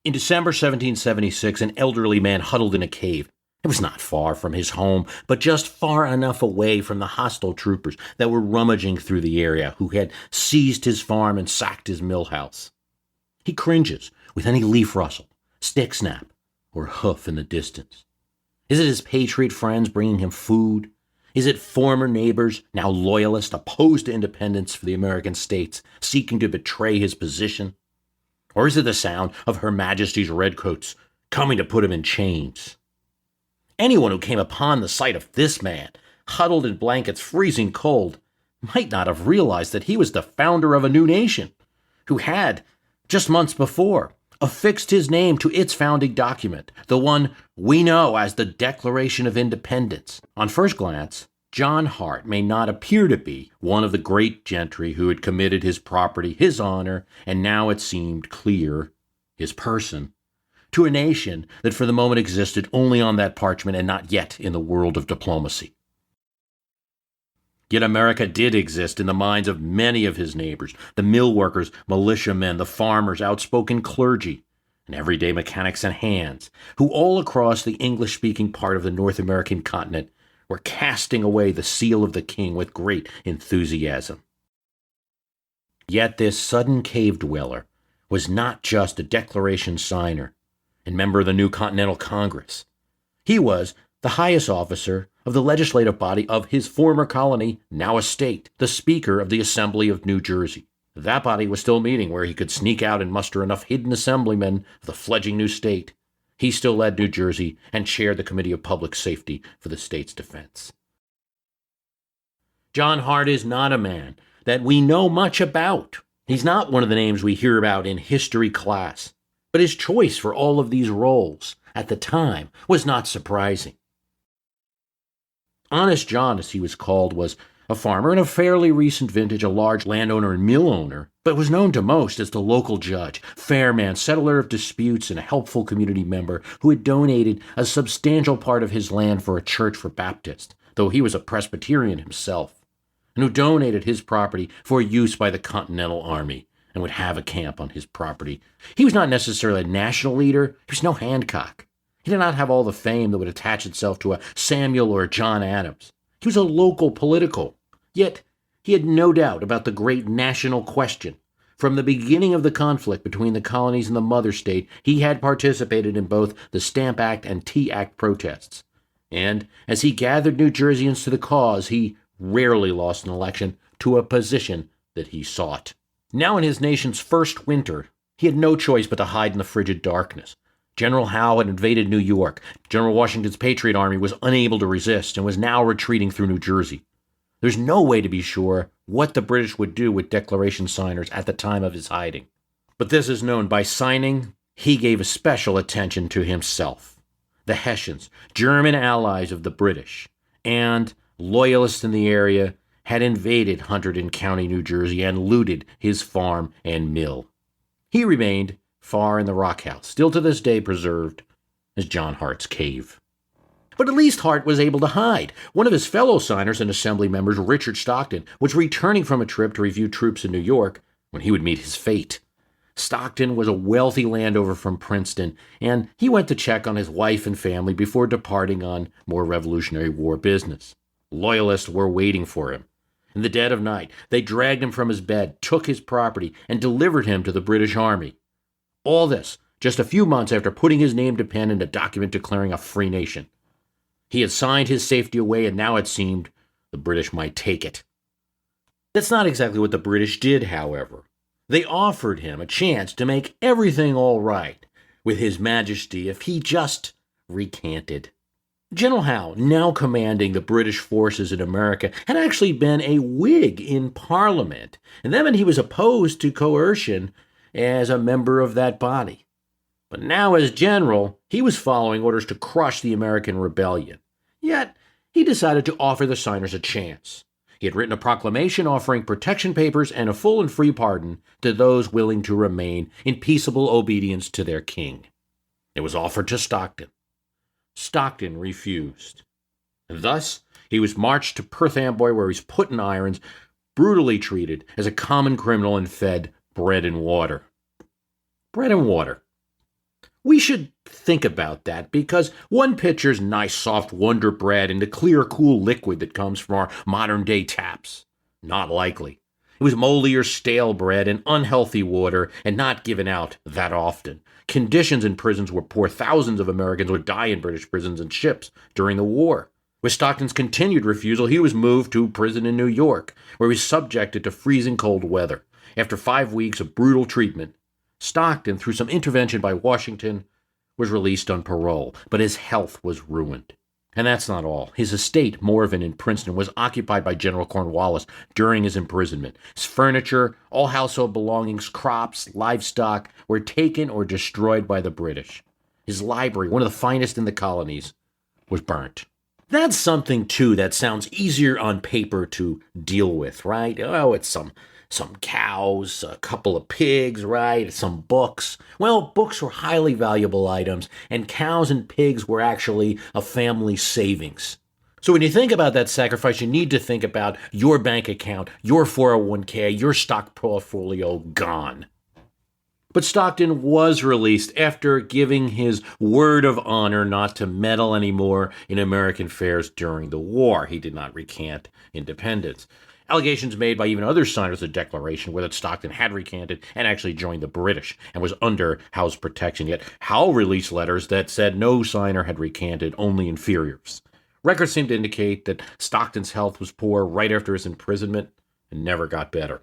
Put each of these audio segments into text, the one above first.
In December 1776, an elderly man huddled in a cave. It was not far from his home, but just far enough away from the hostile troopers that were rummaging through the area, who had seized his farm and sacked his mill house. He cringes with any leaf rustle, stick snap, or hoof in the distance. Is it his patriot friends bringing him food? Is it former neighbors, now loyalists, opposed to independence for the American states, seeking to betray his position? Or is it the sound of Her Majesty's redcoats coming to put him in chains? Anyone who came upon the sight of this man, huddled in blankets freezing cold, might not have realized that he was the founder of a new nation, who had, just months before, affixed his name to its founding document, the one we know as the Declaration of Independence. On first glance, John Hart may not appear to be one of the great gentry who had committed his property, his honor, and now it seemed clear, his person, to a nation that for the moment existed only on that parchment and not yet in the world of diplomacy. Yet America did exist in the minds of many of his neighbors, the mill workers, militiamen, the farmers, outspoken clergy, and everyday mechanics and hands, who all across the English-speaking part of the North American continent were casting away the seal of the king with great enthusiasm. Yet this sudden cave dweller was not just a declaration signer and member of the new Continental Congress. He was the highest officer of the legislative body of his former colony, now a state, the Speaker of the Assembly of New Jersey. That body was still meeting where he could sneak out and muster enough hidden assemblymen of the fledgling new state. He still led New Jersey and chaired the Committee of Public Safety for the state's defense. John Hart is not a man that we know much about. He's not one of the names we hear about in history class. But his choice for all of these roles at the time was not surprising. Honest John, as he was called, was a farmer in a fairly recent vintage, a large landowner and mill owner, but was known to most as the local judge, fair man, settler of disputes, and a helpful community member who had donated a substantial part of his land for a church for Baptists, though he was a Presbyterian himself, and who donated his property for use by the Continental Army and would have a camp on his property. He was not necessarily a national leader. He was no Hancock. He did not have all the fame that would attach itself to a Samuel or a John Adams. He was a local political, yet he had no doubt about the great national question. From the beginning of the conflict between the colonies and the mother state, he had participated in both the Stamp Act and Tea Act protests. And as he gathered New Jerseyans to the cause, he rarely lost an election to a position that he sought. Now in his nation's first winter, he had no choice but to hide in the frigid darkness. General Howe had invaded New York. General Washington's Patriot Army was unable to resist and was now retreating through New Jersey. There's no way to be sure what the British would do with declaration signers at the time of his hiding. But this is known: by signing, he gave special attention to himself. The Hessians, German allies of the British, and loyalists in the area, had invaded Hunterdon County, New Jersey, and looted his farm and mill. He remained far in the rock house, still to this day preserved as John Hart's cave. But at least Hart was able to hide. One of his fellow signers and assembly members, Richard Stockton, was returning from a trip to review troops in New York when he would meet his fate. Stockton was a wealthy landowner from Princeton, and he went to check on his wife and family before departing on more Revolutionary War business. Loyalists were waiting for him. In the dead of night, they dragged him from his bed, took his property, and delivered him to the British Army. All this just a few months after putting his name to pen in a document declaring a free nation. He had signed his safety away, and now it seemed the British might take it. That's not exactly what the British did, however. They offered him a chance to make everything all right with His Majesty if he just recanted. General Howe, now commanding the British forces in America, had actually been a Whig in Parliament, and that meant he was opposed to coercion as a member of that body. But now as general, he was following orders to crush the American rebellion. Yet, he decided to offer the signers a chance. He had written a proclamation offering protection papers and a full and free pardon to those willing to remain in peaceable obedience to their king. It was offered to Stockton. Stockton refused. And thus, he was marched to Perth Amboy, where he was put in irons, brutally treated as a common criminal, and fed bread and water. Bread and water. We should think about that because one pitcher's nice soft Wonder Bread and the clear, cool liquid that comes from our modern day taps. Not likely. It was moldy or stale bread and unhealthy water and not given out that often. Conditions in prisons were poor. Thousands of Americans would die in British prisons and ships during the war. With Stockton's continued refusal, he was moved to prison in New York, where he was subjected to freezing cold weather. After 5 weeks of brutal treatment, Stockton, through some intervention by Washington, was released on parole, but his health was ruined. And that's not all. His estate, Morven in Princeton, was occupied by General Cornwallis during his imprisonment. His furniture, all household belongings, crops, livestock were taken or destroyed by the British. His library, one of the finest in the colonies, was burnt. That's something, too, that sounds easier on paper to deal with, right? Oh, it's some cows, a couple of pigs, right? Some books. Well, books were highly valuable items, and cows and pigs were actually a family savings. So when you think about that sacrifice, you need to think about your bank account, your 401k, your stock portfolio gone. But Stockton was released after giving his word of honor not to meddle anymore in American affairs during the war. He did not recant independence. Allegations made by even other signers of the Declaration were that Stockton had recanted and actually joined the British and was under Howe's protection. Yet Howe released letters that said no signer had recanted, only inferiors. Records seem to indicate that Stockton's health was poor right after his imprisonment and never got better.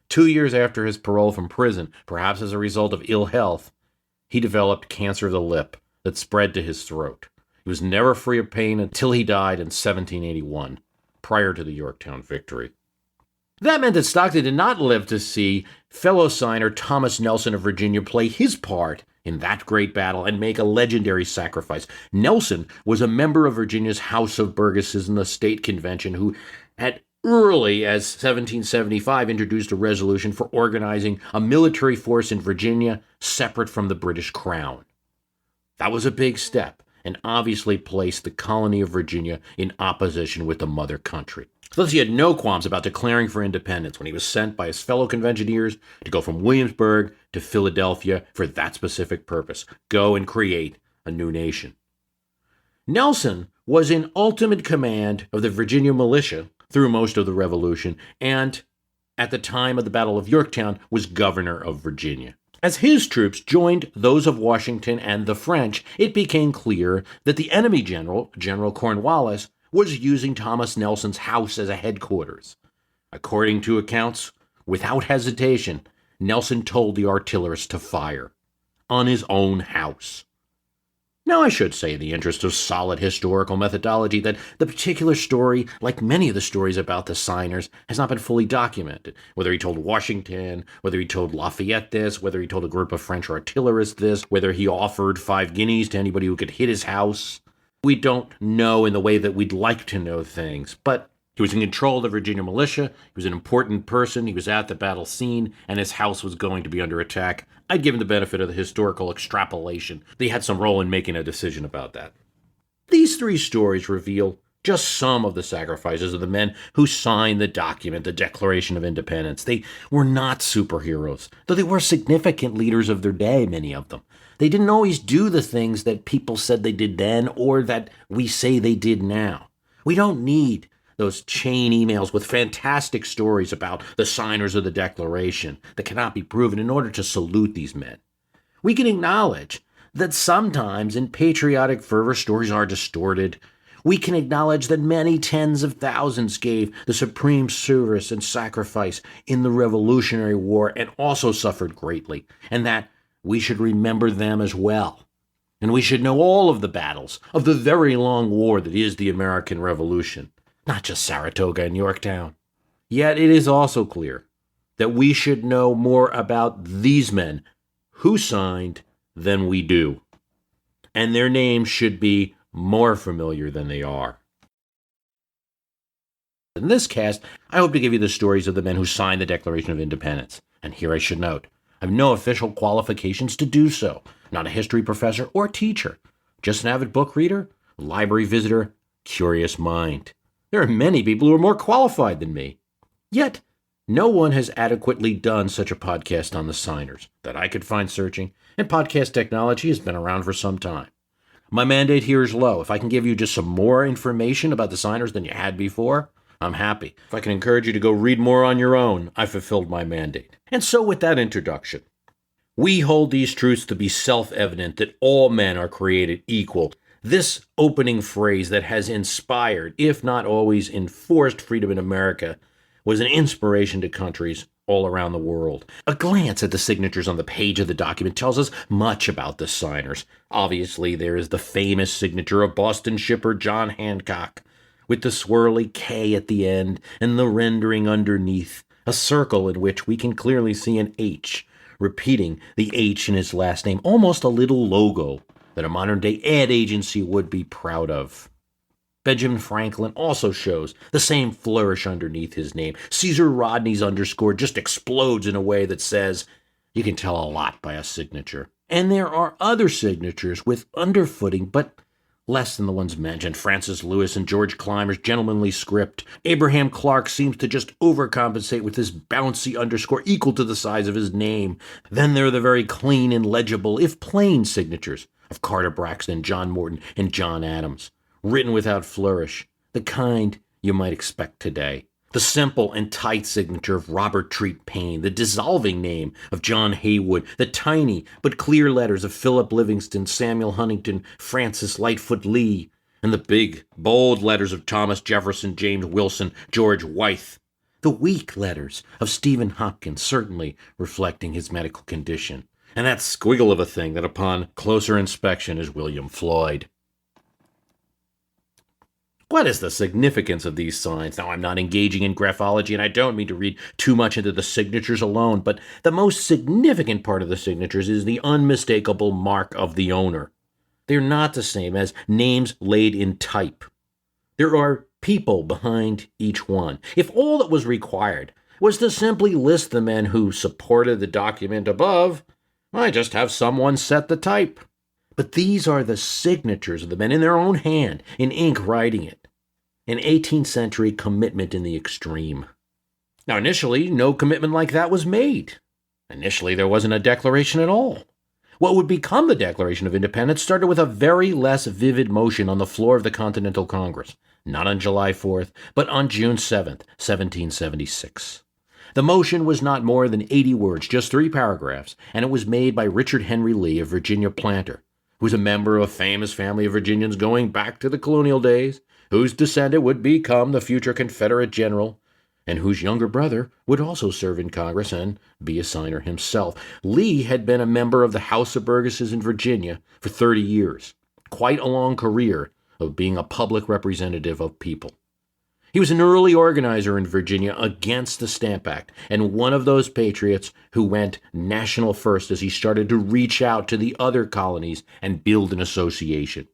2 years after his parole from prison, perhaps as a result of ill health, he developed cancer of the lip that spread to his throat. He was never free of pain until he died in 1781, prior to the Yorktown victory. That meant that Stockton did not live to see fellow signer Thomas Nelson of Virginia play his part in that great battle and make a legendary sacrifice. Nelson was a member of Virginia's House of Burgesses in the state convention who, at early as 1775, introduced a resolution for organizing a military force in Virginia separate from the British Crown. That was a big step and obviously placed the colony of Virginia in opposition with the mother country. Thus, he had no qualms about declaring for independence when he was sent by his fellow conventioneers to go from Williamsburg to Philadelphia for that specific purpose, go and create a new nation. Nelson was in ultimate command of the Virginia militia through most of the Revolution, and at the time of the Battle of Yorktown was governor of Virginia. As his troops joined those of Washington and the French, it became clear that the enemy general, General Cornwallis, was using Thomas Nelson's house as a headquarters. According to accounts, without hesitation, Nelson told the artillerists to fire on his own house. Now, I should say, in the interest of solid historical methodology, that the particular story, like many of the stories about the signers, has not been fully documented. Whether he told Washington, whether he told Lafayette this, whether he told a group of French artillerists this, whether he offered 5 guineas to anybody who could hit his house. We don't know in the way that we'd like to know things, but he was in control of the Virginia militia, he was an important person, he was at the battle scene, and his house was going to be under attack. I'd give him the benefit of the historical extrapolation that he had some role in making a decision about that. These 3 stories reveal just some of the sacrifices of the men who signed the document, the Declaration of Independence. They were not superheroes, though they were significant leaders of their day, many of them. They didn't always do the things that people said they did then or that we say they did now. We don't need those chain emails with fantastic stories about the signers of the Declaration that cannot be proven in order to salute these men. We can acknowledge that sometimes in patriotic fervor stories are distorted. We can acknowledge that many tens of thousands gave the supreme service and sacrifice in the Revolutionary War and also suffered greatly, and that we should remember them as well. And we should know all of the battles of the very long war that is the American Revolution, not just Saratoga and Yorktown. Yet it is also clear that we should know more about these men who signed than we do, and their names should be more familiar than they are. In this cast, I hope to give you the stories of the men who signed the Declaration of Independence, and here I should note, I have no official qualifications to do so, not a history professor or teacher, just an avid book reader, library visitor, curious mind. There are many people who are more qualified than me. Yet, No one has adequately done such a podcast on the signers that I could find searching, and podcast technology has been around for some time. My mandate here is low. If I can give you just some more information about the signers than you had before, I'm happy. If I can encourage you to go read more on your own, I fulfilled my mandate. And so with that introduction, we hold these truths to be self-evident that all men are created equal. This opening phrase that has inspired, if not always enforced, freedom in America was an inspiration to countries all around the world. A glance at the signatures on the page of the document tells us much about the signers. Obviously, there is the famous signature of Boston shipper John Hancock, with the swirly K at the end and the rendering underneath, a circle in which we can clearly see an H, repeating the H in his last name, almost a little logo that a modern-day ad agency would be proud of. Benjamin Franklin also shows the same flourish underneath his name. Caesar Rodney's underscore just explodes in a way that says, you can tell a lot by a signature. And there are other signatures with underfooting, but less than the ones mentioned. Francis Lewis and George Clymer's gentlemanly script. Abraham Clark seems to just overcompensate with this bouncy underscore equal to the size of his name. Then there are the very clean and legible, if plain, signatures of Carter Braxton, John Morton, and John Adams, written without flourish, the kind you might expect today. The simple and tight signature of Robert Treat Paine, the dissolving name of John Haywood, the tiny but clear letters of Philip Livingston, Samuel Huntington, Francis Lightfoot Lee, and the big, bold letters of Thomas Jefferson, James Wilson, George Wythe. The weak letters of Stephen Hopkins, certainly reflecting his medical condition. And that squiggle of a thing that upon closer inspection is William Floyd. What is the significance of these signs? Now, I'm not engaging in graphology, and I don't mean to read too much into the signatures alone, but the most significant part of the signatures is the unmistakable mark of the owner. They're not the same as names laid in type. There are people behind each one. If all that was required was to simply list the men who supported the document above, I just have someone set the type. But these are the signatures of the men in their own hand, in ink writing it. An 18th century commitment in the extreme. Now, initially, no commitment like that was made. Initially, there wasn't a declaration at all. What would become the Declaration of Independence started with a very less vivid motion on the floor of the Continental Congress, not on July 4th, but on June 7th, 1776. The motion was not more than 80 words, just 3 paragraphs, and it was made by Richard Henry Lee, a Virginia planter, who was a member of a famous family of Virginians going back to the colonial days, whose descendant would become the future Confederate general, and whose younger brother would also serve in Congress and be a signer himself. Lee had been a member of the House of Burgesses in Virginia for 30 years, quite a long career of being a public representative of people. He was an early organizer in Virginia against the Stamp Act, and one of those patriots who went national first as he started to reach out to the other colonies and build an association.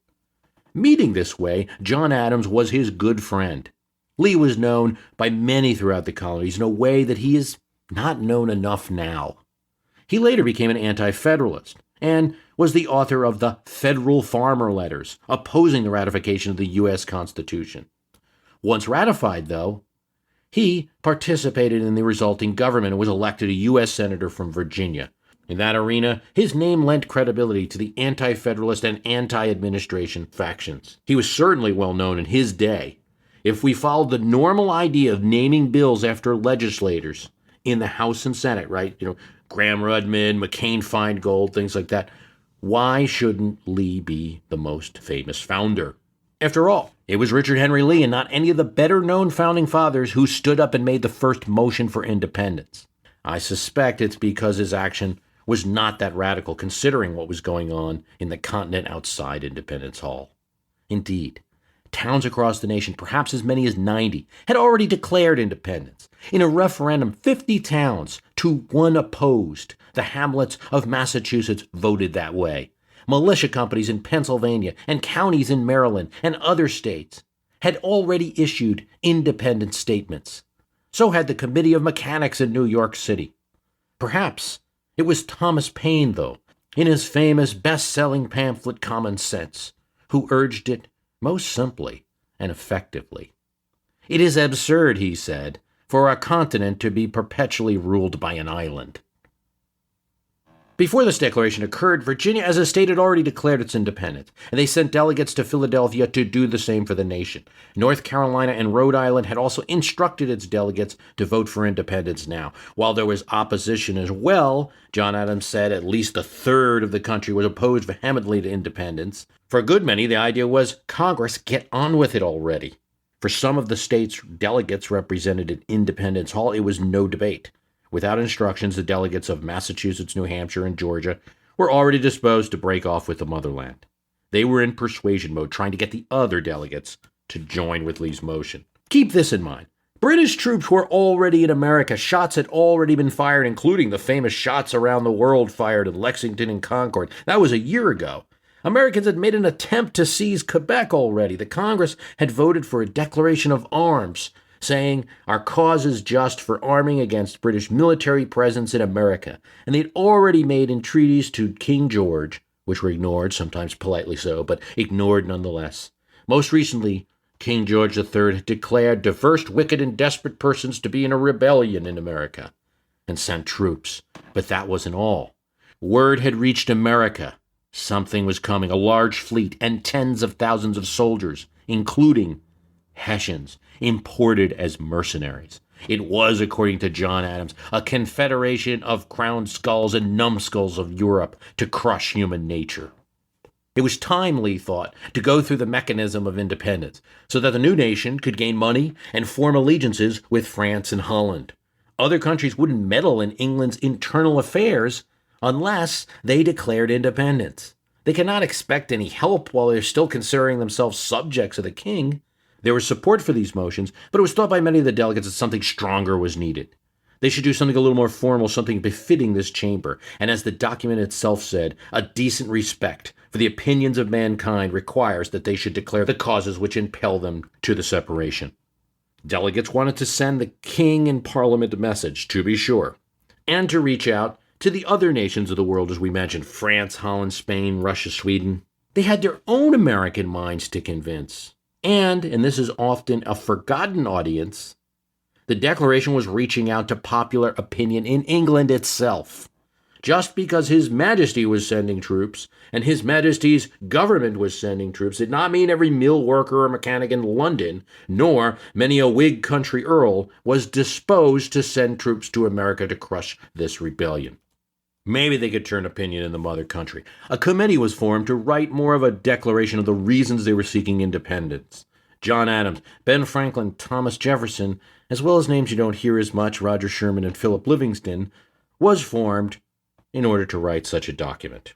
Meeting this way, John Adams was his good friend. Lee was known by many throughout the colonies in a way that he is not known enough now. He later became an anti-federalist and was the author of the Federal Farmer Letters, opposing the ratification of the U.S. Constitution. Once ratified, though, he participated in the resulting government and was elected a U.S. Senator from Virginia. In that arena, his name lent credibility to the anti-federalist and anti-administration factions. He was certainly well known in his day. If we followed the normal idea of naming bills after legislators in the House and Senate, right? Graham-Rudman, McCain-Feingold, things like that. Why shouldn't Lee be the most famous founder? After all, it was Richard Henry Lee and not any of the better-known founding fathers who stood up and made the first motion for independence. I suspect it's because his action was not that radical considering what was going on in the continent outside Independence Hall. Indeed, towns across the nation, perhaps as many as 90, had already declared independence. In a referendum, 50 towns to 1 opposed. The hamlets of Massachusetts voted that way. Militia companies in Pennsylvania and counties in Maryland and other states had already issued independent statements. So had the Committee of Mechanics in New York City. Perhaps it was Thomas Paine, though, in his famous best-selling pamphlet Common Sense, who urged it most simply and effectively. It is absurd, he said, for a continent to be perpetually ruled by an island. Before this declaration occurred, Virginia as a state had already declared its independence, and they sent delegates to Philadelphia to do the same for the nation. North Carolina and Rhode Island had also instructed its delegates to vote for independence now. While there was opposition as well, John Adams said at least a third of the country was opposed vehemently to independence. For a good many, the idea was, Congress, get on with it already. For some of the state's delegates represented at Independence Hall, it was no debate. Without instructions, the delegates of Massachusetts, New Hampshire, and Georgia were already disposed to break off with the motherland. They were in persuasion mode, trying to get the other delegates to join with Lee's motion. Keep this in mind. British troops were already in America. Shots had already been fired, including the famous shots around the world fired in Lexington and Concord. That was a year ago. Americans had made an attempt to seize Quebec already. The Congress had voted for a declaration of arms, saying, our cause is just for arming against British military presence in America. And they'd already made entreaties to King George, which were ignored, sometimes politely so, but ignored nonetheless. Most recently, King George III had declared diverse, wicked, and desperate persons to be in a rebellion in America, and sent troops. But that wasn't all. Word had reached America. Something was coming, a large fleet and tens of thousands of soldiers, including Hessians, imported as mercenaries. It was, according to John Adams, a confederation of crowned skulls and numbskulls of Europe to crush human nature. It was time, Lee thought, to go through the mechanism of independence, so that the new nation could gain money and form allegiances with France and Holland. Other countries wouldn't meddle in England's internal affairs unless they declared independence. They cannot expect any help while they're still considering themselves subjects of the king. There was support for these motions, but it was thought by many of the delegates that something stronger was needed. They should do something a little more formal, something befitting this chamber, and as the document itself said, a decent respect for the opinions of mankind requires that they should declare the causes which impel them to the separation. Delegates wanted to send the king and parliament a message, to be sure, and to reach out to the other nations of the world, as we mentioned, France, Holland, Spain, Russia, Sweden. They had their own American minds to convince. And this is often a forgotten audience, the Declaration was reaching out to popular opinion in England itself. Just because His Majesty was sending troops, and His Majesty's government was sending troops, did not mean every mill worker or mechanic in London, nor many a Whig country earl, was disposed to send troops to America to crush this rebellion. Maybe they could turn opinion in the mother country. A committee was formed to write more of a declaration of the reasons they were seeking independence. John Adams, Ben Franklin, Thomas Jefferson, as well as names you don't hear as much, Roger Sherman and Philip Livingston, was formed in order to write such a document.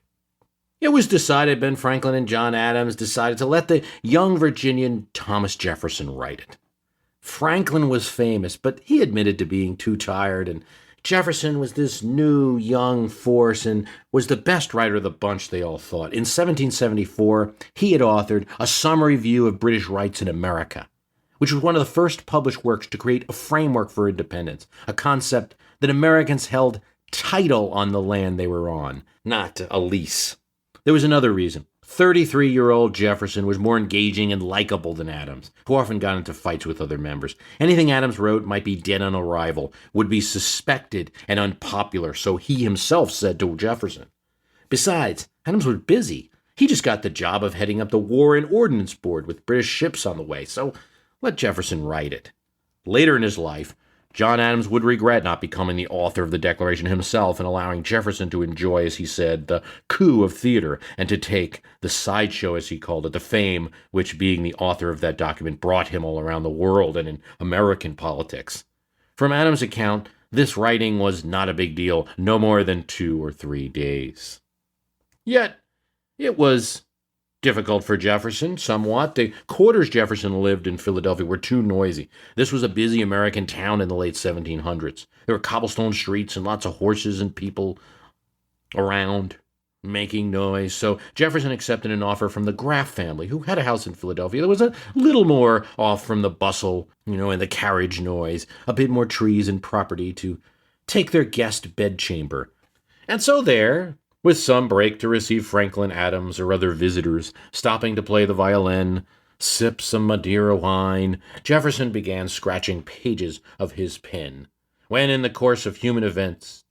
It was decided Ben Franklin and John Adams decided to let the young Virginian Thomas Jefferson write it. Franklin was famous, but he admitted to being too tired, and Jefferson was this new, young force and was the best writer of the bunch, they all thought. In 1774, he had authored A Summary View of British Rights in America, which was one of the first published works to create a framework for independence, a concept that Americans held title on the land they were on, not a lease. There was another reason. 33-year-old Jefferson was more engaging and likable than Adams, who often got into fights with other members. Anything Adams wrote might be dead on arrival, would be suspected and unpopular, so he himself said to Jefferson. Besides, Adams was busy. He just got the job of heading up the War and Ordnance Board with British ships on the way, so let Jefferson write it. Later in his life, John Adams would regret not becoming the author of the Declaration himself and allowing Jefferson to enjoy, as he said, the coup of theater and to take the sideshow, as he called it, the fame which, being the author of that document, brought him all around the world and in American politics. From Adams' account, this writing was not a big deal, no more than 2 or 3 days. Yet, it was difficult for Jefferson, somewhat. The quarters Jefferson lived in Philadelphia were too noisy. This was a busy American town in the late 1700s. There were cobblestone streets and lots of horses and people around making noise. So Jefferson accepted an offer from the Graff family, who had a house in Philadelphia that was a little more off from the bustle, and the carriage noise, a bit more trees and property to take their guest bedchamber. And so there, with some break to receive Franklin, Adams, or other visitors, stopping to play the violin, sip some Madeira wine, Jefferson began scratching pages of his pen. When in the course of human events,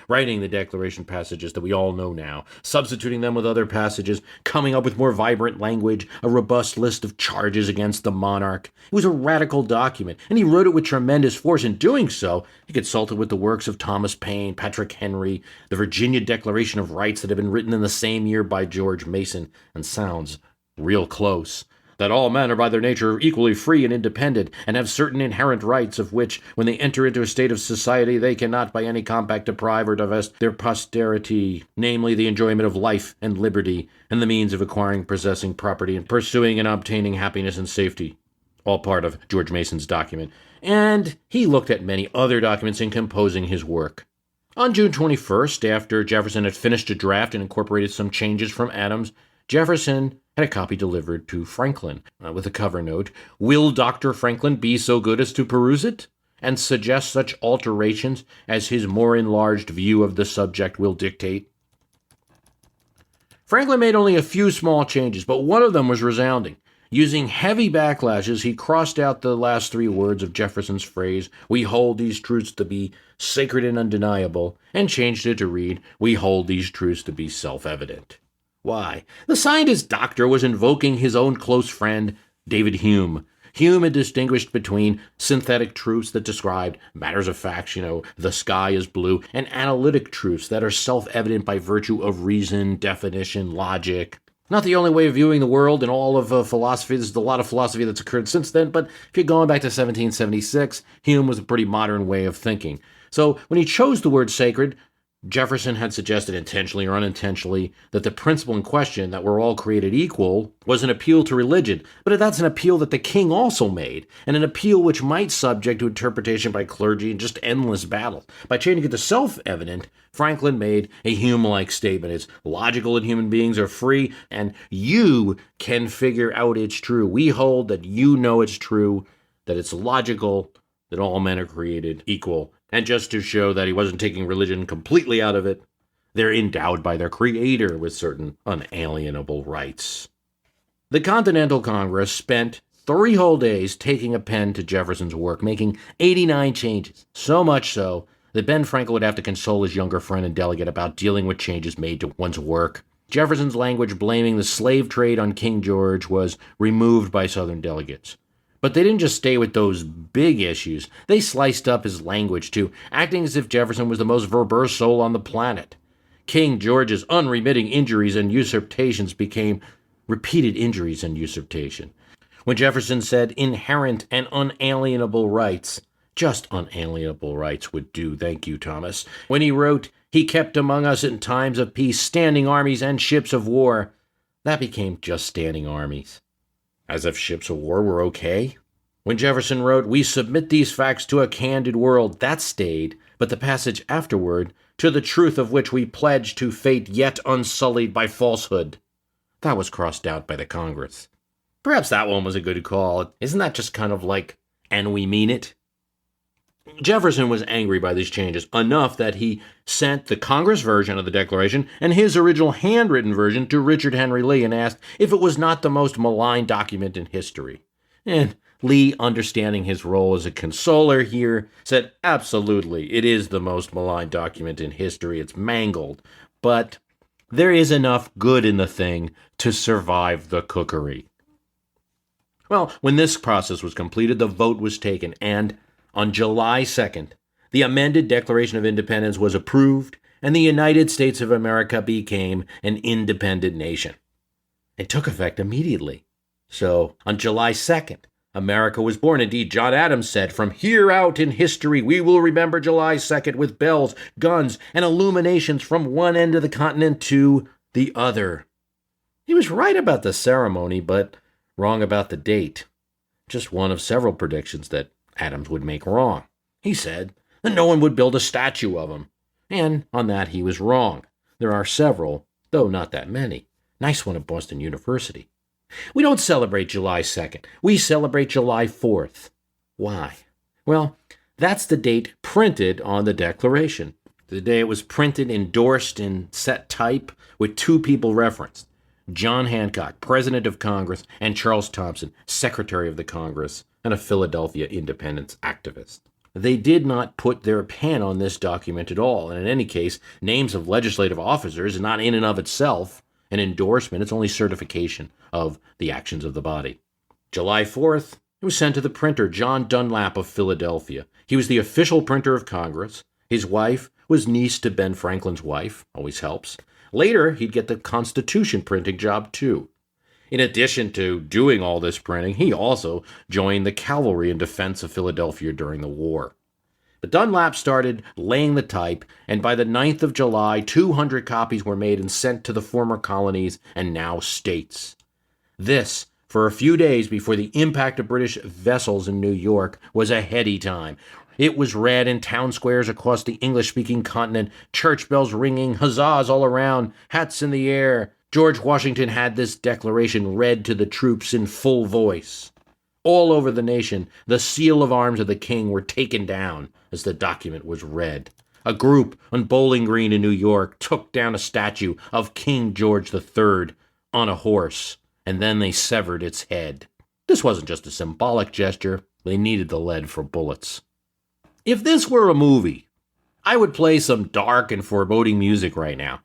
writing the Declaration passages that we all know now, substituting them with other passages, coming up with more vibrant language, a robust list of charges against the monarch. It was a radical document, and he wrote it with tremendous force. In doing so, he consulted with the works of Thomas Paine, Patrick Henry, the Virginia Declaration of Rights that had been written in the same year by George Mason, and sounds real close. That all men are by their nature equally free and independent, and have certain inherent rights of which, when they enter into a state of society, they cannot by any compact deprive or divest their posterity, namely the enjoyment of life and liberty, and the means of acquiring, possessing property, and pursuing and obtaining happiness and safety. All part of George Mason's document. And he looked at many other documents in composing his work. On June 21st, after Jefferson had finished a draft and incorporated some changes from Adams, Jefferson had a copy delivered to Franklin with a cover note, "Will Dr. Franklin be so good as to peruse it and suggest such alterations as his more enlarged view of the subject will dictate?" Franklin made only a few small changes, but one of them was resounding. Using heavy backlashes, he crossed out the last three words of Jefferson's phrase, "We hold these truths to be sacred and undeniable," and changed it to read, "We hold these truths to be self-evident." Why? The scientist doctor was invoking his own close friend, David Hume. Hume had distinguished between synthetic truths that described matters of facts, the sky is blue, and analytic truths that are self-evident by virtue of reason, definition, logic. Not the only way of viewing the world in all of philosophy. There's a lot of philosophy that's occurred since then, but if you're going back to 1776, Hume was a pretty modern way of thinking. So when he chose the word sacred, Jefferson had suggested intentionally or unintentionally that the principle in question, that we're all created equal, was an appeal to religion. But that's an appeal that the king also made, and an appeal which might subject to interpretation by clergy and just endless battle. By changing it to self-evident, Franklin made a Hume-like statement. It's logical that human beings are free, and you can figure out it's true. We hold that you know it's true, that it's logical, that all men are created equal. And just to show that he wasn't taking religion completely out of it, they're endowed by their creator with certain unalienable rights. The Continental Congress spent 3 whole days taking a pen to Jefferson's work, making 89 changes. So much so that Ben Franklin would have to console his younger friend and delegate about dealing with changes made to one's work. Jefferson's language blaming the slave trade on King George was removed by Southern delegates. But they didn't just stay with those big issues. They sliced up his language, too, acting as if Jefferson was the most verbose soul on the planet. King George's unremitting injuries and usurpations became repeated injuries and usurpation. When Jefferson said inherent and unalienable rights, just unalienable rights would do, thank you, Thomas. When he wrote, "He kept among us in times of peace standing armies and ships of war," that became just standing armies. As if ships of war were okay. When Jefferson wrote, "We submit these facts to a candid world," that stayed, but the passage afterward, "to the truth of which we pledge to fate yet unsullied by falsehood," that was crossed out by the Congress. Perhaps that one was a good call. Isn't that just kind of like, "and we mean it"? Jefferson was angry by these changes, enough that he sent the Congress version of the Declaration and his original handwritten version to Richard Henry Lee and asked if it was not the most maligned document in history. And Lee, understanding his role as a consoler here, said, "Absolutely, it is the most maligned document in history. It's mangled, but there is enough good in the thing to survive the cookery." Well, when this process was completed, the vote was taken, and on July 2nd, the amended Declaration of Independence was approved, and the United States of America became an independent nation. It took effect immediately. So, on July 2nd, America was born. Indeed, John Adams said, "From here out in history, we will remember July 2nd with bells, guns, and illuminations from one end of the continent to the other." He was right about the ceremony, but wrong about the date. Just one of several predictions that Adams would make wrong. He said that no one would build a statue of him, and on that he was wrong. There are several, though not that many. Nice one at Boston University. We don't celebrate July 2nd. We celebrate July 4th. Why? Well, that's the date printed on the Declaration. The day it was printed, endorsed in set type with 2 people referenced. John Hancock, President of Congress, and Charles Thompson, Secretary of the Congress, and a Philadelphia independence activist. They did not put their pen on this document at all, and in any case, names of legislative officers is not in and of itself an endorsement, it's only certification of the actions of the body. July 4th, it was sent to the printer, John Dunlap of Philadelphia. He was the official printer of Congress. His wife was niece to Ben Franklin's wife, always helps. Later, he'd get the Constitution printing job too. In addition to doing all this printing, he also joined the cavalry in defense of Philadelphia during the war. But Dunlap started laying the type, and by the 9th of July, 200 copies were made and sent to the former colonies and now states. This, for a few days before the impact of British vessels in New York, was a heady time. It was read in town squares across the English-speaking continent, church bells ringing, huzzas all around, hats in the air. George Washington had this declaration read to the troops in full voice. All over the nation, the seal of arms of the king were taken down as the document was read. A group on Bowling Green in New York took down a statue of King George III on a horse, and then they severed its head. This wasn't just a symbolic gesture. They needed the lead for bullets. If this were a movie, I would play some dark and foreboding music right now,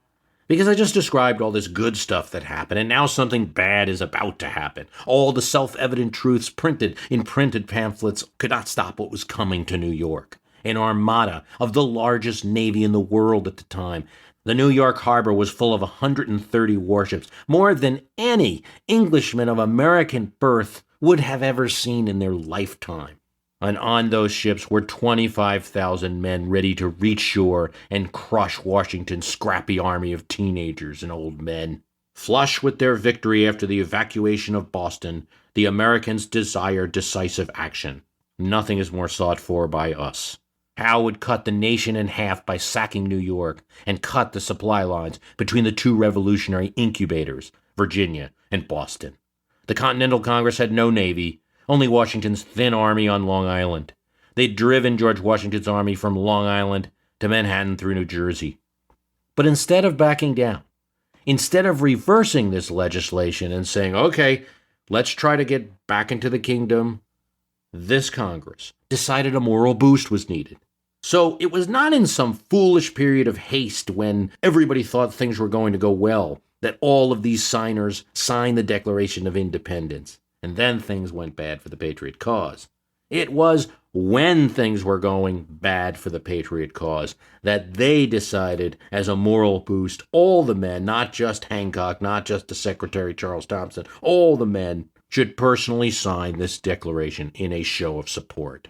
because I just described all this good stuff that happened, and now something bad is about to happen. All the self-evident truths printed in printed pamphlets could not stop what was coming to New York. An armada of the largest navy in the world at the time. The New York harbor was full of 130 warships, more than any Englishman of American birth would have ever seen in their lifetime. And on those ships were 25,000 men ready to reach shore and crush Washington's scrappy army of teenagers and old men. Flush with their victory after the evacuation of Boston, the Americans desired decisive action. Nothing is more sought for by us. Howe would cut the nation in half by sacking New York and cut the supply lines between the two revolutionary incubators, Virginia and Boston. The Continental Congress had no navy, only Washington's thin army on Long Island. They'd driven George Washington's army from Long Island to Manhattan through New Jersey. But instead of backing down, instead of reversing this legislation and saying, okay, let's try to get back into the kingdom, this Congress decided a moral boost was needed. So it was not in some foolish period of haste when everybody thought things were going to go well that all of these signers signed the Declaration of Independence. And then things went bad for the Patriot cause. It was when things were going bad for the Patriot cause that they decided, as a moral boost, all the men, not just Hancock, not just the Secretary Charles Thompson, all the men should personally sign this declaration in a show of support.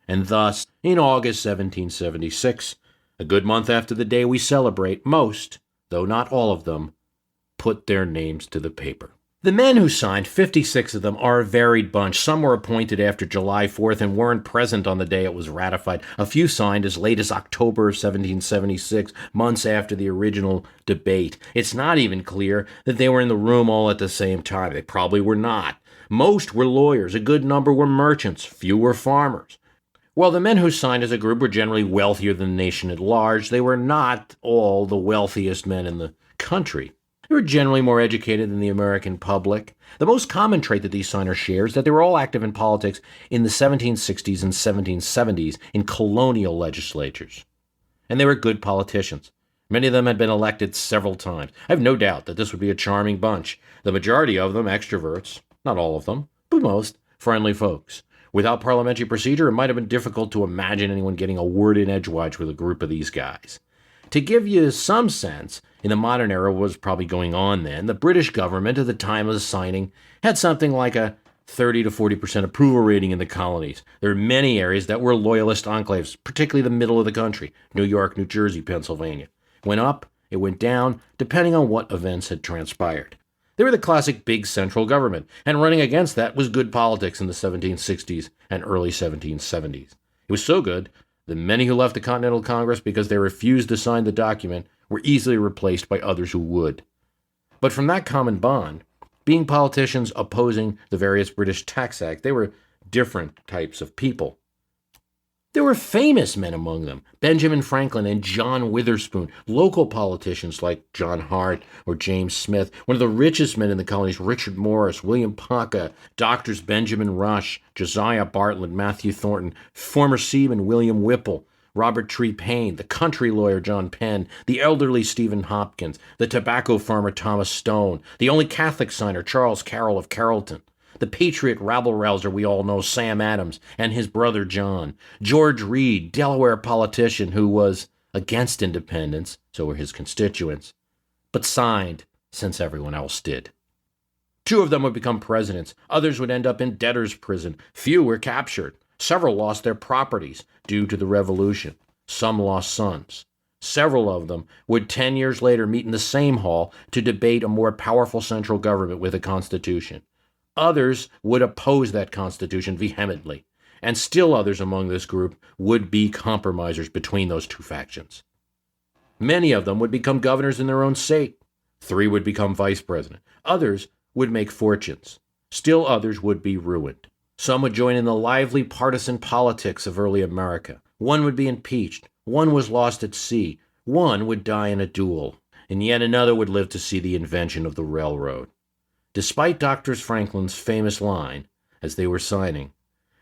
And thus, in August 1776, a good month after the day we celebrate, most, though not all of them, put their names to the paper. The men who signed, 56 of them, are a varied bunch. Some were appointed after July 4th and weren't present on the day it was ratified. A few signed as late as October 1776, months after the original debate. It's not even clear that they were in the room all at the same time. They probably were not. Most were lawyers. A good number were merchants. Few were farmers. While the men who signed as a group were generally wealthier than the nation at large, they were not all the wealthiest men in the country. They were generally more educated than the American public. The most common trait that these signers share is that they were all active in politics in the 1760s and 1770s in colonial legislatures. And they were good politicians. Many of them had been elected several times. I have no doubt that this would be a charming bunch. The majority of them extroverts, not all of them, but most friendly folks. Without parliamentary procedure, it might have been difficult to imagine anyone getting a word in edgewise with a group of these guys. To give you some sense, in the modern era what was probably going on then, the British government at the time of the signing had something like a 30 to 40% approval rating in the colonies. There are many areas that were loyalist enclaves, particularly the middle of the country, New York, New Jersey, Pennsylvania. It went up, it went down, depending on what events had transpired. They were the classic big central government, and running against that was good politics in the 1760s and early 1770s. It was so good that many who left the Continental Congress because they refused to sign the document were easily replaced by others who would. But from that common bond, being politicians opposing the various British Tax Acts, they were different types of people. There were famous men among them, Benjamin Franklin and John Witherspoon, local politicians like John Hart or James Smith, one of the richest men in the colonies, Richard Morris, William Paca, doctors Benjamin Rush, Josiah Bartlett, Matthew Thornton, former seaman William Whipple, Robert Tree Payne, the country lawyer John Penn, the elderly Stephen Hopkins, the tobacco farmer Thomas Stone, the only Catholic signer Charles Carroll of Carrollton, the patriot rabble-rouser we all know, Sam Adams, and his brother John, George Reed, Delaware politician who was against independence, so were his constituents, but signed since everyone else did. Two of them would become presidents. Others would end up in debtor's prison. Few were captured. Several lost their properties due to the revolution. Some lost sons. Several of them would 10 years later meet in the same hall to debate a more powerful central government with a constitution. Others would oppose that constitution vehemently, and still others among this group would be compromisers between those two factions. Many of them would become governors in their own state. 3 would become vice president. Others would make fortunes. Still others would be ruined. Some would join in the lively partisan politics of early America. One would be impeached. One was lost at sea. One would die in a duel. And yet another would live to see the invention of the railroad. Despite Dr. Franklin's famous line, as they were signing,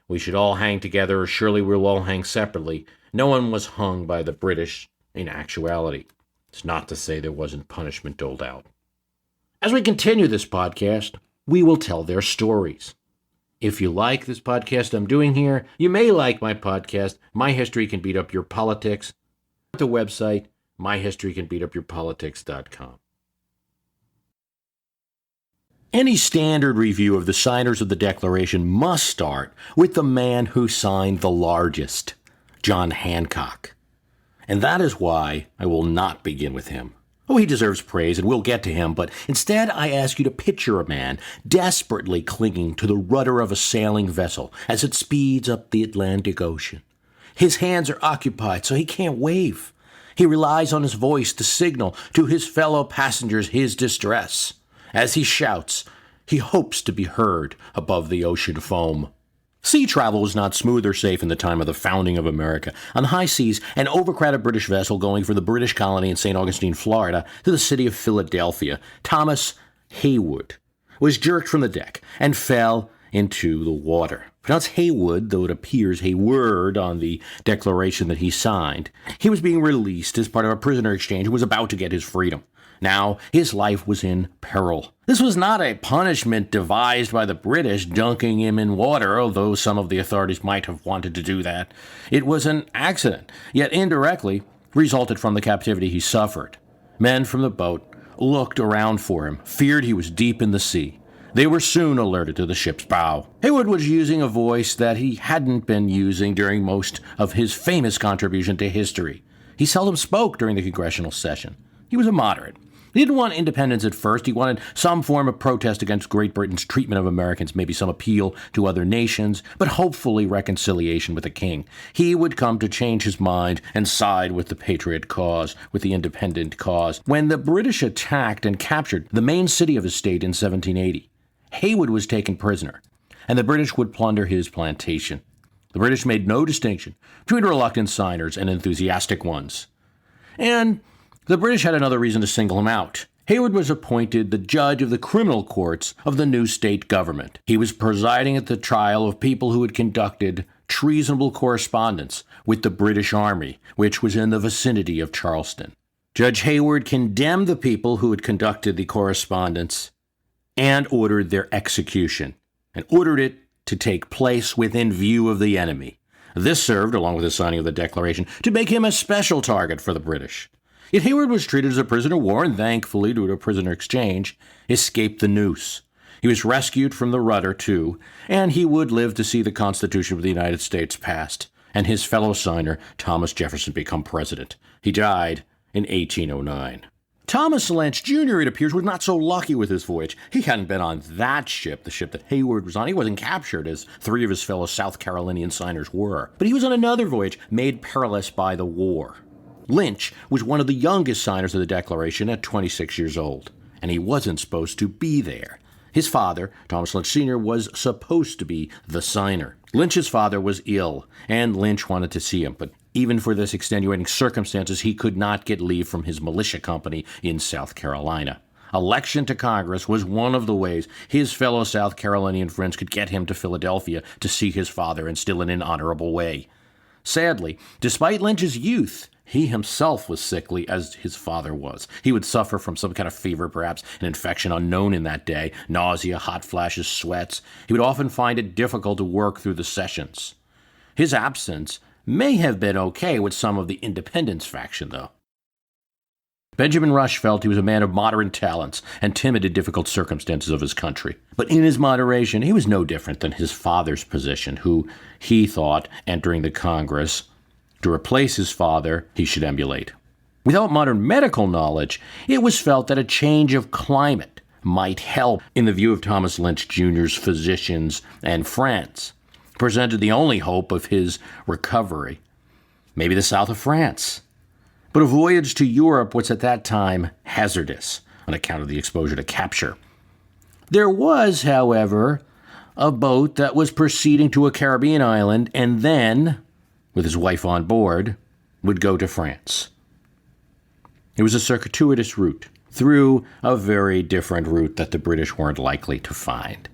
"We should all hang together or surely we'll all hang separately," no one was hung by the British in actuality. It's not to say there wasn't punishment doled out. As we continue this podcast, we will tell their stories. If you like this podcast I'm doing here, you may like my podcast, My History Can Beat Up Your Politics, at the website, myhistorycanbeatupyourpolitics.com. Any standard review of the signers of the Declaration must start with the man who signed the largest, John Hancock. And that is why I will not begin with him. Oh, he deserves praise, and we'll get to him, but instead I ask you to picture a man desperately clinging to the rudder of a sailing vessel as it speeds up the Atlantic Ocean. His hands are occupied, so he can't wave. He relies on his voice to signal to his fellow passengers his distress. As he shouts, he hopes to be heard above the ocean foam. Sea travel was not smooth or safe in the time of the founding of America. On the high seas, an overcrowded British vessel going from the British colony in St. Augustine, Florida, to the city of Philadelphia, Thomas Haywood, was jerked from the deck and fell into the water. Pronounced Haywood, though it appears Hayward on the declaration that he signed. He was being released as part of a prisoner exchange and was about to get his freedom. Now, his life was in peril. This was not a punishment devised by the British dunking him in water, although some of the authorities might have wanted to do that. It was an accident, yet indirectly resulted from the captivity he suffered. Men from the boat looked around for him, feared he was deep in the sea. They were soon alerted to the ship's bow. Haywood was using a voice that he hadn't been using during most of his famous contribution to history. He seldom spoke during the congressional session. He was a moderate. He didn't want independence at first. He wanted some form of protest against Great Britain's treatment of Americans, maybe some appeal to other nations, but hopefully reconciliation with the king. He would come to change his mind and side with the patriot cause, with the independent cause. When the British attacked and captured the main city of his state in 1780, Haywood was taken prisoner, and the British would plunder his plantation. The British made no distinction between reluctant signers and enthusiastic ones. And the British had another reason to single him out. Haywood was appointed the judge of the criminal courts of the new state government. He was presiding at the trial of people who had conducted treasonable correspondence with the British Army, which was in the vicinity of Charleston. Judge Haywood condemned the people who had conducted the correspondence and ordered their execution, and ordered it to take place within view of the enemy. This served, along with the signing of the Declaration, to make him a special target for the British. Yet Haywood was treated as a prisoner of war and, thankfully, due to a prisoner exchange, escaped the noose. He was rescued from the rudder, too, and he would live to see the Constitution of the United States passed, and his fellow signer, Thomas Jefferson, become president. He died in 1809. Thomas Lynch, Jr., it appears, was not so lucky with his voyage. He hadn't been on that ship, the ship that Haywood was on. He wasn't captured, as 3 of his fellow South Carolinian signers were. But he was on another voyage, made perilous by the war. Lynch was one of the youngest signers of the Declaration at 26 years old, and he wasn't supposed to be there. His father, Thomas Lynch Sr., was supposed to be the signer. Lynch's father was ill, and Lynch wanted to see him, but even for this extenuating circumstances, he could not get leave from his militia company in South Carolina. Election to Congress was one of the ways his fellow South Carolinian friends could get him to Philadelphia to see his father, and still in an honorable way. Sadly, despite Lynch's youth, he himself was sickly, as his father was. He would suffer from some kind of fever, perhaps an infection unknown in that day, nausea, hot flashes, sweats. He would often find it difficult to work through the sessions. His absence may have been okay with some of the independence faction, though. Benjamin Rush felt he was a man of moderate talents and timid in difficult circumstances of his country. But in his moderation, he was no different than his father's position, who he thought, entering the Congress, to replace his father, he should emulate. Without modern medical knowledge, it was felt that a change of climate might help, in the view of Thomas Lynch Jr.'s physicians and friends. Presented the only hope of his recovery. Maybe the south of France. But a voyage to Europe was at that time hazardous on account of the exposure to capture. There was, however, a boat that was proceeding to a Caribbean island and then, with his wife on board, would go to France. It was a circuitous route through a very different route that the British weren't likely to find.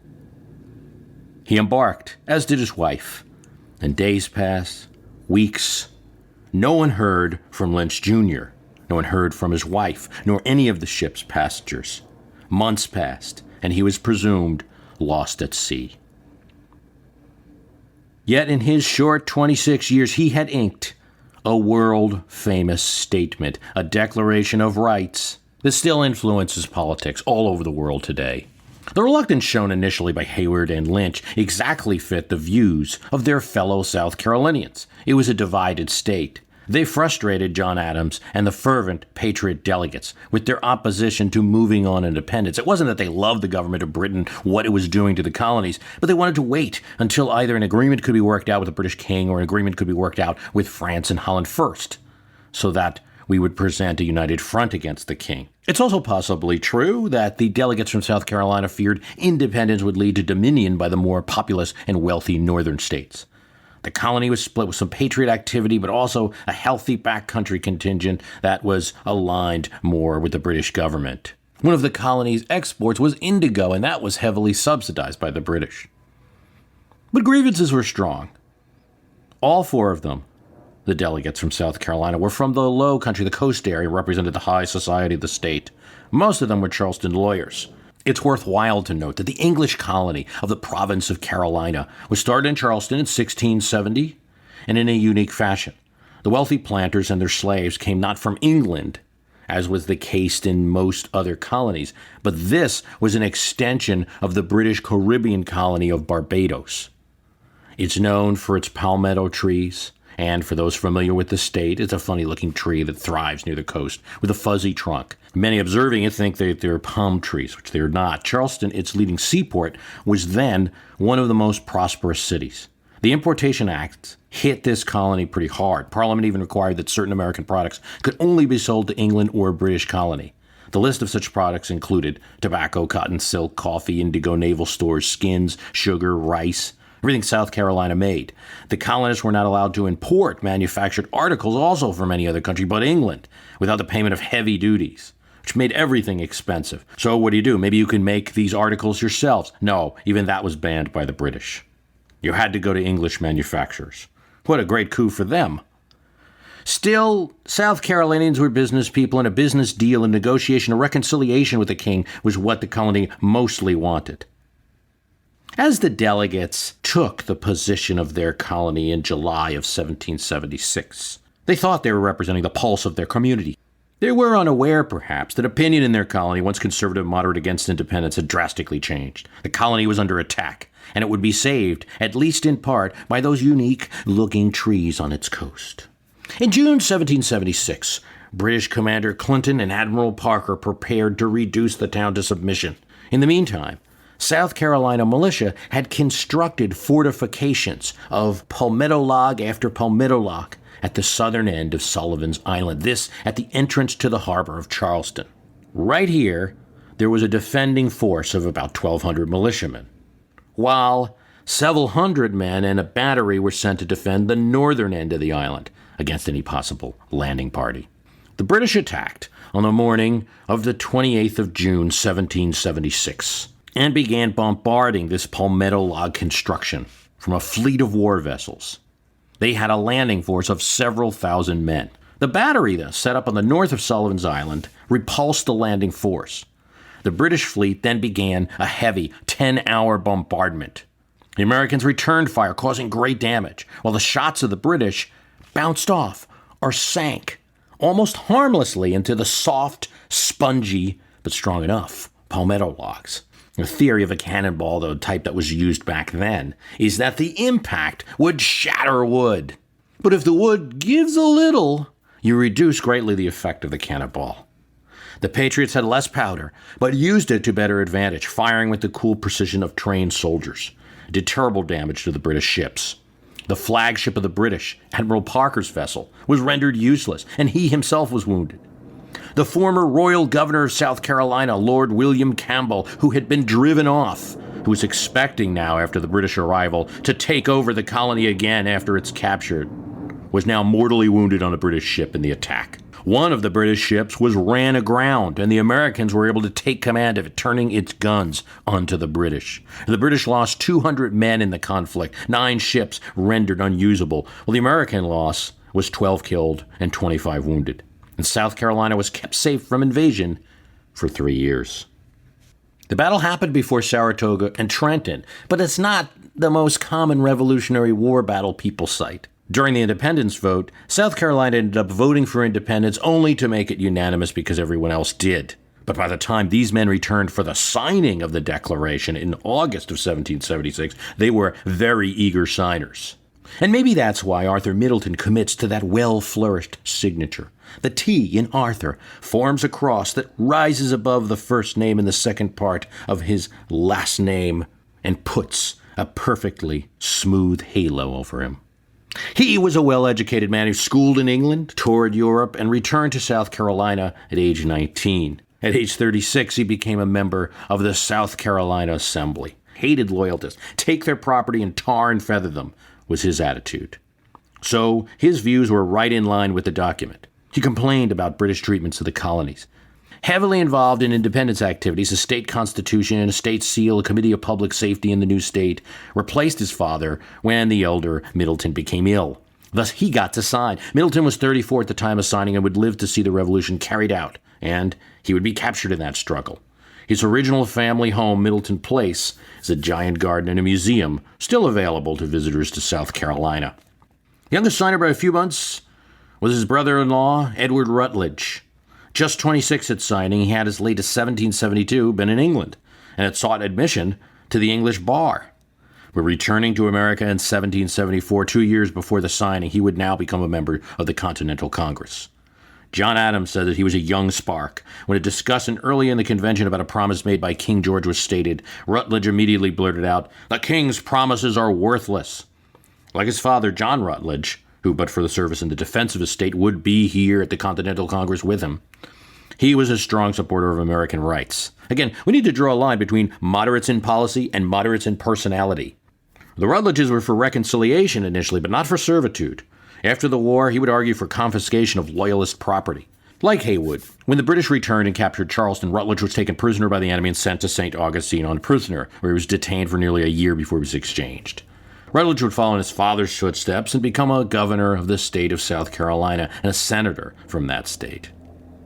He embarked, as did his wife, and days passed, weeks. No one heard from Lynch Jr. No one heard from his wife, nor any of the ship's passengers. Months passed, and he was presumed lost at sea. Yet in his short 26 years, he had inked a world-famous statement, a declaration of rights that still influences politics all over the world today. The reluctance shown initially by Hayward and Lynch exactly fit the views of their fellow South Carolinians. It was a divided state. They frustrated John Adams and the fervent Patriot delegates with their opposition to moving on independence. It wasn't that they loved the government of Britain, what it was doing to the colonies, but they wanted to wait until either an agreement could be worked out with the British king or an agreement could be worked out with France and Holland first, so that we would present a united front against the king. It's also possibly true that the delegates from South Carolina feared independence would lead to dominion by the more populous and wealthy northern states. The colony was split with some patriot activity, but also a healthy backcountry contingent that was aligned more with the British government. One of the colony's exports was indigo, and that was heavily subsidized by the British. But grievances were strong. All four of them, the delegates from South Carolina, were from the low country, the coast area, and represented the high society of the state. Most of them were Charleston lawyers. It's worthwhile to note that the English colony of the province of Carolina was started in Charleston in 1670, and in a unique fashion. The wealthy planters and their slaves came not from England, as was the case in most other colonies, but this was an extension of the British Caribbean colony of Barbados. It's known for its palmetto trees, and for those familiar with the state, it's a funny-looking tree that thrives near the coast with a fuzzy trunk. Many observing it think that they're palm trees, which they're not. Charleston, its leading seaport, was then one of the most prosperous cities. The Importation Act hit this colony pretty hard. Parliament even required that certain American products could only be sold to England or a British colony. The list of such products included tobacco, cotton, silk, coffee, indigo, naval stores, skins, sugar, rice, everything South Carolina made. The colonists were not allowed to import manufactured articles also from any other country but England without the payment of heavy duties, which made everything expensive. So what do? Maybe you can make these articles yourselves. No, even that was banned by the British. You had to go to English manufacturers. What a great coup for them. Still, South Carolinians were business people, and a business deal, a negotiation, a reconciliation with the king was what the colony mostly wanted. As the delegates took the position of their colony in July of 1776, they thought they were representing the pulse of their community. They were unaware, perhaps, that opinion in their colony, once conservative, moderate against independence, had drastically changed. The colony was under attack, and it would be saved, at least in part, by those unique-looking trees on its coast. In June 1776, British Commander Clinton and Admiral Parker prepared to reduce the town to submission. In the meantime, South Carolina militia had constructed fortifications of palmetto log after palmetto log at the southern end of Sullivan's Island, this at the entrance to the harbor of Charleston. Right here, there was a defending force of about 1,200 militiamen, while several hundred men and a battery were sent to defend the northern end of the island against any possible landing party. The British attacked on the morning of the 28th of June, 1776, and began bombarding this palmetto log construction from a fleet of war vessels. They had a landing force of several thousand men. The battery, then, set up on the north of Sullivan's Island, repulsed the landing force. The British fleet then began a heavy 10-hour bombardment. The Americans returned fire, causing great damage, while the shots of the British bounced off or sank almost harmlessly into the soft, spongy, but strong enough palmetto logs. The theory of a cannonball, the type that was used back then, is that the impact would shatter wood. But if the wood gives a little, you reduce greatly the effect of the cannonball. The Patriots had less powder, but used it to better advantage, firing with the cool precision of trained soldiers. It did terrible damage to the British ships. The flagship of the British, Admiral Parker's vessel, was rendered useless, and he himself was wounded. The former royal governor of South Carolina, Lord William Campbell, who had been driven off, who was expecting now, after the British arrival, to take over the colony again after its capture, was now mortally wounded on a British ship in the attack. One of the British ships was ran aground, and the Americans were able to take command of it, turning its guns onto the British. The British lost 200 men in the conflict, 9 ships rendered unusable, while the American loss was 12 killed and 25 wounded. And South Carolina was kept safe from invasion for 3 years. The battle happened before Saratoga and Trenton, but it's not the most common Revolutionary War battle people cite. During the independence vote, South Carolina ended up voting for independence only to make it unanimous because everyone else did. But by the time these men returned for the signing of the Declaration in August of 1776, they were very eager signers. And maybe that's why Arthur Middleton commits to that well-flourished signature. The T in Arthur forms a cross that rises above the first name and the second part of his last name and puts a perfectly smooth halo over him. He was a well-educated man who schooled in England, toured Europe, and returned to South Carolina at age 19. At age 36, he became a member of the South Carolina Assembly. Hated loyalists. Take their property and tar and feather them was his attitude. So his views were right in line with the document. He complained about British treatments of the colonies. Heavily involved in independence activities, a state constitution, a state seal, a committee of public safety in the new state, replaced his father when the elder Middleton became ill. Thus, he got to sign. Middleton was 34 at the time of signing and would live to see the revolution carried out, and he would be captured in that struggle. His original family home, Middleton Place, is a giant garden and a museum, still available to visitors to South Carolina. Youngest signer by a few months was his brother-in-law, Edward Rutledge. Just 26 at signing, he had as late as 1772 been in England and had sought admission to the English bar. But returning to America in 1774, 2 years before the signing, he would now become a member of the Continental Congress. John Adams said that he was a young spark. When a discussion early in the convention about a promise made by King George was stated, Rutledge immediately blurted out, "The king's promises are worthless." Like his father, John Rutledge, who, but for the service in the defense of his state, would be here at the Continental Congress with him, he was a strong supporter of American rights. Again, we need to draw a line between moderates in policy and moderates in personality. The Rutledges were for reconciliation initially, but not for servitude. After the war, he would argue for confiscation of loyalist property. Like Haywood, when the British returned and captured Charleston, Rutledge was taken prisoner by the enemy and sent to St. Augustine on prisoner, where he was detained for nearly a year before he was exchanged. Rutledge would follow in his father's footsteps and become a governor of the state of South Carolina and a senator from that state.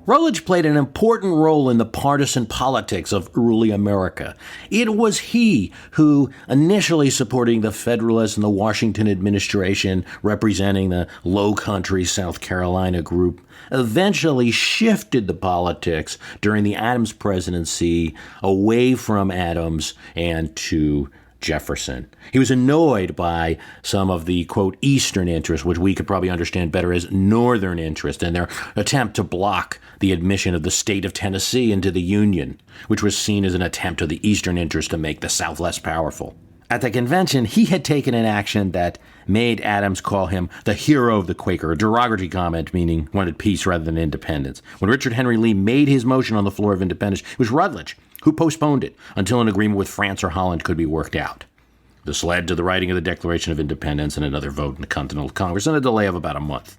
Rutledge played an important role in the partisan politics of early America. It was he who, initially supporting the Federalists and the Washington administration, representing the Low Country South Carolina group, eventually shifted the politics during the Adams presidency away from Adams and to Jefferson. He was annoyed by some of the, quote, Eastern interest, which we could probably understand better as Northern interest, and their attempt to block the admission of the state of Tennessee into the Union, which was seen as an attempt of the Eastern interest to make the South less powerful. At the convention, he had taken an action that made Adams call him the hero of the Quaker, a derogatory comment meaning wanted peace rather than independence. When Richard Henry Lee made his motion on the floor of independence, it was Rutledge who postponed it until an agreement with France or Holland could be worked out. This led to the writing of the Declaration of Independence and another vote in the Continental Congress and a delay of about a month.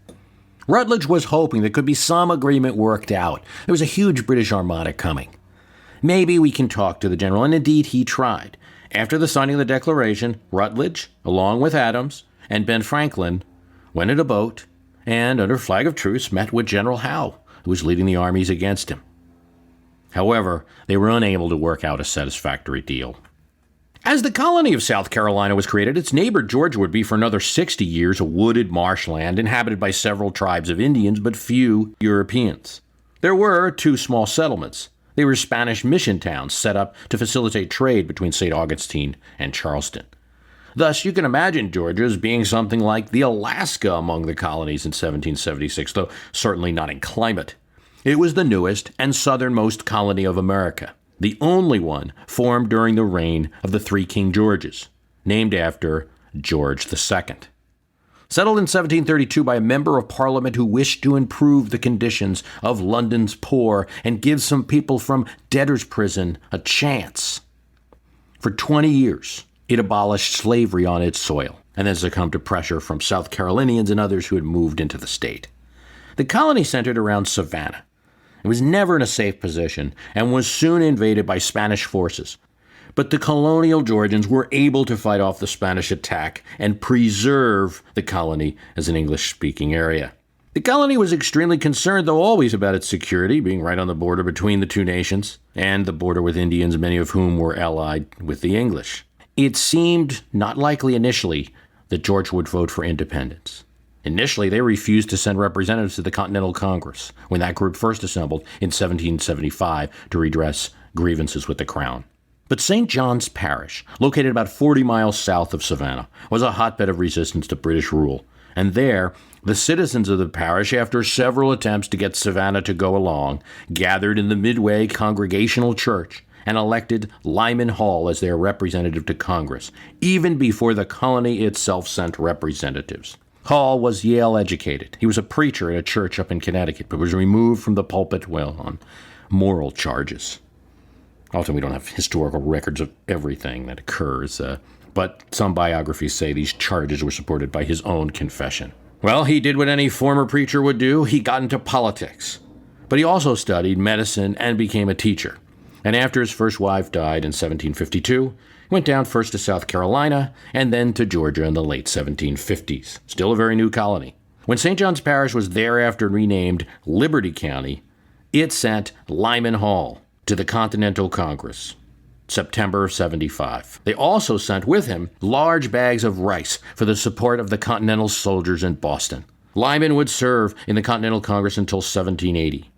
Rutledge was hoping there could be some agreement worked out. There was a huge British armada coming. Maybe we can talk to the general, and indeed he tried. After the signing of the Declaration, Rutledge, along with Adams and Ben Franklin, went in a boat and, under flag of truce, met with General Howe, who was leading the armies against him. However, they were unable to work out a satisfactory deal. As the colony of South Carolina was created, its neighbor Georgia would be for another 60 years a wooded marshland inhabited by several tribes of Indians but few Europeans. There were 2 small settlements. They were Spanish mission towns set up to facilitate trade between St. Augustine and Charleston. Thus, you can imagine Georgia as being something like the Alaska among the colonies in 1776, though certainly not in climate. It was the newest and southernmost colony of America, the only one formed during the reign of the 3 King Georges, named after George II. Settled in 1732 by a member of Parliament who wished to improve the conditions of London's poor and give some people from debtor's prison a chance. For 20 years, it abolished slavery on its soil and then succumbed to pressure from South Carolinians and others who had moved into the state. The colony centered around Savannah. It was never in a safe position and was soon invaded by Spanish forces. But the colonial Georgians were able to fight off the Spanish attack and preserve the colony as an English-speaking area. The colony was extremely concerned, though always, about its security, being right on the border between the 2 nations, and the border with Indians, many of whom were allied with the English. It seemed not likely initially that Georgia would vote for independence. Initially, they refused to send representatives to the Continental Congress when that group first assembled in 1775 to redress grievances with the Crown. But St. John's Parish, located about 40 miles south of Savannah, was a hotbed of resistance to British rule, and there, the citizens of the parish, after several attempts to get Savannah to go along, gathered in the Midway Congregational Church and elected Lyman Hall as their representative to Congress, even before the colony itself sent representatives. Hall was Yale educated. He was a preacher at a church up in Connecticut, but was removed from the pulpit, on moral charges. Often we don't have historical records of everything that occurs, but some biographies say these charges were supported by his own confession. Well, he did what any former preacher would do. He got into politics. But he also studied medicine and became a teacher. And after his first wife died in 1752, he went down first to South Carolina and then to Georgia in the late 1750s. Still a very new colony. When St. John's Parish was thereafter renamed Liberty County, it sent Lyman Hall to the Continental Congress, September of 75. They also sent with him large bags of rice for the support of the Continental soldiers in Boston. Lyman would serve in the Continental Congress until 1780.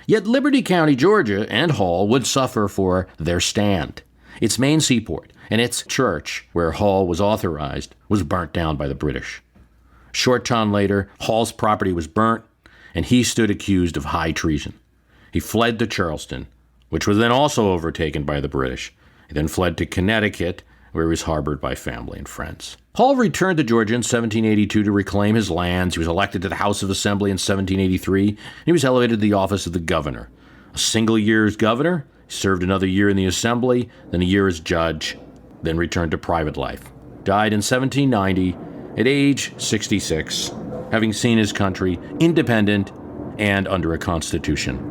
Yet Liberty County, Georgia, and Hall would suffer for their stand. Its main seaport and its church, where Hall was authorized, was burnt down by the British. Short time later, Hall's property was burnt, and he stood accused of high treason. He fled to Charleston, which was then also overtaken by the British. He then fled to Connecticut, where he was harbored by family and friends. Hall returned to Georgia in 1782 to reclaim his lands. He was elected to the House of Assembly in 1783, and he was elevated to the office of the governor. A single year as governor, he served another year in the Assembly, then a year as judge, then returned to private life. Died in 1790 at age 66, having seen his country independent and under a constitution.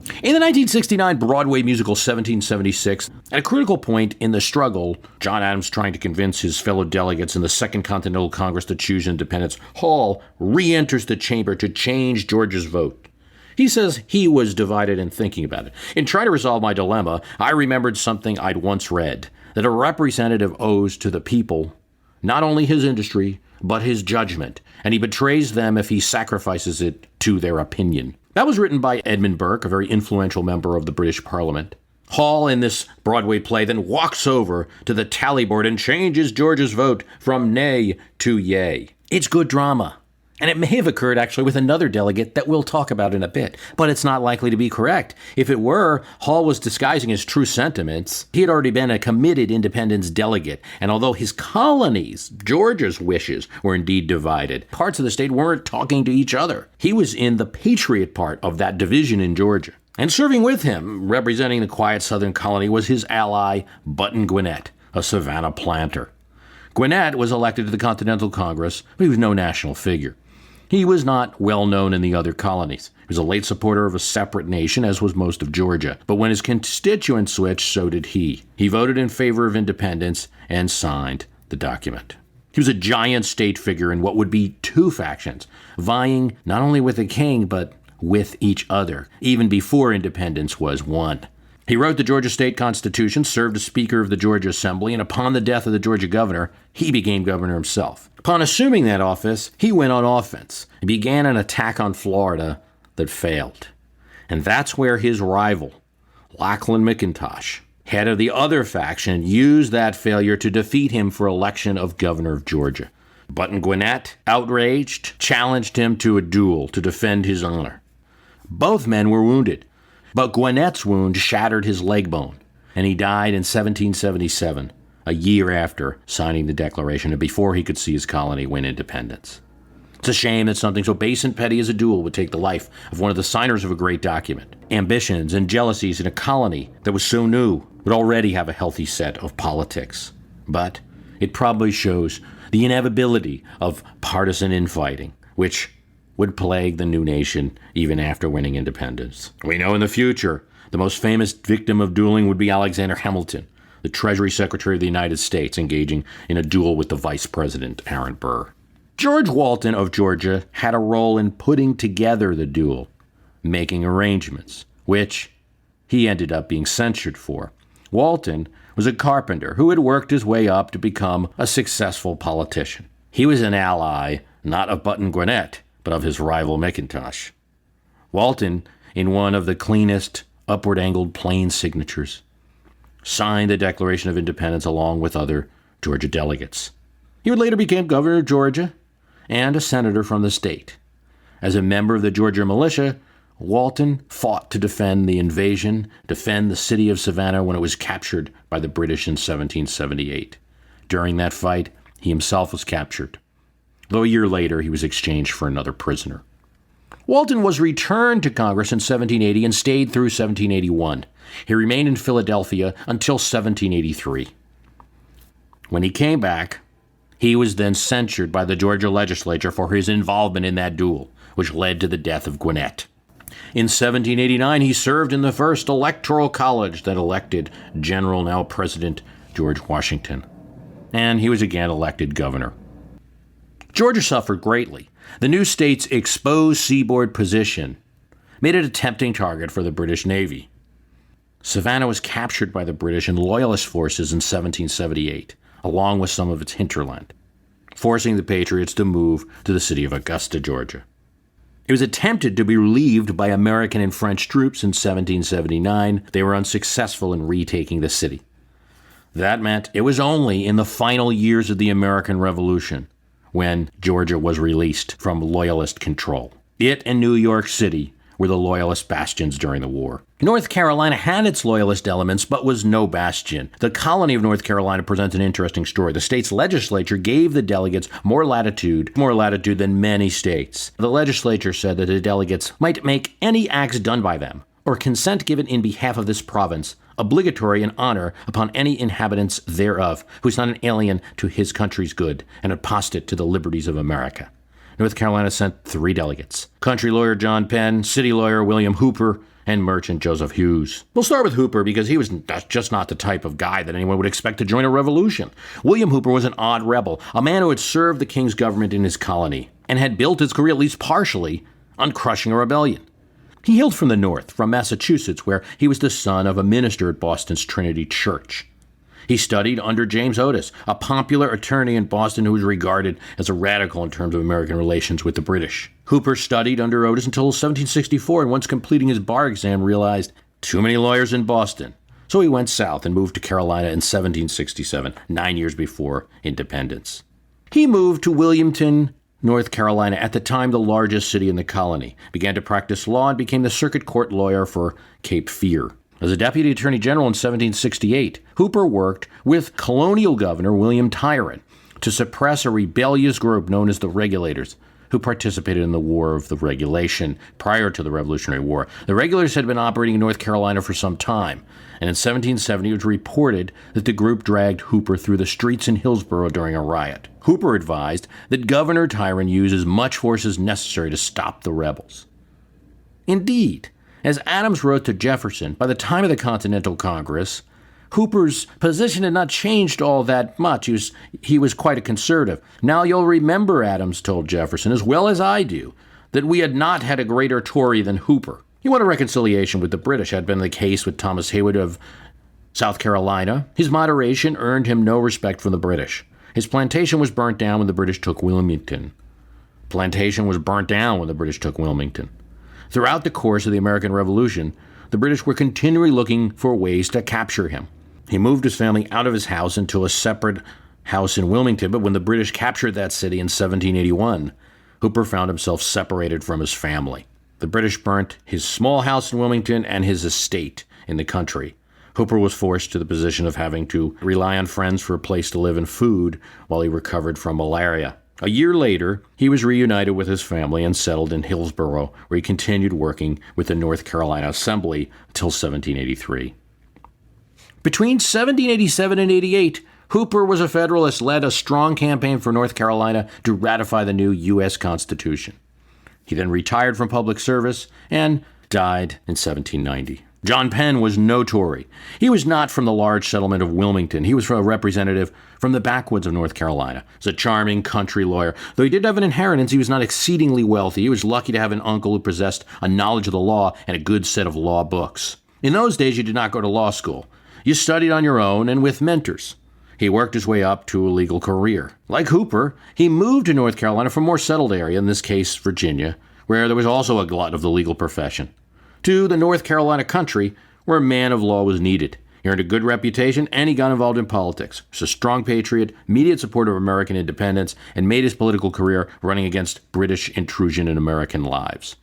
In the 1969 Broadway musical 1776, at a critical point in the struggle, John Adams trying to convince his fellow delegates in the Second Continental Congress to choose independence, Hall re-enters the chamber to change Georgia's vote. He says he was divided in thinking about it. In trying to resolve my dilemma, I remembered something I'd once read, that a representative owes to the people not only his industry, but his judgment, and he betrays them if he sacrifices it to their opinion. That was written by Edmund Burke, a very influential member of the British Parliament. Hall, in this Broadway play, then walks over to the tally board and changes Georgia's vote from nay to yay. It's good drama. And it may have occurred actually with another delegate that we'll talk about in a bit, but it's not likely to be correct. If it were, Hall was disguising his true sentiments. He had already been a committed independence delegate, and although his colonies, Georgia's wishes, were indeed divided, parts of the state weren't talking to each other. He was in the patriot part of that division in Georgia. And serving with him, representing the quiet southern colony, was his ally, Button Gwinnett, a Savannah planter. Gwinnett was elected to the Continental Congress, but he was no national figure. He was not well known in the other colonies. He was a late supporter of a separate nation, as was most of Georgia. But when his constituents switched, so did he. He voted in favor of independence and signed the document. He was a giant state figure in what would be two factions, vying not only with the king, but with each other, even before independence was won. He wrote the Georgia State Constitution, served as Speaker of the Georgia Assembly, and upon the death of the Georgia governor, he became governor himself. Upon assuming that office, he went on offense and began an attack on Florida that failed. And that's where his rival, Lachlan McIntosh, head of the other faction, used that failure to defeat him for election of governor of Georgia. Button Gwinnett, outraged, challenged him to a duel to defend his honor. Both men were wounded, but Gwinnett's wound shattered his leg bone, and he died in 1777, a year after signing the Declaration and before he could see his colony win independence. It's a shame that something so base and petty as a duel would take the life of one of the signers of a great document. Ambitions and jealousies in a colony that was so new would already have a healthy set of politics. But it probably shows the inevitability of partisan infighting, which would plague the new nation even after winning independence. We know in the future the most famous victim of dueling would be Alexander Hamilton, the Treasury Secretary of the United States, engaging in a duel with the Vice President, Aaron Burr. George Walton of Georgia had a role in putting together the duel, making arrangements, which he ended up being censured for. Walton was a carpenter who had worked his way up to become a successful politician. He was an ally, not of Button Gwinnett, but of his rival McIntosh. Walton, in one of the cleanest, upward-angled plain signatures, signed the Declaration of Independence along with other Georgia delegates. He would later become governor of Georgia and a senator from the state. As a member of the Georgia militia, Walton fought to defend the invasion, defend the city of Savannah when it was captured by the British in 1778. During that fight, he himself was captured, though a year later he was exchanged for another prisoner. Walton was returned to Congress in 1780 and stayed through 1781. He remained in Philadelphia until 1783. When he came back, he was then censured by the Georgia legislature for his involvement in that duel, which led to the death of Gwinnett. In 1789, he served in the first electoral college that elected General, now President, George Washington. And he was again elected governor. Georgia suffered greatly. The new state's exposed seaboard position made it a tempting target for the British Navy. Savannah was captured by the British and Loyalist forces in 1778, along with some of its hinterland, forcing the Patriots to move to the city of Augusta, Georgia. It was attempted to be relieved by American and French troops in 1779. They were unsuccessful in retaking the city. That meant it was only in the final years of the American Revolution when Georgia was released from Loyalist control. It and New York City were the Loyalist bastions during the war. North Carolina had its Loyalist elements, but was no bastion. The colony of North Carolina presents an interesting story. The state's legislature gave the delegates more latitude than many states. The legislature said that the delegates might make any acts done by them, or consent given in behalf of this province, obligatory in honor upon any inhabitants thereof, who is not an alien to his country's good, and apostate to the liberties of America. North Carolina sent 3 delegates: country lawyer John Penn, city lawyer William Hooper, and merchant Joseph Hughes. We'll start with Hooper because he was just not the type of guy that anyone would expect to join a revolution. William Hooper was an odd rebel, a man who had served the king's government in his colony, and had built his career, at least partially, on crushing a rebellion. He hailed from the north, from Massachusetts, where he was the son of a minister at Boston's Trinity Church. He studied under James Otis, a popular attorney in Boston who was regarded as a radical in terms of American relations with the British. Hooper studied under Otis until 1764, and once completing his bar exam realized too many lawyers in Boston. So he went south and moved to Carolina in 1767, 9 years before independence. He moved to Wilmington, North Carolina, at the time the largest city in the colony, began to practice law and became the circuit court lawyer for Cape Fear. As a deputy attorney general in 1768, Hooper worked with colonial governor William Tyrant to suppress a rebellious group known as the Regulators, who participated in the War of the Regulation prior to the Revolutionary War. The Regulators had been operating in North Carolina for some time, and in 1770 it was reported that the group dragged Hooper through the streets in Hillsborough during a riot. Hooper advised that Governor Tyrant use as much force as necessary to stop the rebels. Indeed, as Adams wrote to Jefferson, by the time of the Continental Congress, Hooper's position had not changed all that much. He was quite a conservative. Now you'll remember, Adams told Jefferson, as well as I do, that we had not had a greater Tory than Hooper. He wanted reconciliation with the British, had been the case with Thomas Haywood of South Carolina. His moderation earned him no respect from the British. His plantation was burnt down when the British took Wilmington. Throughout the course of the American Revolution, the British were continually looking for ways to capture him. He moved his family out of his house into a separate house in Wilmington, but when the British captured that city in 1781, Hooper found himself separated from his family. The British burnt his small house in Wilmington and his estate in the country. Hooper was forced to the position of having to rely on friends for a place to live and food while he recovered from malaria. A year later, he was reunited with his family and settled in Hillsborough, where he continued working with the North Carolina Assembly until 1783. Between 1787 and 88, Hooper was a Federalist, led a strong campaign for North Carolina to ratify the new U.S. Constitution. He then retired from public service and died in 1790. John Penn was no Tory. He was not from the large settlement of Wilmington. He was a representative from the backwoods of North Carolina. He was a charming country lawyer. Though he did have an inheritance, he was not exceedingly wealthy. He was lucky to have an uncle who possessed a knowledge of the law and a good set of law books. In those days, you did not go to law school. You studied on your own and with mentors. He worked his way up to a legal career. Like Hooper, he moved to North Carolina from a more settled area, in this case Virginia, where there was also a glut of the legal profession, to the North Carolina country, where a man of law was needed. He earned a good reputation, and he got involved in politics. He was a strong patriot, immediate supporter of American independence, and made his political career running against British intrusion in American lives.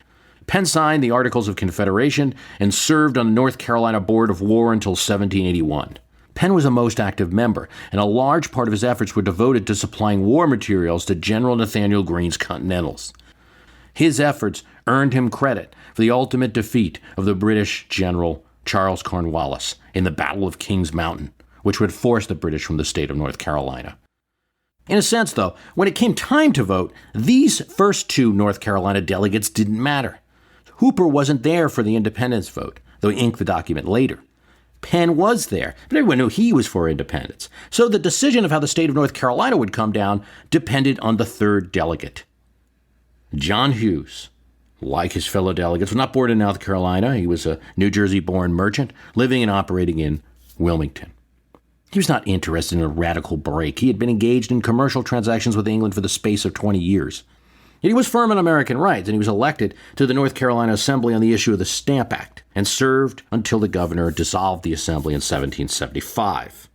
Penn signed the Articles of Confederation and served on the North Carolina Board of War until 1781. Penn was a most active member, and a large part of his efforts were devoted to supplying war materials to General Nathaniel Greene's Continentals. His efforts earned him credit for the ultimate defeat of the British General Charles Cornwallis in the Battle of Kings Mountain, which would force the British from the state of North Carolina. In a sense, though, when it came time to vote, these first two North Carolina delegates didn't matter. Hooper wasn't there for the independence vote, though he inked the document later. Penn was there, but everyone knew he was for independence. So the decision of how the state of North Carolina would come down depended on the third delegate. John Hughes, like his fellow delegates, was not born in North Carolina. He was a New Jersey-born merchant living and operating in Wilmington. He was not interested in a radical break. He had been engaged in commercial transactions with England for the space of 20 years. Yet he was firm on American rights, and he was elected to the North Carolina Assembly on the issue of the Stamp Act, and served until the governor dissolved the Assembly in 1775.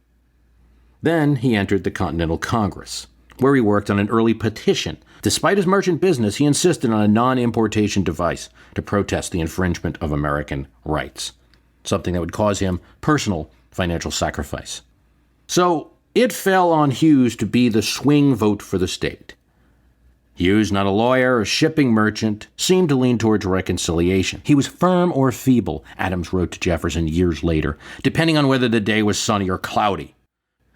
Then he entered the Continental Congress, where he worked on an early petition. Despite his merchant business, he insisted on a non-importation device to protest the infringement of American rights, something that would cause him personal financial sacrifice. So it fell on Hughes to be the swing vote for the state. Hughes, not a lawyer, a shipping merchant, seemed to lean towards reconciliation. He was firm or feeble, Adams wrote to Jefferson years later, depending on whether the day was sunny or cloudy.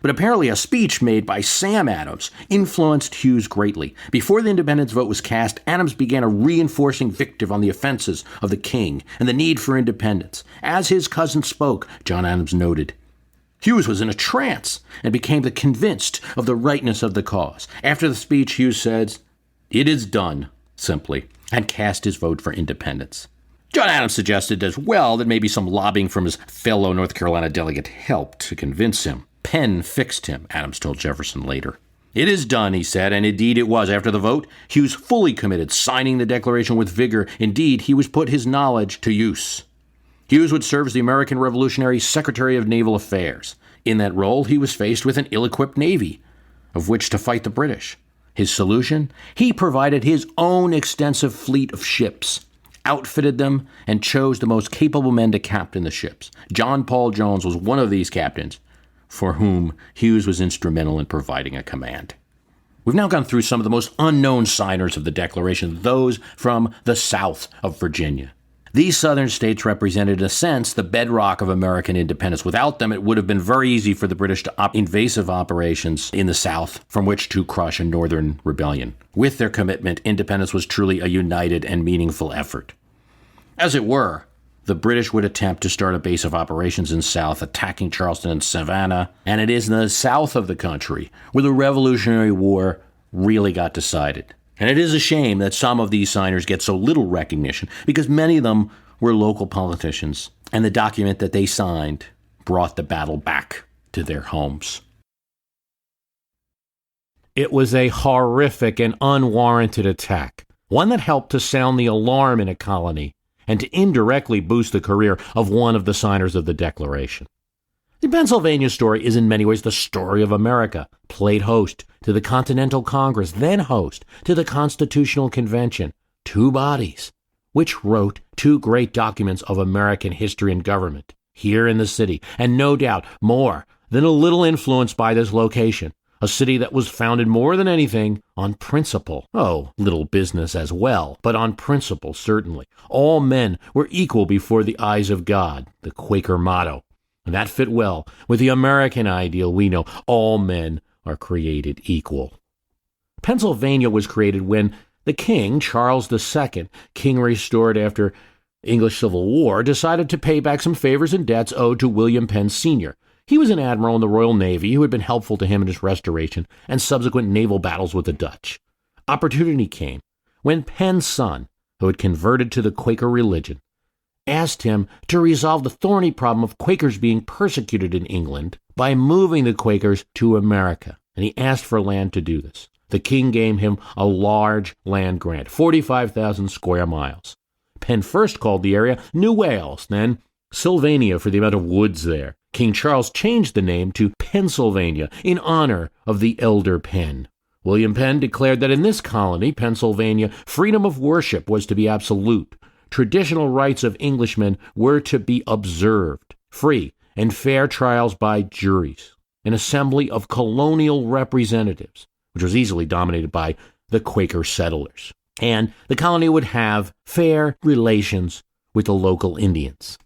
But apparently a speech made by Sam Adams influenced Hughes greatly. Before the independence vote was cast, Adams began a reinforcing victive on the offenses of the king and the need for independence. As his cousin spoke, John Adams noted, Hughes was in a trance and became convinced of the rightness of the cause. After the speech, Hughes said, "It is done," simply, and cast his vote for independence. John Adams suggested as well that maybe some lobbying from his fellow North Carolina delegate helped to convince him. Penn fixed him, Adams told Jefferson later. "It is done," he said, and indeed it was. After the vote, Hughes fully committed, signing the declaration with vigor. Indeed, he was put his knowledge to use. Hughes would serve as the American Revolutionary Secretary of Naval Affairs. In that role, he was faced with an ill-equipped navy, of which to fight the British. His solution? He provided his own extensive fleet of ships, outfitted them, and chose the most capable men to captain the ships. John Paul Jones was one of these captains, for whom Hughes was instrumental in providing a command. We've now gone through some of the most unknown signers of the Declaration, those from the South of Virginia. These southern states represented, in a sense, the bedrock of American independence. Without them, it would have been very easy for the British to opt invasive operations in the South from which to crush a northern rebellion. With their commitment, independence was truly a united and meaningful effort. As it were, the British would attempt to start a base of operations in the South, attacking Charleston and Savannah, and it is in the south of the country where the Revolutionary War really got decided. And it is a shame that some of these signers get so little recognition because many of them were local politicians, and the document that they signed brought the battle back to their homes. It was a horrific and unwarranted attack, one that helped to sound the alarm in a colony and to indirectly boost the career of one of the signers of the Declaration. The Pennsylvania story is in many ways the story of America, played host to the Continental Congress, then host to the Constitutional Convention, two bodies, which wrote two great documents of American history and government here in the city, and no doubt more than a little influenced by this location, a city that was founded more than anything on principle. Oh, little business as well, but on principle, certainly. All men were equal before the eyes of God, the Quaker motto. And that fit well with the American ideal we know: all men are created equal. Pennsylvania was created when the king, Charles II, king restored after English Civil War, decided to pay back some favors and debts owed to William Penn Sr. He was an admiral in the Royal Navy who had been helpful to him in his restoration and subsequent naval battles with the Dutch. Opportunity came when Penn's son, who had converted to the Quaker religion, asked him to resolve the thorny problem of Quakers being persecuted in England by moving the Quakers to America, and he asked for land to do this. The king gave him a large land grant, 45,000 square miles. Penn first called the area New Wales, then Sylvania for the amount of woods there. King Charles changed the name to Pennsylvania in honor of the elder Penn. William Penn declared that in this colony, Pennsylvania, freedom of worship was to be absolute. Traditional rights of Englishmen were to be observed, free and fair trials by juries, an assembly of colonial representatives, which was easily dominated by the Quaker settlers, and the colony would have fair relations with the local Indians.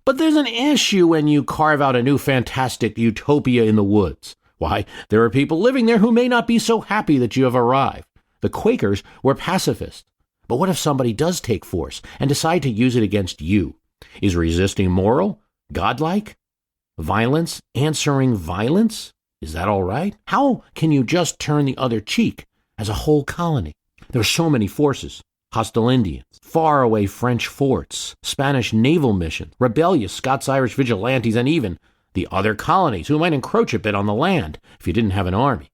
But there's an issue when you carve out a new fantastic utopia in the woods. Why, there are people living there who may not be so happy that you have arrived. The Quakers were pacifists. But what if somebody does take force and decide to use it against you? Is resisting moral? Godlike? Violence answering violence? Is that all right? How can you just turn the other cheek as a whole colony? There are so many forces. Hostile Indians, faraway French forts, Spanish naval mission, rebellious Scots-Irish vigilantes, and even the other colonies who might encroach a bit on the land if you didn't have an army.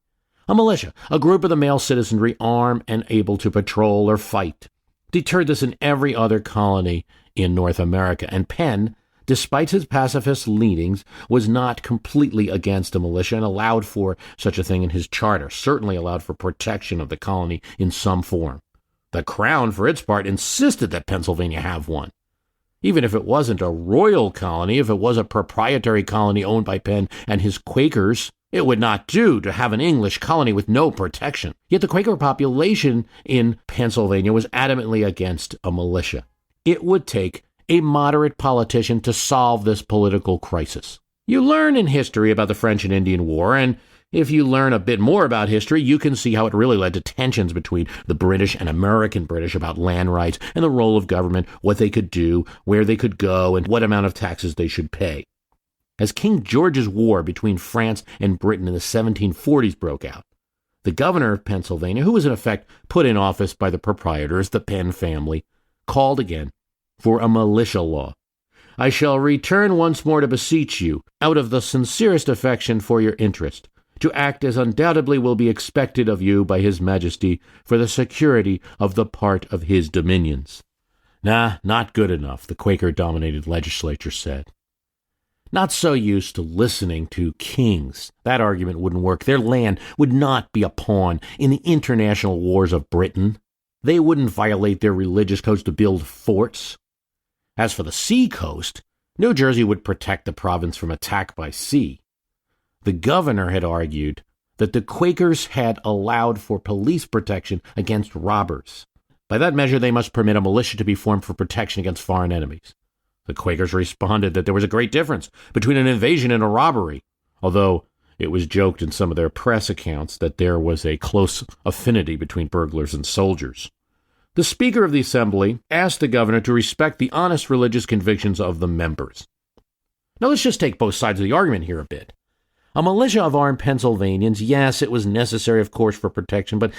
A militia, a group of the male citizenry armed and able to patrol or fight, deterred this in every other colony in North America, and Penn, despite his pacifist leanings, was not completely against a militia and allowed for such a thing in his charter, certainly allowed for protection of the colony in some form. The Crown, for its part, insisted that Pennsylvania have one. Even if it wasn't a royal colony, if it was a proprietary colony owned by Penn and his Quakers, it would not do to have an English colony with no protection. Yet the Quaker population in Pennsylvania was adamantly against a militia. It would take a moderate politician to solve this political crisis. You learn in history about the French and Indian War, and if you learn a bit more about history, you can see how it really led to tensions between the British and American British about land rights and the role of government, what they could do, where they could go, and what amount of taxes they should pay. As King George's War between France and Britain in the 1740s broke out, the governor of Pennsylvania, who was in effect put in office by the proprietors, the Penn family, called again for a militia law. I shall return once more to beseech you, out of the sincerest affection for your interest, to act as undoubtedly will be expected of you by His Majesty for the security of the part of his dominions. Nah, not good enough, the Quaker-dominated legislature said. not so used to listening to kings. That argument wouldn't work. Their land would not be a pawn in the international wars of Britain. They wouldn't violate their religious codes to build forts. As for the sea coast, New Jersey would protect the province from attack by sea. The governor had argued that the Quakers had allowed for police protection against robbers. By that measure, they must permit a militia to be formed for protection against foreign enemies. The Quakers responded that there was a great difference between an invasion and a robbery, although it was joked in some of their press accounts that there was a close affinity between burglars and soldiers. The Speaker of the Assembly asked the governor to respect the honest religious convictions of the members. Now let's just take both sides of the argument here a bit. A militia of armed Pennsylvanians, yes, it was necessary, of course, for protection, but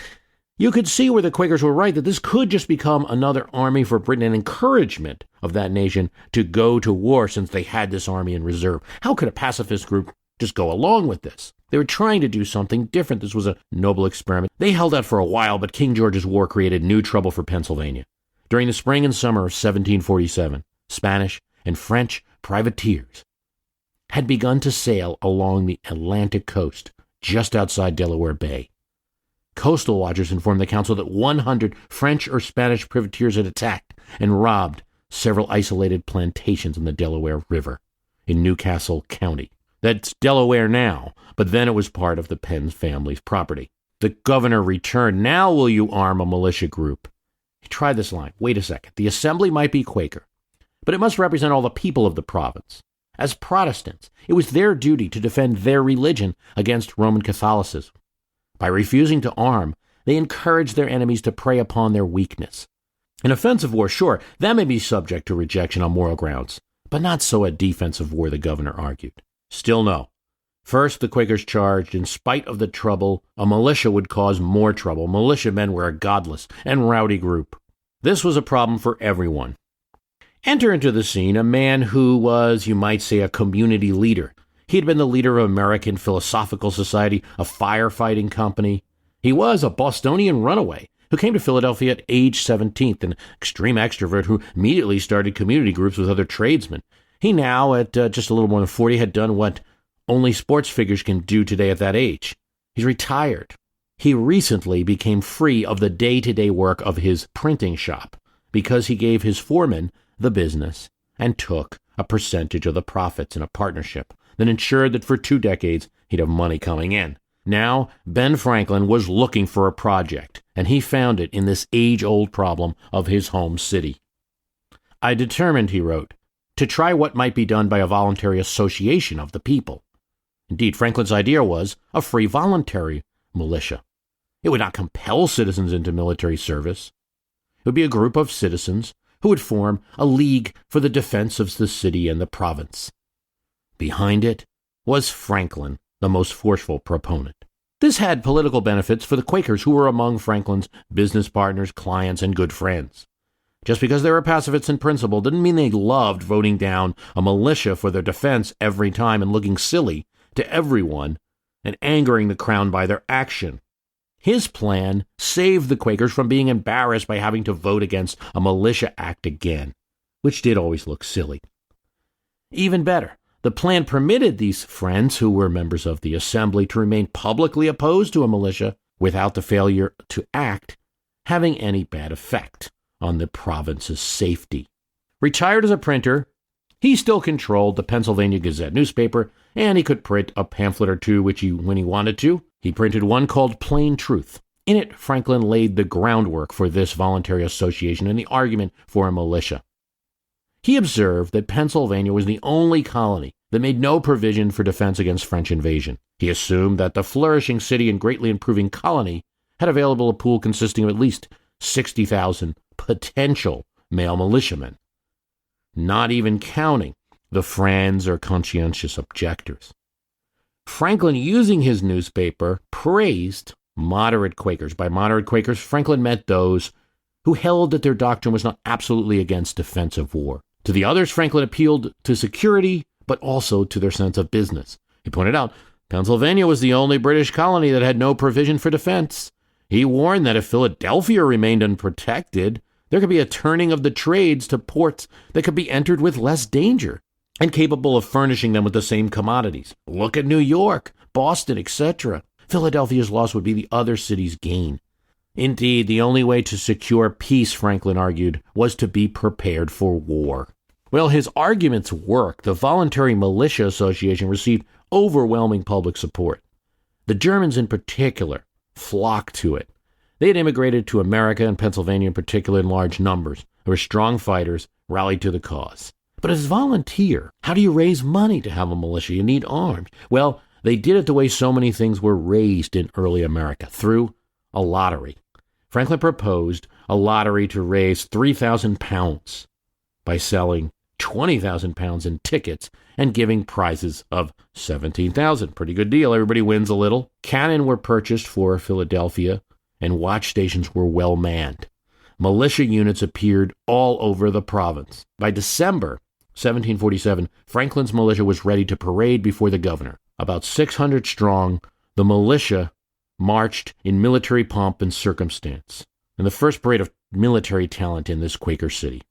you could see where the Quakers were right, that this could just become another army for Britain, an encouragement of that nation to go to war since they had this army in reserve. How could a pacifist group just go along with this? They were trying to do something different. This was a noble experiment. They held out for a while, but King George's War created new trouble for Pennsylvania. During the spring and summer of 1747, Spanish and French privateers had begun to sail along the Atlantic coast just outside Delaware Bay. Coastal watchers informed the council that 100 French or Spanish privateers had attacked and robbed several isolated plantations in the Delaware River in Newcastle County. That's Delaware now, but then it was part of the Penn family's property. The governor returned. Now will you arm a militia group? He tried this line. Wait a second. The assembly might be Quaker, but it must represent all the people of the province. As Protestants, it was their duty to defend their religion against Roman Catholicism. By refusing to arm, they encouraged their enemies to prey upon their weakness. An offensive war, sure, that may be subject to rejection on moral grounds, but not so a defensive war, the governor argued. Still no. First, the Quakers charged, in spite of the trouble, a militia would cause more trouble. Militiamen were a godless and rowdy group. This was a problem for everyone. Enter into the scene a man who was, you might say, a community leader. He had been the leader of American Philosophical Society, a firefighting company. He was a Bostonian runaway who came to Philadelphia at age 17, an extreme extrovert who immediately started community groups with other tradesmen. He now, at just a little more than 40, had done what only sports figures can do today at that age. He's retired. He recently became free of the day-to-day work of his printing shop because he gave his foreman the business and took a percentage of the profits in a partnership that ensured that for 2 decades he'd have money coming in. Now, Ben Franklin was looking for a project, and he found it in this age-old problem of his home city. I determined, he wrote, to try what might be done by a voluntary association of the people. Indeed, Franklin's idea was a free voluntary militia. It would not compel citizens into military service. It would be a group of citizens who would form a league for the defense of the city and the province. Behind it was Franklin, the most forceful proponent. This had political benefits for the Quakers, who were among Franklin's business partners, clients, and good friends. Just because they were pacifists in principle didn't mean they loved voting down a militia for their defense every time and looking silly to everyone and angering the crown by their action. His plan saved the Quakers from being embarrassed by having to vote against a militia act again, which did always look silly. Even better, the plan permitted these friends who were members of the assembly to remain publicly opposed to a militia without the failure to act having any bad effect on the province's safety. Retired as a printer, he still controlled the Pennsylvania Gazette newspaper, and he could print a pamphlet or two when he wanted to. He printed one called Plain Truth. In it, Franklin laid the groundwork for this voluntary association and the argument for a militia. He observed that Pennsylvania was the only colony that made no provision for defense against French invasion. He assumed that the flourishing city and greatly improving colony had available a pool consisting of at least 60,000 potential male militiamen, not even counting the friends or conscientious objectors. Franklin, using his newspaper, praised moderate Quakers. By moderate Quakers, Franklin meant those who held that their doctrine was not absolutely against defensive war. To the others, Franklin appealed to security, but also to their sense of business. He pointed out, Pennsylvania was the only British colony that had no provision for defense. He warned that if Philadelphia remained unprotected, there could be a turning of the trades to ports that could be entered with less danger. and capable of furnishing them with the same commodities. Look at New York, Boston, etc. Philadelphia's loss would be the other city's gain. Indeed, the only way to secure peace, Franklin argued, was to be prepared for war. Well, his arguments worked. The Voluntary Militia Association received overwhelming public support. The Germans in particular flocked to it. They had immigrated to America and Pennsylvania in particular in large numbers. They were strong fighters, rallied to the cause. But as volunteer, how do you raise money to have a militia? You need arms. Well, they did it the way so many things were raised in early America, through a lottery. Franklin proposed a lottery to raise 3,000 pounds by selling 20,000 pounds in tickets and giving prizes of 17,000. Pretty good deal. Everybody wins a little. Cannon were purchased for Philadelphia, and watch stations were well manned. Militia units appeared all over the province. By December 1747, Franklin's militia was ready to parade before the governor. About 600 strong, the militia marched in military pomp and circumstance, and the first parade of military talent in this Quaker city.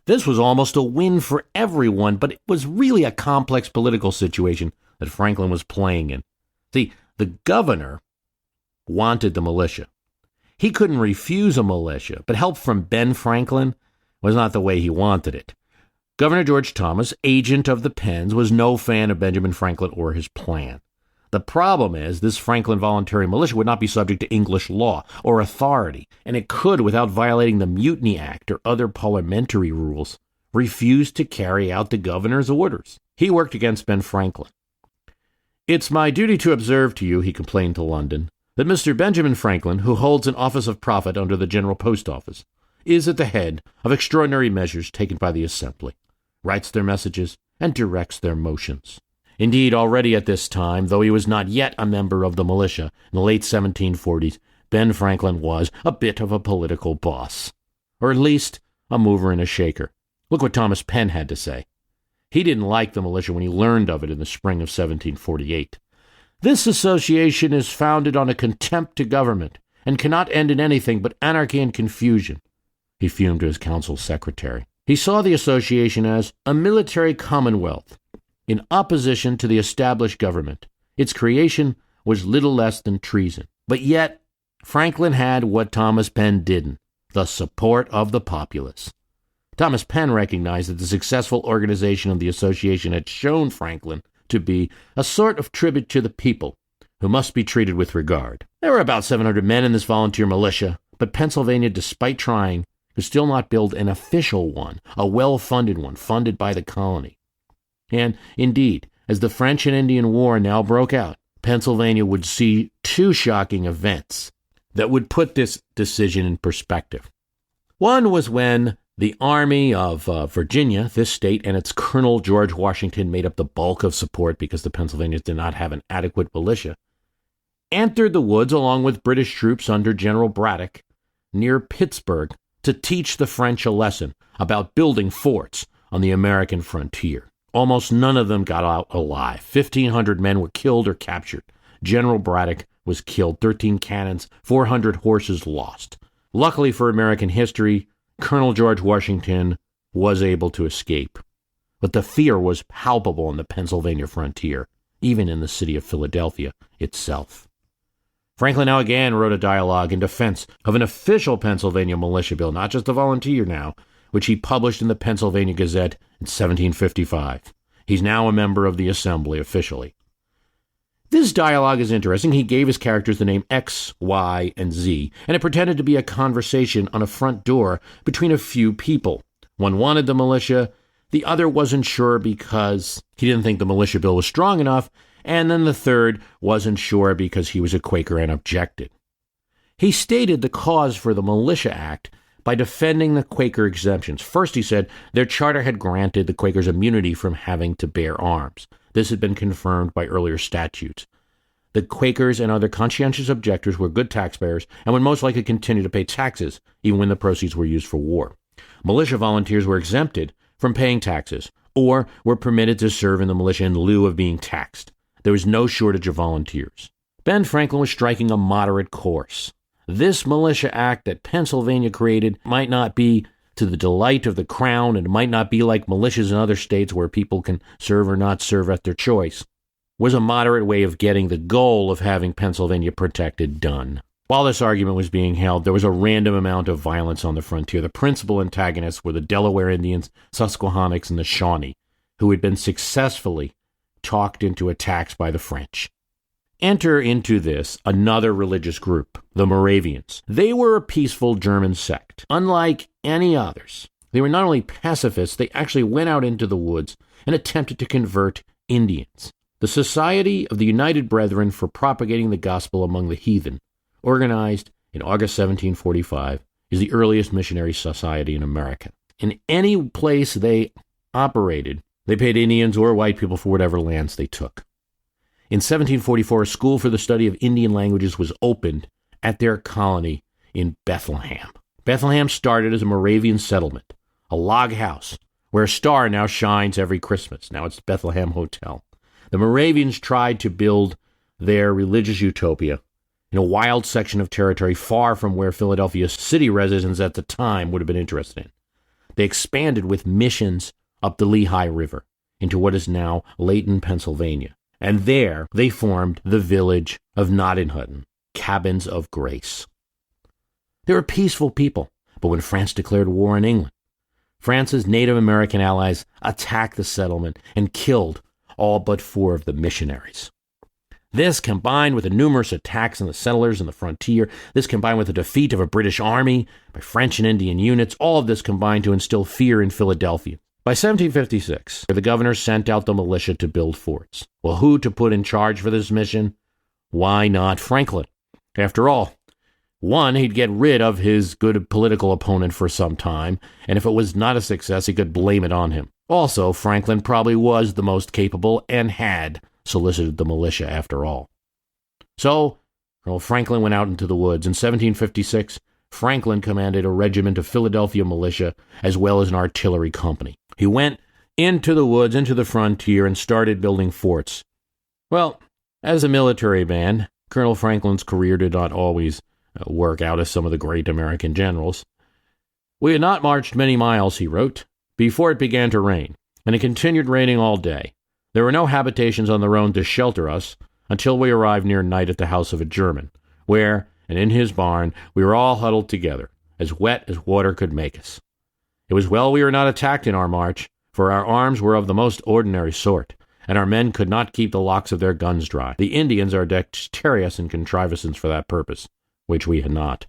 This was almost a win for everyone, but it was really a complex political situation that Franklin was playing in. See, the governor wanted the militia. He couldn't refuse a militia, but help from Ben Franklin was not the way he wanted it. Governor George Thomas, agent of the Penns, was no fan of Benjamin Franklin or his plan. The problem is, this Franklin voluntary militia would not be subject to English law or authority, and it could, without violating the Mutiny Act or other parliamentary rules, refuse to carry out the governor's orders. He worked against Ben Franklin. "It's my duty to observe to you," he complained to London, "that Mr. Benjamin Franklin, who holds an office of profit under the General Post Office, is at the head of extraordinary measures taken by the Assembly, writes their messages, and directs their motions." Indeed, already at this time, though he was not yet a member of the militia in the late 1740s, Ben Franklin was a bit of a political boss, or at least a mover and a shaker. Look what Thomas Penn had to say. He didn't like the militia when he learned of it in the spring of 1748. "This association is founded on a contempt to government, and cannot end in anything but anarchy and confusion," he fumed to his council secretary. He saw the association as a military commonwealth, in opposition to the established government. Its creation was little less than treason. But yet, Franklin had what Thomas Penn didn't, the support of the populace. Thomas Penn recognized that the successful organization of the association had shown Franklin to be a sort of tribute to the people, who must be treated with regard. There were about 700 men in this volunteer militia, but Pennsylvania, despite trying, could still not build an official one, a well-funded one, funded by the colony. And, indeed, as the French and Indian War now broke out, Pennsylvania would see two shocking events that would put this decision in perspective. One was when the Army of Virginia, this state, and its Colonel George Washington made up the bulk of support because the Pennsylvanians did not have an adequate militia, entered the woods along with British troops under General Braddock near Pittsburgh to teach the French a lesson about building forts on the American frontier. Almost none of them got out alive. 1,500 men were killed or captured. General Braddock was killed, 13 cannons, 400 horses lost. Luckily for American history, Colonel George Washington was able to escape. But the fear was palpable on the Pennsylvania frontier, even in the city of Philadelphia itself. Franklin now again wrote a dialogue in defense of an official Pennsylvania militia bill, not just a volunteer now, which he published in the Pennsylvania Gazette in 1755. He's now a member of the Assembly officially. This dialogue is interesting. He gave his characters the name X, Y, and Z, and it pretended to be a conversation on a front door between a few people. One wanted the militia, the other wasn't sure because he didn't think the militia bill was strong enough, and then the third wasn't sure because he was a Quaker and objected. He stated the cause for the Militia Act by defending the Quaker exemptions. First, he said their charter had granted the Quakers immunity from having to bear arms. This had been confirmed by earlier statutes. The Quakers and other conscientious objectors were good taxpayers and would most likely continue to pay taxes even when the proceeds were used for war. Militia volunteers were exempted from paying taxes or were permitted to serve in the militia in lieu of being taxed. There was no shortage of volunteers. Ben Franklin was striking a moderate course. This militia act that Pennsylvania created might not be to the delight of the crown, and it might not be like militias in other states where people can serve or not serve at their choice, was a moderate way of getting the goal of having Pennsylvania protected done. While this argument was being held, there was a random amount of violence on the frontier. The principal antagonists were the Delaware Indians, Susquehannocks, and the Shawnee, who had been successfully talked into attacks by the French. Enter into this another religious group, the Moravians. They were a peaceful German sect, unlike any others. They were not only pacifists, they actually went out into the woods and attempted to convert Indians. The Society of the United Brethren for Propagating the Gospel Among the Heathen, organized in August 1745, is the earliest missionary society in America. In any place they operated, they paid Indians or white people for whatever lands they took. In 1744, a school for the study of Indian languages was opened at their colony in Bethlehem. Bethlehem started as a Moravian settlement, a log house, where a star now shines every Christmas. Now it's the Bethlehem Hotel. The Moravians tried to build their religious utopia in a wild section of territory far from where Philadelphia city residents at the time would have been interested in. They expanded with missions up the Lehigh River into what is now Layton, Pennsylvania. And there they formed the village of Nottingham, Cabins of Grace. They were peaceful people, but when France declared war on England, France's Native American allies attacked the settlement and killed all but 4 of the missionaries. This, combined with the numerous attacks on the settlers and the frontier, this combined with the defeat of a British army by French and Indian units, all of this combined to instill fear in Philadelphia. By 1756, the governor sent out the militia to build forts. Well, who to put in charge for this mission? Why not Franklin? After all, one, he'd get rid of his good political opponent for some time, and if it was not a success, he could blame it on him. Also, Franklin probably was the most capable and had solicited the militia after all. So, Colonel Franklin went out into the woods. In 1756, Franklin commanded a regiment of Philadelphia militia as well as an artillery company. He went into the woods, into the frontier, and started building forts. Well, as a military man, Colonel Franklin's career did not always work out as some of the great American generals. "We had not marched many miles," he wrote, "before it began to rain, and it continued raining all day. There were no habitations on the road to shelter us until we arrived near night at the house of a German, where, and in his barn, we were all huddled together, as wet as water could make us. It was well we were not attacked in our march, for our arms were of the most ordinary sort, and our men could not keep the locks of their guns dry. The Indians are dexterous in contrivances for that purpose, which we had not.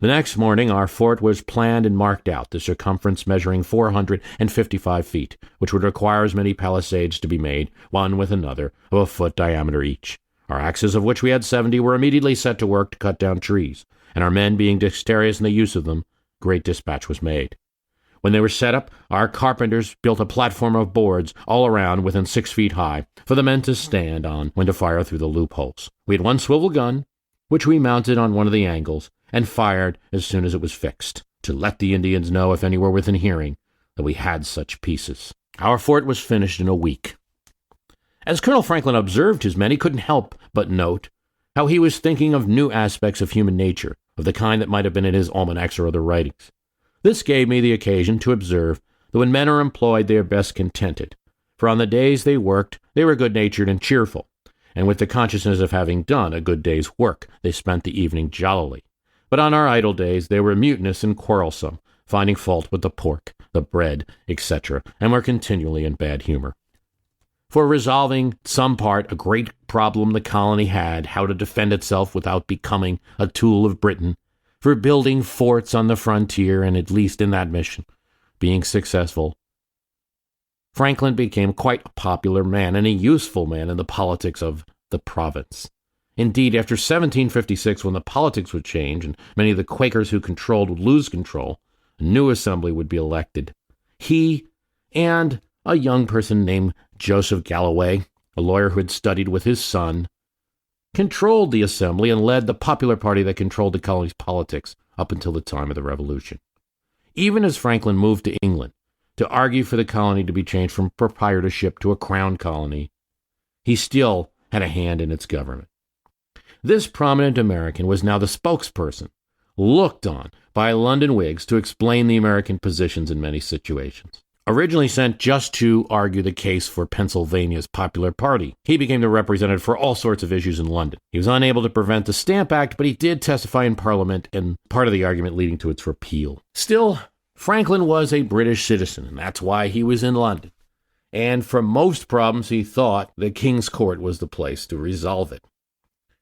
The next morning our fort was planned and marked out, the circumference measuring 455 feet, which would require as many palisades to be made, one with another, of a foot diameter each. Our axes, of which we had 70, were immediately set to work to cut down trees, and our men being dexterous in the use of them, great dispatch was made. When they were set up, our carpenters built a platform of boards all around within 6 feet high for the men to stand on when to fire through the loopholes. We had one swivel gun, which we mounted on one of the angles and fired as soon as it was fixed, to let the Indians know, if any were within hearing, that we had such pieces. Our fort was finished in a week. As Colonel Franklin observed his men, he couldn't help but note how he was thinking of new aspects of human nature, of the kind that might have been in his almanacs or other writings. This gave me the occasion to observe that when men are employed, they are best contented, for on the days they worked, they were good-natured and cheerful, and with the consciousness of having done a good day's work, they spent the evening jollily. But on our idle days, they were mutinous and quarrelsome, finding fault with the pork, the bread, etc., and were continually in bad humor. For resolving some part a great problem the colony had, how to defend itself without becoming a tool of Britain, for building forts on the frontier, and at least in that mission, being successful, Franklin became quite a popular man and a useful man in the politics of the province. Indeed, after 1756, when the politics would change and many of the Quakers who controlled would lose control, a new assembly would be elected. He and a young person named Joseph Galloway, a lawyer who had studied with his son, controlled the assembly and led the popular party that controlled the colony's politics up until the time of the Revolution. Even as Franklin moved to England to argue for the colony to be changed from proprietorship to a crown colony, he still had a hand in its government. This prominent American was now the spokesperson, looked on by London Whigs to explain the American positions in many situations. Originally sent just to argue the case for Pennsylvania's Popular Party, he became the representative for all sorts of issues in London. He was unable to prevent the Stamp Act, but he did testify in Parliament and part of the argument leading to its repeal. Still, Franklin was a British citizen, and that's why he was in London. And for most problems, he thought the King's Court was the place to resolve it.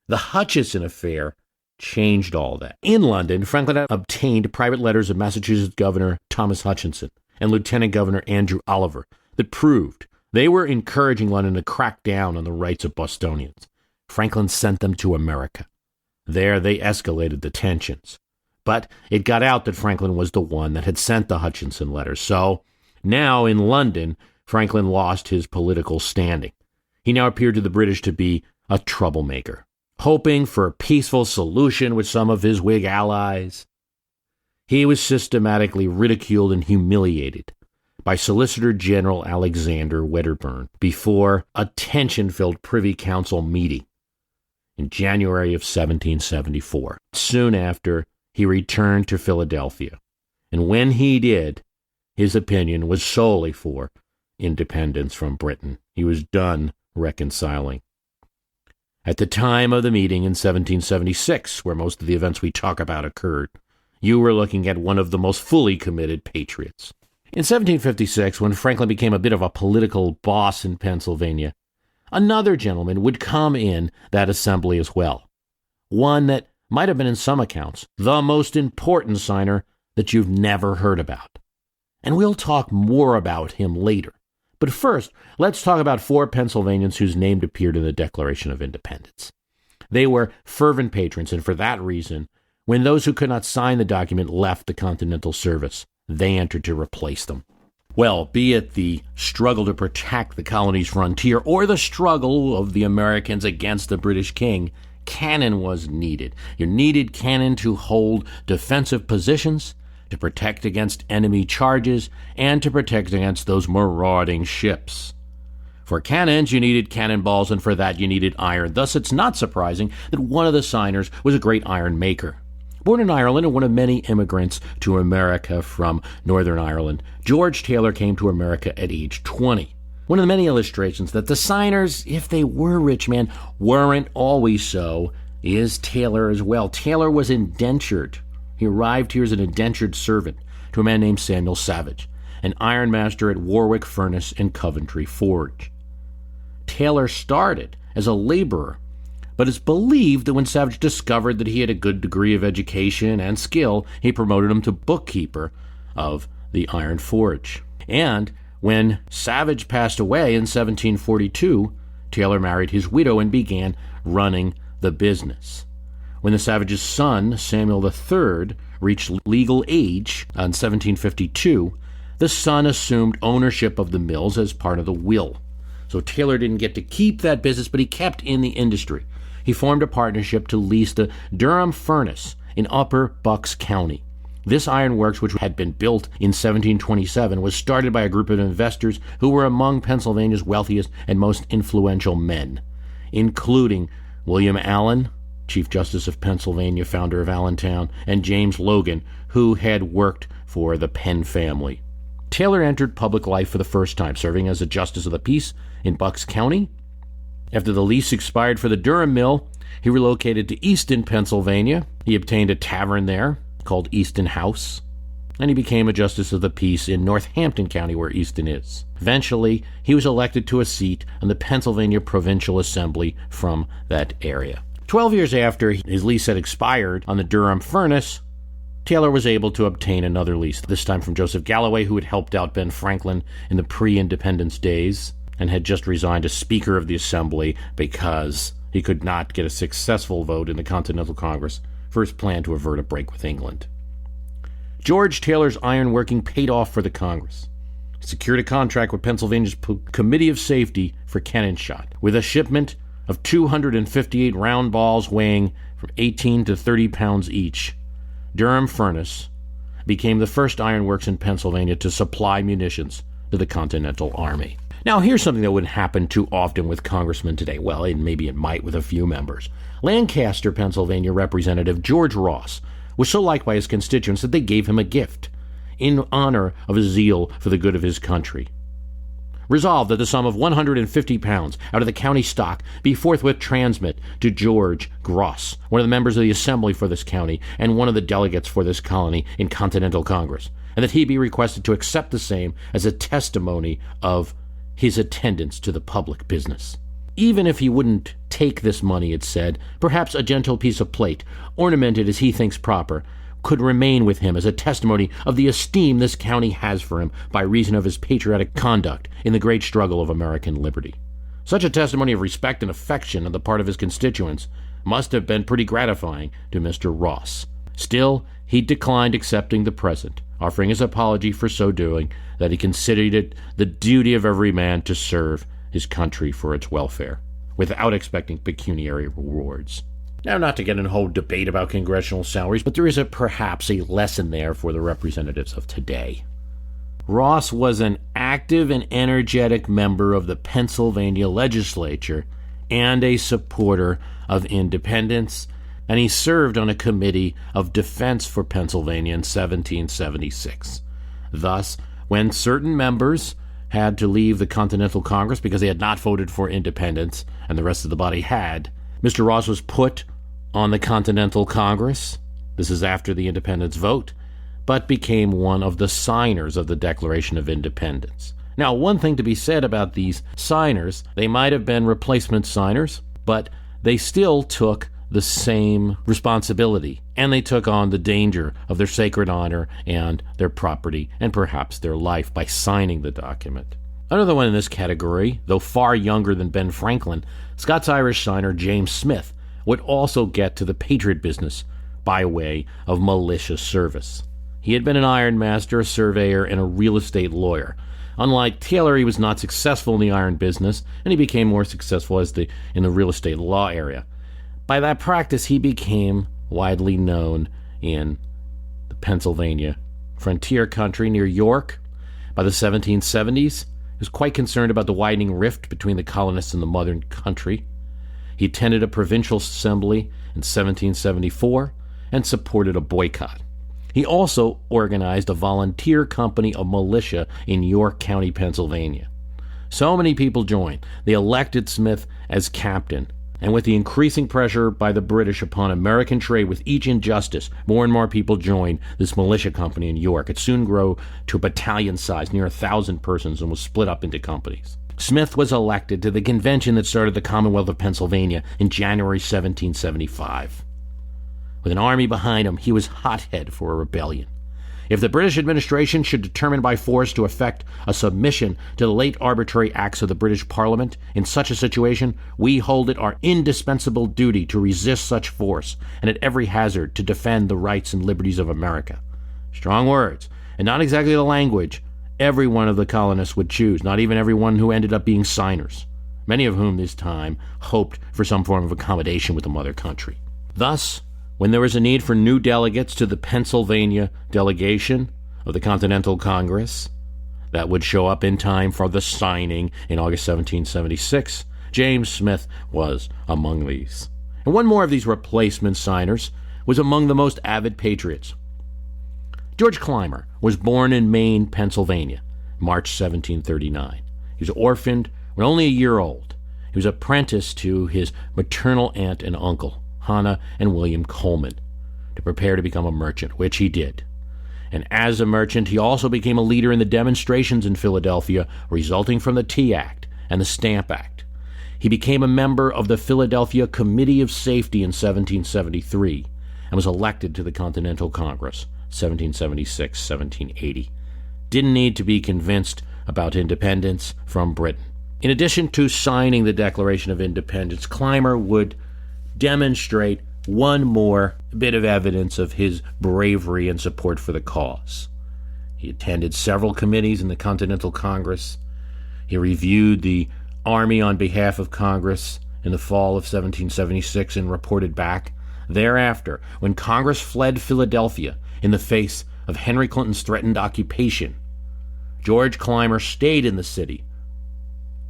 The Hutchinson affair changed all that. In London, Franklin had obtained private letters of Massachusetts Governor Thomas Hutchinson and Lieutenant Governor Andrew Oliver that proved they were encouraging London to crack down on the rights of Bostonians. Franklin sent them to America. There they escalated the tensions. But it got out that Franklin was the one that had sent the Hutchinson letters. So now in London, Franklin lost his political standing. He now appeared to the British to be a troublemaker, hoping for a peaceful solution with some of his Whig allies. He was systematically ridiculed and humiliated by Solicitor General Alexander Wedderburn before a tension-filled Privy Council meeting in January of 1774. Soon after, he returned to Philadelphia, and when he did, his opinion was solely for independence from Britain. He was done reconciling. At the time of the meeting in 1776, where most of the events we talk about occurred, you were looking at one of the most fully committed patriots. In 1756, when Franklin became a bit of a political boss in Pennsylvania, another gentleman would come in that assembly as well. One that might have been, in some accounts, the most important signer that you've never heard about. And we'll talk more about him later. But first, let's talk about 4 Pennsylvanians whose name appeared in the Declaration of Independence. They were fervent patrons, and for that reason, when those who could not sign the document left the Continental Service, they entered to replace them. Well, be it the struggle to protect the colony's frontier or the struggle of the Americans against the British king, cannon was needed. You needed cannon to hold defensive positions, to protect against enemy charges, and to protect against those marauding ships. For cannons, you needed cannonballs, and for that you needed iron. Thus, it's not surprising that one of the signers was a great iron maker. Born in Ireland and one of many immigrants to America from Northern Ireland, George Taylor came to America at age 20. One of the many illustrations that the signers, if they were rich men, weren't always so, is Taylor as well. Taylor was indentured. He arrived here as an indentured servant to a man named Samuel Savage, an ironmaster at Warwick Furnace and Coventry Forge. Taylor started as a laborer, but it's believed that when Savage discovered that he had a good degree of education and skill, he promoted him to bookkeeper of the iron forge. And when Savage passed away in 1742, Taylor married his widow and began running the business. When the Savage's son, Samuel III, reached legal age in 1752, the son assumed ownership of the mills as part of the will. So Taylor didn't get to keep that business, but he kept in the industry. He formed a partnership to lease the Durham Furnace in Upper Bucks County. This ironworks, which had been built in 1727, was started by a group of investors who were among Pennsylvania's wealthiest and most influential men, including William Allen, Chief Justice of Pennsylvania, founder of Allentown, and James Logan, who had worked for the Penn family. Taylor entered public life for the first time, serving as a justice of the peace in Bucks County. After the lease expired for the Durham Mill, he relocated to Easton, Pennsylvania. He obtained a tavern there called Easton House, and he became a justice of the peace in Northampton County, where Easton is. Eventually, he was elected to a seat on the Pennsylvania Provincial Assembly from that area. 12 years after his lease had expired on the Durham Furnace, Taylor was able to obtain another lease, this time from Joseph Galloway, who had helped out Ben Franklin in the pre-independence days and had just resigned as Speaker of the Assembly because he could not get a successful vote in the Continental Congress for his plan to avert a break with England. George Taylor's ironworking paid off for the Congress. He secured a contract with Pennsylvania's Committee of Safety for cannon shot, with a shipment of 258 round balls weighing from 18 to 30 pounds each. Durham Furnace became the first ironworks in Pennsylvania to supply munitions to the Continental Army. Now, here's something that wouldn't happen too often with congressmen today. Well, maybe it might with a few members. Lancaster, Pennsylvania Representative George Ross was so liked by his constituents that they gave him a gift in honor of his zeal for the good of his country. Resolved that the sum of £150 out of the county stock be forthwith transmit to George Gross, one of the members of the Assembly for this county and one of the delegates for this colony in Continental Congress, and that he be requested to accept the same as a testimony of his attendance to the public business. Even if he wouldn't take this money, it said, perhaps a gentle piece of plate, ornamented as he thinks proper, could remain with him as a testimony of the esteem this county has for him by reason of his patriotic conduct in the great struggle of American liberty. Such a testimony of respect and affection on the part of his constituents must have been pretty gratifying to Mr. Ross. Still, he declined accepting the present, offering his apology for so doing, that he considered it the duty of every man to serve his country for its welfare, without expecting pecuniary rewards. Now, not to get in a whole debate about congressional salaries, but there is perhaps a lesson there for the representatives of today. Ross was an active and energetic member of the Pennsylvania legislature and a supporter of independence, and he served on a committee of defense for Pennsylvania in 1776. Thus, when certain members had to leave the Continental Congress because they had not voted for independence, and the rest of the body had, Mr. Ross was put on the Continental Congress. This is after the independence vote, but became one of the signers of the Declaration of Independence. Now, one thing to be said about these signers, they might have been replacement signers, but they still took the same responsibility, and they took on the danger of their sacred honor and their property and perhaps their life by signing the document. Another one in this category, though far younger than Ben Franklin, Scots-Irish signer James Smith would also get to the patriot business by way of militia service. He had been an ironmaster, a surveyor, and a real estate lawyer. Unlike Taylor, he was not successful in the iron business, and he became more successful in the real estate law area. By that practice, he became widely known in the Pennsylvania frontier country near York. By the 1770s, he was quite concerned about the widening rift between the colonists and the mother country. He attended a provincial assembly in 1774 and supported a boycott. He also organized a volunteer company of militia in York County, Pennsylvania. So many people joined. They elected Smith as captain. And with the increasing pressure by the British upon American trade with each injustice, more and more people joined this militia company in York. It soon grew to a battalion size, near 1,000 persons, and was split up into companies. Smith was elected to the convention that started the Commonwealth of Pennsylvania in January 1775. With an army behind him, he was hothead for a rebellion. If the British administration should determine by force to effect a submission to the late arbitrary acts of the British Parliament, in such a situation, we hold it our indispensable duty to resist such force, and at every hazard to defend the rights and liberties of America. Strong words, and not exactly the language every one of the colonists would choose, not even everyone who ended up being signers, many of whom this time hoped for some form of accommodation with the mother country. Thus, when there was a need for new delegates to the Pennsylvania delegation of the Continental Congress that would show up in time for the signing in August 1776, James Smith was among these. And one more of these replacement signers was among the most avid patriots. George Clymer was born in Maine, Pennsylvania, March 1739. He was orphaned when only a year old. He was apprenticed to his maternal aunt and uncle, Hannah and William Coleman, to prepare to become a merchant, which he did. And as a merchant, he also became a leader in the demonstrations in Philadelphia resulting from the Tea Act and the Stamp Act. He became a member of the Philadelphia Committee of Safety in 1773 and was elected to the Continental Congress, 1776-1780. Didn't need to be convinced about independence from Britain. In addition to signing the Declaration of Independence, Clymer would demonstrate one more bit of evidence of his bravery and support for the cause. He attended several committees in the Continental Congress. He reviewed the Army on behalf of Congress in the fall of 1776 and reported back. Thereafter, when Congress fled Philadelphia in the face of Henry Clinton's threatened occupation, George Clymer stayed in the city,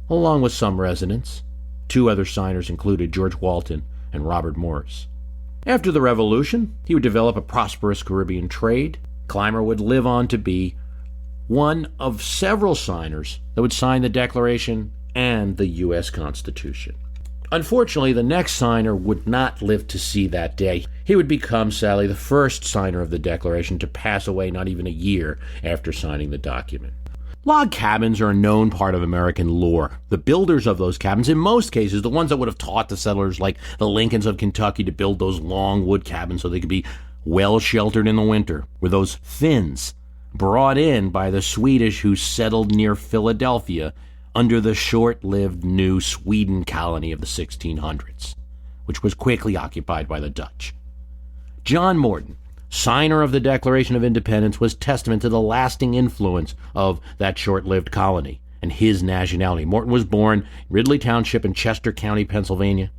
along with some residents. Two other signers included George Walton and Robert Morris. After the Revolution, he would develop a prosperous Caribbean trade. Clymer would live on to be one of several signers that would sign the Declaration and the U.S. Constitution. Unfortunately, the next signer would not live to see that day. He would become, sadly, the first signer of the Declaration to pass away not even a year after signing the document. Log cabins are a known part of American lore. The builders of those cabins, in most cases, the ones that would have taught the settlers like the Lincolns of Kentucky to build those long wood cabins so they could be well sheltered in the winter, were those Finns brought in by the Swedish who settled near Philadelphia under the short-lived New Sweden colony of the 1600s, which was quickly occupied by the Dutch. John Morton, signer of the Declaration of Independence, was testament to the lasting influence of that short-lived colony and his nationality. Morton was born in Ridley Township in Chester County, Pennsylvania.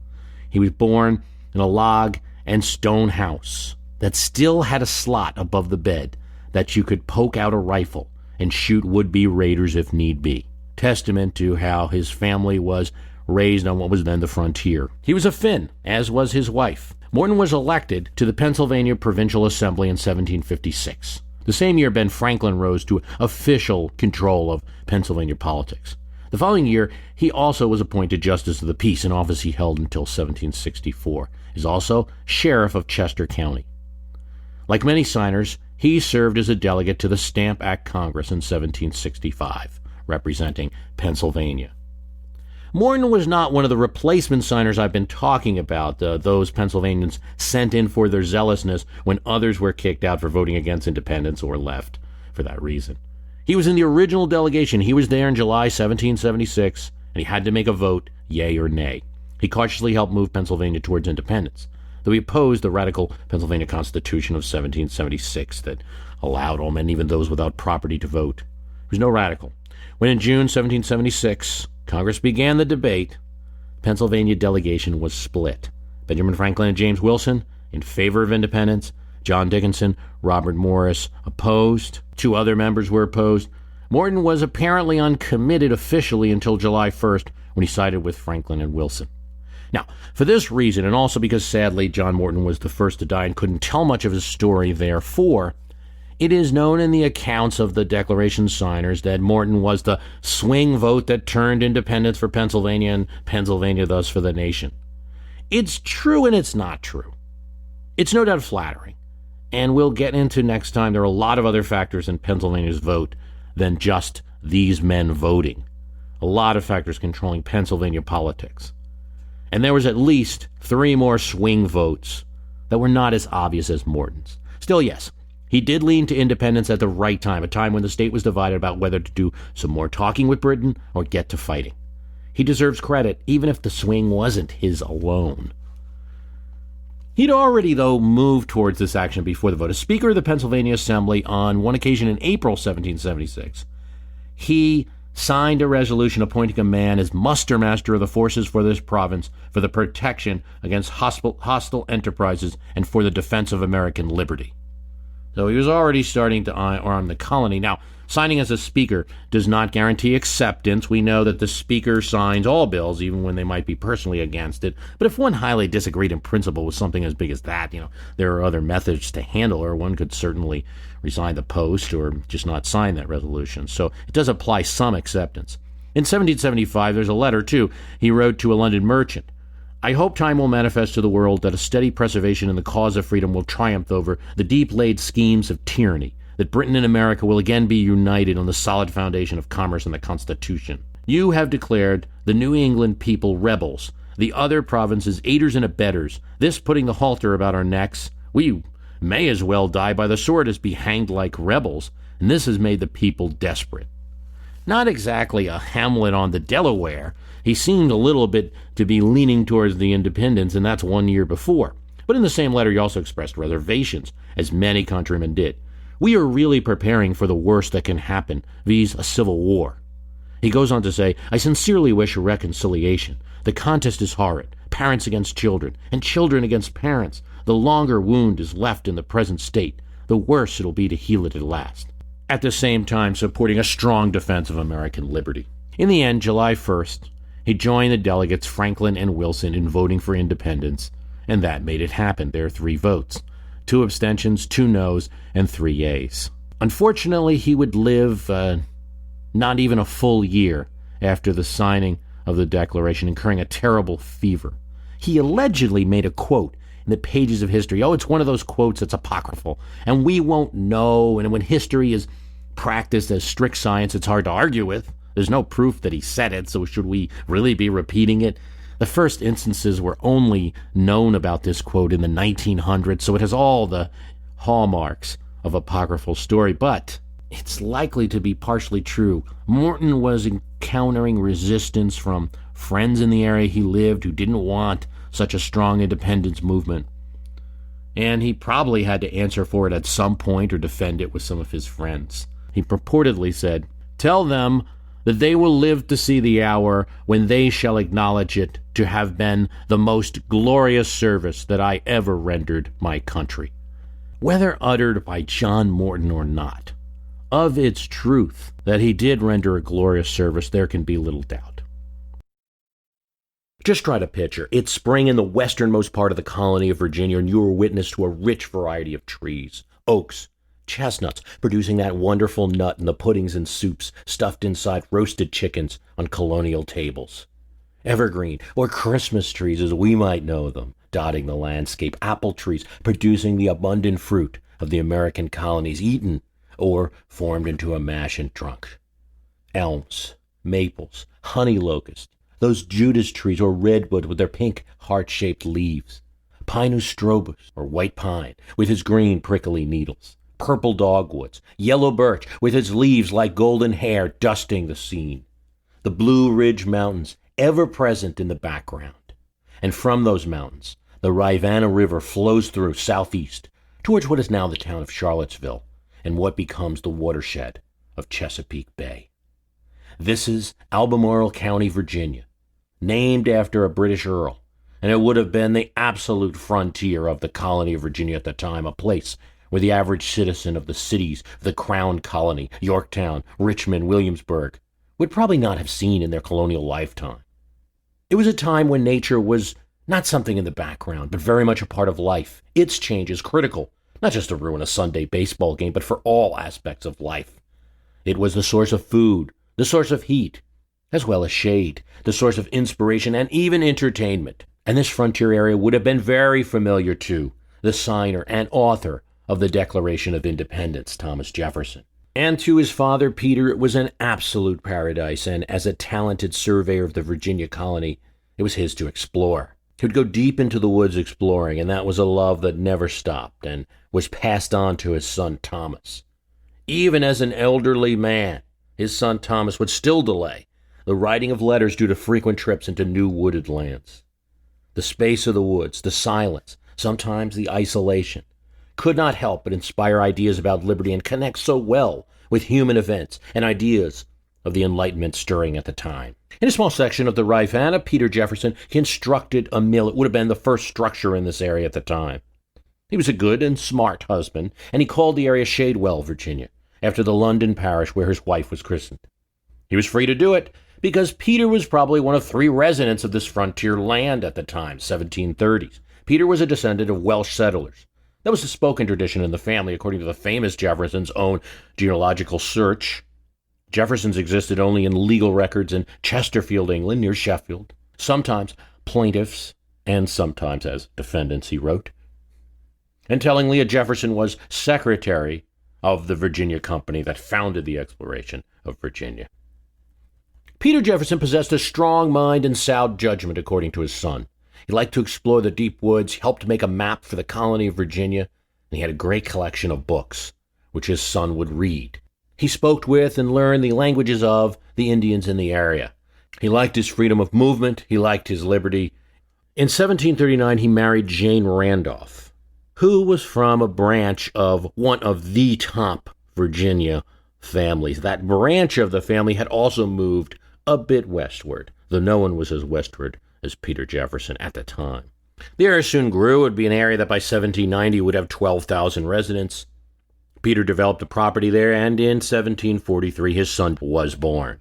He was born in a log and stone house that still had a slot above the bed that you could poke out a rifle and shoot would-be raiders if need be. Testament to how his family was raised on what was then the frontier. He was a Finn, as was his wife. Morton was elected to the Pennsylvania Provincial Assembly in 1756. The same year, Ben Franklin rose to official control of Pennsylvania politics. The following year, he also was appointed Justice of the Peace, an office he held until 1764. He is also Sheriff of Chester County. Like many signers, he served as a delegate to the Stamp Act Congress in 1765. Representing Pennsylvania. Morton was not one of the replacement signers I've been talking about, those Pennsylvanians sent in for their zealousness when others were kicked out for voting against independence or left for that reason. He was in the original delegation. He was there in July 1776, and he had to make a vote, yea or nay. He cautiously helped move Pennsylvania towards independence, though he opposed the radical Pennsylvania Constitution of 1776 that allowed all men, even those without property, to vote. He was no radical. When in June 1776, Congress began the debate, the Pennsylvania delegation was split. Benjamin Franklin and James Wilson in favor of independence. John Dickinson, Robert Morris opposed. 2 other members were opposed. Morton was apparently uncommitted officially until July 1st when he sided with Franklin and Wilson. Now, for this reason, and also because sadly John Morton was the first to die and couldn't tell much of his story, therefore, it is known in the accounts of the Declaration signers that Morton was the swing vote that turned independence for Pennsylvania and Pennsylvania thus for the nation. It's true and it's not true. It's no doubt flattering, and we'll get into next time there are a lot of other factors in Pennsylvania's vote than just these men voting. A lot of factors controlling Pennsylvania politics. And there was at least 3 more swing votes that were not as obvious as Morton's. Still, yes, he did lean to independence at the right time, a time when the state was divided about whether to do some more talking with Britain or get to fighting. He deserves credit, even if the swing wasn't his alone. He'd already, though, moved towards this action before the vote. As Speaker of the Pennsylvania Assembly on one occasion in April 1776, he signed a resolution appointing a man as muster master of the forces for this province for the protection against hostile enterprises and for the defense of American liberty. So he was already starting to arm the colony. Now, signing as a speaker does not guarantee acceptance. We know that the speaker signs all bills, even when they might be personally against it. But if one highly disagreed in principle with something as big as that, there are other methods to handle it. One could certainly resign the post or just not sign that resolution. So it does apply some acceptance. In 1775, there's a letter, too, he wrote to a London merchant. I hope time will manifest to the world that a steady preservation in the cause of freedom will triumph over the deep-laid schemes of tyranny, that Britain and America will again be united on the solid foundation of commerce and the Constitution. You have declared the New England people rebels, the other provinces aiders and abettors, this putting the halter about our necks. We may as well die by the sword as be hanged like rebels, and this has made the people desperate. Not exactly a Hamlet on the Delaware. He seemed a little bit to be leaning towards the independence, and that's 1 year before. But in the same letter, he also expressed reservations, as many countrymen did. We are really preparing for the worst that can happen, viz. A civil war. He goes on to say, I sincerely wish a reconciliation. The contest is horrid, parents against children, and children against parents. The longer wound is left in the present state, the worse it'll be to heal it at last. At the same time, supporting a strong defense of American liberty. In the end, July 1st, he joined the delegates Franklin and Wilson in voting for independence, And that made it happen. There are 3 votes, 2 abstentions, 2 noes, and 3 yeas. Unfortunately, he would live not even a full year after the signing of the Declaration, incurring a terrible fever. He allegedly made a quote in the pages of history. Oh, it's one of those quotes that's apocryphal, and we won't know. And when history is practiced as strict science, it's hard to argue with. There's no proof that he said it, so should we really be repeating it? The first instances were only known about this quote in the 1900s, so it has all the hallmarks of apocryphal story, but it's likely to be partially true. Morton was encountering resistance from friends in the area he lived who didn't want such a strong independence movement, and he probably had to answer for it at some point or defend it with some of his friends. He purportedly said, "Tell them that they will live to see the hour when they shall acknowledge it to have been the most glorious service that I ever rendered my country." Whether uttered by John Morton or not, of its truth that he did render a glorious service, there can be little doubt. Just try to picture. It's spring in the westernmost part of the colony of Virginia, and you are witness to a rich variety of trees, oaks, chestnuts, producing that wonderful nut in the puddings and soups stuffed inside roasted chickens on colonial tables. Evergreen, or Christmas trees as we might know them, dotting the landscape. Apple trees producing the abundant fruit of the American colonies, eaten or formed into a mash and drunk. Elms, maples, honey locusts, those Judas trees or redwood with their pink heart-shaped leaves. Pinus strobus, or white pine, with its green prickly needles. Purple dogwoods, yellow birch with its leaves like golden hair dusting the scene. The Blue Ridge Mountains, ever present in the background. And from those mountains, the Rivanna River flows through southeast towards what is now the town of Charlottesville and what becomes the watershed of Chesapeake Bay. This is Albemarle County, Virginia, named after a British earl, and it would have been the absolute frontier of the colony of Virginia at the time, a place where the average citizen of the cities of the Crown Colony, Yorktown, Richmond, Williamsburg, would probably not have seen in their colonial lifetime. It was a time when nature was not something in the background, but very much a part of life. Its change is critical, not just to ruin a Sunday baseball game, but for all aspects of life. It was the source of food, the source of heat, as well as shade, the source of inspiration and even entertainment. And this frontier area would have been very familiar to the signer and author of the Declaration of Independence, Thomas Jefferson. And to his father, Peter, it was an absolute paradise, and as a talented surveyor of the Virginia colony, it was his to explore. He would go deep into the woods exploring, and that was a love that never stopped and was passed on to his son Thomas. Even as an elderly man, his son Thomas would still delay the writing of letters due to frequent trips into new wooded lands. The space of the woods, the silence, sometimes the isolation, could not help but inspire ideas about liberty and connect so well with human events and ideas of the Enlightenment stirring at the time. In a small section of the Rivanna, Peter Jefferson constructed a mill. It would have been the first structure in this area at the time. He was a good and smart husband, and he called the area Shadwell, Virginia, after the London parish where his wife was christened. He was free to do it because Peter was probably one of 3 residents of this frontier land at the time, 1730s. Peter was a descendant of Welsh settlers. That was a spoken tradition in the family, according to the famous Jefferson's own genealogical search. Jeffersons existed only in legal records in Chesterfield, England, near Sheffield. Sometimes plaintiffs, and sometimes as defendants, he wrote. And tellingly, a Jefferson was secretary of the Virginia Company that founded the exploration of Virginia. Peter Jefferson possessed a strong mind and sound judgment, according to his son. He liked to explore the deep woods, helped make a map for the colony of Virginia, and he had a great collection of books, which his son would read. He spoke with and learned the languages of the Indians in the area. He liked his freedom of movement. He liked his liberty. In 1739, he married Jane Randolph, who was from a branch of one of the top Virginia families. That branch of the family had also moved a bit westward, though no one was as westward as Peter Jefferson at the time. The area soon grew. It would be an area that by 1790 would have 12,000 residents. Peter developed a property there, and in 1743 his son was born.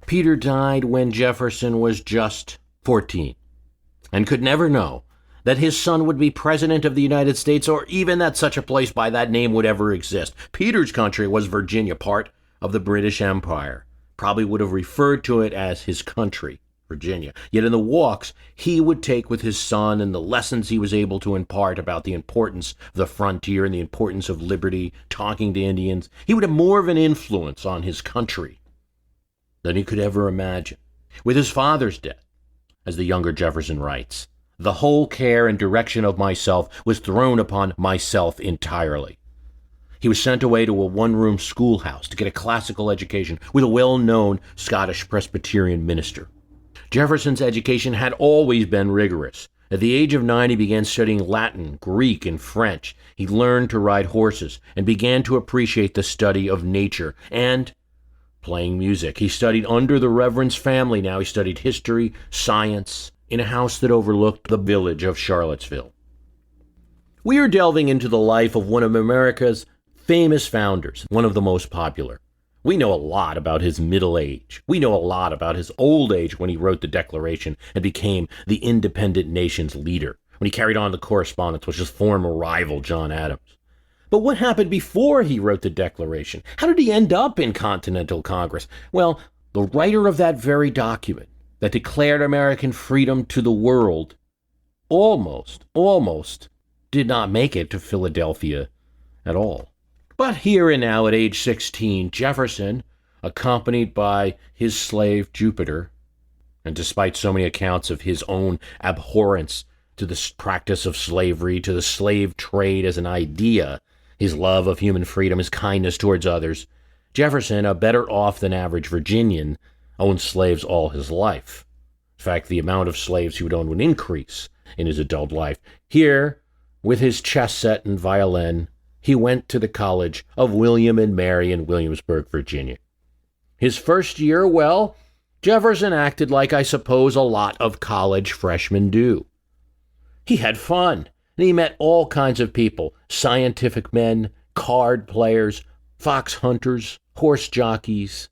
Peter died when Jefferson was just 14, and could never know that his son would be president of the United States, or even that such a place by that name would ever exist. Peter's country was Virginia, part of the British Empire. Probably would have referred to it as his country, Virginia. Yet in the walks he would take with his son and the lessons he was able to impart about the importance of the frontier and the importance of liberty, talking to Indians, he would have more of an influence on his country than he could ever imagine. With his father's death, as the younger Jefferson writes, the whole care and direction of myself was thrown upon myself entirely. He was sent away to a one-room schoolhouse to get a classical education with a well-known Scottish Presbyterian minister. Jefferson's education had always been rigorous. At the age of 9, he began studying Latin, Greek, and French. He learned to ride horses and began to appreciate the study of nature and playing music. He studied under the Reverend's family now. He studied history, science, in a house that overlooked the village of Charlottesville. We are delving into the life of one of America's famous founders, one of the most popular. We know a lot about his middle age. We know a lot about his old age when he wrote the Declaration and became the independent nation's leader, when he carried on the correspondence with his former rival, John Adams. But what happened before he wrote the Declaration? How did he end up in Continental Congress? Well, the writer of that very document that declared American freedom to the world almost did not make it to Philadelphia at all. But here and now at age 16, Jefferson, accompanied by his slave Jupiter, and despite so many accounts of his own abhorrence to the practice of slavery, to the slave trade as an idea, his love of human freedom, his kindness towards others, Jefferson, a better off than average Virginian, owned slaves all his life. In fact, the amount of slaves he would own would increase in his adult life. Here, with his chess set and violin, he went to the College of William and Mary in Williamsburg, Virginia. His first year, well, Jefferson acted like I suppose a lot of college freshmen do. He had fun, and he met all kinds of people, scientific men, card players, fox hunters, horse jockeys.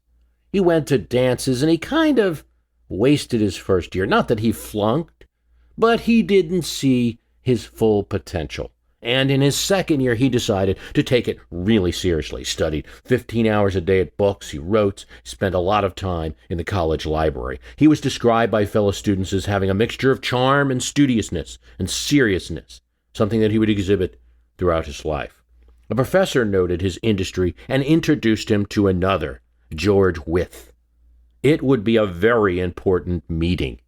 He went to dances, and he kind of wasted his first year. Not that he flunked, but he didn't see his full potential. And in his second year, he decided to take it really seriously. Studied 15 hours a day at books. He wrote, spent a lot of time in the college library. He was described by fellow students as having a mixture of charm and studiousness and seriousness, something that he would exhibit throughout his life. A professor noted his industry and introduced him to another, George Wythe. It would be a very important meeting.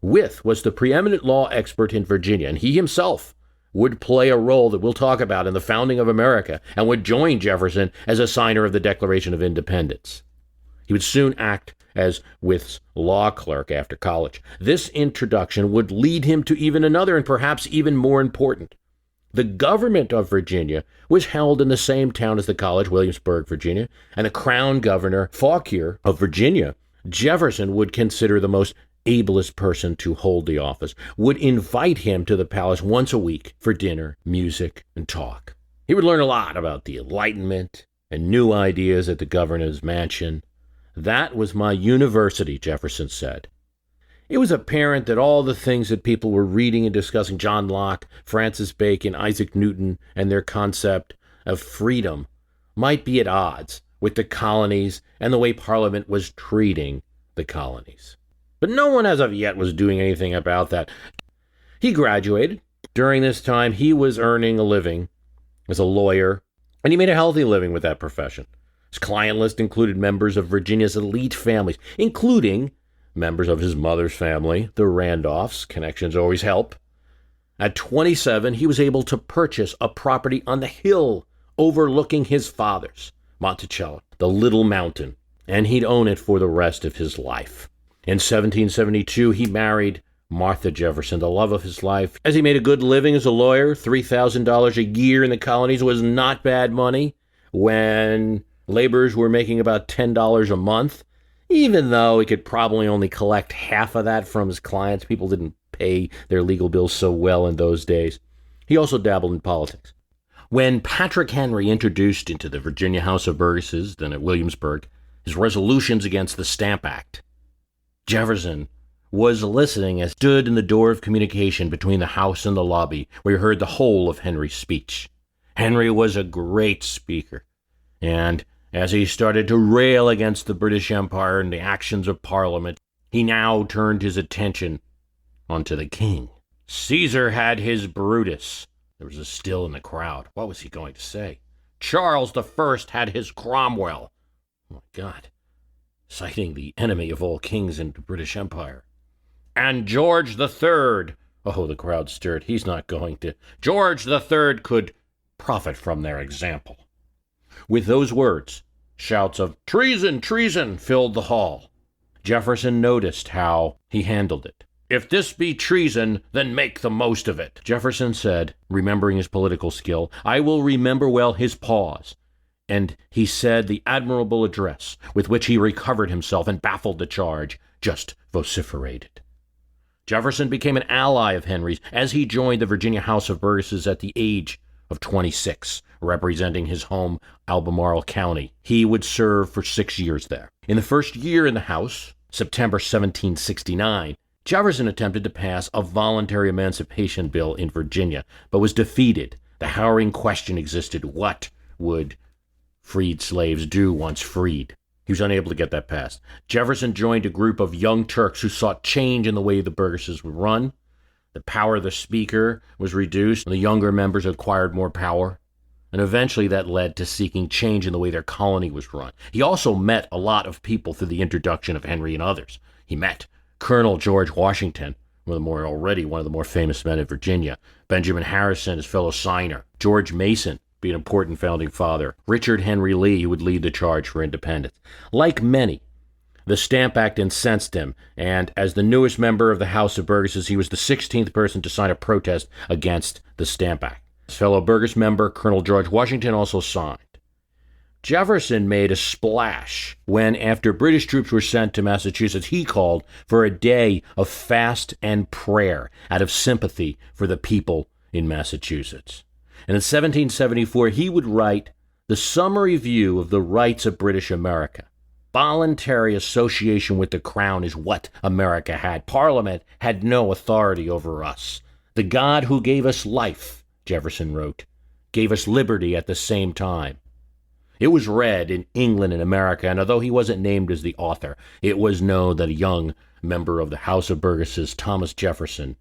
Wythe was the preeminent law expert in Virginia, and he himself would play a role that we'll talk about in the founding of America and would join Jefferson as a signer of the Declaration of Independence. He would soon act as Wythe's law clerk after college. This introduction would lead him to even another and perhaps even more important. The government of Virginia was held in the same town as the college, Williamsburg, Virginia, and the crown governor, Fauquier of Virginia, Jefferson would consider the most ablest person to hold the office, would invite him to the palace once a week for dinner, music, and talk. He would learn a lot about the Enlightenment and new ideas at the governor's mansion. That was my university, Jefferson said. It was apparent that all the things that people were reading and discussing, John Locke, Francis Bacon, Isaac Newton, and their concept of freedom, might be at odds with the colonies and the way Parliament was treating the colonies. But no one as of yet was doing anything about that. He graduated. During this time, he was earning a living as a lawyer, and he made a healthy living with that profession. His client list included members of Virginia's elite families, including members of his mother's family, the Randolphs. Connections always help. At 27, he was able to purchase a property on the hill overlooking his father's, Monticello, the Little Mountain, and he'd own it for the rest of his life. In 1772, he married Martha Jefferson, the love of his life. As he made a good living as a lawyer, $3,000 a year in the colonies was not bad money when laborers were making about $10 a month, even though he could probably only collect half of that from his clients. People didn't pay their legal bills so well in those days. He also dabbled in politics. When Patrick Henry introduced into the Virginia House of Burgesses, then at Williamsburg, his resolutions against the Stamp Act, Jefferson was listening as he stood in the door of communication between the house and the lobby, where he heard the whole of Henry's speech. Henry was a great speaker, and as he started to rail against the British Empire and the actions of Parliament, he now turned his attention onto the king. Caesar had his Brutus. There was a still in the crowd. What was he going to say? Charles I had his Cromwell. Oh my God. Citing the enemy of all kings in the British Empire. And George III. Oh, the crowd stirred. He's not going to. George III could profit from their example. With those words, shouts of "Treason! Treason!" filled the hall. Jefferson noticed how he handled it. "If this be treason, then make the most of it," Jefferson said, remembering his political skill. "I will remember well his pause." And he said the admirable address with which he recovered himself and baffled the charge, just vociferated. Jefferson became an ally of Henry's as he joined the Virginia House of Burgesses at the age of 26, representing his home Albemarle County. He would serve for 6 years there. In the first year in the House, September 1769, Jefferson attempted to pass a voluntary emancipation bill in Virginia, but was defeated. The harrowing question existed: what would freed slaves do once freed? He was unable to get that passed. Jefferson joined a group of young Turks who sought change in the way the Burgesses would run. The power of the speaker was reduced, and the younger members acquired more power. And eventually that led to seeking change in the way their colony was run. He also met a lot of people through the introduction of Henry and others. He met Colonel George Washington, one of the more famous men in Virginia, Benjamin Harrison, his fellow signer, George Mason, be an important founding father, Richard Henry Lee, who would lead the charge for independence. Like many, the Stamp Act incensed him, and as the newest member of the House of Burgesses, he was the 16th person to sign a protest against the Stamp Act. His fellow Burgess member, Colonel George Washington, also signed. Jefferson made a splash when, after British troops were sent to Massachusetts, he called for a day of fast and prayer out of sympathy for the people in Massachusetts. And in 1774, he would write the Summary View of the Rights of British America. Voluntary association with the Crown is what America had. Parliament had no authority over us. The God who gave us life, Jefferson wrote, gave us liberty at the same time. It was read in England and America, and although he wasn't named as the author, it was known that a young member of the House of Burgesses, Thomas Jefferson,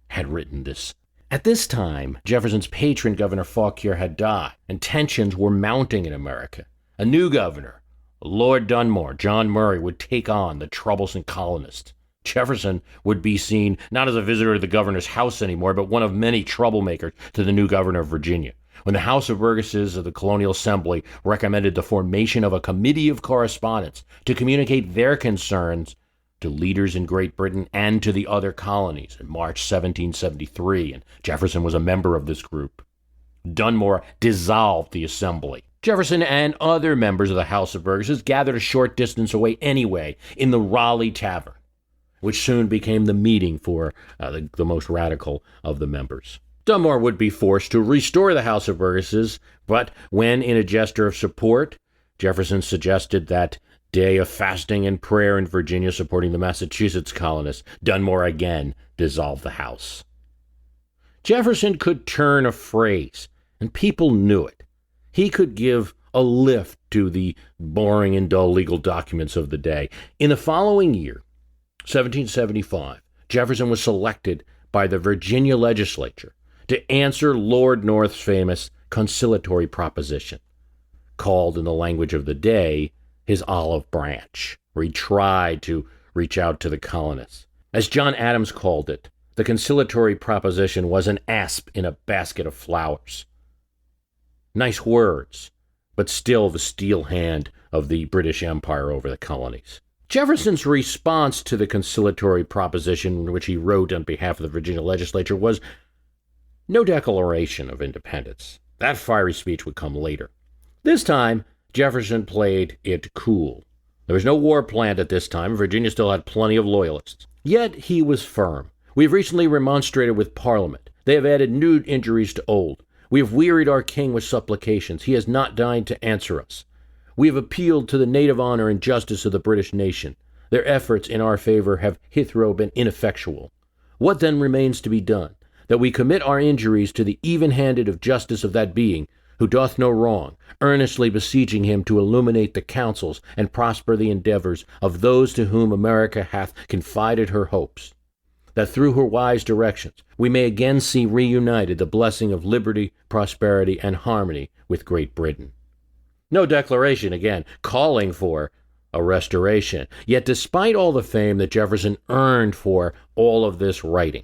had written this. At this time, Jefferson's patron, Governor Fauquier, had died, and tensions were mounting in America. A new governor, Lord Dunmore, John Murray, would take on the troublesome colonists. Jefferson would be seen not as a visitor to the governor's house anymore, but one of many troublemakers to the new governor of Virginia. When the House of Burgesses of the Colonial Assembly recommended the formation of a committee of correspondence to communicate their concerns to leaders in Great Britain and to the other colonies in March 1773, and Jefferson was a member of this group. Dunmore dissolved the assembly. Jefferson and other members of the House of Burgesses gathered a short distance away anyway in the Raleigh Tavern, which soon became the meeting for the most radical of the members. Dunmore would be forced to restore the House of Burgesses, but when, in a gesture of support, Jefferson suggested that day of fasting and prayer in Virginia supporting the Massachusetts colonists, Dunmore again dissolved the House. Jefferson could turn a phrase, and people knew it. He could give a lift to the boring and dull legal documents of the day. In the following year, 1775, Jefferson was selected by the Virginia legislature to answer Lord North's famous conciliatory proposition, called in the language of the day his olive branch, where he tried to reach out to the colonists. As John Adams called it, the conciliatory proposition was an asp in a basket of flowers. Nice words, but still the steel hand of the British Empire over the colonies. Jefferson's response to the conciliatory proposition, which he wrote on behalf of the Virginia legislature, was no declaration of independence. That fiery speech would come later. This time, Jefferson played it cool. There was no war planned at this time. Virginia still had plenty of loyalists. Yet he was firm. We have recently remonstrated with Parliament. They have added new injuries to old. We have wearied our king with supplications. He has not deigned to answer us. We have appealed to the native honor and justice of the British nation. Their efforts in our favor have hitherto been ineffectual. What then remains to be done? That we commit our injuries to the even-handed of justice of that being, who doth no wrong, earnestly beseeching him to illuminate the counsels and prosper the endeavors of those to whom America hath confided her hopes, that through her wise directions we may again see reunited the blessing of liberty, prosperity, and harmony with Great Britain. No declaration, again, calling for a restoration. Yet despite all the fame that Jefferson earned for all of this writing,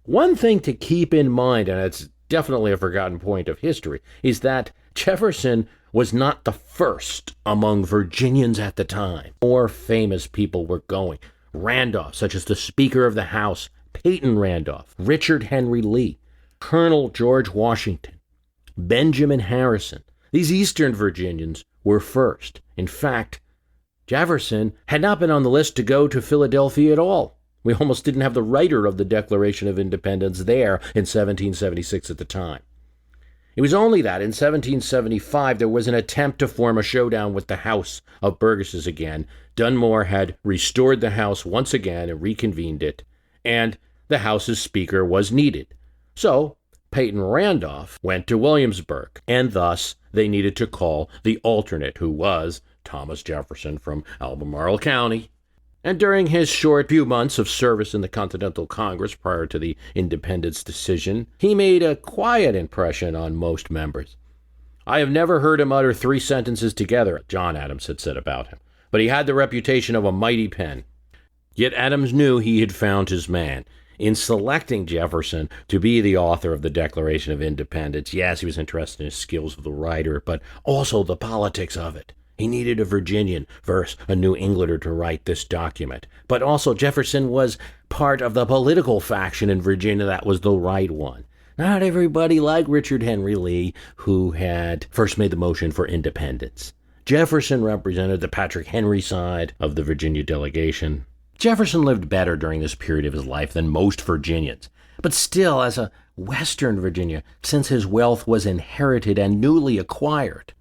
one thing to keep in mind, and it's definitely a forgotten point of history, is that Jefferson was not the first among Virginians at the time. More famous people were going. Randolph, such as the Speaker of the House, Peyton Randolph, Richard Henry Lee, Colonel George Washington, Benjamin Harrison. These Eastern Virginians were first. In fact, Jefferson had not been on the list to go to Philadelphia at all. We almost didn't have the writer of the Declaration of Independence there in 1776 at the time. It was only that in 1775 there was an attempt to form a showdown with the House of Burgesses again. Dunmore had restored the House once again and reconvened it, and the House's Speaker was needed. So Peyton Randolph went to Williamsburg, and thus they needed to call the alternate, who was Thomas Jefferson from Albemarle County. And during his short few months of service in the Continental Congress prior to the independence decision, he made a quiet impression on most members. I have never heard him utter 3 sentences together, John Adams had said about him, but he had the reputation of a mighty pen. Yet Adams knew he had found his man. In selecting Jefferson to be the author of the Declaration of Independence, yes, he was interested in his skills of the writer, but also the politics of it. He needed a Virginian versus a New Englander to write this document. But also Jefferson was part of the political faction in Virginia that was the right one. Not everybody liked Richard Henry Lee, who had first made the motion for independence. Jefferson represented the Patrick Henry side of the Virginia delegation. Jefferson lived better during this period of his life than most Virginians. But still, as a Western Virginia, since his wealth was inherited and newly acquired,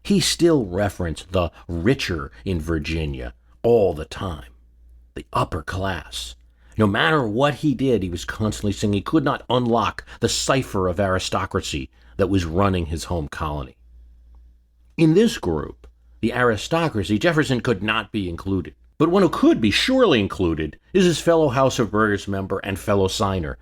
he still referenced the richer in Virginia all the time, the upper class. No matter what he did, he was constantly saying he could not unlock the cipher of aristocracy that was running his home colony. In this group, the aristocracy, Jefferson could not be included. But one who could be surely included is his fellow House of Burgesses member and fellow signer,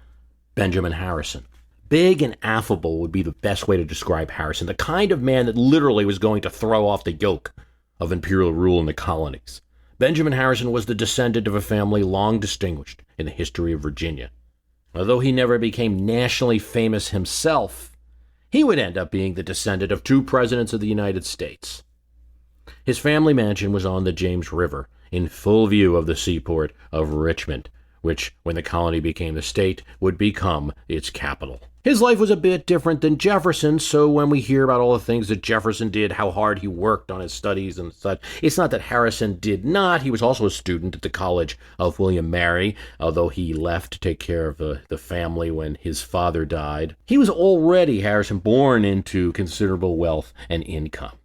Benjamin Harrison. Big and affable would be the best way to describe Harrison, the kind of man that literally was going to throw off the yoke of imperial rule in the colonies. Benjamin Harrison was the descendant of a family long distinguished in the history of Virginia. Although he never became nationally famous himself, he would end up being the descendant of 2 presidents of the United States. His family mansion was on the James River, in full view of the seaport of Richmond, which, when the colony became a state, would become its capital. His life was a bit different than Jefferson's, so when we hear about all the things that Jefferson did, how hard he worked on his studies and such, it's not that Harrison did not. He was also a student at the College of William Mary, although he left to take care of the family when his father died. He was already, Harrison, born into considerable wealth and income.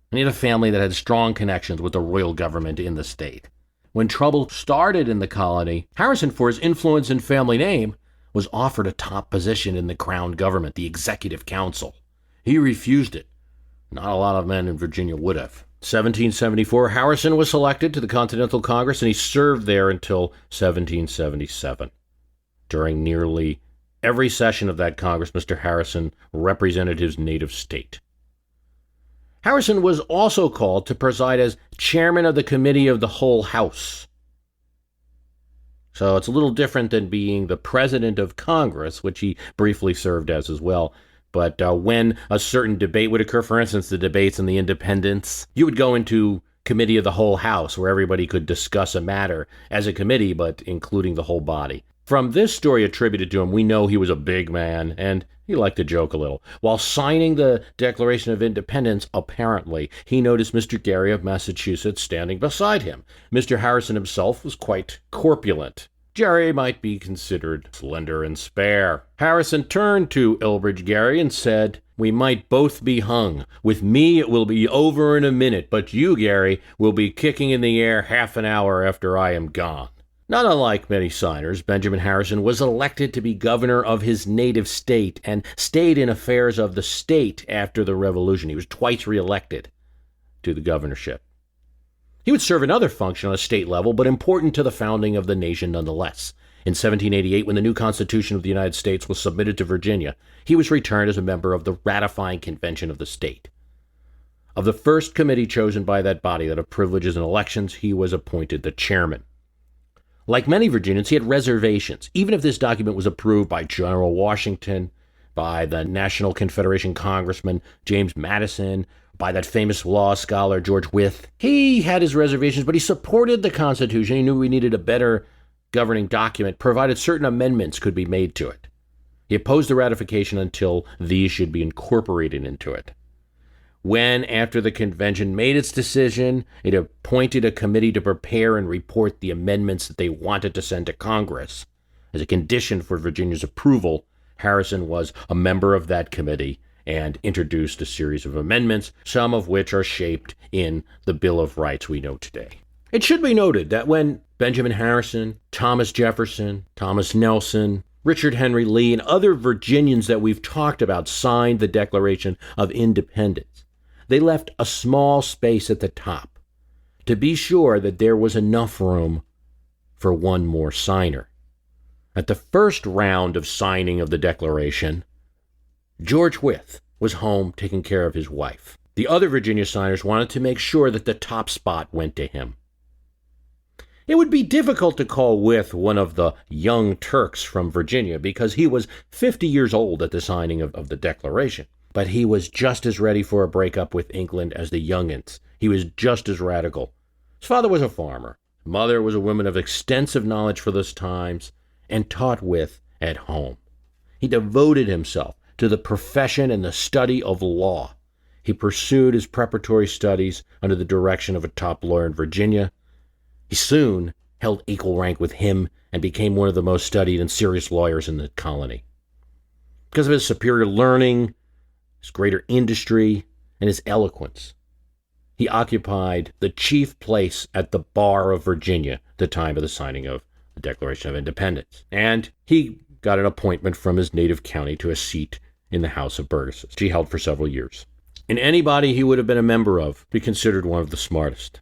And he had a family that had strong connections with the royal government in the state. When trouble started in the colony, Harrison, for his influence and family name, was offered a top position in the crown government, the Executive Council. He refused it. Not a lot of men in Virginia would have. 1774, Harrison was selected to the Continental Congress, and he served there until 1777. During nearly every session of that Congress, Mr. Harrison represented his native state. Harrison was also called to preside as chairman of the Committee of the Whole House. So it's a little different than being the president of Congress, which he briefly served as well. But when a certain debate would occur, for instance, the debates on the independence, you would go into Committee of the Whole House, where everybody could discuss a matter as a committee, but including the whole body. From this story attributed to him, we know he was a big man, and he liked to joke a little. While signing the Declaration of Independence, apparently, he noticed Mr. Gerry of Massachusetts standing beside him. Mr. Harrison himself was quite corpulent. Gerry might be considered slender and spare. Harrison turned to Elbridge Gerry and said, We might both be hung. With me, it will be over in a minute, but you, Gary, will be kicking in the air half an hour after I am gone. Not unlike many signers, Benjamin Harrison was elected to be governor of his native state and stayed in affairs of the state after the Revolution. He was twice reelected to the governorship. He would serve another function on a state level, but important to the founding of the nation nonetheless. In 1788, when the new Constitution of the United States was submitted to Virginia, he was returned as a member of the ratifying convention of the state. Of the first committee chosen by that body that of privileges and elections, he was appointed the chairman. Like many Virginians, he had reservations. Even if this document was approved by General Washington, by the National Confederation Congressman James Madison, by that famous law scholar George Wythe, he had his reservations, but he supported the Constitution. He knew we needed a better governing document, provided certain amendments could be made to it. He opposed the ratification until these should be incorporated into it. When, after the convention made its decision, it appointed a committee to prepare and report the amendments that they wanted to send to Congress. As a condition for Virginia's approval, Harrison was a member of that committee and introduced a series of amendments, some of which are shaped in the Bill of Rights we know today. It should be noted that when Benjamin Harrison, Thomas Jefferson, Thomas Nelson, Richard Henry Lee, and other Virginians that we've talked about signed the Declaration of Independence, they left a small space at the top to be sure that there was enough room for one more signer. At the first round of signing of the Declaration, George Wythe was home taking care of his wife. The other Virginia signers wanted to make sure that the top spot went to him. It would be difficult to call Wythe one of the young Turks from Virginia because he was 50 years old at the signing of the Declaration. But he was just as ready for a breakup with England as the young'uns. He was just as radical. His father was a farmer. His mother was a woman of extensive knowledge for those times and taught Wythe at home. He devoted himself to the profession and the study of law. He pursued his preparatory studies under the direction of a top lawyer in Virginia. He soon held equal rank with him and became one of the most studied and serious lawyers in the colony. Because of his superior learning, his greater industry, and his eloquence, he occupied the chief place at the bar of Virginia at the time of the signing of the Declaration of Independence. And he got an appointment from his native county to a seat in the House of Burgesses, which he held for several years. In anybody he would have been a member of, be considered one of the smartest.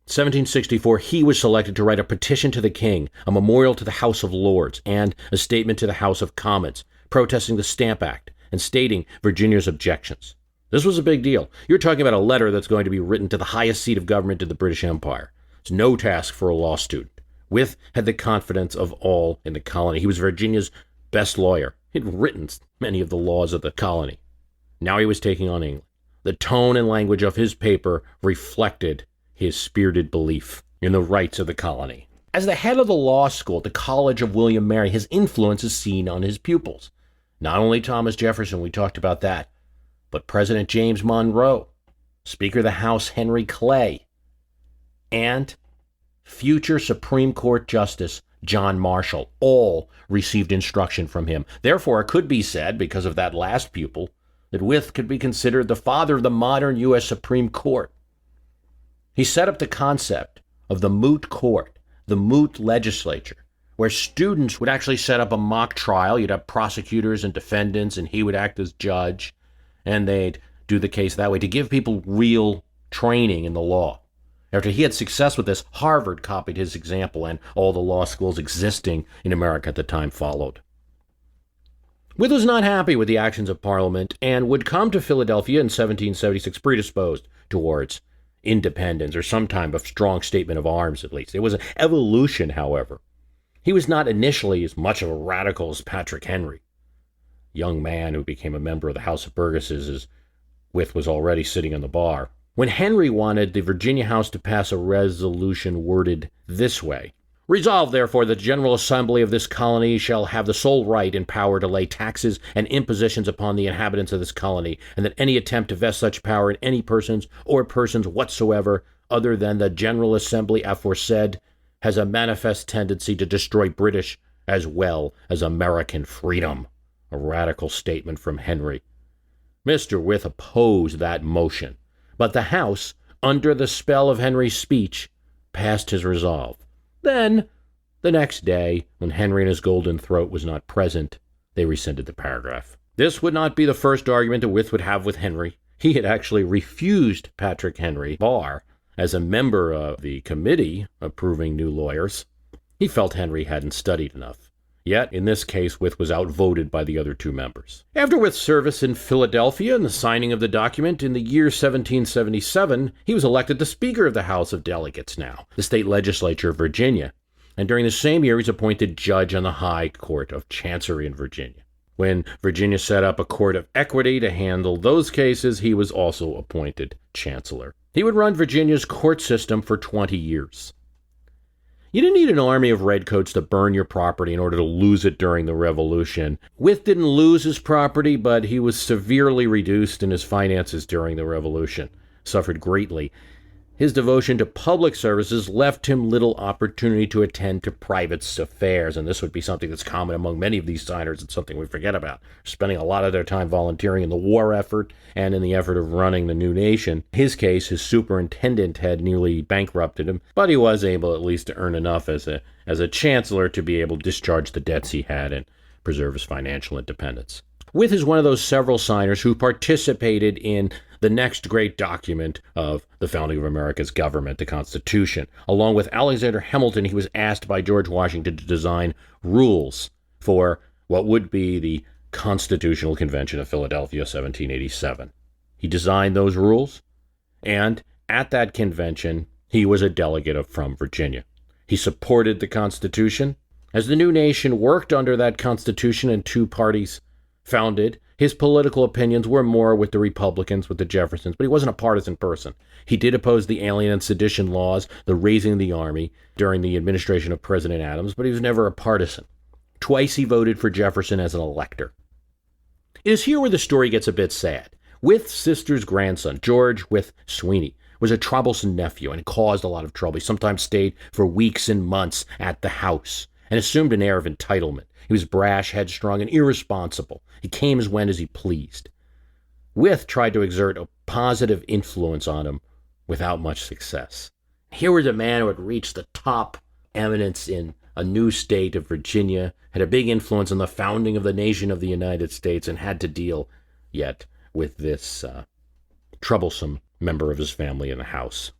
1764, he was selected to write a petition to the king, a memorial to the House of Lords, and a statement to the House of Commons, protesting the Stamp Act and stating Virginia's objections. This was a big deal. You're talking about a letter that's going to be written to the highest seat of government in the British Empire. It's no task for a law student. Wythe had the confidence of all in the colony. He was Virginia's best lawyer. He'd written many of the laws of the colony. Now he was taking on England. The tone and language of his paper reflected his spirited belief in the rights of the colony. As the head of the law school at the College of William Mary, his influence is seen on his pupils. Not only Thomas Jefferson, we talked about that, but President James Monroe, Speaker of the House Henry Clay, and future Supreme Court Justice John Marshall all received instruction from him. Therefore, it could be said, because of that last pupil, that Wythe could be considered the father of the modern U.S. Supreme Court. He set up the concept of the moot court, the moot legislature, where students would actually set up a mock trial. You'd have prosecutors and defendants, and he would act as judge, and they'd do the case that way to give people real training in the law. After he had success with this, Harvard copied his example, and all the law schools existing in America at the time followed. Wythe was not happy with the actions of Parliament and would come to Philadelphia in 1776 predisposed towards independence, or some type of strong statement of arms at least. It was an evolution, however. He was not initially as much of a radical as Patrick Henry, young man who became a member of the House of Burgesses as Wythe was already sitting on the bar. When Henry wanted the Virginia House to pass a resolution worded this way: "Resolved, therefore, that the General Assembly of this colony shall have the sole right and power to lay taxes and impositions upon the inhabitants of this colony, and that any attempt to vest such power in any persons or persons whatsoever other than the General Assembly aforesaid has a manifest tendency to destroy British as well as American freedom." A radical statement from Henry. Mr. Wythe opposed that motion, but the House, under the spell of Henry's speech, passed his resolve. Then, the next day, when Henry and his golden throat was not present, they rescinded the paragraph. This would not be the first argument that Wythe would have with Henry. He had actually refused Patrick Henry Barr as a member of the committee approving new lawyers. He felt Henry hadn't studied enough. Yet, in this case, Wythe was outvoted by the other two members. After Wythe's service in Philadelphia and the signing of the document in the year 1777, he was elected the Speaker of the House of Delegates now, the state legislature of Virginia. And during the same year, he was appointed judge on the High Court of Chancery in Virginia. When Virginia set up a court of equity to handle those cases, he was also appointed chancellor. He would run Virginia's court system for 20 years. You didn't need an army of redcoats to burn your property in order to lose it during the Revolution. Wythe didn't lose his property, but he was severely reduced in his finances during the Revolution, suffered greatly. His devotion to public services left him little opportunity to attend to private affairs, and this would be something that's common among many of these signers. It's something we forget about, spending a lot of their time volunteering in the war effort and in the effort of running the new nation. In his case, his superintendent had nearly bankrupted him, but he was able at least to earn enough as a chancellor to be able to discharge the debts he had and preserve his financial independence. Wythe is one of those several signers who participated in the next great document of the founding of America's government, the Constitution. Along with Alexander Hamilton, he was asked by George Washington to design rules for what would be the Constitutional Convention of Philadelphia, 1787. He designed those rules, and at that convention, he was a delegate from Virginia. He supported the Constitution. As the new nation worked under that Constitution and two parties founded, his political opinions were more with the Republicans, with the Jeffersons, but he wasn't a partisan person. He did oppose the Alien and Sedition laws, the raising of the army during the administration of President Adams, but he was never a partisan. Twice he voted for Jefferson as an elector. It is here where the story gets a bit sad. Wythe's sister's grandson, George Wythe Sweeney, was a troublesome nephew and caused a lot of trouble. He sometimes stayed for weeks and months at the house and assumed an air of entitlement. He was brash, headstrong, and irresponsible. He came and went as he pleased. Wythe tried to exert a positive influence on him without much success. Here was a man who had reached the top eminence in a new state of Virginia, had a big influence on the founding of the nation of the United States, and had to deal yet with this troublesome member of his family in the house.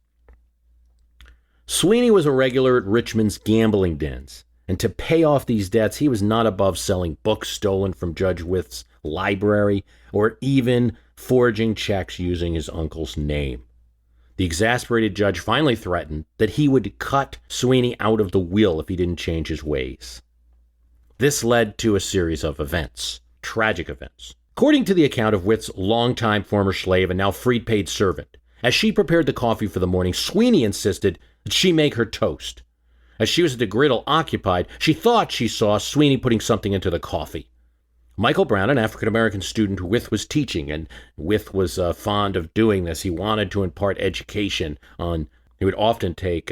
Sweeney was a regular at Richmond's gambling dens. And to pay off these debts, he was not above selling books stolen from Judge Wythe's library or even forging checks using his uncle's name. The exasperated judge finally threatened that he would cut Sweeney out of the will if he didn't change his ways. This led to a series of events, tragic events. According to the account of Wythe's longtime former slave and now freed paid servant, as she prepared the coffee for the morning, Sweeney insisted that she make her toast. As she was at the griddle occupied, she thought she saw Sweeney putting something into the coffee. Michael Brown, an African-American student who Wythe was teaching, and Wythe was fond of doing this. He wanted to impart education on, he would often take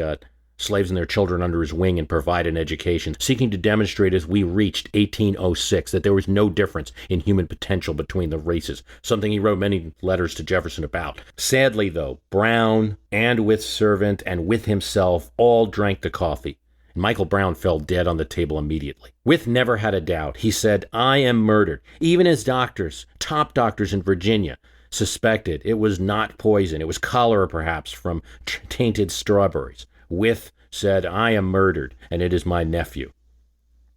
slaves and their children under his wing and provide an education, seeking to demonstrate as we reached 1806 that there was no difference in human potential between the races, something he wrote many letters to Jefferson about. Sadly, though, Brown and Wythe's servant and Wythe himself all drank the coffee. Michael Brown fell dead on the table immediately. Wythe never had a doubt. He said, "I am murdered." Even his doctors, top doctors in Virginia, suspected it was not poison. It was cholera, perhaps, from tainted strawberries. Wythe said, "I am murdered, and it is my nephew."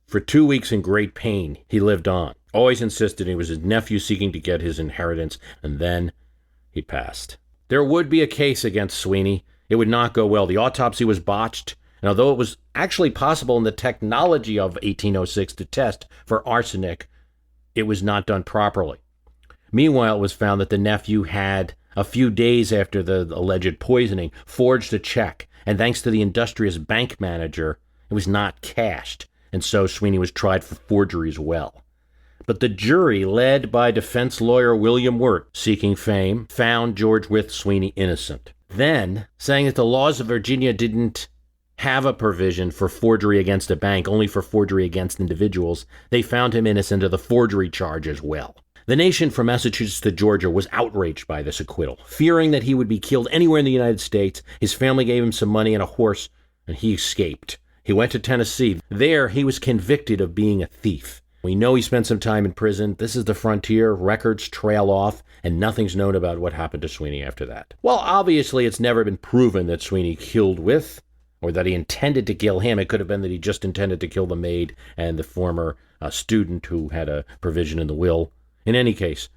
For 2 weeks in great pain, he lived on, always insisted it was his nephew seeking to get his inheritance, and then he passed. There would be a case against Sweeney. It would not go well. The autopsy was botched, and although it was actually possible in the technology of 1806 to test for arsenic, it was not done properly. Meanwhile, it was found that the nephew had, a few days after the alleged poisoning, forged a check, and thanks to the industrious bank manager, it was not cashed, and so Sweeney was tried for forgery as well. But the jury, led by defense lawyer William Wirt, seeking fame, found George Wythe Sweeney innocent. Then, saying that the laws of Virginia didn't have a provision for forgery against a bank, only for forgery against individuals, they found him innocent of the forgery charge as well. The nation from Massachusetts to Georgia was outraged by this acquittal. Fearing that he would be killed anywhere in the United States, his family gave him some money and a horse, and he escaped. He went to Tennessee. There, he was convicted of being a thief. We know he spent some time in prison. This is the frontier. Records trail off, and nothing's known about what happened to Sweeney after that. Well, obviously, it's never been proven that Sweeney killed Wythe, or that he intended to kill him. It could have been that he just intended to kill the maid and the former student who had a provision in the will. In any case,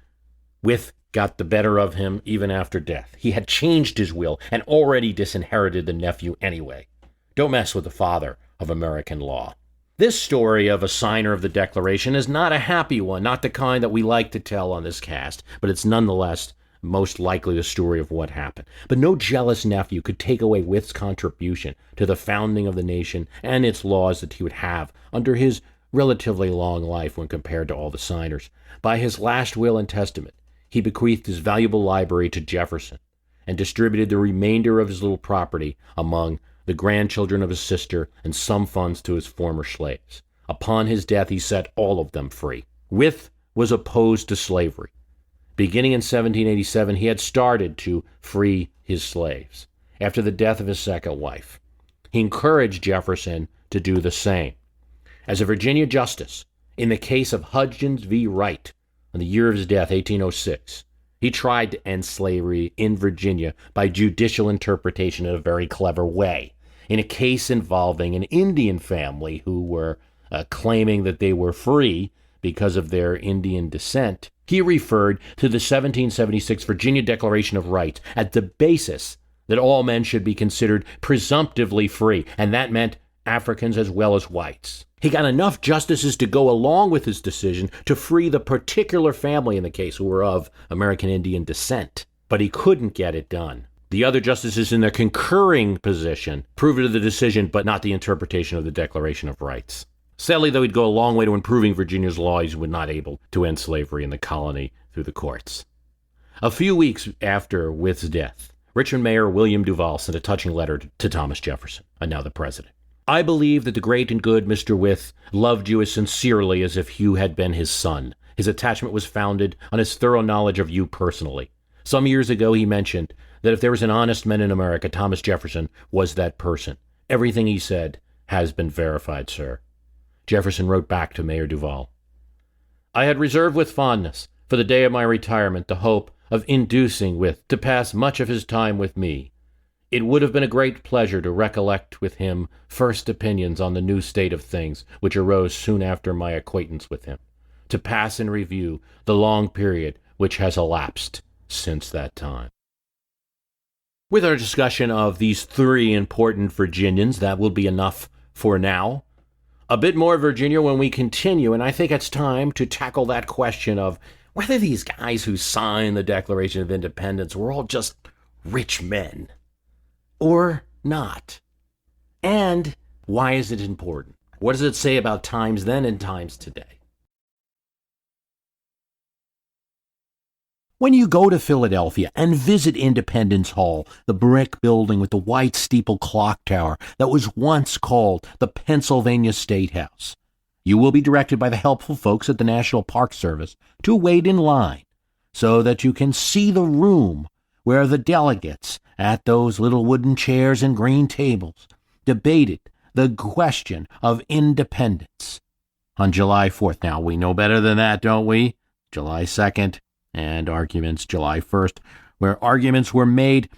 Wythe got the better of him even after death. He had changed his will and already disinherited the nephew anyway. Don't mess with the father of American law. This story of a signer of the Declaration is not a happy one, not the kind that we like to tell on this cast, but it's nonetheless most likely the story of what happened. But no jealous nephew could take away Wythe's contribution to the founding of the nation and its laws that he would have under his relatively long life when compared to all the signers. By his last will and testament, he bequeathed his valuable library to Jefferson and distributed the remainder of his little property among the grandchildren of his sister and some funds to his former slaves. Upon his death, he set all of them free. Wythe was opposed to slavery. Beginning in 1787, he had started to free his slaves after the death of his second wife. He encouraged Jefferson to do the same. As a Virginia justice, in the case of Hudgens v. Wright, on the year of his death, 1806, he tried to end slavery in Virginia by judicial interpretation in a very clever way. In a case involving an Indian family who were claiming that they were free because of their Indian descent, he referred to the 1776 Virginia Declaration of Rights as the basis that all men should be considered presumptively free, and that meant Africans as well as whites. He got enough justices to go along with his decision to free the particular family in the case who were of American Indian descent, but he couldn't get it done. The other justices in their concurring position approved of the decision, but not the interpretation of the Declaration of Rights. Sadly, though, he'd go a long way to improving Virginia's law, he was not able to end slavery in the colony through the courts. A few weeks after Wythe's death, Richmond Mayor William Duval sent a touching letter to Thomas Jefferson, and now the president. I believe that the great and good Mr. Wythe loved you as sincerely as if you had been his son. His attachment was founded on his thorough knowledge of you personally. Some years ago, he mentioned that if there was an honest man in America, Thomas Jefferson was that person. Everything he said has been verified, sir. Jefferson wrote back to Mayor Duval. I had reserved with fondness for the day of my retirement the hope of inducing Wythe to pass much of his time with me. It would have been a great pleasure to recollect with him first opinions on the new state of things which arose soon after my acquaintance with him, to pass in review the long period which has elapsed since that time. With our discussion of these three important Virginians, that will be enough for now. A bit more Virginia when we continue, and I think it's time to tackle that question of whether these guys who signed the Declaration of Independence were all just rich men or not. And why is it important? What does it say about times then and times today? When you go to Philadelphia and visit Independence Hall, the brick building with the white steeple clock tower that was once called the Pennsylvania State House, you will be directed by the helpful folks at the National Park Service to wait in line so that you can see the room where the delegates at those little wooden chairs and green tables debated the question of independence on July 4th. Now, we know better than that, don't we? July 2nd. And arguments July 1st, where arguments were made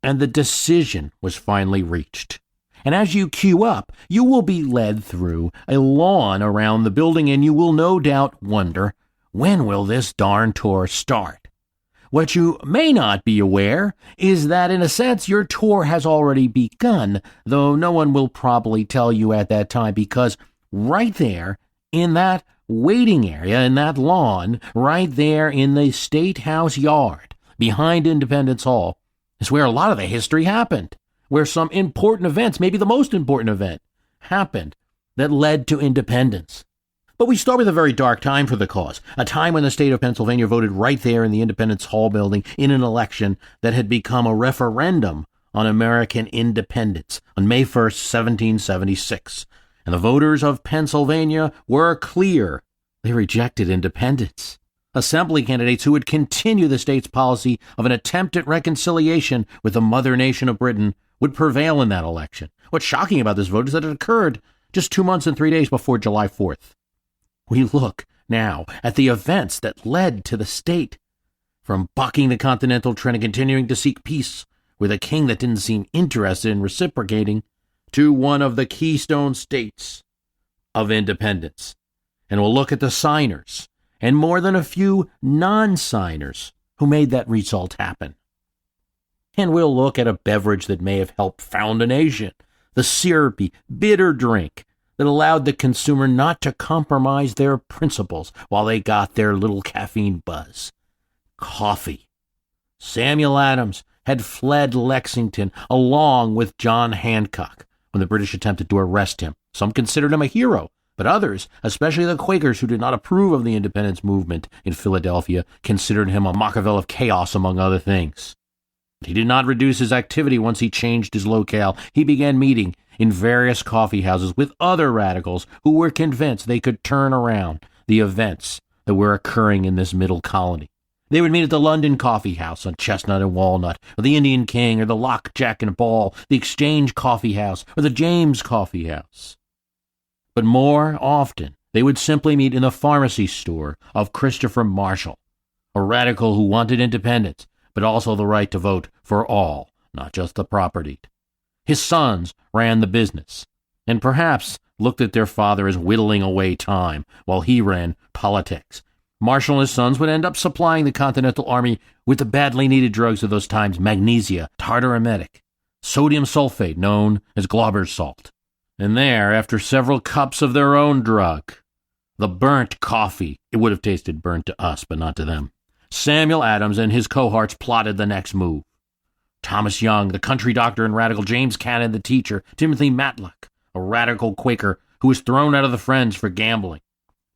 and the decision was finally reached. And as you queue up, you will be led through a lawn around the building, and you will no doubt wonder, when will this darn tour start? What you may not be aware is that, in a sense, your tour has already begun, though no one will probably tell you at that time, because right there in that waiting area, in that lawn, right there in the State House yard behind Independence Hall, is where a lot of the history happened, where some important events, maybe the most important event, happened that led to independence. But we start with a very dark time for the cause, a time when the state of Pennsylvania voted right there in the Independence Hall building in an election that had become a referendum on American independence on May 1st, 1776. And the voters of Pennsylvania were clear. They rejected independence. Assembly candidates who would continue the state's policy of an attempt at reconciliation with the mother nation of Britain would prevail in that election. What's shocking about this vote is that it occurred just 2 months and 3 days before July 4th. We look now at the events that led to the state, from bucking the continental trend and continuing to seek peace with a king that didn't seem interested in reciprocating, to one of the keystone states of independence. And we'll look at the signers and more than a few non-signers who made that result happen. And we'll look at a beverage that may have helped found a nation, the syrupy, bitter drink that allowed the consumer not to compromise their principles while they got their little caffeine buzz. Coffee. Samuel Adams had fled Lexington along with John Hancock when the British attempted to arrest him. Some considered him a hero, but others, especially the Quakers who did not approve of the independence movement in Philadelphia, considered him a Machiavelli of chaos, among other things. He did not reduce his activity once he changed his locale. He began meeting in various coffee houses with other radicals who were convinced they could turn around the events that were occurring in this middle colony. They would meet at the London Coffee House on Chestnut and Walnut, or the Indian King, or the Lock, Jack and Ball, the Exchange Coffee House, or the James Coffee House. But more often, they would simply meet in the pharmacy store of Christopher Marshall, a radical who wanted independence, but also the right to vote for all, not just the propertied. His sons ran the business, and perhaps looked at their father as whittling away time while he ran politics. Marshall and his sons would end up supplying the Continental Army with the badly needed drugs of those times: magnesia, tartar emetic, sodium sulfate, known as Glauber's salt. And there, after several cups of their own drug, the burnt coffee, it would have tasted burnt to us, but not to them, Samuel Adams and his cohorts plotted the next move. Thomas Young, the country doctor and radical, James Cannon, the teacher, Timothy Matlock, a radical Quaker who was thrown out of the Friends for gambling.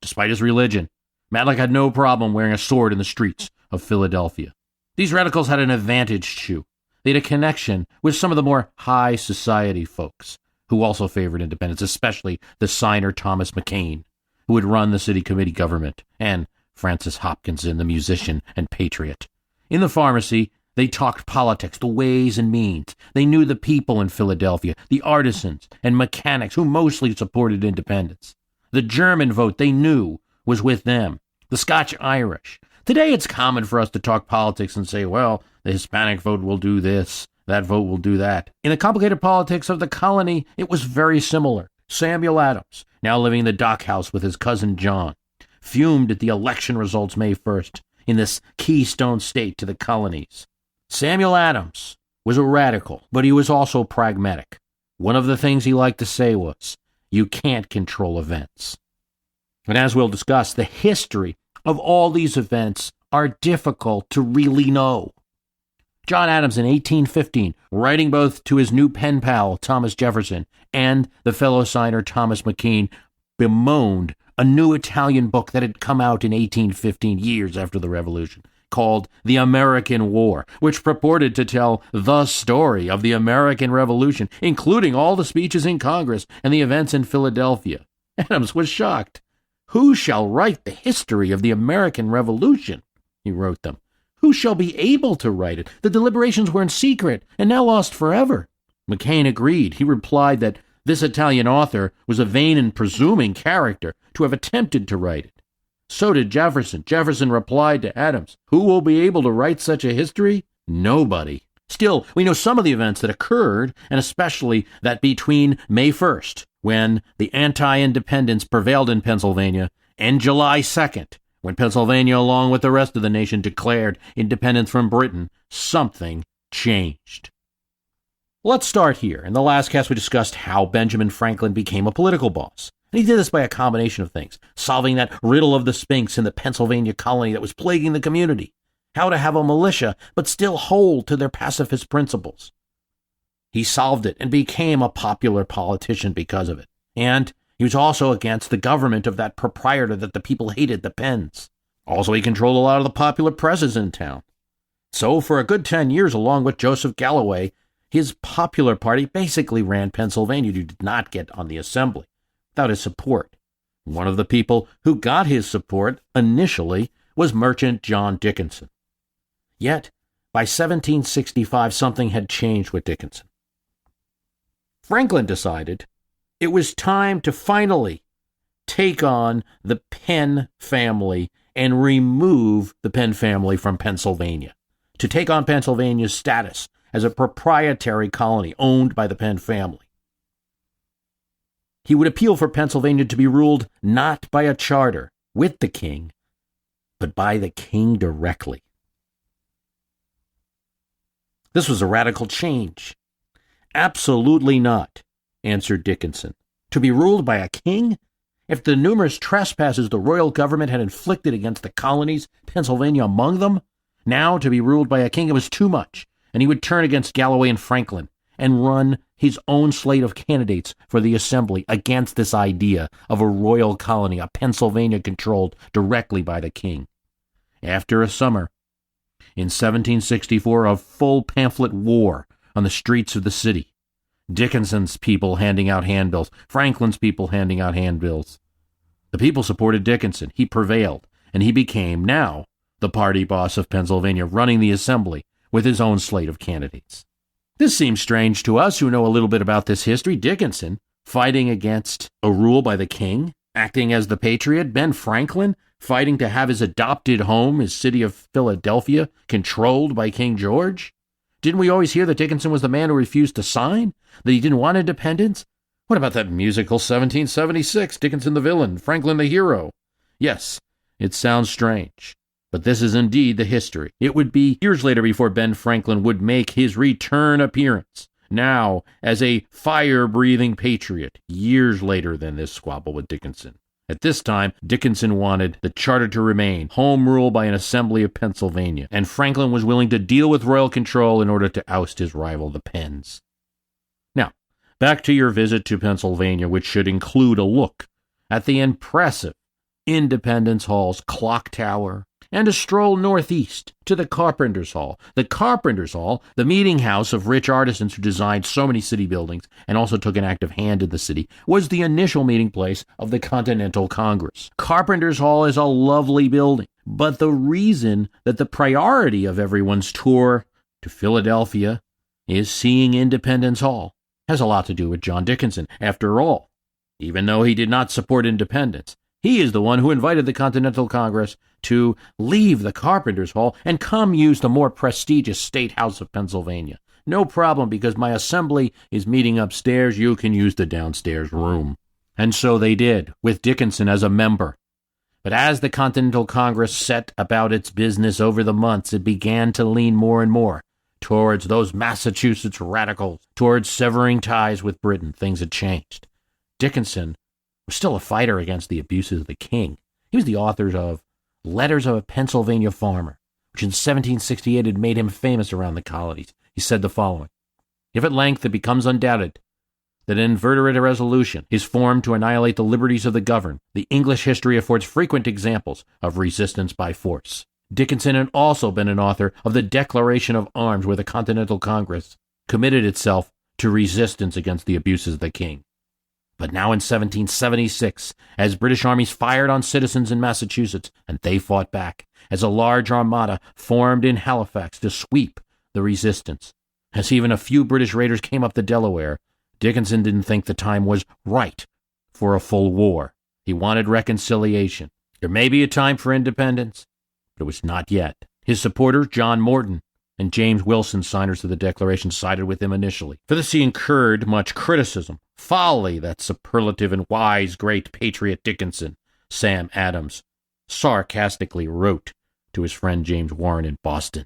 Despite his religion, Matlock had no problem wearing a sword in the streets of Philadelphia. These radicals had an advantage, too. They had a connection with some of the more high society folks who also favored independence, especially the signer Thomas McCain, who would run the city committee government, and Francis Hopkinson, the musician and patriot. In the pharmacy, they talked politics, the ways and means. They knew the people in Philadelphia, the artisans and mechanics who mostly supported independence. The German vote, they knew, was with them. The Scotch-Irish. Today it's common for us to talk politics and say, well, the Hispanic vote will do this, that vote will do that. In the complicated politics of the colony, it was very similar. Samuel Adams, now living in the dock house with his cousin John, fumed at the election results May 1st in this keystone state to the colonies. Samuel Adams was a radical, but he was also pragmatic. One of the things he liked to say was, you can't control events. And as we'll discuss, the history of all these events are difficult to really know. John Adams in 1815, writing both to his new pen pal Thomas Jefferson and the fellow signer Thomas McKean, bemoaned a new Italian book that had come out in 1815, years after the Revolution, called The American War, which purported to tell the story of the American Revolution, including all the speeches in Congress and the events in Philadelphia. Adams was shocked. "Who shall write the history of the American Revolution?" he wrote them. "Who shall be able to write it? The deliberations were in secret and now lost forever." McCain agreed. He replied that this Italian author was a vain and presuming character to have attempted to write it. So did Jefferson. Jefferson replied to Adams, "Who will be able to write such a history? Nobody." Still, we know some of the events that occurred, and especially that between May 1st, when the anti-independence prevailed in Pennsylvania, and July 2nd, when Pennsylvania, along with the rest of the nation, declared independence from Britain, something changed. Let's start here. In the last cast, we discussed how Benjamin Franklin became a political boss. And he did this by a combination of things: solving that riddle of the Sphinx in the Pennsylvania colony that was plaguing the community, how to have a militia but still hold to their pacifist principles. He solved it and became a popular politician because of it. And he was also against the government of that proprietor that the people hated, the Penns. Also, he controlled a lot of the popular presses in town. So for a good 10 years, along with Joseph Galloway, his popular party basically ran Pennsylvania. He did not get on the assembly without his support. One of the people who got his support initially was merchant John Dickinson. Yet, by 1765, something had changed with Dickinson. Franklin decided it was time to finally take on the Penn family and remove the Penn family from Pennsylvania, to take on Pennsylvania's status as a proprietary colony owned by the Penn family. He would appeal for Pennsylvania to be ruled not by a charter with the king, but by the king directly. This was a radical change. Absolutely not, answered Dickinson. To be ruled by a king? If the numerous trespasses the royal government had inflicted against the colonies, Pennsylvania among them, now to be ruled by a king, it was too much, and he would turn against Galloway and Franklin and run his own slate of candidates for the assembly against this idea of a royal colony, a Pennsylvania controlled directly by the king. After a summer, in 1764, a full pamphlet war on the streets of the city, Dickinson's people handing out handbills, Franklin's people handing out handbills. The people supported Dickinson. He prevailed, and he became now the party boss of Pennsylvania, running the assembly with his own slate of candidates. This seems strange to us who know a little bit about this history. Dickinson fighting against a rule by the king, acting as the patriot. Ben Franklin fighting to have his adopted home, his city of Philadelphia, controlled by King George. Didn't we always hear that Dickinson was the man who refused to sign? That he didn't want independence? What about that musical 1776, Dickinson the villain, Franklin the hero? Yes, it sounds strange, but this is indeed the history. It would be years later before Ben Franklin would make his return appearance, now as a fire-breathing patriot, years later than this squabble with Dickinson. At this time, Dickinson wanted the charter to remain, home rule by an assembly of Pennsylvania, and Franklin was willing to deal with royal control in order to oust his rival, the Penns. Now, back to your visit to Pennsylvania, which should include a look at the impressive Independence Hall's clock tower, and a stroll northeast to the Carpenter's Hall. The Carpenter's Hall, the meeting house of rich artisans who designed so many city buildings and also took an active hand in the city, was the initial meeting place of the Continental Congress. Carpenter's Hall is a lovely building, but the reason that the priority of everyone's tour to Philadelphia is seeing Independence Hall has a lot to do with John Dickinson. After all, even though he did not support independence, he is the one who invited the Continental Congress to leave the Carpenter's Hall and come use the more prestigious State House of Pennsylvania. No problem, because my assembly is meeting upstairs. You can use the downstairs room. And so they did, with Dickinson as a member. But as the Continental Congress set about its business over the months, it began to lean more and more towards those Massachusetts radicals, towards severing ties with Britain. Things had changed. Dickinson was still a fighter against the abuses of the king. He was the author of Letters of a Pennsylvania Farmer, which in 1768 had made him famous around the colonies. He said the following: "If at length it becomes undoubted that an inveterate resolution is formed to annihilate the liberties of the governed, the English history affords frequent examples of resistance by force." Dickinson had also been an author of the Declaration of Arms, where the Continental Congress committed itself to resistance against the abuses of the king. But now in 1776, as British armies fired on citizens in Massachusetts, and they fought back, as a large armada formed in Halifax to sweep the resistance, as even a few British raiders came up the Delaware, Dickinson didn't think the time was right for a full war. He wanted reconciliation. There may be a time for independence, but it was not yet. His supporters, John Morton and James Wilson, signers of the Declaration, sided with him initially. For this he incurred much criticism. "Folly, that superlative and wise great patriot Dickinson," Sam Adams sarcastically wrote to his friend James Warren in Boston,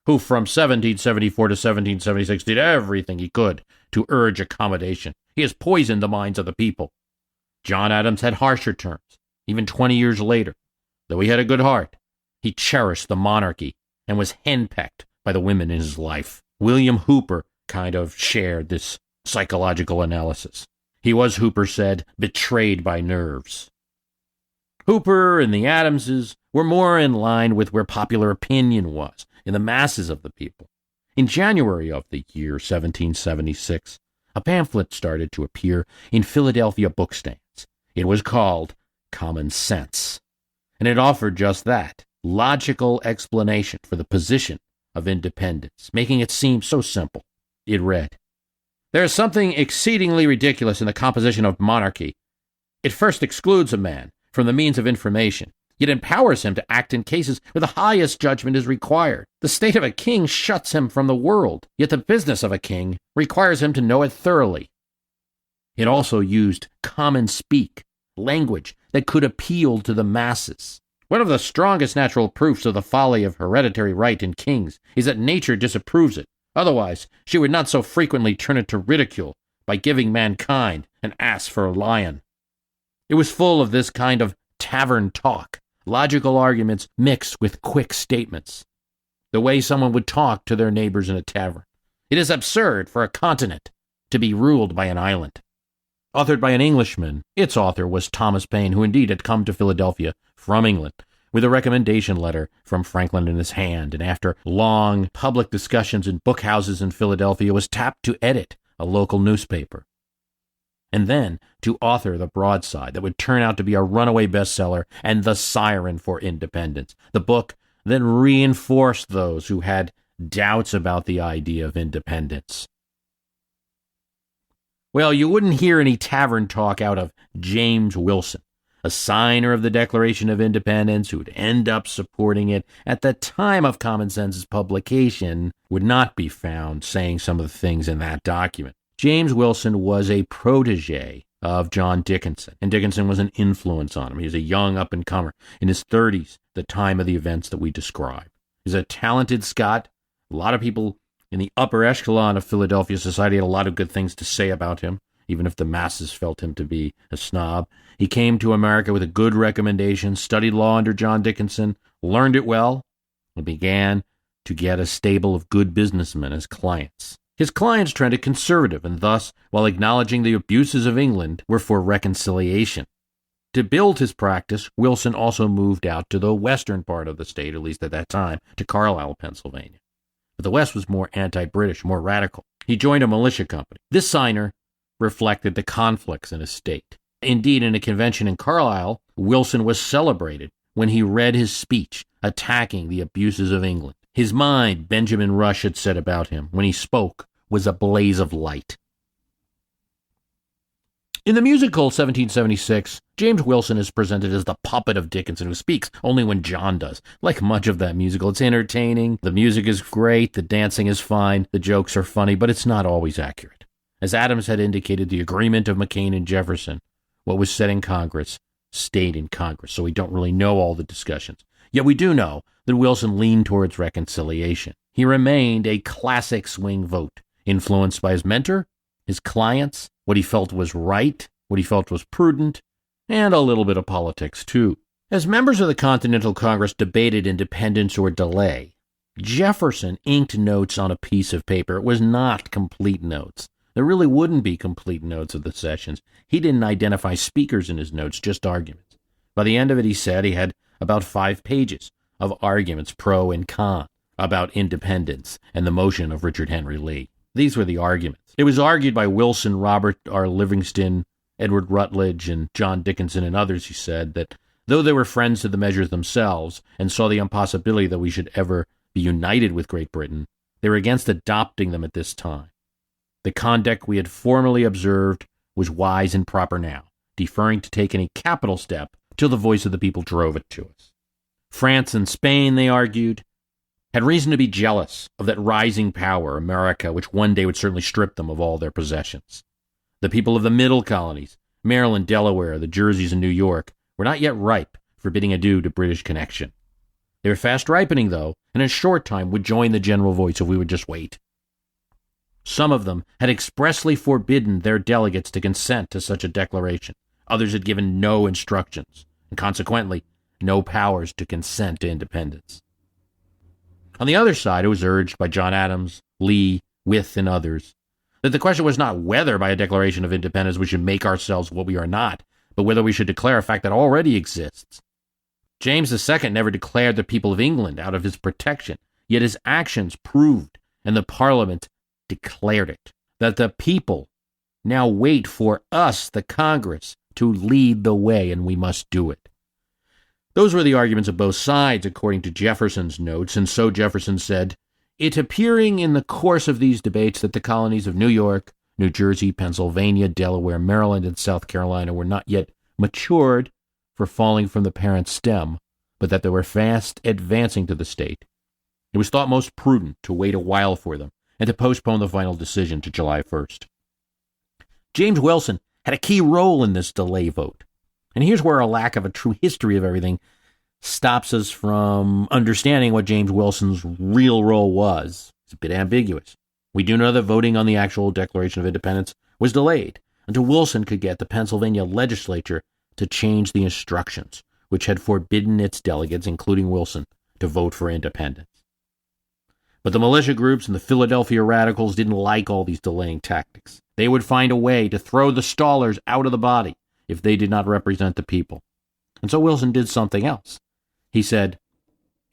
who from 1774 to 1776 did everything he could to urge accommodation. "He has poisoned the minds of the people." John Adams had harsher terms. Even 20 years later, though he had a good heart, he cherished the monarchy and was henpecked by the women in his life. William Hooper kind of shared this psychological analysis. He was, Hooper said, betrayed by nerves. Hooper and the Adamses were more in line with where popular opinion was in the masses of the people. In January of the year 1776, a pamphlet started to appear in Philadelphia bookstands. It was called Common Sense, and it offered just that, logical explanation for the position of independence, making it seem so simple. It read, "There is something exceedingly ridiculous in the composition of monarchy. It first excludes a man from the means of information, yet empowers him to act in cases where the highest judgment is required. The state of a king shuts him from the world, yet the business of a king requires him to know it thoroughly." It also used common speak, language that could appeal to the masses. "One of the strongest natural proofs of the folly of hereditary right in kings is that nature disapproves it. Otherwise, she would not so frequently turn it to ridicule by giving mankind an ass for a lion." It was full of this kind of tavern talk, logical arguments mixed with quick statements, the way someone would talk to their neighbors in a tavern. It is absurd for a continent to be ruled by an island. Authored by an Englishman, its author was Thomas Paine, who indeed had come to Philadelphia from England with a recommendation letter from Franklin in his hand, and after long public discussions in bookhouses in Philadelphia was tapped to edit a local newspaper, and then to author the broadside that would turn out to be a runaway bestseller and the siren for independence. The book then reinforced those who had doubts about the idea of independence. Well, you wouldn't hear any tavern talk out of James Wilson, a signer of the Declaration of Independence who would end up supporting it at the time of Common Sense's publication, would not be found saying some of the things in that document. James Wilson was a protege of John Dickinson, and Dickinson was an influence on him. He was a young up-and-comer in his 30s, the time of the events that we describe. He's a talented Scot. A lot of people in the upper echelon of Philadelphia society had a lot of good things to say about him, even if the masses felt him to be a snob. He came to America with a good recommendation, studied law under John Dickinson, learned it well, and began to get a stable of good businessmen as clients. His clients trended conservative, and thus, while acknowledging the abuses of England, were for reconciliation. To build his practice, Wilson also moved out to the western part of the state, at least at that time, to Carlisle, Pennsylvania. But the West was more anti-British, more radical. He joined a militia company. This signer reflected the conflicts in his state. Indeed, in a convention in Carlisle, Wilson was celebrated when he read his speech attacking the abuses of England. His mind, Benjamin Rush had said about him, when he spoke, was a blaze of light. In the musical 1776, James Wilson is presented as the puppet of Dickinson who speaks only when John does. Like much of that musical, it's entertaining, the music is great, the dancing is fine, the jokes are funny, but it's not always accurate. As Adams had indicated, the agreement of McCain and Jefferson, what was said in Congress, stayed in Congress, so we don't really know all the discussions. Yet we do know that Wilson leaned towards reconciliation. He remained a classic swing vote, influenced by his mentor, his clients, what he felt was right, what he felt was prudent, and a little bit of politics, too. As members of the Continental Congress debated independence or delay, Jefferson inked notes on a piece of paper. It was not complete notes. There really wouldn't be complete notes of the sessions. He didn't identify speakers in his notes, just arguments. By the end of it, he said he had about 5 pages of arguments pro and con about independence and the motion of Richard Henry Lee. These were the arguments. It was argued by Wilson, Robert R. Livingston, Edward Rutledge, and John Dickinson and others, he said, that though they were friends to the measures themselves and saw the impossibility that we should ever be united with Great Britain, they were against adopting them at this time. The conduct we had formerly observed was wise and proper now, deferring to take any capital step till the voice of the people drove it to us. France and Spain, they argued, had reason to be jealous of that rising power, America, which one day would certainly strip them of all their possessions. The people of the middle colonies, Maryland, Delaware, the Jerseys, and New York, were not yet ripe for bidding adieu to British connection. They were fast ripening, though, and in a short time would join the general voice if we would just wait. Some of them had expressly forbidden their delegates to consent to such a declaration. Others had given no instructions, and consequently, no powers to consent to independence. On the other side, it was urged by John Adams, Lee, Wythe, and others, that the question was not whether by a declaration of independence we should make ourselves what we are not, but whether we should declare a fact that already exists. James II never declared the people of England out of his protection, yet his actions proved, and the Parliament declared it, that the people now wait for us, the Congress, to lead the way, and we must do it. Those were the arguments of both sides, according to Jefferson's notes, and so Jefferson said, "It appearing in the course of these debates that the colonies of New York, New Jersey, Pennsylvania, Delaware, Maryland, and South Carolina were not yet matured for falling from the parent stem, but that they were fast advancing to the state, it was thought most prudent to wait a while for them and to postpone the final decision to July 1st. James Wilson had a key role in this delay vote, and here's where a lack of a true history of everything stops us from understanding what James Wilson's real role was. It's a bit ambiguous. We do know that voting on the actual Declaration of Independence was delayed until Wilson could get the Pennsylvania legislature to change the instructions, which had forbidden its delegates, including Wilson, to vote for independence. But the militia groups and the Philadelphia radicals didn't like all these delaying tactics. They would find a way to throw the stallers out of the body if they did not represent the people. And so Wilson did something else. He said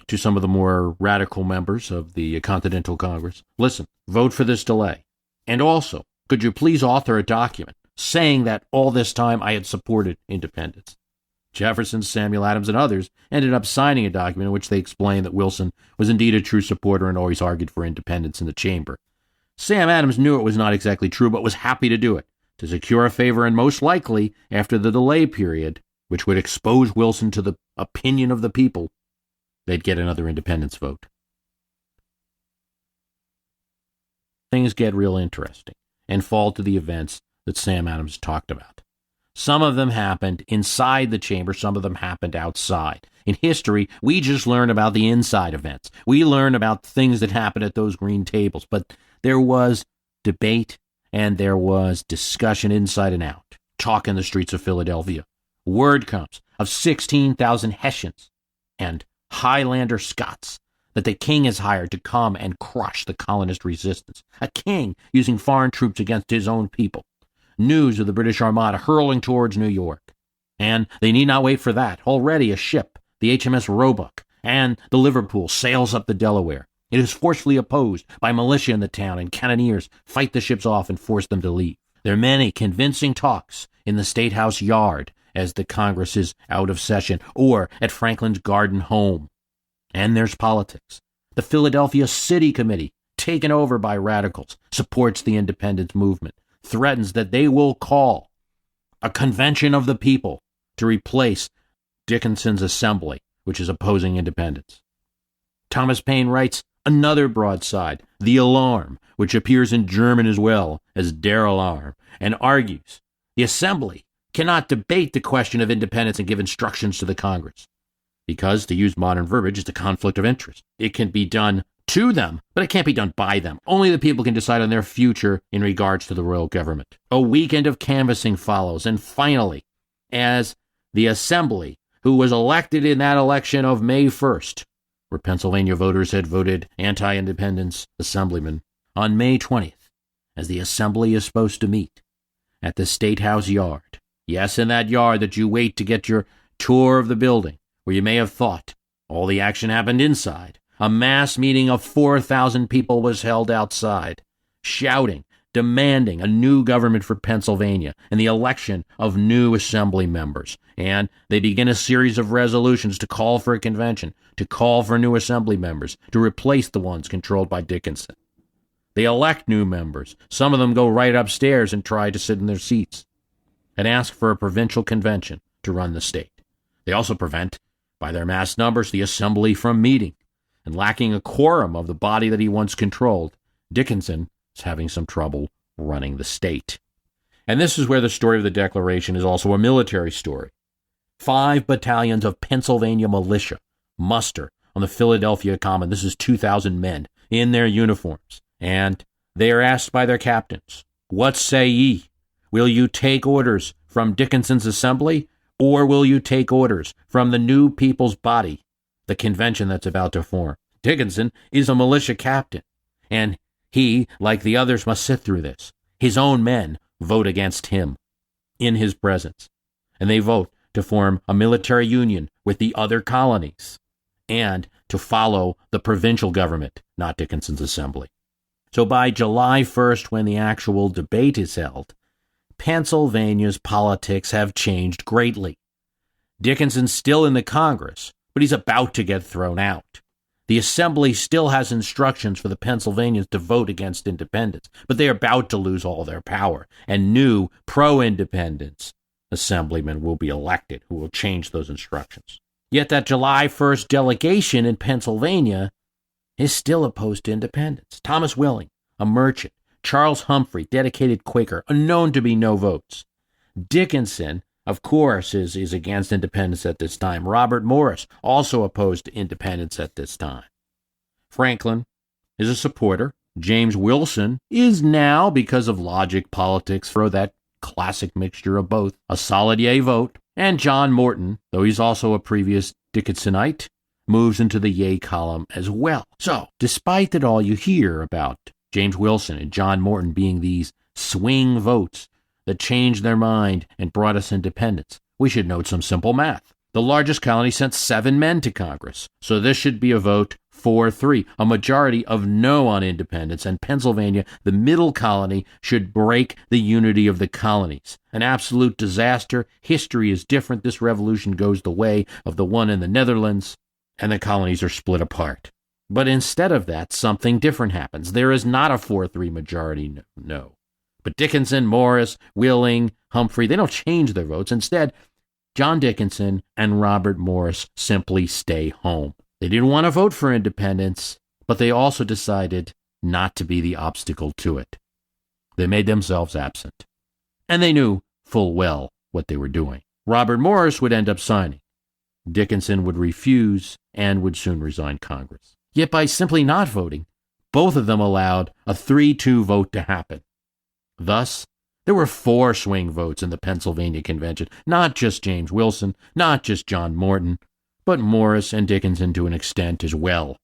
to some of the more radical members of the Continental Congress, "Listen, vote for this delay. And also, could you please author a document saying that all this time I had supported independence?" Jefferson, Samuel Adams, and others ended up signing a document in which they explained that Wilson was indeed a true supporter and always argued for independence in the chamber. Sam Adams knew it was not exactly true, but was happy to do it, to secure a favor, and most likely, after the delay period, which would expose Wilson to the opinion of the people, they'd get another independence vote. Things get real interesting and fall to the events that Sam Adams talked about. Some of them happened inside the chamber, some of them happened outside. In history, we just learn about the inside events. We learn about things that happened at those green tables, but there was debate and there was discussion inside and out. Talk in the streets of Philadelphia. Word comes of 16,000 Hessians and Highlander Scots that the king is hired to come and crush the colonist resistance. A king using foreign troops against his own people. News of the British Armada hurling towards New York. And they need not wait for that. Already a ship, the HMS Roebuck, and the Liverpool sails up the Delaware. It is forcefully opposed by militia in the town, and cannoneers fight the ships off and force them to leave. There are many convincing talks in the State House yard as the Congress is out of session, or at Franklin's garden home. And there's politics. The Philadelphia City Committee, taken over by radicals, supports the independence movement, threatens that they will call a convention of the people to replace Dickinson's assembly, which is opposing independence. Thomas Paine writes another broadside, The Alarm, which appears in German as well as Der Alarm, and argues the assembly cannot debate the question of independence and give instructions to the Congress, because, to use modern verbiage, it's a conflict of interest. It can be done to them, but it can't be done by them. Only the people can decide on their future in regards to the royal government. A weekend of canvassing follows, and finally, as the assembly, who was elected in that election of May 1st, where Pennsylvania voters had voted anti-independence assemblymen, on May 20th, as the assembly is supposed to meet at the State House yard. Yes, in that yard that you wait to get your tour of the building, where you may have thought all the action happened inside. A mass meeting of 4,000 people was held outside, shouting, demanding a new government for Pennsylvania and the election of new assembly members. And they begin a series of resolutions to call for a convention, to call for new assembly members, to replace the ones controlled by Dickinson. They elect new members. Some of them go right upstairs and try to sit in their seats and ask for a provincial convention to run the state. They also prevent, by their mass numbers, the assembly from meeting. And lacking a quorum of the body that he once controlled, Dickinson is having some trouble running the state. And this is where the story of the Declaration is also a military story. 5 battalions of Pennsylvania militia muster on the Philadelphia Common. This is 2,000 men in their uniforms. And they are asked by their captains, "What say ye? Will you take orders from Dickinson's assembly, or will you take orders from the new people's body, the convention that's about to form?" Dickinson is a militia captain, and he, like the others, must sit through this. His own men vote against him in his presence, and they vote to form a military union with the other colonies and to follow the provincial government, not Dickinson's assembly. So by July 1st, when the actual debate is held, Pennsylvania's politics have changed greatly. Dickinson's still in the Congress, but he's about to get thrown out. The Assembly still has instructions for the Pennsylvanians to vote against independence, but they are about to lose all their power, and new pro-independence assemblymen will be elected who will change those instructions. Yet that July 1st delegation in Pennsylvania is still opposed to independence. Thomas Willing, a merchant, Charles Humphrey, dedicated Quaker, unknown to be no votes. Dickinson, of course, is against independence at this time. Robert Morris, also opposed to independence at this time. Franklin is a supporter. James Wilson is now, because of logic, politics, for that classic mixture of both, a solid yay vote. And John Morton, though he's also a previous Dickinsonite, moves into the yay column as well. So, despite that all you hear about James Wilson and John Morton being these swing votes that changed their mind and brought us independence, we should note some simple math. The largest colony sent 7 men to Congress, so this should be a vote 4-3, a majority of no on independence, and Pennsylvania, the middle colony, should break the unity of the colonies. An absolute disaster. History is different. This revolution goes the way of the one in the Netherlands, and the colonies are split apart. But instead of that, something different happens. There is not a 4-3 majority, no. But Dickinson, Morris, Willing, Humphrey, they don't change their votes. Instead, John Dickinson and Robert Morris simply stay home. They didn't want to vote for independence, but they also decided not to be the obstacle to it. They made themselves absent. And they knew full well what they were doing. Robert Morris would end up signing. Dickinson would refuse and would soon resign Congress. Yet by simply not voting, both of them allowed a 3-2 vote to happen. Thus, there were 4 swing votes in the Pennsylvania Convention, not just James Wilson, not just John Morton, but Morris and Dickinson to an extent as well.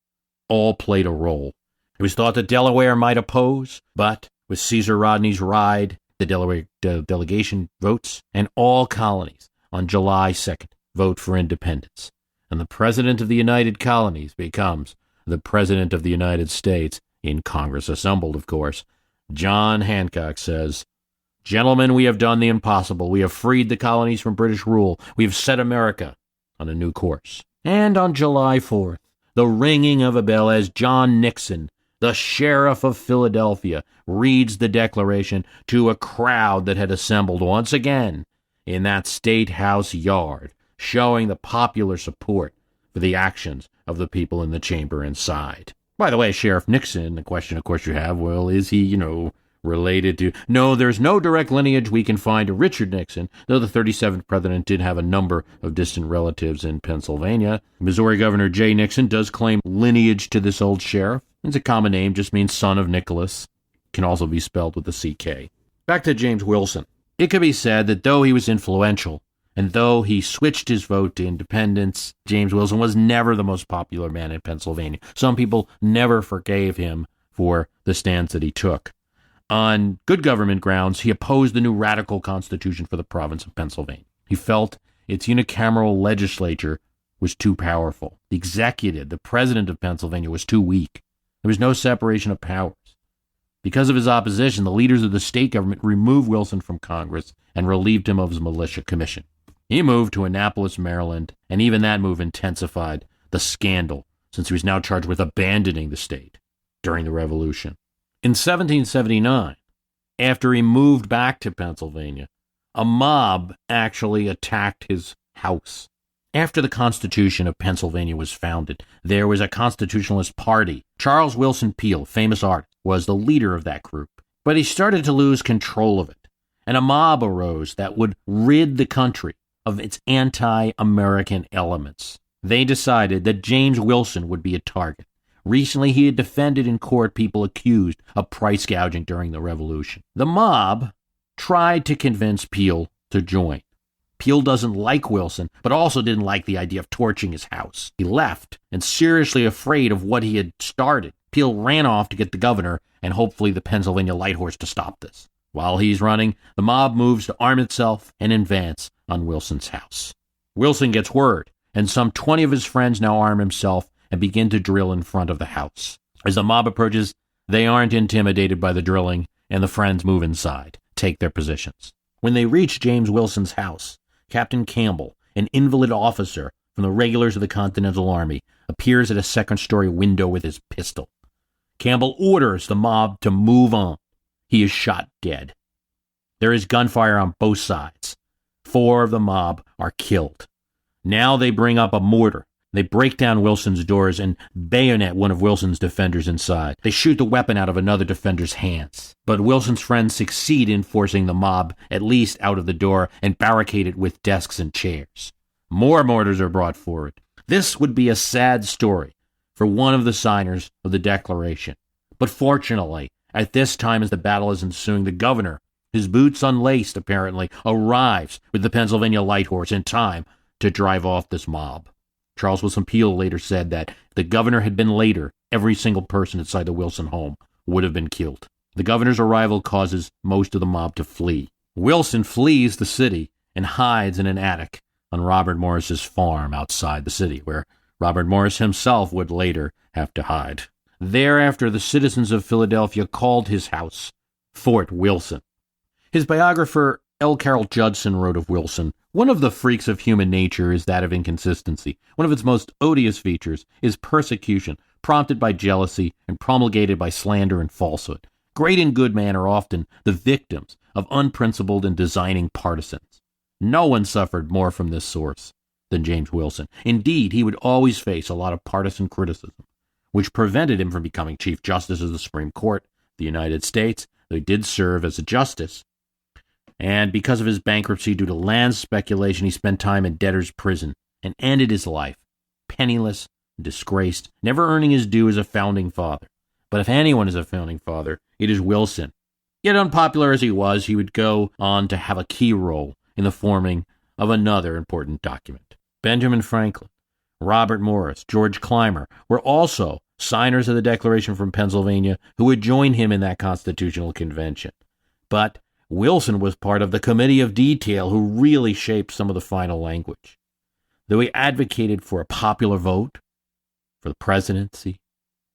All played a role. It was thought that Delaware might oppose, but with Caesar Rodney's ride, the Delaware delegation votes, and all colonies on July 2nd vote for independence. And the President of the United Colonies becomes the President of the United States, in Congress assembled, of course. John Hancock says, "Gentlemen, we have done the impossible. We have freed the colonies from British rule. We have set America on a new course." And on July 4th, the ringing of a bell as John Nixon, the sheriff of Philadelphia, reads the Declaration to a crowd that had assembled once again in that State House yard, showing the popular support for the actions of the people in the chamber inside. By the way, Sheriff Nixon, the question, of course, you have, well, is he, related to... No, there's no direct lineage we can find to Richard Nixon, though the 37th president did have a number of distant relatives in Pennsylvania. Missouri Governor Jay Nixon does claim lineage to this old sheriff. It's a common name, just means son of Nicholas. Can also be spelled with a CK. Back to James Wilson. It could be said that though he was influential, and though he switched his vote to independence, James Wilson was never the most popular man in Pennsylvania. Some people never forgave him for the stance that he took. On good government grounds, he opposed the new radical constitution for the province of Pennsylvania. He felt its unicameral legislature was too powerful. The executive, the president of Pennsylvania, was too weak. There was no separation of powers. Because of his opposition, the leaders of the state government removed Wilson from Congress and relieved him of his militia commission. He moved to Annapolis, Maryland, and even that move intensified the scandal, since he was now charged with abandoning the state during the Revolution. In 1779, after he moved back to Pennsylvania, a mob actually attacked his house. After the Constitution of Pennsylvania was founded, there was a Constitutionalist Party. Charles Willson Peale, famous artist, was the leader of that group, but he started to lose control of it, and a mob arose that would rid the country of its anti-American elements. They decided that James Wilson would be a target. Recently, he had defended in court people accused of price gouging during the Revolution. The mob tried to convince Peale to join. Peale doesn't like Wilson, but also didn't like the idea of torching his house. He left, and seriously afraid of what he had started, Peale ran off to get the governor and hopefully the Pennsylvania Light Horse to stop this. While he's running, the mob moves to arm itself and advance on Wilson's house. Wilson gets word, and some 20 of his friends now arm himself and begin to drill in front of the house. As the mob approaches, they aren't intimidated by the drilling, and the friends move inside, take their positions. When they reach James Wilson's house, Captain Campbell an invalid officer from the regulars of the Continental Army, appears at a second-story window with his pistol. Campbell orders the mob to move on. He is shot dead. There is gunfire on both sides. 4 of the mob are killed. Now they bring up a mortar. They break down Wilson's doors and bayonet one of Wilson's defenders inside. They shoot the weapon out of another defender's hands. But Wilson's friends succeed in forcing the mob at least out of the door and barricade it with desks and chairs. More mortars are brought forward. This would be a sad story for one of the signers of the Declaration. But fortunately, at this time as the battle is ensuing, the governor, his boots unlaced apparently, arrives with the Pennsylvania Light Horse in time to drive off this mob. Charles Wilson Peel later said that if the governor had been later, every single person inside the Wilson home would have been killed. The governor's arrival causes most of the mob to flee. Wilson flees the city and hides in an attic on Robert Morris's farm outside the city, where Robert Morris himself would later have to hide. Thereafter, the citizens of Philadelphia called his house Fort Wilson. His biographer, L. Carroll Judson, wrote of Wilson, "One of the freaks of human nature is that of inconsistency. One of its most odious features is persecution, prompted by jealousy and promulgated by slander and falsehood. Great and good men are often the victims of unprincipled and designing partisans. No one suffered more from this source than James Wilson. Indeed, he would always face a lot of partisan criticism, which prevented him from becoming Chief Justice of the Supreme Court of the United States, though he did serve as a justice. And because of his bankruptcy due to land speculation, he spent time in debtor's prison and ended his life penniless, disgraced, never earning his due as a founding father. But if anyone is a founding father, it is Wilson. Yet unpopular as he was, he would go on to have a key role in the forming of another important document. Benjamin Franklin, Robert Morris, George Clymer were also signers of the Declaration from Pennsylvania who would join him in that constitutional convention. But Wilson was part of the committee of detail who really shaped some of the final language. Though he advocated for a popular vote for the presidency,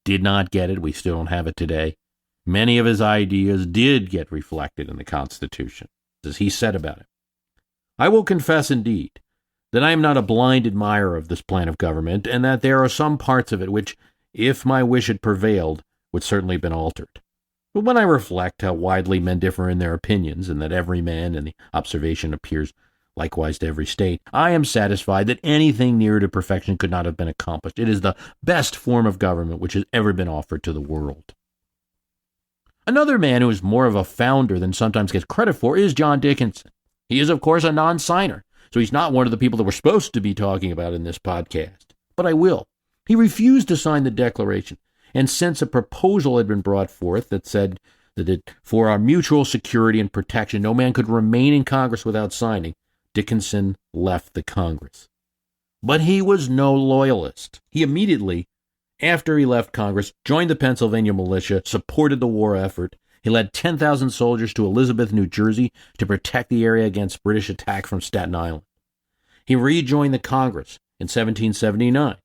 did not get it, we still don't have it today, many of his ideas did get reflected in the Constitution, as he said about it. "I will confess indeed that I am not a blind admirer of this plan of government, and that there are some parts of it which, if my wish had prevailed, would certainly have been altered. But when I reflect how widely men differ in their opinions, and that every man in the observation appears likewise to every state, I am satisfied that anything nearer to perfection could not have been accomplished. It is the best form of government which has ever been offered to the world." Another man who is more of a founder than sometimes gets credit for is John Dickinson. He is, of course, a non-signer, so he's not one of the people that we're supposed to be talking about in this podcast. But I will. He refused to sign the Declaration, and since a proposal had been brought forth that said that for our mutual security and protection, no man could remain in Congress without signing, Dickinson left the Congress. But he was no loyalist. He immediately, after he left Congress, joined the Pennsylvania militia, supported the war effort. He led 10,000 soldiers to Elizabeth, New Jersey, to protect the area against British attack from Staten Island. He rejoined the Congress in 1779,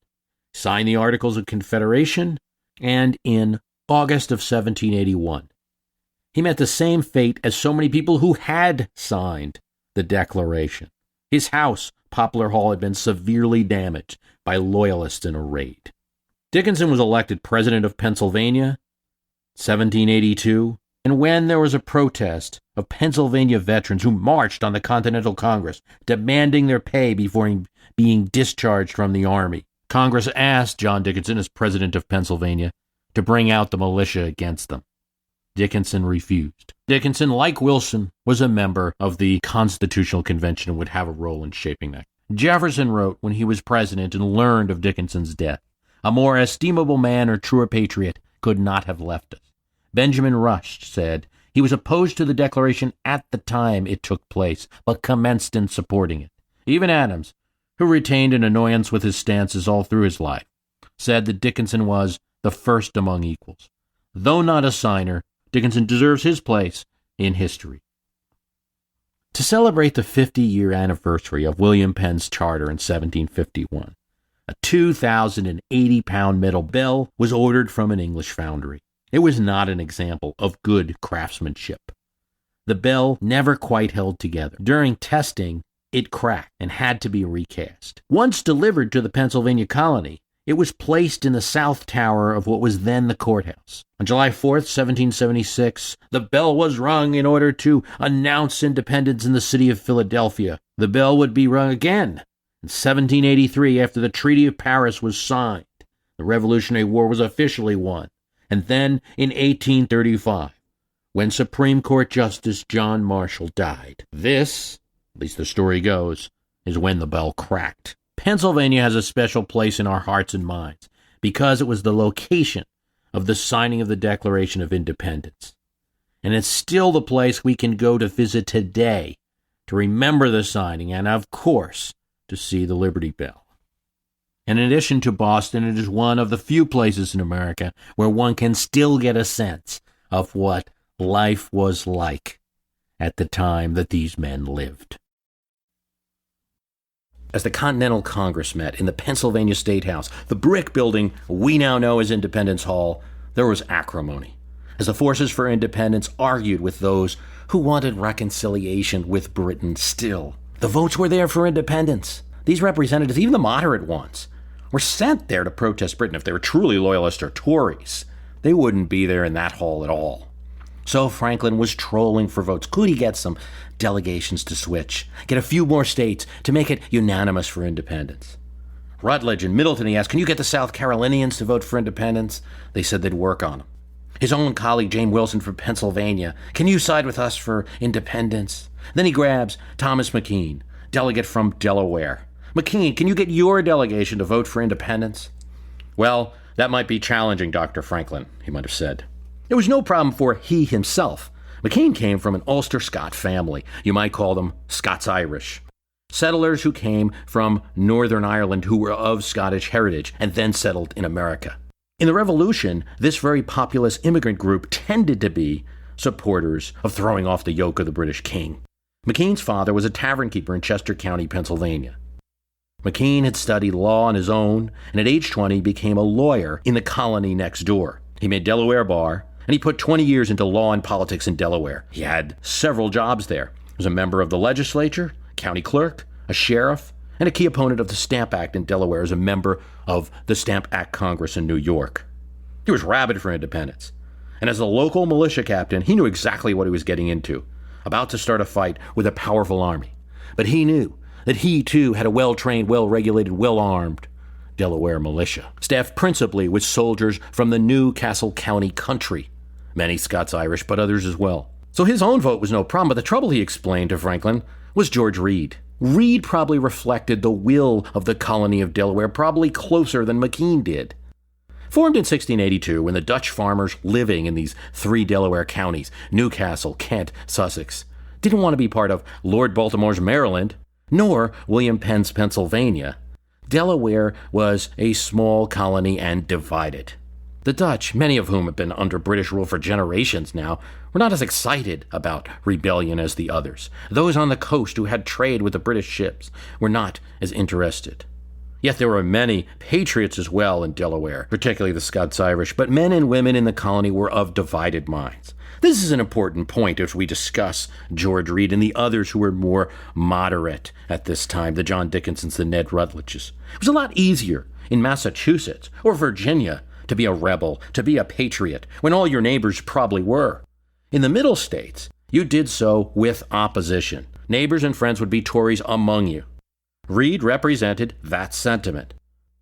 signed the Articles of Confederation, and in August of 1781, he met the same fate as so many people who had signed the Declaration. His house, Poplar Hall, had been severely damaged by loyalists in a raid. Dickinson was elected president of Pennsylvania, 1782, and when there was a protest of Pennsylvania veterans who marched on the Continental Congress, demanding their pay before being discharged from the Army, Congress asked John Dickinson, as president of Pennsylvania, to bring out the militia against them. Dickinson refused. Dickinson, like Wilson, was a member of the Constitutional Convention and would have a role in shaping that. Jefferson wrote when he was president and learned of Dickinson's death, "A more estimable man or truer patriot could not have left us." Benjamin Rush said he was opposed to the Declaration at the time it took place, but commenced in supporting it. Even Adams, who retained an annoyance with his stances all through his life, said that Dickinson was the first among equals. Though not a signer, Dickinson deserves his place in history. To celebrate the 50-year anniversary of William Penn's charter in 1751, a 2,080-pound metal bell was ordered from an English foundry. It was not an example of good craftsmanship. The bell never quite held together. During testing, it cracked and had to be recast. Once delivered to the Pennsylvania colony, it was placed in the south tower of what was then the courthouse. On July 4th, 1776, the bell was rung in order to announce independence in the city of Philadelphia. The bell would be rung again in 1783 after the Treaty of Paris was signed. The Revolutionary War was officially won. And then in 1835, when Supreme Court Justice John Marshall died. This, at least the story goes, is when the bell cracked. Pennsylvania has a special place in our hearts and minds because it was the location of the signing of the Declaration of Independence. And it's still the place we can go to visit today to remember the signing and, of course, to see the Liberty Bell. And in addition to Boston, it is one of the few places in America where one can still get a sense of what life was like at the time that these men lived. As the Continental Congress met in the Pennsylvania State House, the brick building we now know as Independence Hall, there was acrimony, as the forces for independence argued with those who wanted reconciliation with Britain still. The votes were there for independence. These representatives, even the moderate ones, were sent there to protest Britain. If they were truly loyalists or Tories, they wouldn't be there in that hall at all. So Franklin was trolling for votes. Could he get some delegations to switch, get a few more states to make it unanimous for independence? Rutledge and Middleton, he asked, can you get the South Carolinians to vote for independence? They said they'd work on them. His own colleague, James Wilson from Pennsylvania, can you side with us for independence? Then he grabs Thomas McKean, delegate from Delaware. McKean, can you get your delegation to vote for independence? Well, that might be challenging, Dr. Franklin, he might have said. It was no problem for he himself. McKean came from an Ulster Scot family. You might call them Scots-Irish. Settlers who came from Northern Ireland who were of Scottish heritage and then settled in America. In the Revolution, this very populous immigrant group tended to be supporters of throwing off the yoke of the British king. McKean's father was a tavern keeper in Chester County, Pennsylvania. McKean had studied law on his own, and at age 20 became a lawyer in the colony next door. He made Delaware bar, and he put 20 years into law and politics in Delaware. He had several jobs there. He was a member of the legislature, county clerk, a sheriff, and a key opponent of the Stamp Act in Delaware as a member of the Stamp Act Congress in New York. He was rabid for independence. And as a local militia captain, he knew exactly what he was getting into, about to start a fight with a powerful army. But he knew that he, too, had a well-trained, well-regulated, well-armed Delaware militia, staffed principally with soldiers from the New Castle County country, many Scots-Irish, but others as well. So his own vote was no problem, but the trouble, he explained to Franklin, was George Reed. Reed probably reflected the will of the colony of Delaware, probably closer than McKean did. Formed in 1682, when the Dutch farmers living in these three Delaware counties, Newcastle, Kent, Sussex, didn't want to be part of Lord Baltimore's Maryland, nor William Penn's Pennsylvania, Delaware was a small colony and divided. The Dutch, many of whom have been under British rule for generations now, were not as excited about rebellion as the others. Those on the coast who had trade with the British ships were not as interested. Yet there were many patriots as well in Delaware, particularly the Scots-Irish, but men and women in the colony were of divided minds. This is an important point as we discuss George Reed and the others who were more moderate at this time, the John Dickinsons, the Ned Rutledges. It was a lot easier in Massachusetts or Virginia to be a rebel, to be a patriot, when all your neighbors probably were. In the Middle States, you did so with opposition. Neighbors and friends would be Tories among you. Reed represented that sentiment.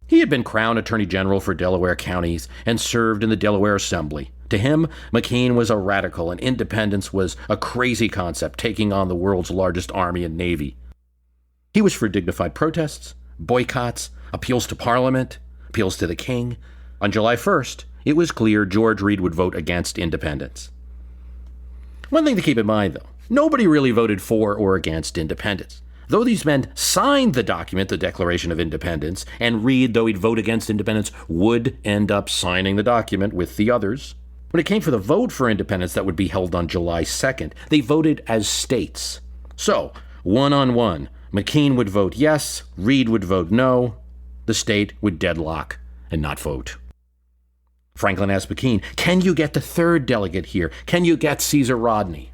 He had been crowned Attorney General for Delaware counties and served in the Delaware Assembly. To him, McKean was a radical, and independence was a crazy concept, taking on the world's largest army and navy. He was for dignified protests, boycotts, appeals to Parliament, appeals to the king. On July 1st, it was clear George Reed would vote against independence. One thing to keep in mind, though, nobody really voted for or against independence. Though these men signed the document, the Declaration of Independence, and Reed, though he'd vote against independence, would end up signing the document with the others. When it came for the vote for independence that would be held on July 2nd, they voted as states. So, one-on-one, McKean would vote yes, Reed would vote no. The state would deadlock and not vote. Franklin asked McKean, can you get the third delegate here? Can you get Caesar Rodney?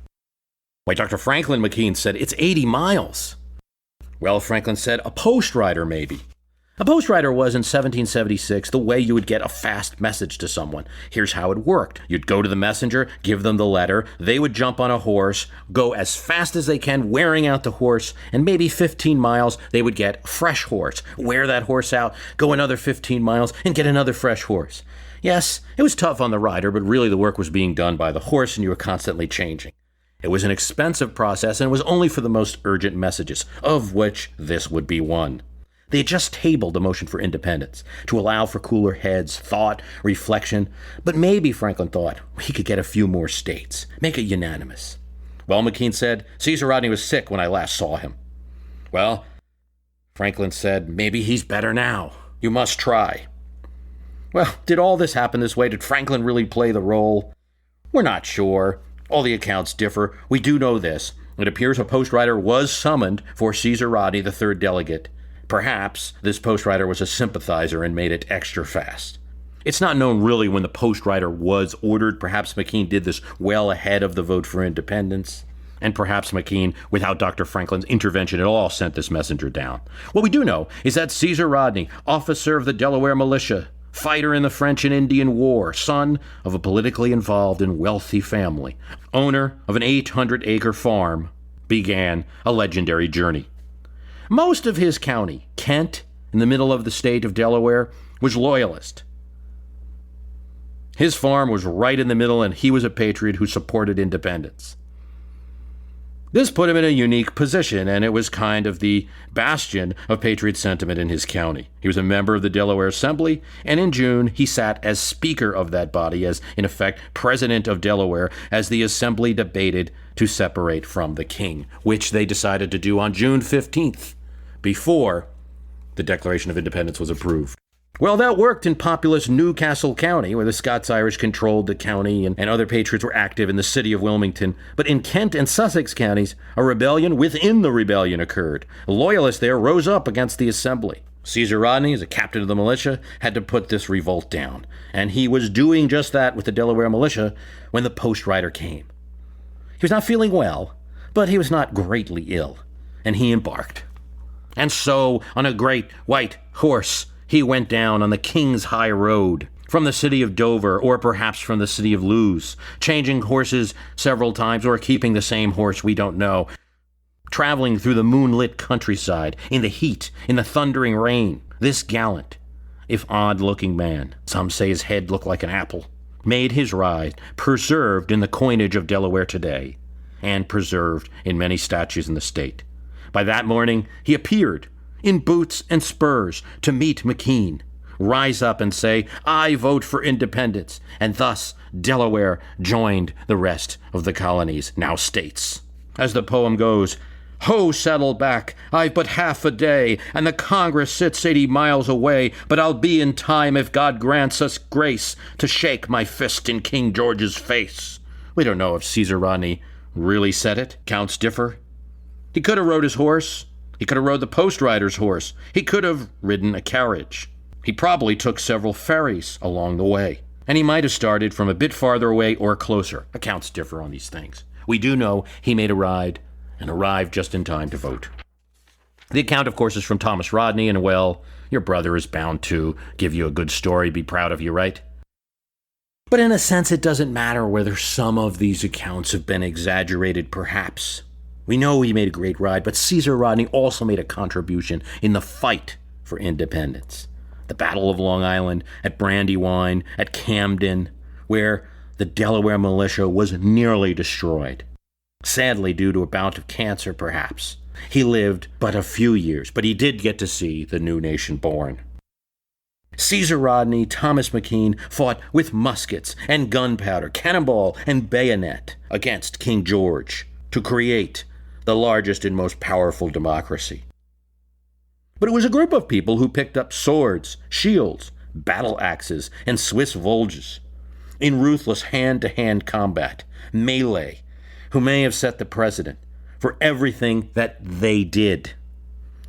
Why, Dr. Franklin, McKean said, it's 80 miles. Well, Franklin said, a post rider maybe. A post rider was, in 1776, the way you would get a fast message to someone. Here's how it worked. You'd go to the messenger, give them the letter, they would jump on a horse, go as fast as they can, wearing out the horse, and maybe 15 miles, they would get a fresh horse, wear that horse out, go another 15 miles, and get another fresh horse. Yes, it was tough on the rider, but really the work was being done by the horse, and you were constantly changing. It was an expensive process, and it was only for the most urgent messages, of which this would be one. They had just tabled the motion for independence to allow for cooler heads, thought, reflection, but maybe, Franklin thought, he could get a few more states, make it unanimous. Well, McKean said, Caesar Rodney was sick when I last saw him. Well, Franklin said, maybe he's better now. You must try. Well, did all this happen this way? Did Franklin really play the role? We're not sure. All the accounts differ. We do know this. It appears a post rider was summoned for Caesar Rodney, the third delegate. Perhaps this post rider was a sympathizer and made it extra fast. It's not known really when the post rider was ordered. Perhaps McKean did this well ahead of the vote for independence. And perhaps McKean, without Dr. Franklin's intervention at all, sent this messenger down. What we do know is that Caesar Rodney, officer of the Delaware militia, fighter in the French and Indian War, son of a politically involved and wealthy family, owner of an 800-acre farm, began a legendary journey. Most of his county, Kent, in the middle of the state of Delaware, was loyalist. His farm was right in the middle, and he was a patriot who supported independence. This put him in a unique position, and it was kind of the bastion of patriot sentiment in his county. He was a member of the Delaware Assembly, and in June he sat as Speaker of that body, as, in effect, President of Delaware, as the Assembly debated to separate from the king, which they decided to do on June 15th, before the Declaration of Independence was approved. Well, that worked in populous Newcastle County, where the Scots-Irish controlled the county and other patriots were active in the city of Wilmington. But in Kent and Sussex counties, a rebellion within the rebellion occurred. Loyalists there rose up against the Assembly. Caesar Rodney, as a captain of the militia, had to put this revolt down. And he was doing just that with the Delaware militia when the post rider came. He was not feeling well, but he was not greatly ill, and he embarked. And so, on a great white horse, he went down on the King's High Road from the city of Dover, or perhaps from the city of Lewes, changing horses several times, or keeping the same horse, we don't know, traveling through the moonlit countryside, in the heat, in the thundering rain. This gallant, if odd-looking man, some say his head looked like an apple, made his ride, preserved in the coinage of Delaware today, and preserved in many statues in the state. By that morning, he appeared, in boots and spurs, to meet McKean, rise up and say, I vote for independence, and thus Delaware joined the rest of the colonies, now states. As the poem goes, Ho, settle back, I've but half a day, and the Congress sits 80 miles away, but I'll be in time if God grants us grace to shake my fist in King George's face. We don't know if Caesar Rodney really said it. Counts differ. He could have rode his horse. He could have rode the post rider's horse. He could have ridden a carriage. He probably took several ferries along the way. And he might have started from a bit farther away or closer. Accounts differ on these things. We do know he made a ride and arrived just in time to vote. The account, of course, is from Thomas Rodney, and, well, your brother is bound to give you a good story, be proud of you, right? But in a sense, it doesn't matter whether some of these accounts have been exaggerated, perhaps. We know he made a great ride, but Caesar Rodney also made a contribution in the fight for independence. The Battle of Long Island, at Brandywine, at Camden, where the Delaware militia was nearly destroyed. Sadly, due to a bout of cancer, perhaps. He lived but a few years, but he did get to see the new nation born. Caesar Rodney, Thomas McKean fought with muskets and gunpowder, cannonball and bayonet against King George to create the largest and most powerful democracy. But it was a group of people who picked up swords, shields, battle axes, and Swiss vulges in ruthless hand-to-hand combat, melee, who may have set the precedent for everything that they did.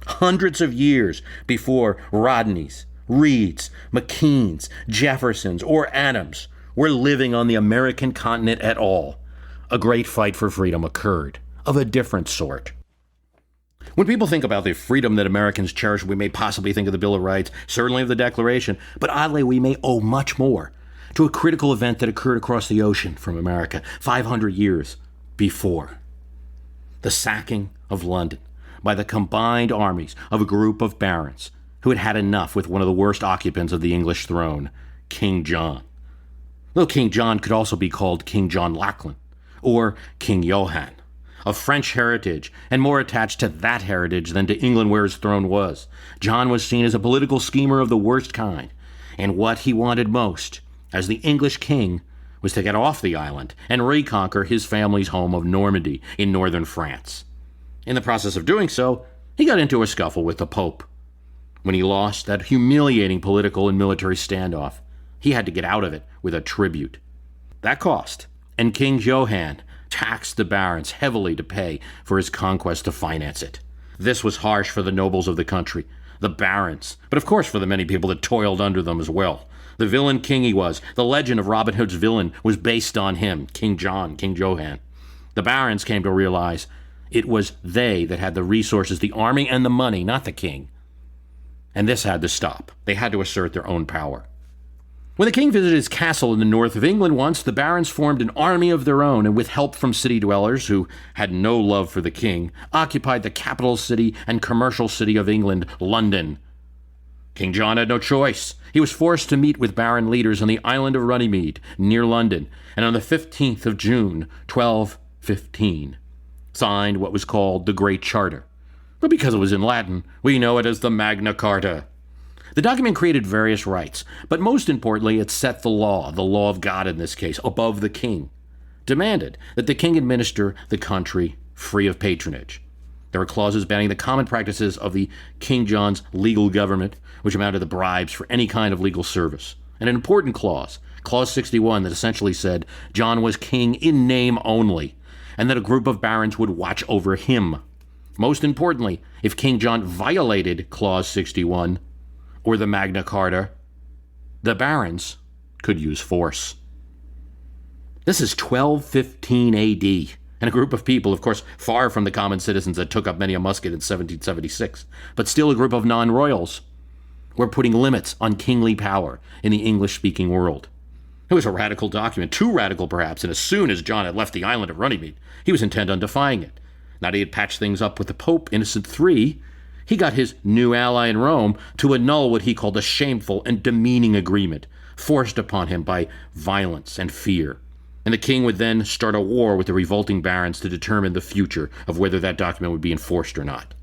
Hundreds of years before Rodneys, Reeds, McKeans, Jeffersons, or Adams were living on the American continent at all, a great fight for freedom occurred, of a different sort. When people think about the freedom that Americans cherish, we may possibly think of the Bill of Rights, certainly of the Declaration, but oddly, we may owe much more to a critical event that occurred across the ocean from America 500 years before. The sacking of London by the combined armies of a group of barons who had had enough with one of the worst occupants of the English throne, King John. Though King John could also be called King John Lachlan or King Johann, of French heritage and more attached to that heritage than to England where his throne was. John was seen as a political schemer of the worst kind, and what he wanted most, as the English king, was to get off the island and reconquer his family's home of Normandy in northern France. In the process of doing so, he got into a scuffle with the Pope. When he lost that humiliating political and military standoff, he had to get out of it with a tribute. That cost, and King Johann taxed the barons heavily to pay for his conquest to finance it. This was harsh for the nobles of the country, the barons, but of course for the many people that toiled under them as well. The villain king he was, the legend of Robin Hood's villain, was based on him, King John, King Johann. The barons came to realize it was they that had the resources, the army, and the money, not the king. And this had to stop. They had to assert their own power. When the king visited his castle in the north of England once, the barons formed an army of their own and, with help from city dwellers who had no love for the king, occupied the capital city and commercial city of England, London. King John had no choice. He was forced to meet with baron leaders on the island of Runnymede, near London, and on the 15th of June, 1215, signed what was called the Great Charter. But because it was in Latin, we know it as the Magna Carta. The document created various rights, but most importantly, it set the law of God in this case, above the king. Demanded that the king administer the country free of patronage. There were clauses banning the common practices of the King John's legal government, which amounted to bribes for any kind of legal service. And an important clause, Clause 61, that essentially said John was king in name only, and that a group of barons would watch over him. Most importantly, if King John violated Clause 61, or the Magna Carta, the barons could use force. This is 1215 AD, and a group of people, of course, far from the common citizens that took up many a musket in 1776, but still a group of non-royals, were putting limits on kingly power in the English-speaking world. It was a radical document, too radical perhaps, and as soon as John had left the island of Runnymede, he was intent on defying it. Now that he had patched things up with the Pope, Innocent III, he got his new ally in Rome to annul what he called a shameful and demeaning agreement, forced upon him by violence and fear. And the king would then start a war with the revolting barons to determine the future of whether that document would be enforced or not.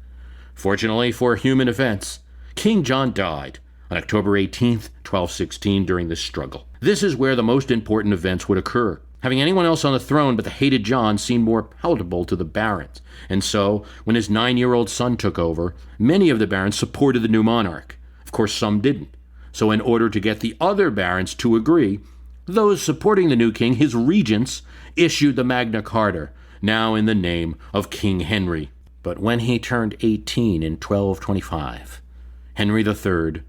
Fortunately for human events, King John died on October 18th, 1216, during this struggle. This is where the most important events would occur. Having anyone else on the throne but the hated John seemed more palatable to the barons, and so, when his 9-year-old son took over, many of the barons supported the new monarch. Of course, some didn't. So in order to get the other barons to agree, those supporting the new king, his regents, issued the Magna Carta, now in the name of King Henry. But when he turned 18 in 1225, Henry III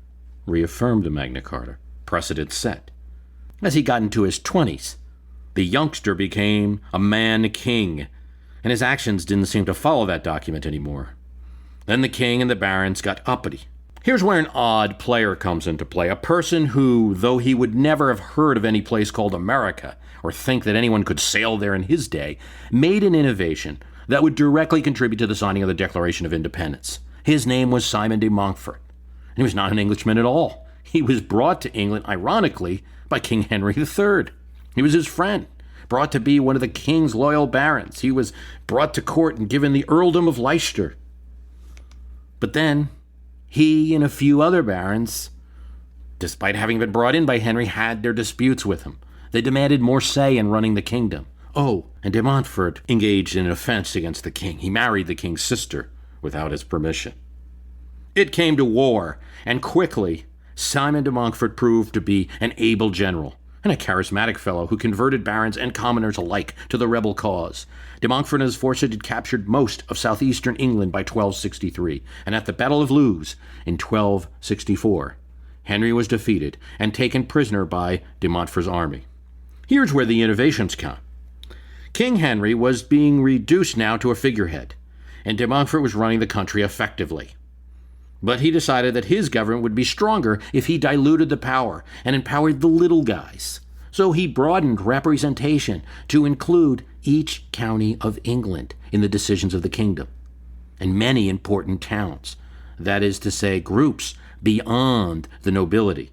reaffirmed the Magna Carta, precedent set. As he got into his 20s, the youngster became a man-king, and his actions didn't seem to follow that document anymore. Then the king and the barons got uppity. Here's where an odd player comes into play, a person who, though he would never have heard of any place called America, or think that anyone could sail there in his day, made an innovation that would directly contribute to the signing of the Declaration of Independence. His name was Simon de Montfort, and he was not an Englishman at all. He was brought to England, ironically, by King Henry III. He was his friend, brought to be one of the king's loyal barons. He was brought to court and given the earldom of Leicester. But then, he and a few other barons, despite having been brought in by Henry, had their disputes with him. They demanded more say in running the kingdom. Oh, and de Montfort engaged in an offense against the king. He married the king's sister without his permission. It came to war, and quickly, Simon de Montfort proved to be an able general and a charismatic fellow who converted barons and commoners alike to the rebel cause. De Montfort and his forces had captured most of southeastern England by 1263, and at the Battle of Lewes in 1264, Henry was defeated and taken prisoner by de Montfort's army. Here's where the innovations come. King Henry was being reduced now to a figurehead, and de Montfort was running the country effectively. But he decided that his government would be stronger if he diluted the power and empowered the little guys. So he broadened representation to include each county of England in the decisions of the kingdom, and many important towns, that is to say, groups beyond the nobility.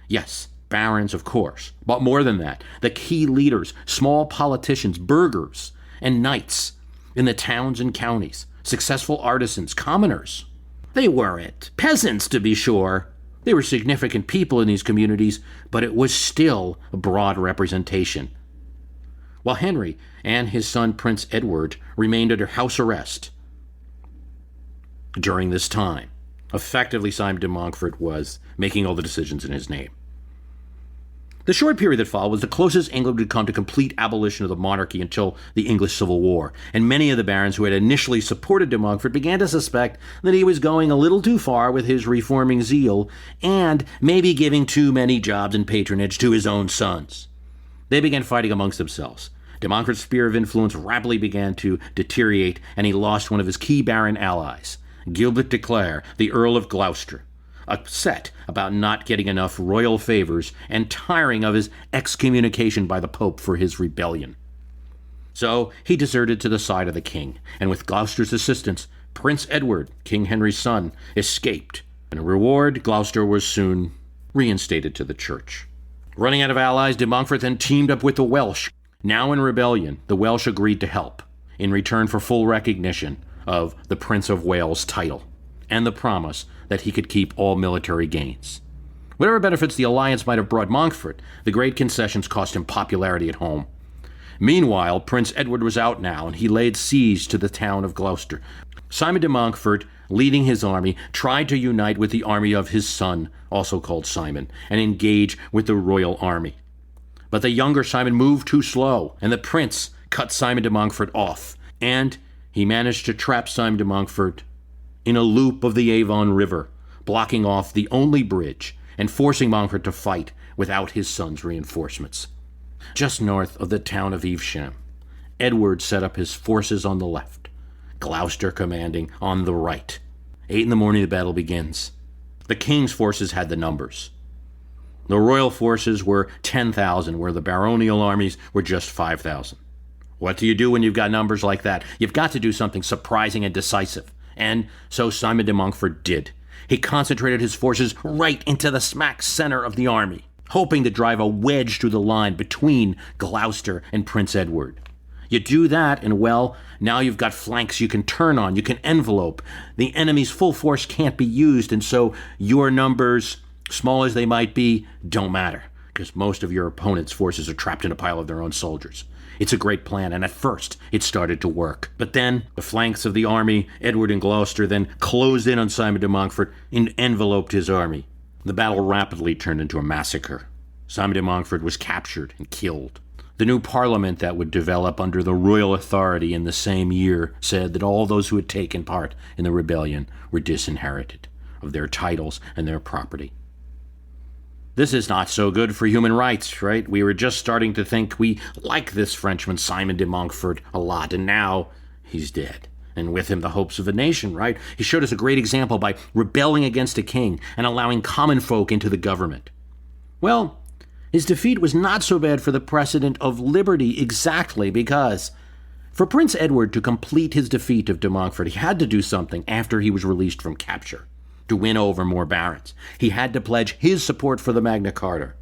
Yes, barons, of course, but more than that, the key leaders, small politicians, burghers, and knights in the towns and counties, successful artisans, commoners. They weren't peasants, to be sure. They were significant people in these communities, but it was still a broad representation. While Henry and his son Prince Edward remained under house arrest during this time, effectively Simon de Montfort was making all the decisions in his name. The short period that followed was the closest England would come to complete abolition of the monarchy until the English Civil War, and many of the barons who had initially supported de Montfort began to suspect that he was going a little too far with his reforming zeal and maybe giving too many jobs and patronage to his own sons. They began fighting amongst themselves. De Montfort's sphere of influence rapidly began to deteriorate, and he lost one of his key baron allies, Gilbert de Clare, the Earl of Gloucester, upset about not getting enough royal favors and tiring of his excommunication by the Pope for his rebellion. So he deserted to the side of the king, and with Gloucester's assistance, Prince Edward, King Henry's son, escaped. In a reward, Gloucester was soon reinstated to the church. Running out of allies, de Montfort then teamed up with the Welsh. Now in rebellion, the Welsh agreed to help, in return for full recognition of the Prince of Wales title, and the promise that he could keep all military gains. Whatever benefits the alliance might have brought Montfort, the great concessions cost him popularity at home. Meanwhile, Prince Edward was out now, and he laid siege to the town of Gloucester. Simon de Montfort, leading his army, tried to unite with the army of his son, also called Simon, and engage with the royal army. But the younger Simon moved too slow, and the prince cut Simon de Montfort off, and he managed to trap Simon de Montfort in a loop of the Avon River, blocking off the only bridge and forcing Montfort to fight without his son's reinforcements. Just north of the town of Evesham, Edward set up his forces on the left, Gloucester commanding on the right. 8 a.m, the battle begins. The king's forces had the numbers. The royal forces were 10,000, where the baronial armies were just 5,000. What do you do when you've got numbers like that? You've got to do something surprising and decisive. And so Simon de Montfort did. He concentrated his forces right into the smack center of the army, hoping to drive a wedge through the line between Gloucester and Prince Edward. You do that, and well, now you've got flanks you can turn on, you can envelope. The enemy's full force can't be used, and so your numbers, small as they might be, don't matter, because most of your opponent's forces are trapped in a pile of their own soldiers. It's a great plan, and at first, it started to work. But then, the flanks of the army, Edward and Gloucester, then closed in on Simon de Montfort and enveloped his army. The battle rapidly turned into a massacre. Simon de Montfort was captured and killed. The new parliament that would develop under the royal authority in the same year said that all those who had taken part in the rebellion were disinherited of their titles and their property. This is not so good for human rights, right? We were just starting to think we like this Frenchman, Simon de Montfort, a lot, and now he's dead. And with him, the hopes of a nation, right? He showed us a great example by rebelling against a king and allowing common folk into the government. Well, his defeat was not so bad for the precedent of liberty exactly, because for Prince Edward to complete his defeat of de Montfort, he had to do something after he was released from capture. To win over more barons, he had to pledge his support for the Magna Carta.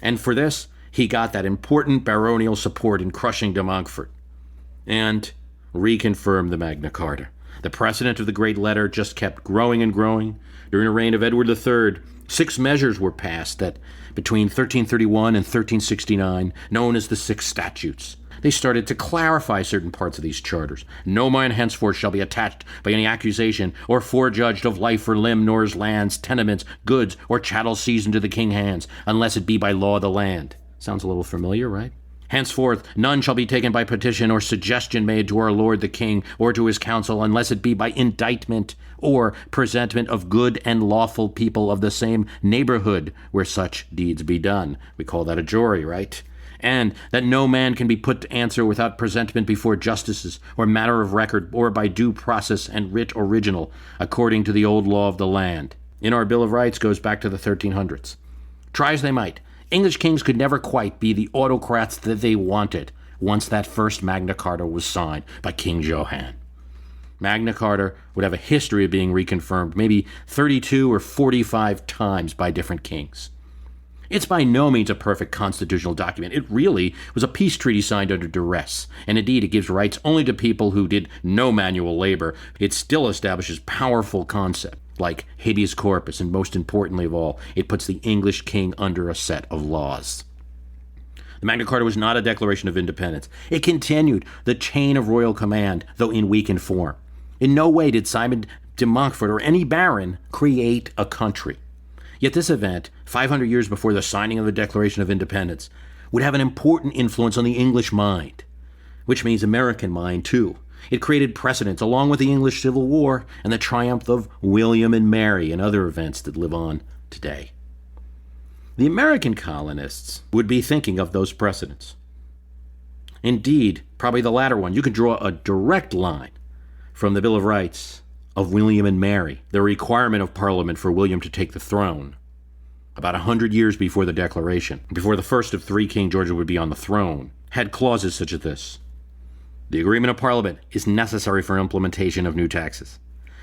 And for this, he got that important baronial support in crushing de Montfort and reconfirmed the Magna Carta. The precedent of the Great Letter just kept growing and growing. During the reign of Edward III, 6 measures were passed that between 1331 and 1369, known as the 6 Statutes. They started to clarify certain parts of these charters. No man henceforth shall be attached by any accusation or forejudged of life or limb, nor his lands, tenements, goods, or chattels seized into the king's hands, unless it be by law of the land. Sounds a little familiar, right? Henceforth, none shall be taken by petition or suggestion made to our lord the king or to his council, unless it be by indictment or presentment of good and lawful people of the same neighborhood where such deeds be done. We call that a jury, right? and that no man can be put to answer without presentment before justices, or matter of record, or by due process and writ original, according to the old law of the land. In our Bill of Rights goes back to the 1300s. Try as they might, English kings could never quite be the autocrats that they wanted once that first Magna Carta was signed by King Johann. Magna Carta would have a history of being reconfirmed maybe 32 or 45 times by different kings. It's by no means a perfect constitutional document. It really was a peace treaty signed under duress, and indeed it gives rights only to people who did no manual labor. It still establishes powerful concepts like habeas corpus, and most importantly of all, it puts the English king under a set of laws. The Magna Carta was not a declaration of independence. It continued the chain of royal command, though in weakened form. In no way did Simon de Montfort or any baron create a country. Yet this event, 500 years before the signing of the Declaration of Independence, would have an important influence on the English mind, which means American mind too. It created precedents along with the English Civil War and the triumph of William and Mary and other events that live on today. The American colonists would be thinking of those precedents. Indeed, probably the latter one. You can draw a direct line from the Bill of Rights of William and Mary, the requirement of Parliament for William to take the throne, about 100 years before the Declaration, before the first of three King Georges would be on the throne, had clauses such as this. The agreement of Parliament is necessary for implementation of new taxes.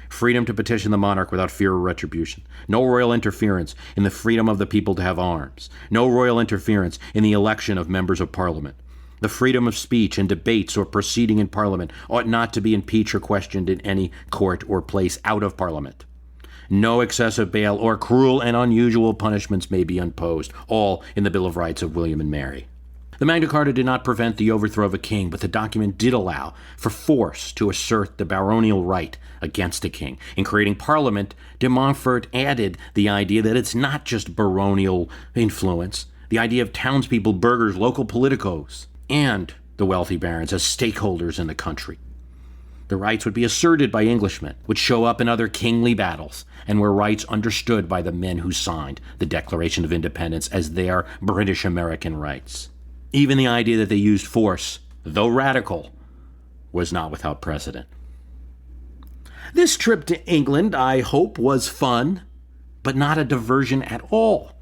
Freedom to petition the monarch without fear of retribution. No royal interference in the freedom of the people to have arms. No royal interference in the election of members of Parliament. The freedom of speech and debates or proceeding in Parliament ought not to be impeached or questioned in any court or place out of Parliament. No excessive bail or cruel and unusual punishments may be imposed, all in the Bill of Rights of William and Mary. The Magna Carta did not prevent the overthrow of a king, but the document did allow for force to assert the baronial right against a king. In creating Parliament, de Montfort added the idea that it's not just baronial influence, the idea of townspeople, burghers, local politicos, and the wealthy barons as stakeholders in the country. The rights would be asserted by Englishmen, would show up in other kingly battles, and were rights understood by the men who signed the Declaration of Independence as their British-American rights. Even the idea that they used force, though radical, was not without precedent. This trip to England, I hope, was fun, but not a diversion at all.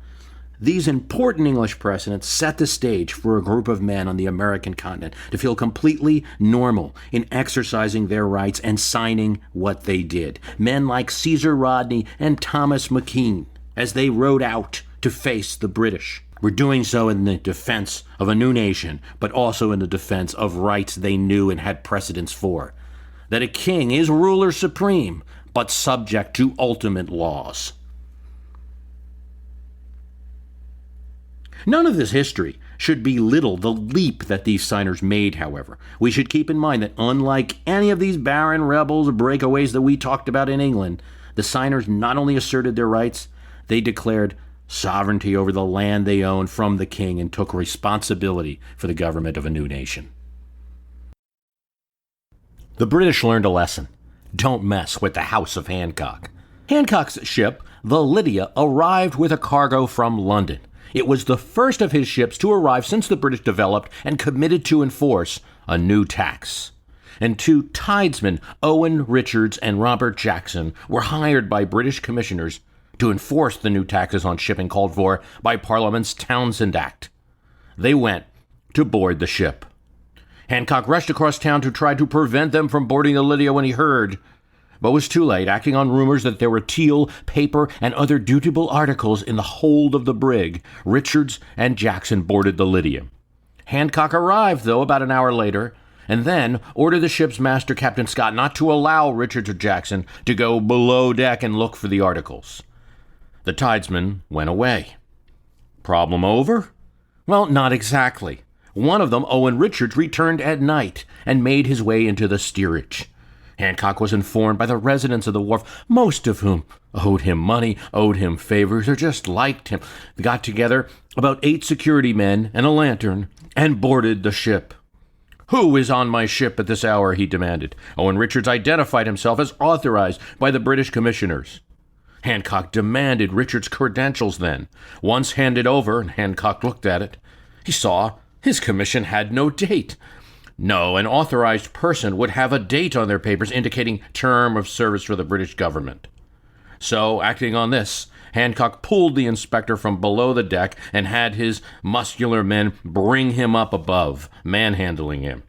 These important English precedents set the stage for a group of men on the American continent to feel completely normal in exercising their rights and signing what they did. Men like Caesar Rodney and Thomas McKean, as they rode out to face the British, were doing so in the defense of a new nation, but also in the defense of rights they knew and had precedents for. That a king is ruler supreme, but subject to ultimate laws. None of this history should belittle the leap that these signers made, however. We should keep in mind that unlike any of these barren rebels or breakaways that we talked about in England, the signers not only asserted their rights, they declared sovereignty over the land they owned from the king and took responsibility for the government of a new nation. The British learned a lesson. Don't mess with the House of Hancock. Hancock's ship, the Lydia, arrived with a cargo from London. It was the first of his ships to arrive since the British developed and committed to enforce a new tax. And two tidesmen, Owen Richards and Robert Jackson, were hired by British commissioners to enforce the new taxes on shipping called for by Parliament's Townshend Act. They went to board the ship. Hancock rushed across town to try to prevent them from boarding the Lydia when he heard, but was too late, acting on rumors that there were teal, paper, and other dutiable articles in the hold of the brig. Richards and Jackson boarded the Lydia. Hancock arrived, though, about an hour later, and then ordered the ship's master, Captain Scott, not to allow Richards or Jackson to go below deck and look for the articles. The tidesmen went away. Problem over? Well, not exactly. One of them, Owen Richards, returned at night and made his way into the steerage. Hancock was informed by the residents of the wharf, most of whom owed him money, owed him favors, or just liked him. They got together about 8 security men and a lantern and boarded the ship. "Who is on my ship at this hour?" he demanded. Owen Richards identified himself as authorized by the British commissioners. Hancock demanded Richards' credentials then. Once handed over, and Hancock looked at it, he saw His commission had no date. No, an authorized person would have a date on their papers indicating term of service for the British government. So, acting on this, Hancock pulled the inspector from below the deck and had his muscular men bring him up above, manhandling him.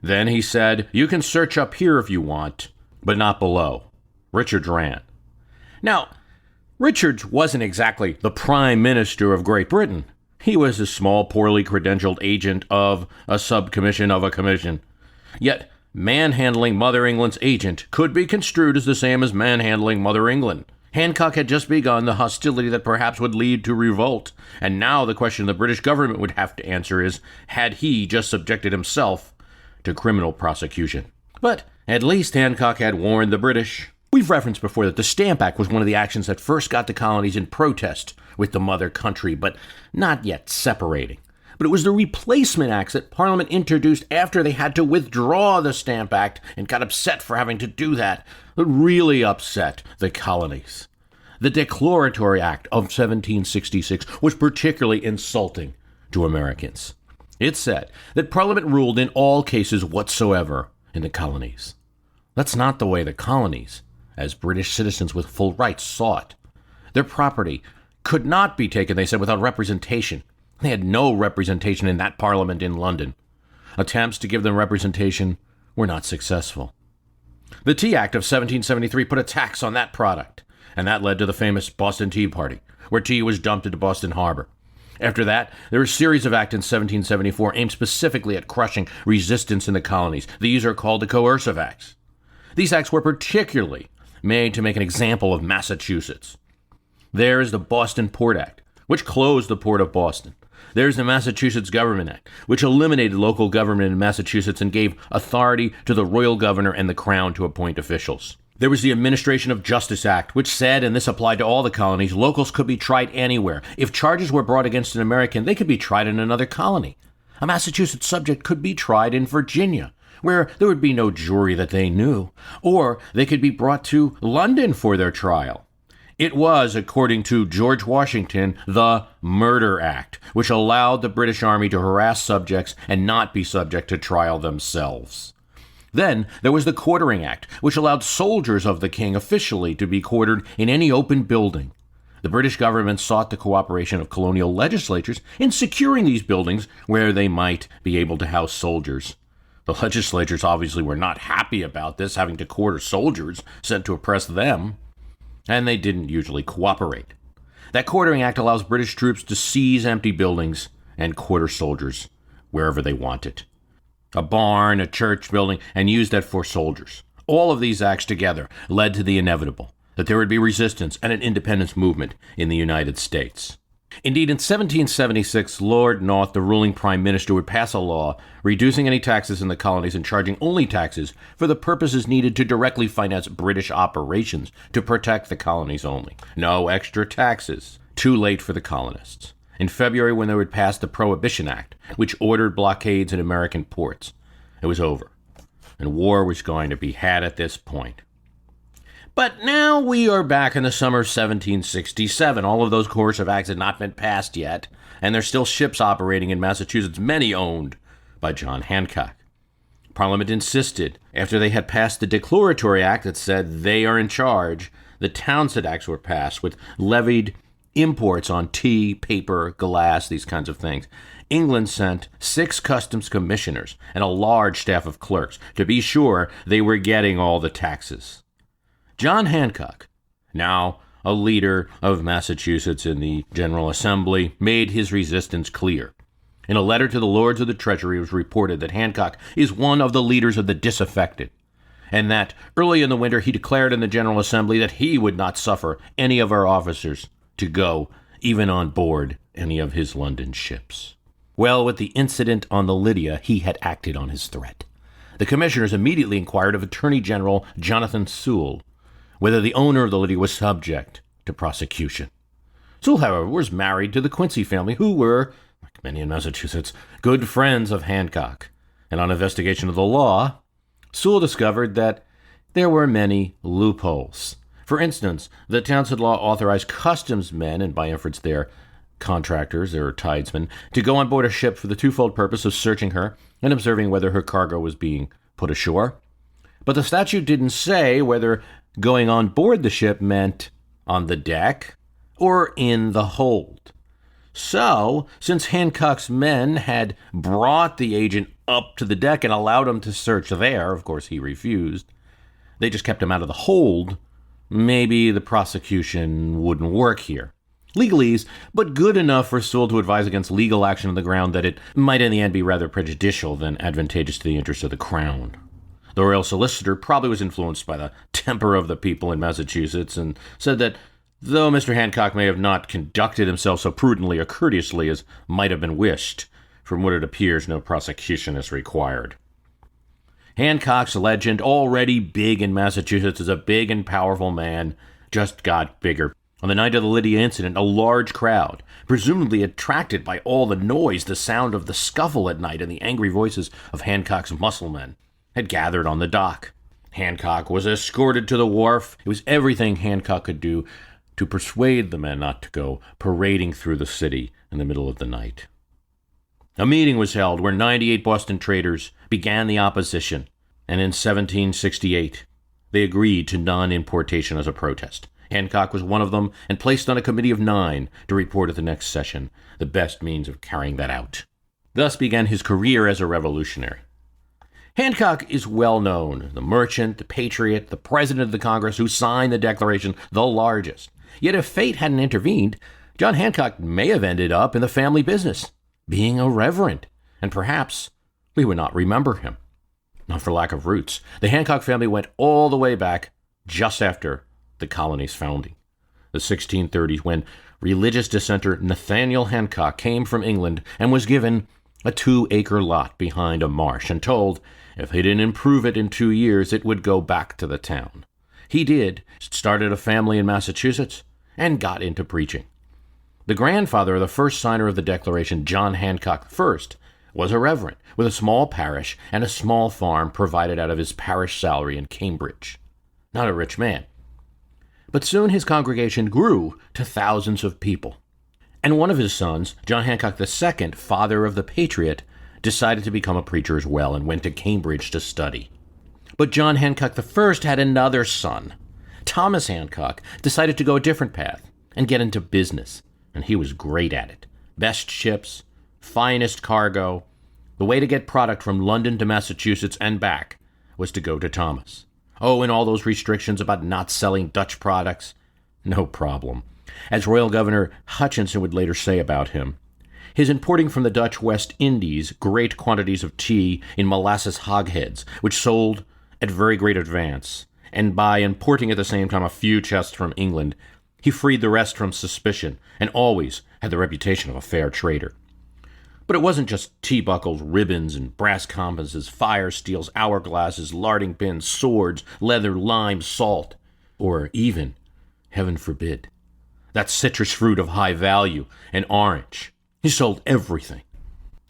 Then he said, "You can search up here if you want, but not below." Richards ran. Now, Richards wasn't exactly the Prime Minister of Great Britain. He was a small, poorly credentialed agent of a subcommission of a commission. Yet, manhandling Mother England's agent could be construed as the same as manhandling Mother England. Hancock had just begun the hostility that perhaps would lead to revolt, and now the question the British government would have to answer is, had he just subjected himself to criminal prosecution? But at least Hancock had warned the British. We've referenced before that the Stamp Act was one of the actions that first got the colonies in protest with the mother country, but not yet separating. But it was the replacement acts that Parliament introduced after they had to withdraw the Stamp Act and got upset for having to do that really upset the colonies. The Declaratory Act of 1766 was particularly insulting to Americans. It said that Parliament ruled in all cases whatsoever in the colonies. That's not the way the colonies, as British citizens with full rights, saw it. Their property could not be taken, they said, without representation. They had no representation in that Parliament in London. Attempts to give them representation were not successful. The Tea Act of 1773 put a tax on that product, and that led to the famous Boston Tea Party, where tea was dumped into Boston Harbor. After that, there were a series of acts in 1774 aimed specifically at crushing resistance in the colonies. These are called the Coercive Acts. These acts were particularly made to make an example of Massachusetts. There is the Boston Port Act, which closed the port of Boston. There's the Massachusetts Government Act, which eliminated local government in Massachusetts and gave authority to the royal governor and the crown to appoint officials. There was the Administration of Justice Act, which said, and this applied to all the colonies, locals could be tried anywhere. If charges were brought against an American, they could be tried in another colony. A Massachusetts subject could be tried in Virginia, where there would be no jury that they knew, or they could be brought to London for their trial. It was, according to George Washington, the Murder Act, which allowed the British Army to harass subjects and not be subject to trial themselves. Then there was the Quartering Act, which allowed soldiers of the king officially to be quartered in any open building. The British government sought the cooperation of colonial legislatures in securing these buildings where they might be able to house soldiers. The legislatures obviously were not happy about this, having to quarter soldiers sent to oppress them, and they didn't usually cooperate. That Quartering Act allows British troops to seize empty buildings and quarter soldiers wherever they wanted. A barn, a church building, and use that for soldiers. All of these acts together led to the inevitable, that there would be resistance and an independence movement in the United States. Indeed, in 1776, Lord North, the ruling prime minister, would pass a law reducing any taxes in the colonies and charging only taxes for the purposes needed to directly finance British operations to protect the colonies only. No extra taxes. Too late for the colonists. In February, when they would pass the Prohibition Act, which ordered blockades in American ports, it was over, and war was going to be had at this point. But now we are back in the summer of 1767. All of those coercive acts had not been passed yet, and there's still ships operating in Massachusetts, many owned by John Hancock. Parliament insisted, after they had passed the Declaratory Act that said they are in charge, the Townshend Acts were passed, with levied imports on tea, paper, glass, these kinds of things. England sent 6 customs commissioners and a large staff of clerks to be sure they were getting all the taxes. John Hancock, now a leader of Massachusetts in the General Assembly, made his resistance clear. In a letter to the Lords of the Treasury, it was reported that Hancock is one of the leaders of the disaffected, and that early in the winter he declared in the General Assembly that he would not suffer any of our officers to go even on board any of his London ships. Well, with the incident on the Lydia, he had acted on his threat. The commissioners immediately inquired of Attorney General Jonathan Sewell whether the owner of the Lydia was subject to prosecution. Sewell, however, was married to the Quincy family, who were, like many in Massachusetts, good friends of Hancock. And on investigation of the law, Sewell discovered that there were many loopholes. For instance, the Townshend law authorized customs men, and by inference their contractors or tidesmen to go on board a ship for the twofold purpose of searching her and observing whether her cargo was being put ashore. But the statute didn't say whether going on board the ship meant on the deck or in the hold. So, since Hancock's men had brought the agent up to the deck and allowed him to search there, of course he refused, they just kept him out of the hold, maybe the prosecution wouldn't work here. Legalese, but good enough for Sewell to advise against legal action on the ground that it might in the end be rather prejudicial than advantageous to the interests of the crown. The royal solicitor probably was influenced by the temper of the people in Massachusetts and said that though Mr. Hancock may have not conducted himself so prudently or courteously as might have been wished, from what it appears no prosecution is required. Hancock's legend, already big in Massachusetts as a big and powerful man, just got bigger. On the night of the Lydia incident, a large crowd, presumably attracted by all the noise, the sound of the scuffle at night, and the angry voices of Hancock's muscle men, had gathered on the dock. Hancock was escorted to the wharf. It was everything Hancock could do to persuade the men not to go parading through the city in the middle of the night. A meeting was held where 98 Boston traders began the opposition, and in 1768 they agreed to non-importation as a protest. Hancock was one of them and placed on a committee of 9 to report at the next session the best means of carrying that out. Thus began his career as a revolutionary. Hancock is well known, the merchant, the patriot, the president of the Congress who signed the Declaration, the largest. Yet if fate hadn't intervened, John Hancock may have ended up in the family business, being a reverend, and perhaps we would not remember him. Not for lack of roots. The Hancock family went all the way back just after the colony's founding, the 1630s, when religious dissenter Nathaniel Hancock came from England and was given a 2-acre lot behind a marsh and told if he didn't improve it in 2 years, it would go back to the town. He did, started a family in Massachusetts, and got into preaching. The grandfather of the first signer of the Declaration, John Hancock I, was a reverend with a small parish and a small farm provided out of his parish salary in Cambridge. Not a rich man. But soon his congregation grew to thousands of people. And one of his sons, John Hancock II, father of the Patriot, decided to become a preacher as well and went to Cambridge to study. But John Hancock I had another son. Thomas Hancock decided to go a different path and get into business, and he was great at it. Best ships, finest cargo. The way to get product from London to Massachusetts and back was to go to Thomas. Oh, and all those restrictions about not selling Dutch products? No problem. As Royal Governor Hutchinson would later say about him, his importing from the Dutch West Indies great quantities of tea in molasses hogsheads, which sold at very great advance, and by importing at the same time a few chests from England, he freed the rest from suspicion and always had the reputation of a fair trader. But it wasn't just tea buckles, ribbons, and brass compasses, fire steels, hourglasses, larding pins, swords, leather, lime, salt, or even, heaven forbid, that citrus fruit of high value, an orange. He sold everything.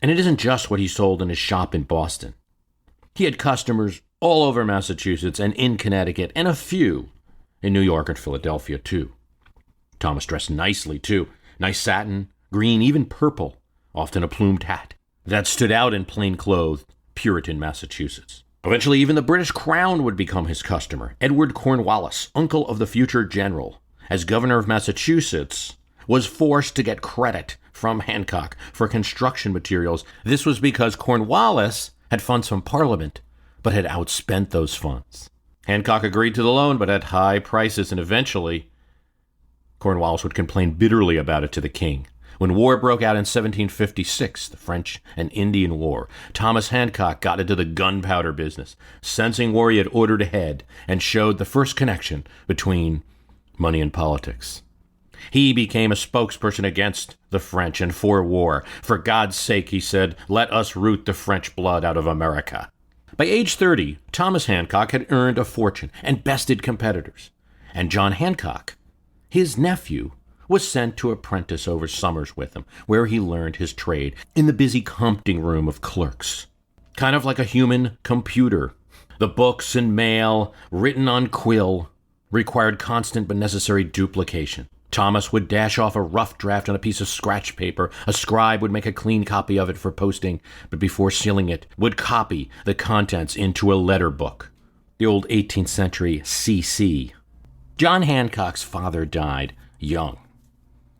And it isn't just what he sold in his shop in Boston. He had customers all over Massachusetts and in Connecticut, and a few in New York and Philadelphia, too. Thomas dressed nicely, too. Nice satin, green, even purple, often a plumed hat, that stood out in plain-clothed Puritan Massachusetts. Eventually, even the British Crown would become his customer. Edward Cornwallis, uncle of the future general, as governor of Massachusetts, was forced to get credit from Hancock for construction materials. This was because Cornwallis had funds from Parliament, but had outspent those funds. Hancock agreed to the loan, but at high prices, and eventually Cornwallis would complain bitterly about it to the king. When war broke out in 1756, the French and Indian War, Thomas Hancock got into the gunpowder business, sensing war he had ordered ahead, and showed the first connection between money and politics. He became a spokesperson against the French and for war. For God's sake, he said, let us root the French blood out of America. By age 30, Thomas Hancock had earned a fortune and bested competitors. And John Hancock, his nephew, was sent to apprentice over summers with him, where he learned his trade in the busy compting room of clerks. Kind of like a human computer. The books and mail, written on quill, required constant but necessary duplication. Thomas would dash off a rough draft on a piece of scratch paper. A scribe would make a clean copy of it for posting, but before sealing it, would copy the contents into a letter book. The old 18th century CC. John Hancock's father died young.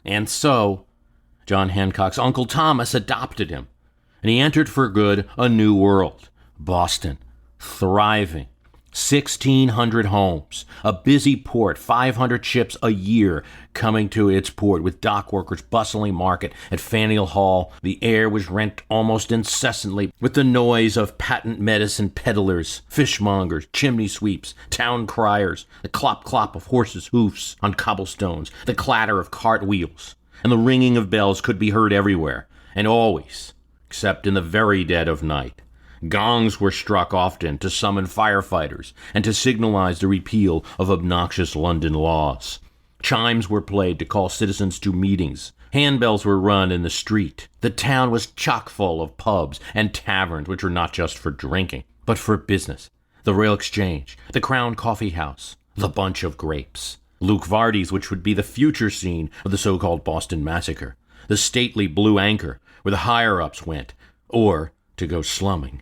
And so, John Hancock's Uncle Thomas adopted him, and he entered for good a new world. Boston, thriving, 1,600 homes, a busy port, 500 ships a year coming to its port, with dock workers bustling market at Faneuil Hall. The air was rent almost incessantly with the noise of patent medicine peddlers, fishmongers, chimney sweeps, town criers, the clop-clop of horses' hoofs on cobblestones, the clatter of cart wheels, and the ringing of bells could be heard everywhere, and always, except in the very dead of night. Gongs were struck often to summon firefighters and to signalize the repeal of obnoxious London laws. Chimes were played to call citizens to meetings. Handbells were run in the street. The town was chock full of pubs and taverns, which were not just for drinking, but for business. The Royal Exchange, the Crown Coffee House, the Bunch of Grapes, Luke Vardy's, which would be the future scene of the so-called Boston Massacre, the stately Blue Anchor, where the higher-ups went, or to go slumming,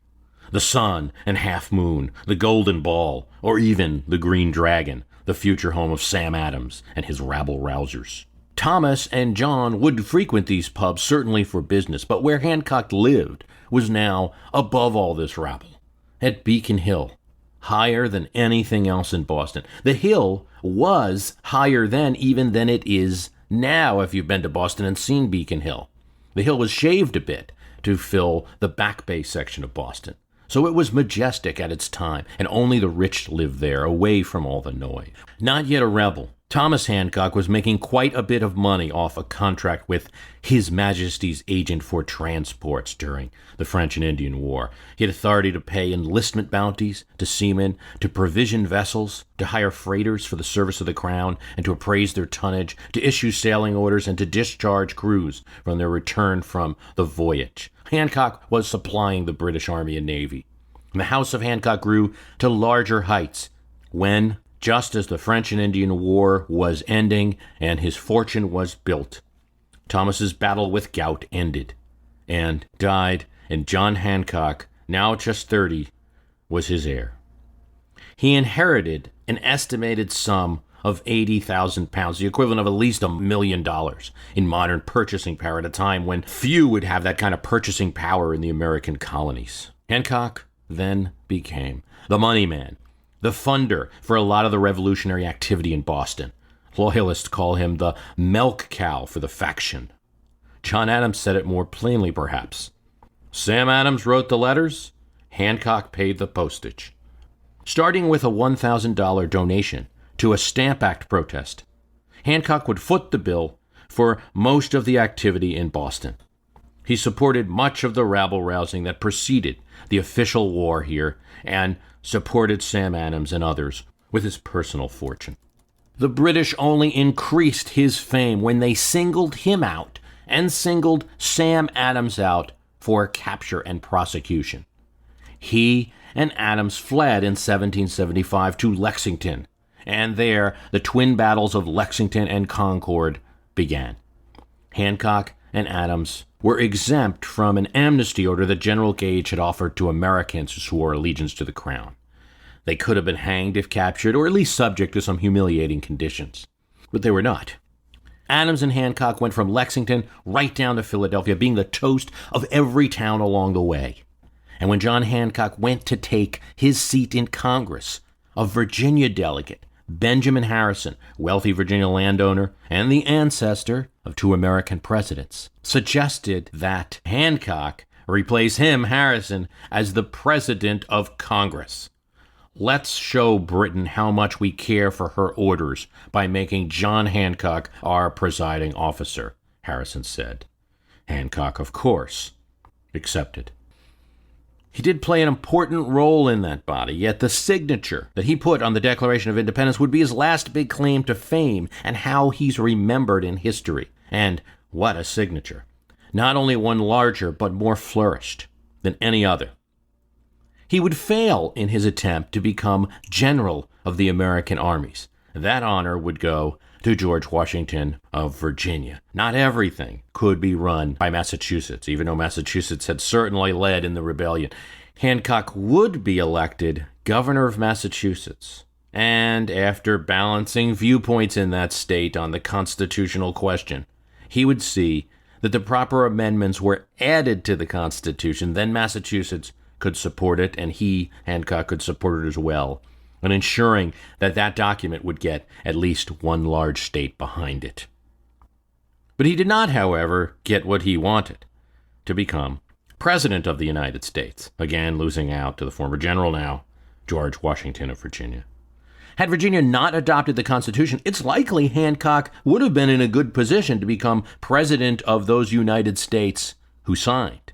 the Sun and Half Moon, the Golden Ball, or even the Green Dragon, the future home of Sam Adams and his rabble-rousers. Thomas and John would frequent these pubs certainly for business, but where Hancock lived was now above all this rabble, at Beacon Hill, higher than anything else in Boston. The hill was higher then even than it is now, if you've been to Boston and seen Beacon Hill. The hill was shaved a bit to fill the Back Bay section of Boston. So it was majestic at its time, and only the rich lived there, away from all the noise. Not yet a rebel, Thomas Hancock was making quite a bit of money off a contract with His Majesty's Agent for Transports during the French and Indian War. He had authority to pay enlistment bounties to seamen, to provision vessels, to hire freighters for the service of the Crown, and to appraise their tonnage, to issue sailing orders, and to discharge crews from their return from the voyage. Hancock was supplying the British Army and Navy. And the House of Hancock grew to larger heights when, just as the French and Indian War was ending and his fortune was built, Thomas's battle with gout ended and died, and John Hancock, now just 30, was his heir. He inherited an estimated sum of 80,000 pounds, the equivalent of at least $1 million in modern purchasing power at a time when few would have that kind of purchasing power in the American colonies. Hancock then became the money man, the funder for a lot of the revolutionary activity in Boston. Loyalists call him the milk cow for the faction. John Adams said it more plainly, perhaps. Sam Adams wrote the letters, Hancock paid the postage. Starting with a $1,000 donation to a Stamp Act protest, Hancock would foot the bill for most of the activity in Boston. He supported much of the rabble-rousing that preceded the official war here and supported Sam Adams and others with his personal fortune. The British only increased his fame when they singled him out and singled Sam Adams out for capture and prosecution. He and Adams fled in 1775 to Lexington, and there the twin battles of Lexington and Concord began. Hancock and Adams were exempt from an amnesty order that General Gage had offered to Americans who swore allegiance to the Crown. They could have been hanged if captured, or at least subject to some humiliating conditions. But they were not. Adams and Hancock went from Lexington right down to Philadelphia, being the toast of every town along the way. And when John Hancock went to take his seat in Congress, a Virginia delegate, Benjamin Harrison, wealthy Virginia landowner and the ancestor of 2 American presidents, suggested that Hancock replace him, Harrison, as the president of Congress. Let's show Britain how much we care for her orders by making John Hancock our presiding officer, Harrison said. Hancock, of course, accepted. He did play an important role in that body, yet the signature that he put on the Declaration of Independence would be his last big claim to fame and how he's remembered in history. And what a signature. Not only one larger, but more flourished than any other. He would fail in his attempt to become general of the American armies. That honor would go to George Washington of Virginia. Not everything could be run by Massachusetts, even though Massachusetts had certainly led in the rebellion. Hancock would be elected governor of Massachusetts. And after balancing viewpoints in that state on the constitutional question, he would see that the proper amendments were added to the Constitution, then Massachusetts could support it, and he, Hancock, could support it as well, and ensuring that that document would get at least one large state behind it. But he did not, however, get what he wanted, to become President of the United States, again losing out to the former general now, George Washington of Virginia. Had Virginia not adopted the Constitution, it's likely Hancock would have been in a good position to become president of those United States who signed.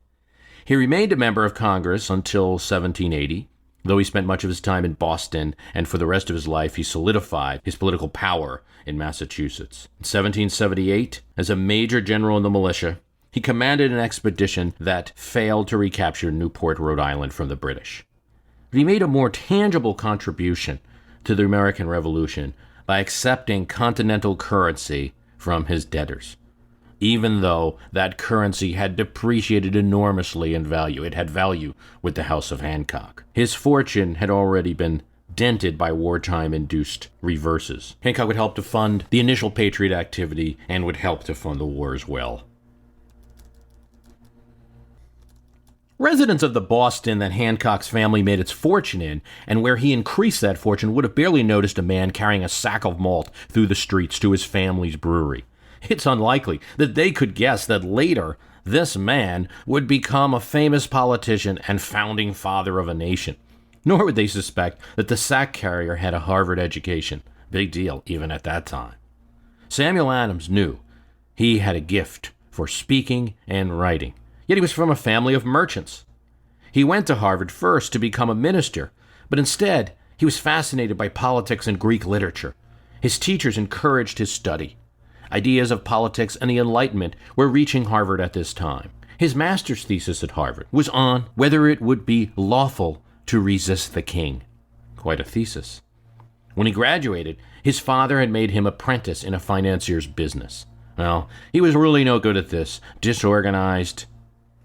He remained a member of Congress until 1780, though he spent much of his time in Boston, and for the rest of his life he solidified his political power in Massachusetts. In 1778, as a major general in the militia, he commanded an expedition that failed to recapture Newport, Rhode Island from the British. But he made a more tangible contribution to the American Revolution by accepting continental currency from his debtors, even though that currency had depreciated enormously in value. It had value with the House of Hancock. His fortune had already been dented by wartime-induced reverses. Hancock would help to fund the initial Patriot activity and would help to fund the war as well. Residents of the Boston that Hancock's family made its fortune in, and where he increased that fortune, would have barely noticed a man carrying a sack of malt through the streets to his family's brewery. It's unlikely that they could guess that later this man would become a famous politician and founding father of a nation. Nor would they suspect that the sack carrier had a Harvard education. Big deal, even at that time. Samuel Adams knew he had a gift for speaking and writing. Yet he was from a family of merchants. He went to Harvard first to become a minister, but instead he was fascinated by politics and Greek literature. His teachers encouraged his study. Ideas of politics and the Enlightenment were reaching Harvard at this time. His master's thesis at Harvard was on whether it would be lawful to resist the king. Quite a thesis. When he graduated, his father had made him apprentice in a financier's business. Well, he was really no good at this, disorganized,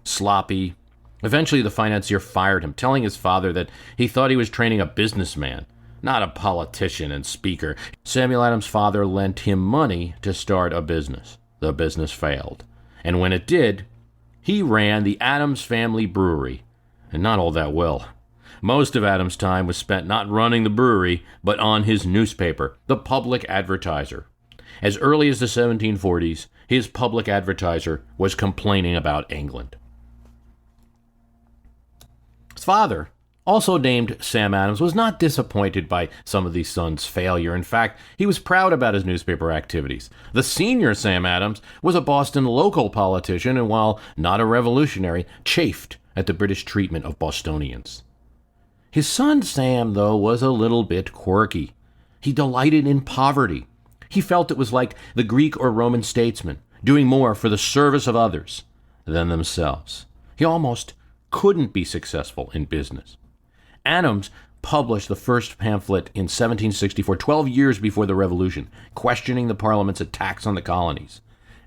sloppy. Eventually, the financier fired him, telling his father that he thought he was training a businessman, not a politician and speaker. Samuel Adams' father lent him money to start a business. The business failed. And when it did, he ran the Adams family brewery, and not all that well. Most of Adams' time was spent not running the brewery, but on his newspaper, the Public Advertiser. As early as the 1740s, his Public Advertiser was complaining about England. His father, also named Sam Adams, was not disappointed by some of his son's failure. In fact, he was proud about his newspaper activities. The senior Sam Adams was a Boston local politician, and while not a revolutionary, chafed at the British treatment of Bostonians. His son Sam, though, was a little bit quirky. He delighted in poverty. He felt it was like the Greek or Roman statesman, doing more for the service of others than themselves. He almost couldn't be successful in business. Adams published the first pamphlet in 1764, 12 years before the Revolution, questioning the Parliament's attacks on the colonies.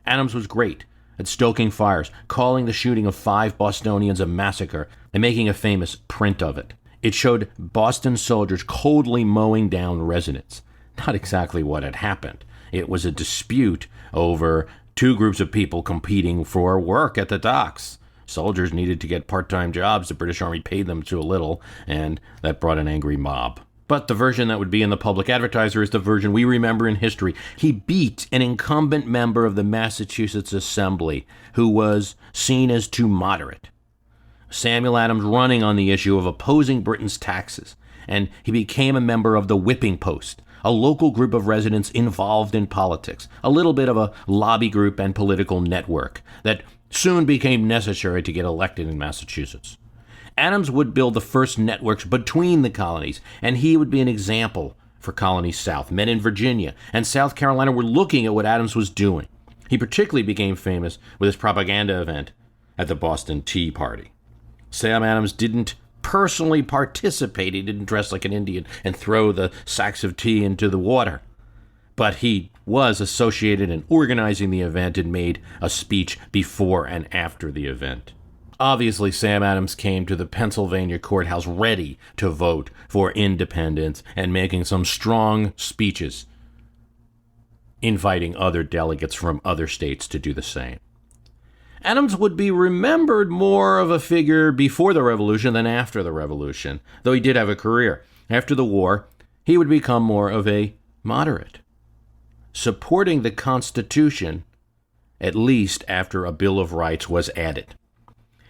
Adams was great at stoking fires, calling the shooting of 5 Bostonians a massacre, and making a famous print of it. It showed Boston soldiers coldly mowing down residents. Not exactly what had happened. It was a dispute over 2 groups of people competing for work at the docks. Soldiers needed to get part-time jobs. The British Army paid them too little, and that brought an angry mob. But the version that would be in the Public Advertiser is the version we remember in history. He beat an incumbent member of the Massachusetts Assembly who was seen as too moderate. Samuel Adams running on the issue of opposing Britain's taxes, and he became a member of the Whipping Post, a local group of residents involved in politics, a little bit of a lobby group and political network that soon became necessary to get elected in Massachusetts. Adams would build the first networks between the colonies, and he would be an example for colonies south. Men in Virginia and South Carolina were looking at what Adams was doing. He particularly became famous with his propaganda event at the Boston Tea Party. Sam Adams didn't personally participate. He didn't dress like an Indian and throw the sacks of tea into the water. But he was associated in organizing the event and made a speech before and after the event. Obviously, Sam Adams came to the Pennsylvania courthouse ready to vote for independence and making some strong speeches, inviting other delegates from other states to do the same. Adams would be remembered more of a figure before the Revolution than after the Revolution, though he did have a career. After the war, he would become more of a moderate, supporting the Constitution, at least after a Bill of Rights was added.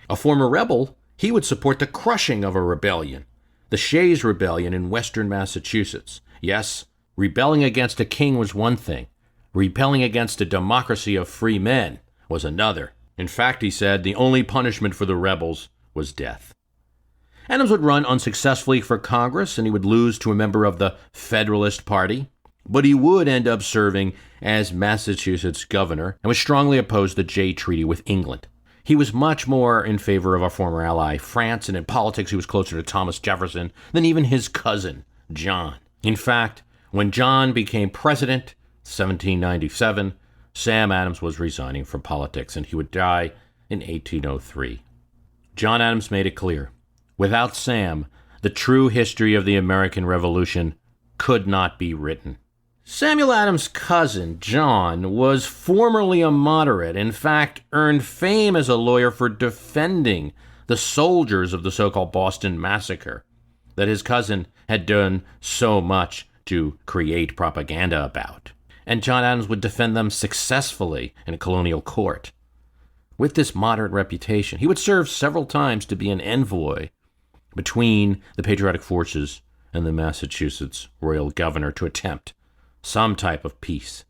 A former rebel, he would support the crushing of a rebellion, the Shays Rebellion in western Massachusetts. Yes, rebelling against a king was one thing. Rebelling against a democracy of free men was another. In fact, he said, the only punishment for the rebels was death. Adams would run unsuccessfully for Congress, and he would lose to a member of the Federalist Party, but he would end up serving as Massachusetts governor and was strongly opposed to the Jay Treaty with England. He was much more in favor of our former ally, France, and in politics he was closer to Thomas Jefferson than even his cousin, John. In fact, when John became president, 1797, Sam Adams was resigning from politics, and he would die in 1803. John Adams made it clear, without Sam, the true history of the American Revolution could not be written. Samuel Adams' cousin, John, was formerly a moderate, in fact, earned fame as a lawyer for defending the soldiers of the so-called Boston Massacre that his cousin had done so much to create propaganda about. And John Adams would defend them successfully in a colonial court. With this moderate reputation, he would serve several times to be an envoy between the patriotic forces and the Massachusetts royal governor to attempt some type of peace.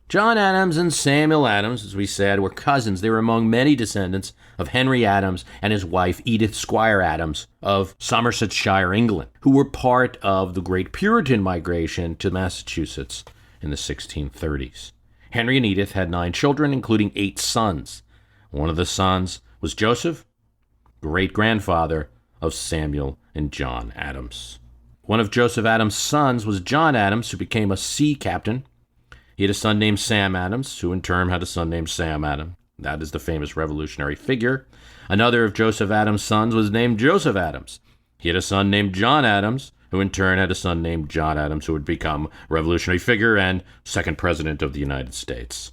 John Adams and Samuel Adams, as we said, were cousins. They were among many descendants of Henry Adams and his wife Edith Squire Adams of Somersetshire, England, who were part of the great Puritan migration to Massachusetts in the 1630s. Henry and Edith had 9 children, including 8 sons. One of the sons was Joseph, great-grandfather of Samuel and John Adams. One of Joseph Adams' sons was John Adams, who became a sea captain. He had a son named Sam Adams, who in turn had a son named Sam Adams. That is the famous revolutionary figure. Another of Joseph Adams' sons was named Joseph Adams. He had a son named John Adams, who in turn had a son named John Adams, who would become a revolutionary figure and second president of the United States.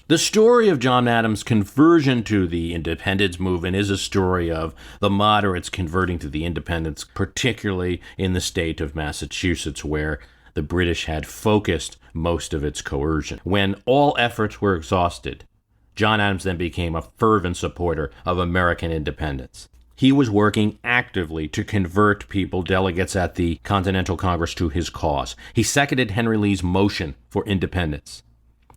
The story of John Adams' conversion to the independence movement is a story of the moderates converting to the independents, particularly in the state of Massachusetts, where the British had focused most of its coercion. When all efforts were exhausted, John Adams then became a fervent supporter of American independence. He was working actively to convert delegates at the Continental Congress to his cause. He seconded Henry Lee's motion for independence.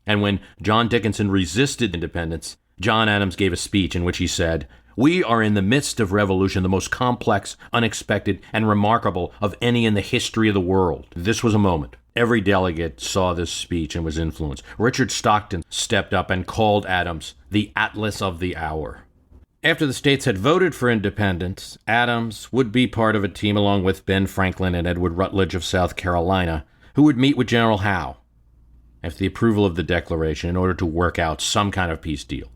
And when John Dickinson resisted independence, John Adams gave a speech in which he said, "We are in the midst of revolution, the most complex, unexpected, and remarkable of any in the history of the world." This was a moment. Every delegate saw this speech and was influenced. Richard Stockton stepped up and called Adams the Atlas of the hour. After the states had voted for independence, Adams would be part of a team along with Ben Franklin and Edward Rutledge of South Carolina, who would meet with General Howe after the approval of the Declaration in order to work out some kind of peace deal.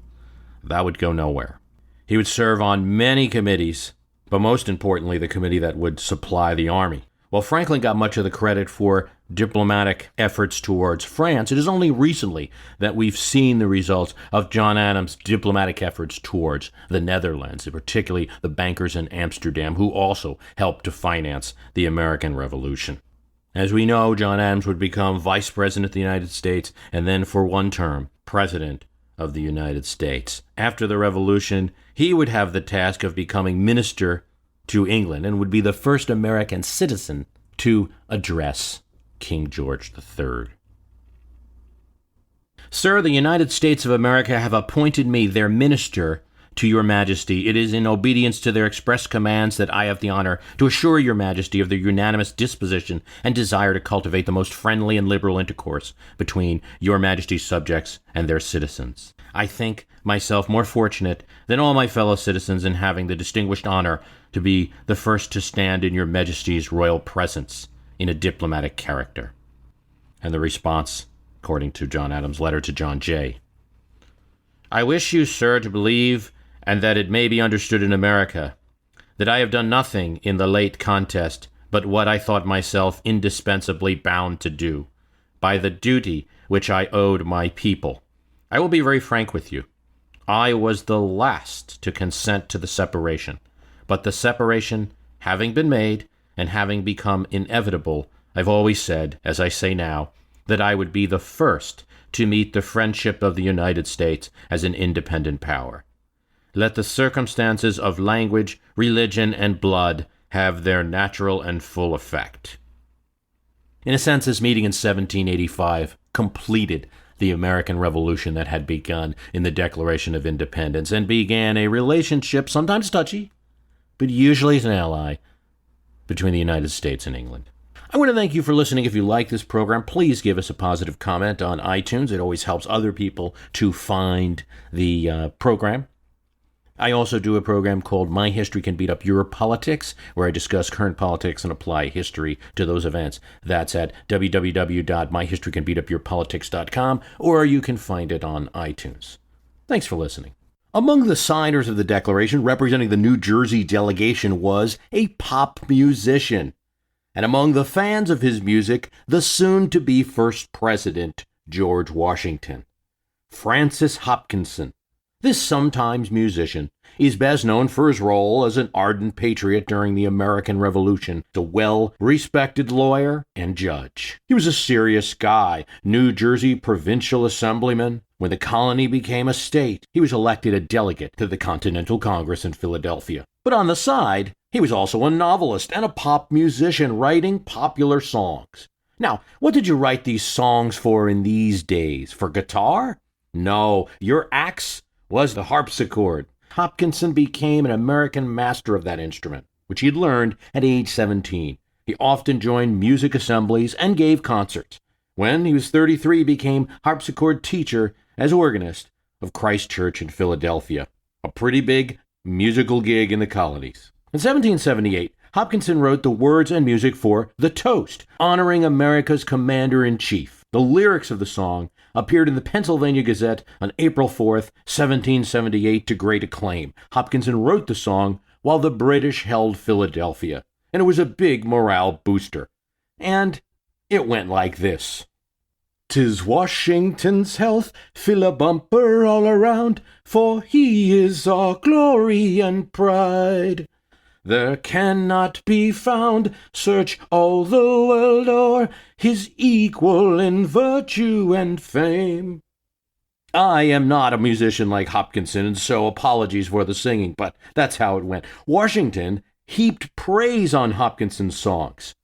That would go nowhere. He would serve on many committees, but most importantly, the committee that would supply the army. While Franklin got much of the credit for diplomatic efforts towards France, it is only recently that we've seen the results of John Adams' diplomatic efforts towards the Netherlands, and particularly the bankers in Amsterdam, who also helped to finance the American Revolution. As we know, John Adams would become Vice President of the United States and then, for one term, President of the United States. After the Revolution, he would have the task of becoming Minister to England and would be the first American citizen to address King George III. "Sir, the United States of America have appointed me their minister to your Majesty. It is in obedience to their express commands that I have the honor to assure your Majesty of their unanimous disposition and desire to cultivate the most friendly and liberal intercourse between your Majesty's subjects and their citizens. I think myself more fortunate than all my fellow citizens in having the distinguished honor to be the first to stand in your Majesty's royal presence in a diplomatic character." And the response, according to John Adams' letter to John Jay: I wish you, sir, to believe, and that it may be understood in America, that I have done nothing in the late contest but what I thought myself indispensably bound to do, by the duty which I owed my people. I will be very frank with you. I was the last to consent to the separation, but the separation having been made and having become inevitable, I've always said, as I say now, that I would be the first to meet the friendship of the United States as an independent power. Let the circumstances of language, religion, and blood have their natural and full effect. In a sense, this meeting in 1785 completed the American Revolution that had begun in the Declaration of Independence and began a relationship, sometimes touchy, but usually as an ally, between the United States and England. I want to thank you for listening. If you like this program, please give us a positive comment on iTunes. It always helps other people to find the program. I also do a program called My History Can Beat Up Your Politics, where I discuss current politics and apply history to those events. That's at www.myhistorycanbeatupyourpolitics.com, or you can find it on iTunes. Thanks for listening. Among the signers of the Declaration, representing the New Jersey delegation, was a pop musician. And among the fans of his music, the soon-to-be first president, George Washington. Francis Hopkinson, this sometimes musician, is best known for his role as an ardent patriot during the American Revolution, a well-respected lawyer and judge. He was a serious guy, New Jersey provincial assemblyman. When the colony became a state, he was elected a delegate to the Continental Congress in Philadelphia. But on the side, he was also a novelist and a pop musician, writing popular songs. Now, what did you write these songs for in these days? For guitar? No, your axe was the harpsichord. Hopkinson became an American master of that instrument, which he had learned at age 17. He often joined music assemblies and gave concerts. When he was 33, he became harpsichord teacher as organist of Christ Church in Philadelphia, a pretty big musical gig in the colonies. In 1778, Hopkinson wrote the words and music for The Toast, honoring America's commander-in-chief. The lyrics of the song appeared in the Pennsylvania Gazette on April 4th, 1778, to great acclaim. Hopkinson wrote the song while the British held Philadelphia, and it was a big morale booster. And it went like this. 'Tis Washington's health, fill a bumper all around, for he is our glory and pride. There cannot be found, search all the world o'er, his equal in virtue and fame. I am not a musician like Hopkinson, and so apologies for the singing, but that's how it went. Washington heaped praise on Hopkinson's songs.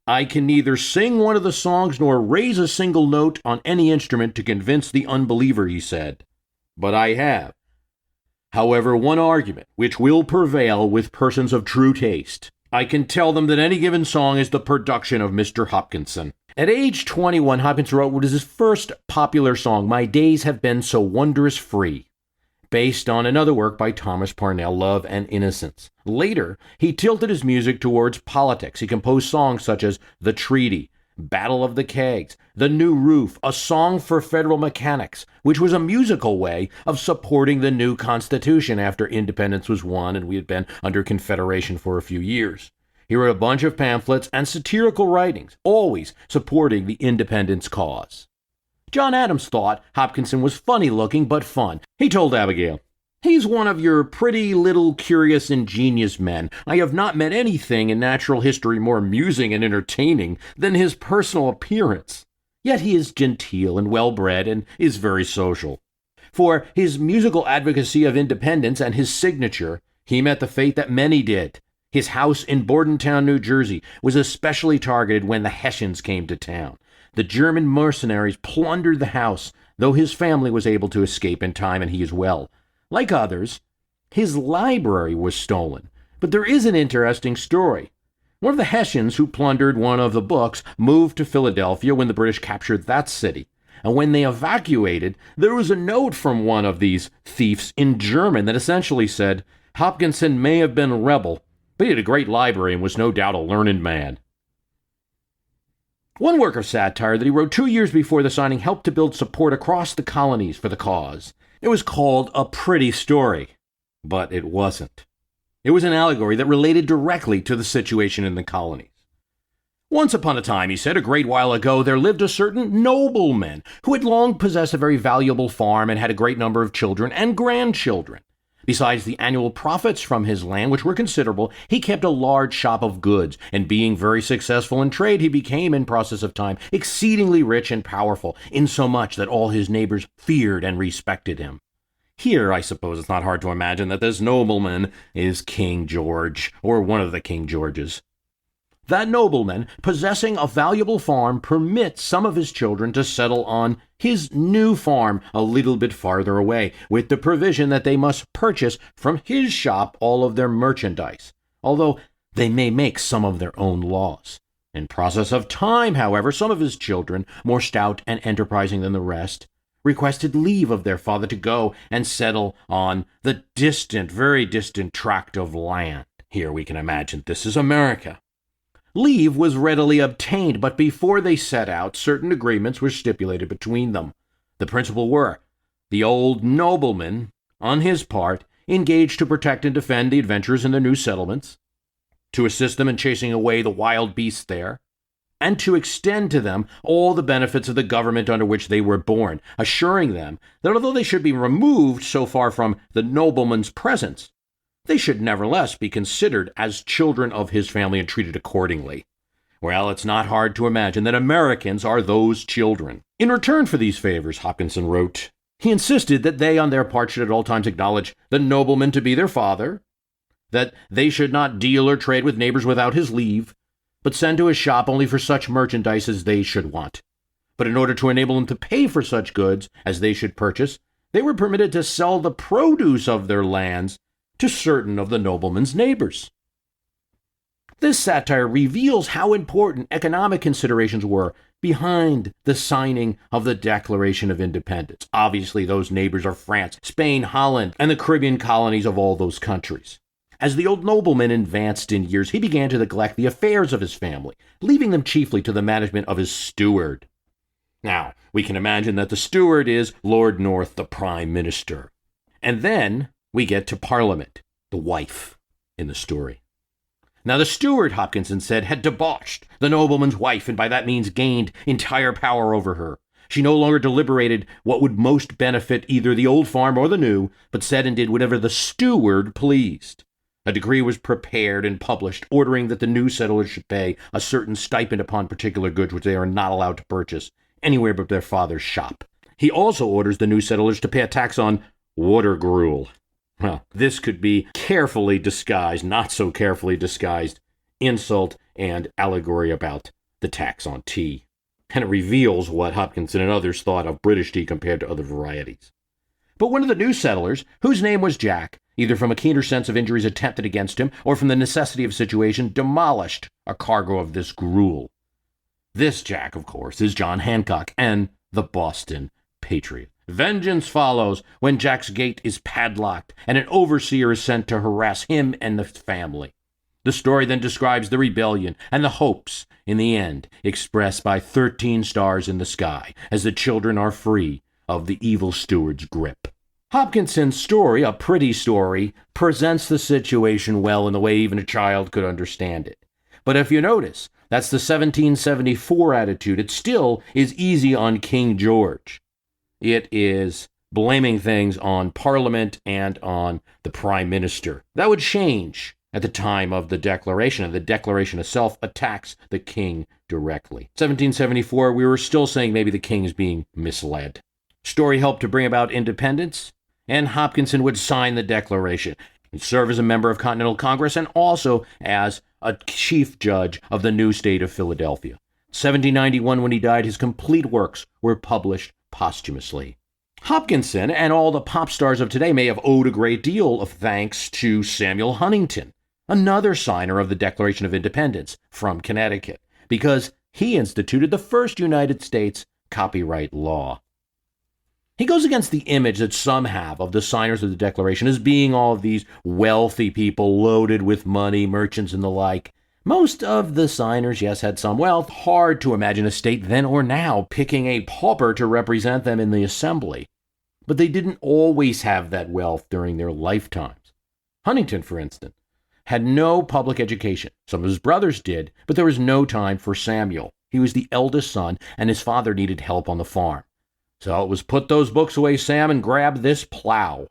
I can neither sing one of the songs nor raise a single note on any instrument to convince the unbeliever, he said. But I have, however, one argument which will prevail with persons of true taste. I can tell them that any given song is the production of Mr. Hopkinson. At age 21, Hopkinson wrote what is his first popular song, My Days Have Been So Wondrous Free, based on another work by Thomas Parnell, Love and Innocence. Later, he tilted his music towards politics. He composed songs such as The Treaty, Battle of the Kegs, The New Roof, A Song for Federal Mechanics, which was a musical way of supporting the new Constitution after independence was won and we had been under Confederation for a few years. He wrote a bunch of pamphlets and satirical writings, always supporting the independence cause. John Adams thought Hopkinson was funny-looking but fun. He told Abigail, "He's one of your pretty little curious ingenious men. I have not met anything in natural history more amusing and entertaining than his personal appearance. Yet he is genteel and well-bred and is very social. For his musical advocacy of independence and his signature, he met the fate that many did. His house in Bordentown, New Jersey, was especially targeted when the Hessians came to town. The German mercenaries plundered the house, though his family was able to escape in time and he as well. Like others, his library was stolen. But there is an interesting story. One of the Hessians who plundered one of the books moved to Philadelphia when the British captured that city. And when they evacuated, there was a note from one of these thieves in German that essentially said, Hopkinson may have been a rebel, but he had a great library and was no doubt a learned man. One work of satire that he wrote 2 years before the signing helped to build support across the colonies for the cause. It was called A Pretty Story, but it wasn't. It was an allegory that related directly to the situation in the colonies. Once upon a time, he said, a great while ago, there lived a certain nobleman who had long possessed a very valuable farm and had a great number of children and grandchildren. Besides the annual profits from his land, which were considerable, he kept a large shop of goods, and being very successful in trade, he became, in process of time, exceedingly rich and powerful, insomuch that all his neighbors feared and respected him. Here, I suppose it's not hard to imagine that this nobleman is King George, or one of the King Georges. That nobleman, possessing a valuable farm, permits some of his children to settle on his new farm a little bit farther away, with the provision that they must purchase from his shop all of their merchandise, although they may make some of their own laws. In process of time, however, some of his children, more stout and enterprising than the rest, requested leave of their father to go and settle on the distant, very distant tract of land. Here we can imagine this is America. Leave was readily obtained, but before they set out, certain agreements were stipulated between them. The principal were, the old nobleman, on his part, engaged to protect and defend the adventurers in their new settlements, to assist them in chasing away the wild beasts there, and to extend to them all the benefits of the government under which they were born, assuring them that although they should be removed so far from the nobleman's presence, they should nevertheless be considered as children of his family and treated accordingly. Well, it's not hard to imagine that Americans are those children. In return for these favors, Hopkinson wrote, he insisted that they on their part should at all times acknowledge the nobleman to be their father, that they should not deal or trade with neighbors without his leave, but send to his shop only for such merchandise as they should want. But in order to enable them to pay for such goods as they should purchase, they were permitted to sell the produce of their lands to certain of the nobleman's neighbors. This satire reveals how important economic considerations were behind the signing of the Declaration of Independence. Obviously, those neighbors are France, Spain, Holland, and the Caribbean colonies of all those countries. As the old nobleman advanced in years, he began to neglect the affairs of his family, leaving them chiefly to the management of his steward. Now, we can imagine that the steward is Lord North, the Prime Minister. And then we get to Parliament, the wife in the story. Now, the steward, Hopkinson said, had debauched the nobleman's wife, and by that means gained entire power over her. She no longer deliberated what would most benefit either the old farm or the new, but said and did whatever the steward pleased. A decree was prepared and published, ordering that the new settlers should pay a certain stipend upon particular goods which they are not allowed to purchase anywhere but their father's shop. He also orders the new settlers to pay a tax on water gruel. Well, this could be carefully disguised, not so carefully disguised, insult and allegory about the tax on tea. And it reveals what Hopkinson and others thought of British tea compared to other varieties. But one of the new settlers, whose name was Jack, either from a keener sense of injuries attempted against him or from the necessity of situation, demolished a cargo of this gruel. This Jack, of course, is John Hancock and the Boston Patriot. Vengeance follows when Jack's gate is padlocked and an overseer is sent to harass him and the family. The story then describes the rebellion and the hopes, in the end, expressed by 13 stars in the sky, as the children are free of the evil steward's grip. Hopkinson's story, A Pretty Story, presents the situation well in the way even a child could understand it. But if you notice, that's the 1774 attitude. It still is easy on King George. It is blaming things on Parliament and on the Prime Minister. That would change at the time of the Declaration, and the Declaration itself attacks the king directly. 1774, we were still saying maybe the king is being misled. Story helped to bring about independence, and Hopkinson would sign the Declaration. He'd serve as a member of Continental Congress and also as a chief judge of the new state of Philadelphia. 1791, when he died, his complete works were published posthumously. Hopkinson and all the pop stars of today may have owed a great deal of thanks to Samuel Huntington, another signer of the Declaration of Independence from Connecticut, because he instituted the first United States copyright law. He goes against the image that some have of the signers of the Declaration as being all of these wealthy people loaded with money, merchants and the like. Most of the signers, yes, had some wealth. Hard to imagine a state then or now picking a pauper to represent them in the assembly. But they didn't always have that wealth during their lifetimes. Huntington, for instance, had no public education. Some of his brothers did, but there was no time for Samuel. He was the eldest son, and his father needed help on the farm. So it was put those books away, Sam, and grab this plow.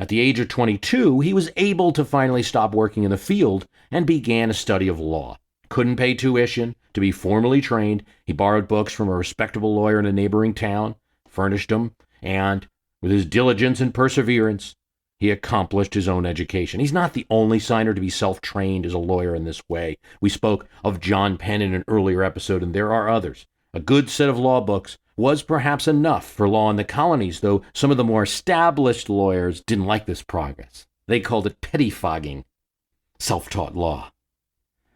At the age of 22, he was able to finally stop working in the field and began a study of law. Couldn't pay tuition to be formally trained. He borrowed books from a respectable lawyer in a neighboring town, furnished them, and with his diligence and perseverance, he accomplished his own education. He's not the only signer to be self-trained as a lawyer in this way. We spoke of John Penn in an earlier episode, and there are others. A good set of law books was perhaps enough for law in the colonies, though some of the more established lawyers didn't like this progress. They called it pettifogging, self-taught law.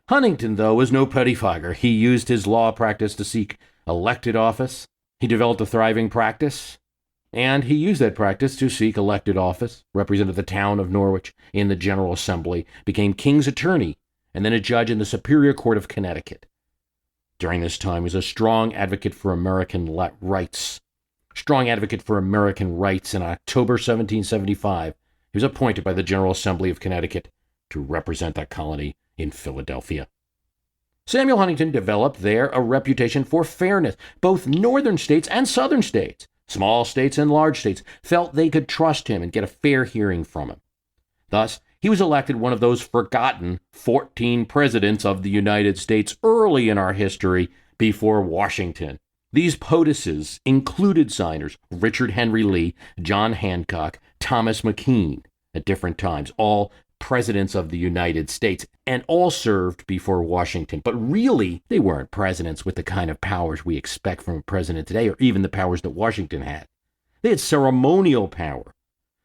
Huntington, though, was no pettifogger. He used his law practice to seek elected office. He developed a thriving practice, and he used that practice to seek elected office, represented the town of Norwich in the General Assembly, became King's attorney, and then a judge in the Superior Court of Connecticut. During this time, he was a strong advocate for American rights. Strong advocate for American rights. In October 1775, he was appointed by the General Assembly of Connecticut to represent that colony in Philadelphia. Samuel Huntington developed there a reputation for fairness. Both northern states and southern states, small states and large states, felt they could trust him and get a fair hearing from him. Thus, he was elected one of those forgotten 14 presidents of the United States early in our history before Washington. These POTUSes included signers Richard Henry Lee, John Hancock, Thomas McKean at different times, all presidents of the United States, and all served before Washington. But really, they weren't presidents with the kind of powers we expect from a president today, or even the powers that Washington had. They had ceremonial power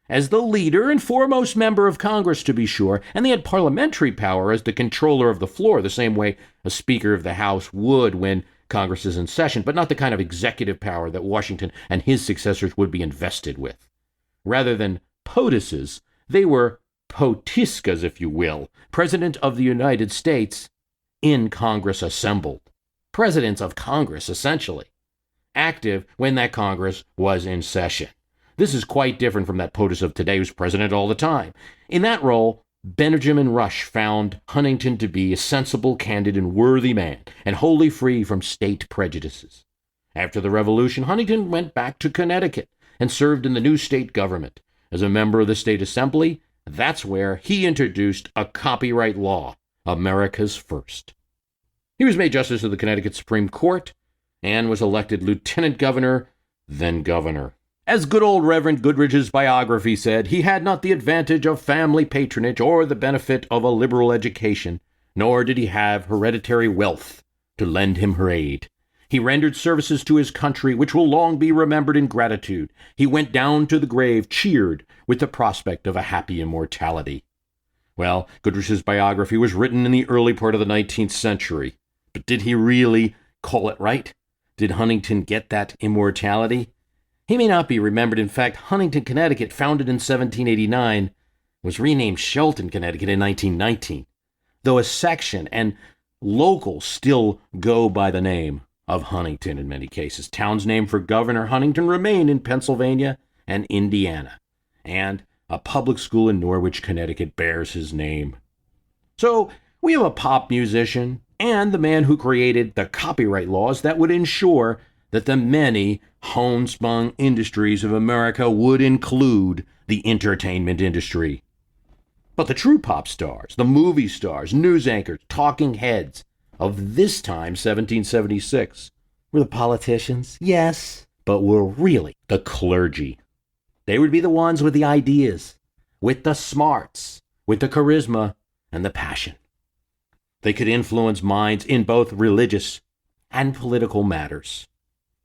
as the leader and foremost member of Congress, to be sure, and they had parliamentary power as the controller of the floor, the same way a Speaker of the House would when Congress is in session, but not the kind of executive power that Washington and his successors would be invested with. Rather than POTUSes, they were POTISCAs, if you will, President of the United States in Congress assembled. Presidents of Congress, essentially. Active when that Congress was in session. This is quite different from that POTUS of today who's president all the time. In that role, Benjamin Rush found Huntington to be a sensible, candid, and worthy man, and wholly free from state prejudices. After the Revolution, Huntington went back to Connecticut and served in the new state government. As a member of the state assembly, that's where he introduced a copyright law, America's first. He was made Justice of the Connecticut Supreme Court and was elected lieutenant governor, then governor. As good old Reverend Goodrich's biography said, he had not the advantage of family patronage or the benefit of a liberal education, nor did he have hereditary wealth to lend him her aid. He rendered services to his country which will long be remembered in gratitude. He went down to the grave cheered with the prospect of a happy immortality. Well, Goodrich's biography was written in the early part of the 19th century. But did he really call it right? Did Huntington get that immortality? He may not be remembered. In fact, Huntington, Connecticut, founded in 1789, was renamed Shelton, Connecticut in 1919, though a section and locals still go by the name of Huntington in many cases. Towns named for Governor Huntington remain in Pennsylvania and Indiana, and a public school in Norwich, Connecticut bears his name. So we have a pop musician and the man who created the copyright laws that would ensure that the many homespun industries of America would include the entertainment industry. But the true pop stars, the movie stars, news anchors, talking heads of this time, 1776, were the politicians, yes, but were really the clergy. They would be the ones with the ideas, with the smarts, with the charisma, and the passion. They could influence minds in both religious and political matters.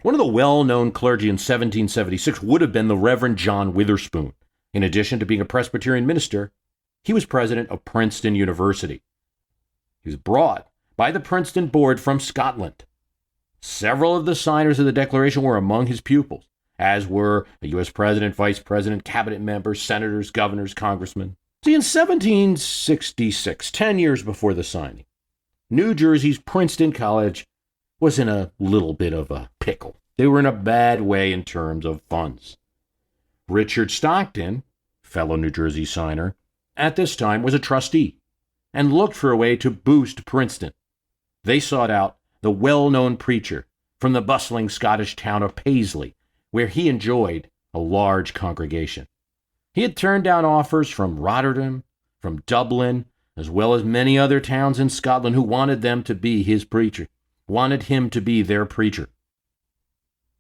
One of the well-known clergy in 1776 would have been the Reverend John Witherspoon. In addition to being a Presbyterian minister, he was president of Princeton University. He was brought by the Princeton Board from Scotland. Several of the signers of the Declaration were among his pupils, as were the U.S. President, Vice President, cabinet members, senators, governors, congressmen. See, in 1766, 10 years before the signing, New Jersey's Princeton College was in a little bit of a pickle. They were in a bad way in terms of funds. Richard Stockton, fellow New Jersey signer, at this time was a trustee and looked for a way to boost Princeton. They sought out the well-known preacher from the bustling Scottish town of Paisley, where he enjoyed a large congregation. He had turned down offers from Rotterdam, from Dublin, as well as many other towns in Scotland who wanted them to be his preacher, wanted him to be their preacher.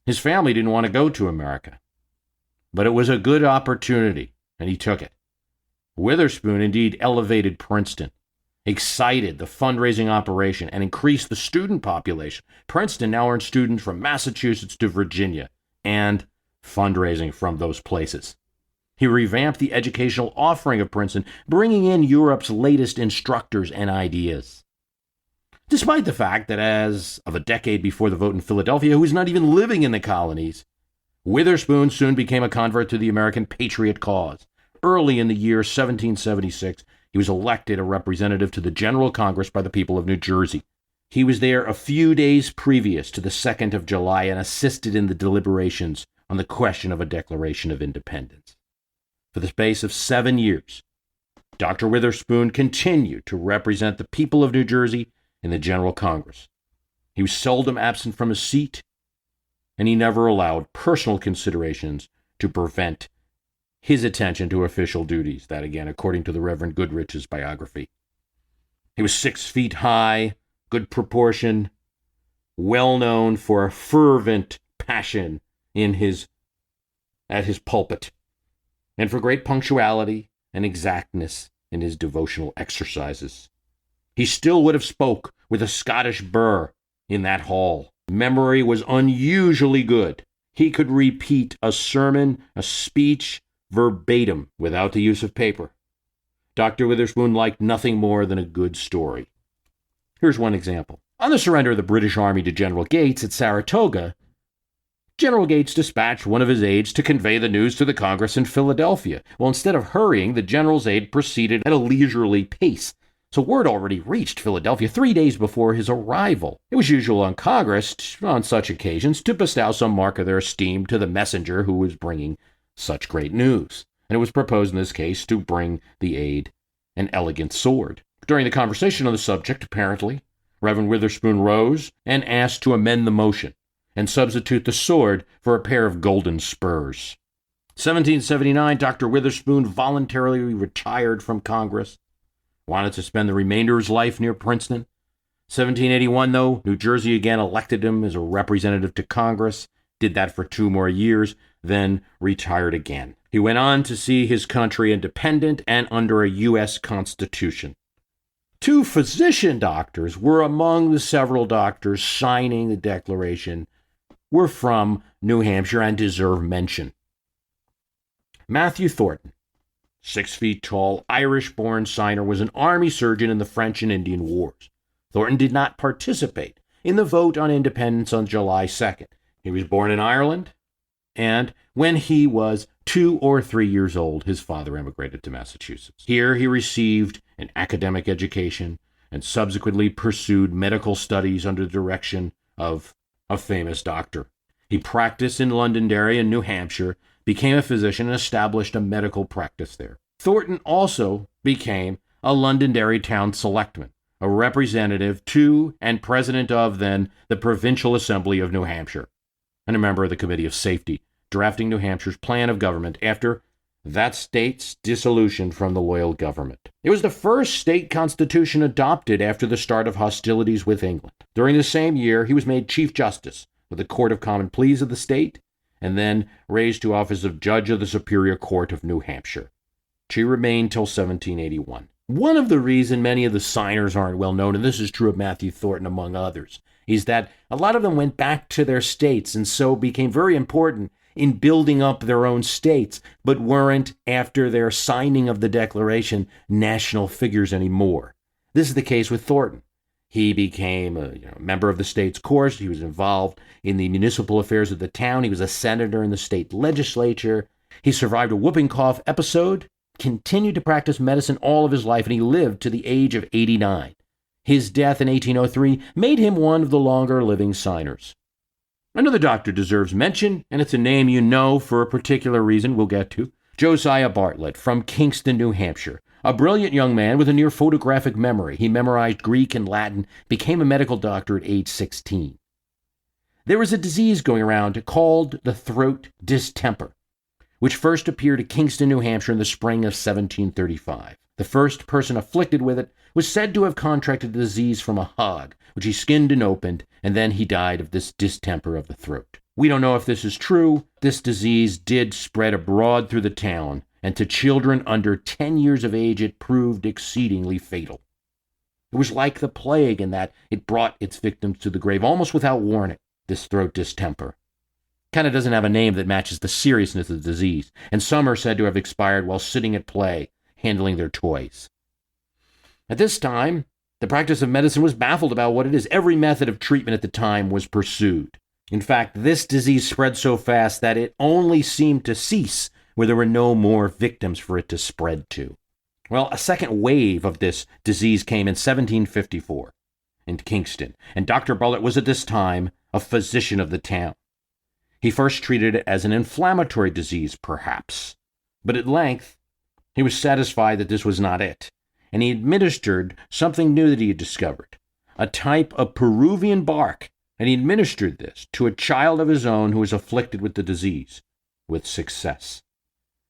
His family didn't want to go to America, but it was a good opportunity, and he took it. Witherspoon indeed elevated Princeton, excited the fundraising operation, and increased the student population. Princeton now earned students from Massachusetts to Virginia, and fundraising from those places. He revamped the educational offering of Princeton, bringing in Europe's latest instructors and ideas. Despite the fact that as of a decade before the vote in Philadelphia, he was not even living in the colonies, Witherspoon soon became a convert to the American patriot cause. Early in the year 1776, he was elected a representative to the General Congress by the people of New Jersey. He was there a few days previous to the 2nd of July and assisted in the deliberations on the question of a Declaration of Independence. For the space of 7 years, Dr. Witherspoon continued to represent the people of New Jersey in the General Congress. He was seldom absent from his seat, and he never allowed personal considerations to prevent his attention to official duties. That, again, according to the Reverend Goodrich's biography. He was 6 feet high, good proportion, well known for a fervent passion at his pulpit, and for great punctuality and exactness in his devotional exercises. He still would have spoke with a Scottish burr in that hall. Memory was unusually good. He could repeat a sermon, a speech, verbatim, without the use of paper. Dr. Witherspoon liked nothing more than a good story. Here's one example. On the surrender of the British Army to General Gates at Saratoga, General Gates dispatched one of his aides to convey the news to the Congress in Philadelphia. Well, instead of hurrying, the general's aide proceeded at a leisurely pace. So word already reached Philadelphia 3 days before his arrival. It was usual on Congress, on such occasions, to bestow some mark of their esteem to the messenger who was bringing such great news. And it was proposed in this case to bring the aide an elegant sword. During the conversation on the subject, apparently, Reverend Witherspoon rose and asked to amend the motion and substitute the sword for a pair of golden spurs. 1779, Dr. Witherspoon voluntarily retired from Congress, wanted to spend the remainder of his life near Princeton. 1781, though, New Jersey again elected him as a representative to Congress, did that for 2 more years, then retired again. He went on to see his country independent and under a U.S. Constitution. 2 physician doctors were among the several doctors signing the Declaration, were from New Hampshire and deserve mention. Matthew Thornton, 6 feet tall, Irish-born signer, was an army surgeon in the French and Indian Wars. Thornton did not participate in the vote on independence on July 2nd. He was born in Ireland, and when he was 2 or 3 years old, his father emigrated to Massachusetts. Here he received an academic education and subsequently pursued medical studies under the direction of a famous doctor. He practiced in Londonderry in New Hampshire, became a physician, and established a medical practice there. Thornton also became a Londonderry town selectman, a representative to and president of, then, the Provincial Assembly of New Hampshire, and a member of the Committee of Safety, drafting New Hampshire's plan of government after that state's dissolution from the loyal government. It was the first state constitution adopted after the start of hostilities with England. During the same year, he was made Chief Justice of the Court of Common Pleas of the state, and then raised to office of Judge of the Superior Court of New Hampshire. She remained till 1781. One of the reasons many of the signers aren't well known, and this is true of Matthew Thornton among others, is that a lot of them went back to their states and so became very important in building up their own states, but weren't, after their signing of the Declaration, national figures anymore. This is the case with Thornton. He became a member of the state's court. He was involved in the municipal affairs of the town. He was a senator in the state legislature. He survived a whooping cough episode, continued to practice medicine all of his life, and he lived to the age of 89. His death in 1803 made him one of the longer-living signers. Another doctor deserves mention, and it's a name you know for a particular reason we'll get to. Josiah Bartlett from Kingston, New Hampshire. A brilliant young man with a near photographic memory. He memorized Greek and Latin, became a medical doctor at age 16. There was a disease going around called the throat distemper, which first appeared at Kingston, New Hampshire in the spring of 1735. The first person afflicted with it was said to have contracted the disease from a hog, which he skinned and opened, and then he died of this distemper of the throat. We don't know if this is true. This disease did spread abroad through the town, and to children under 10 years of age it proved exceedingly fatal. It was like the plague in that it brought its victims to the grave almost without warning, this throat distemper. Kind of doesn't have a name that matches the seriousness of the disease, and some are said to have expired while sitting at play, handling their toys. At this time, the practice of medicine was baffled about what it is. Every method of treatment at the time was pursued. In fact, this disease spread so fast that it only seemed to cease where there were no more victims for it to spread to. Well, a second wave of this disease came in 1754 in Kingston, and Dr. Bartlett was at this time a physician of the town. He first treated it as an inflammatory disease, perhaps, but at length he was satisfied that this was not it, and he administered something new that he had discovered, a type of Peruvian bark, and he administered this to a child of his own who was afflicted with the disease, with success.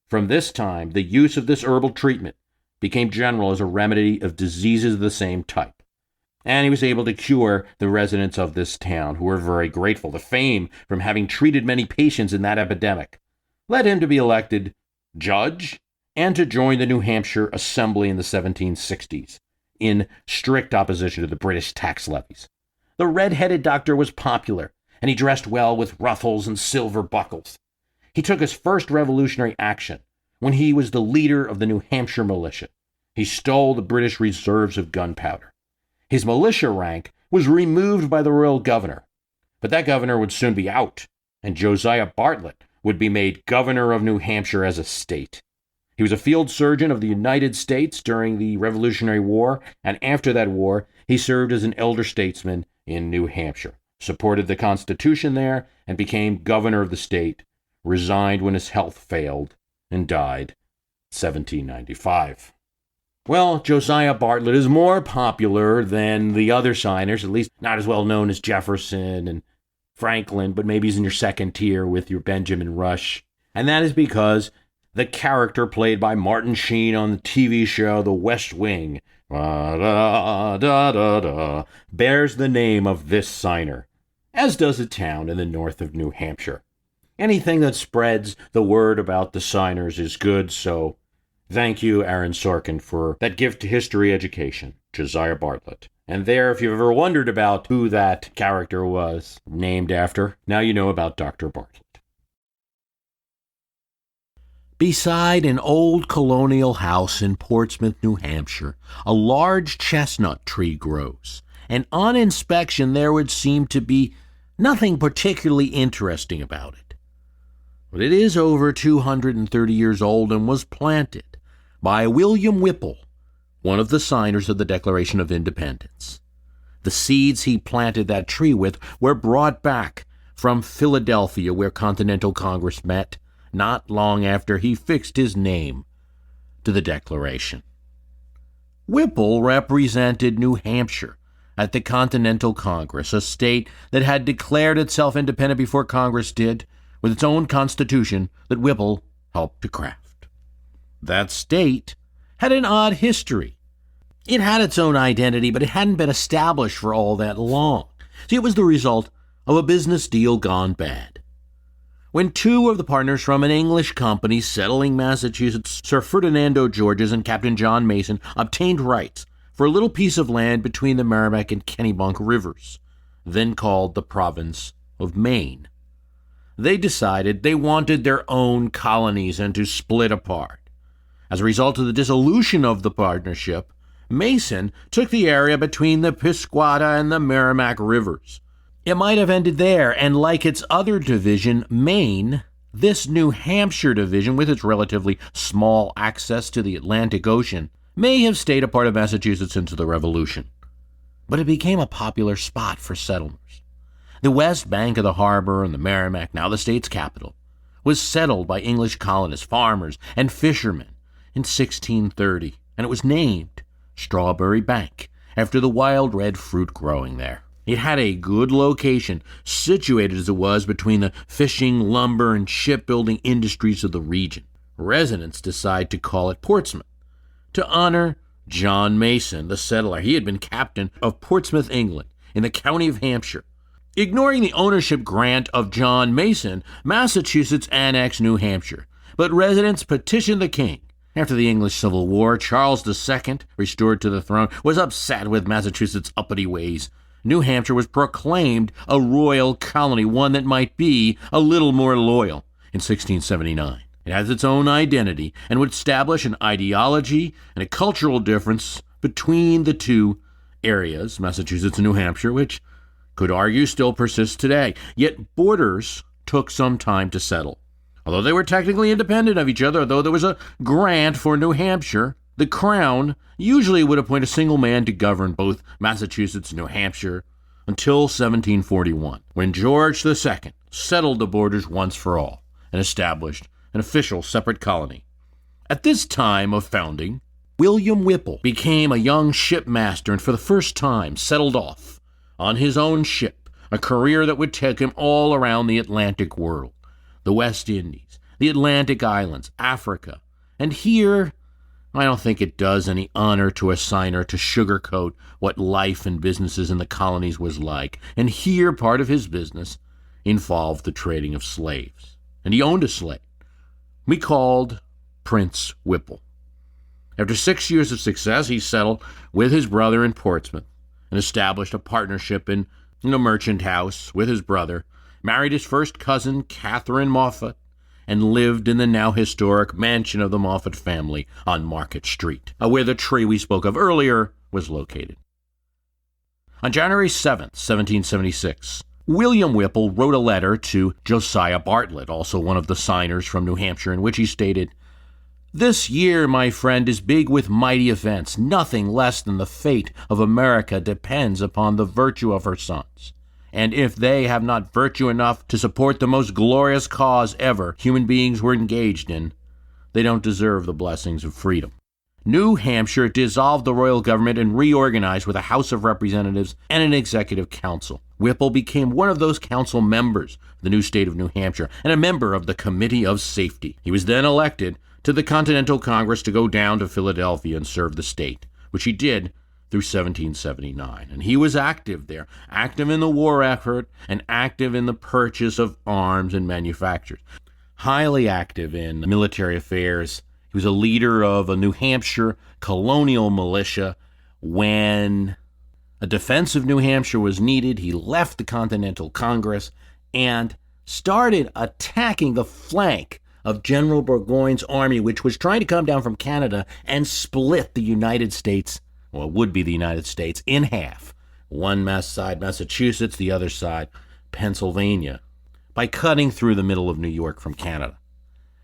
From this time, the use of this herbal treatment became general as a remedy of diseases of the same type, and he was able to cure the residents of this town, who were very grateful. The fame from having treated many patients in that epidemic led him to be elected judge and to join the New Hampshire Assembly in the 1760s, in strict opposition to the British tax levies. The red-headed doctor was popular, and he dressed well with ruffles and silver buckles. He took his first revolutionary action when he was the leader of the New Hampshire militia. He stole the British reserves of gunpowder. His militia rank was removed by the royal governor, but that governor would soon be out, and Josiah Bartlett would be made governor of New Hampshire as a state. He was a field surgeon of the United States during the Revolutionary War, and after that war, he served as an elder statesman in New Hampshire, supported the Constitution there, and became governor of the state, resigned when his health failed, and died in 1795. Well, Josiah Bartlett is more popular than the other signers, at least not as well known as Jefferson and Franklin, but maybe he's in your second tier with your Benjamin Rush. And that is because the character played by Martin Sheen on the TV show The West Wing bears the name of this signer, as does a town in the north of New Hampshire. Anything that spreads the word about the signers is good, so thank you, Aaron Sorkin, for that gift to history education, Josiah Bartlett. And there, if you've ever wondered about who that character was named after, now you know about Dr. Bartlett. Beside an old colonial house in Portsmouth, New Hampshire, a large chestnut tree grows, and on inspection there would seem to be nothing particularly interesting about it. But it is over 230 years old and was planted by William Whipple, one of the signers of the Declaration of Independence. The seeds he planted that tree with were brought back from Philadelphia, where Continental Congress met, not long after he fixed his name to the Declaration. Whipple represented New Hampshire at the Continental Congress, a state that had declared itself independent before Congress did, with its own constitution that Whipple helped to craft. That state had an odd history. It had its own identity, but it hadn't been established for all that long. See, it was the result of a business deal gone bad. When two of the partners from an English company settling Massachusetts, Sir Ferdinando Georges and Captain John Mason, obtained rights for a little piece of land between the Merrimack and Kennebunk rivers, then called the province of Maine. They decided they wanted their own colonies and to split apart. As a result of the dissolution of the partnership, Mason took the area between the Piscataqua and the Merrimack rivers. It might have ended there, and like its other division, Maine, this New Hampshire division, with its relatively small access to the Atlantic Ocean, may have stayed a part of Massachusetts into the Revolution. but it became a popular spot for settlers. The west bank of the harbor and the Merrimack, now the state's capital, was settled by English colonists, farmers, and fishermen in 1630, and it was named Strawberry Bank after the wild red fruit growing there. It had a good location, situated as it was between the fishing, lumber, and shipbuilding industries of the region. Residents decided to call it Portsmouth to honor John Mason, the settler. He had been captain of Portsmouth, England, in the county of Hampshire. Ignoring the ownership grant of John Mason, Massachusetts annexed New Hampshire, but residents petitioned the king. After the English Civil War, Charles II, restored to the throne, was upset with Massachusetts' uppity ways. New Hampshire was proclaimed a royal colony, one that might be a little more loyal, in 1679. It has its own identity and would establish an ideology and a cultural difference between the two areas, Massachusetts and New Hampshire, which could argue still persists today. Yet borders took some time to settle. Although they were technically independent of each other, although there was a grant for New Hampshire, the Crown usually would appoint a single man to govern both Massachusetts and New Hampshire until 1741, when George II settled the borders once for all and established an official separate colony. At this time of founding, William Whipple became a young shipmaster and for the first time settled off on his own ship, a career that would take him all around the Atlantic world, the West Indies, the Atlantic Islands, Africa, and here I don't think it does any honor to a signer to sugarcoat what life and businesses in the colonies was like. And here part of his business involved the trading of slaves. And he owned a slave we called Prince Whipple. After 6 years of success, he settled with his brother in Portsmouth and established a partnership in a merchant house with his brother, married his first cousin, Catherine Moffat, and lived in the now historic mansion of the Moffat family on Market Street, where the tree we spoke of earlier was located. On January 7th, 1776, William Whipple wrote a letter to Josiah Bartlett, also one of the signers from New Hampshire, in which he stated, "This year, my friend, is big with mighty events. Nothing less than the fate of America depends upon the virtue of her sons. And if they have not virtue enough to support the most glorious cause ever human beings were engaged in, they don't deserve the blessings of freedom." New Hampshire dissolved the royal government and reorganized with a House of Representatives and an executive council. Whipple became one of those council members of the new state of New Hampshire and a member of the Committee of Safety. He was then elected to the Continental Congress to go down to Philadelphia and serve the state, which he did through 1779. And he was active there, active in the war effort and active in the purchase of arms and manufactures, highly active in military affairs. He was a leader of a New Hampshire colonial militia. When a defense of New Hampshire was needed, he left the Continental Congress and started attacking the flank of General Burgoyne's army, which was trying to come down from Canada and split the United States, well, it would be the United States, in half. One side Massachusetts, the other side Pennsylvania, by cutting through the middle of New York from Canada.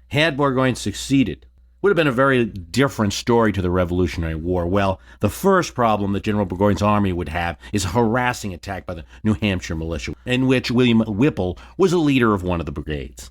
Had Burgoyne succeeded, would have been a very different story to the Revolutionary War. Well, the first problem that General Burgoyne's army would have is a harassing attack by the New Hampshire militia, in which William Whipple was a leader of one of the brigades.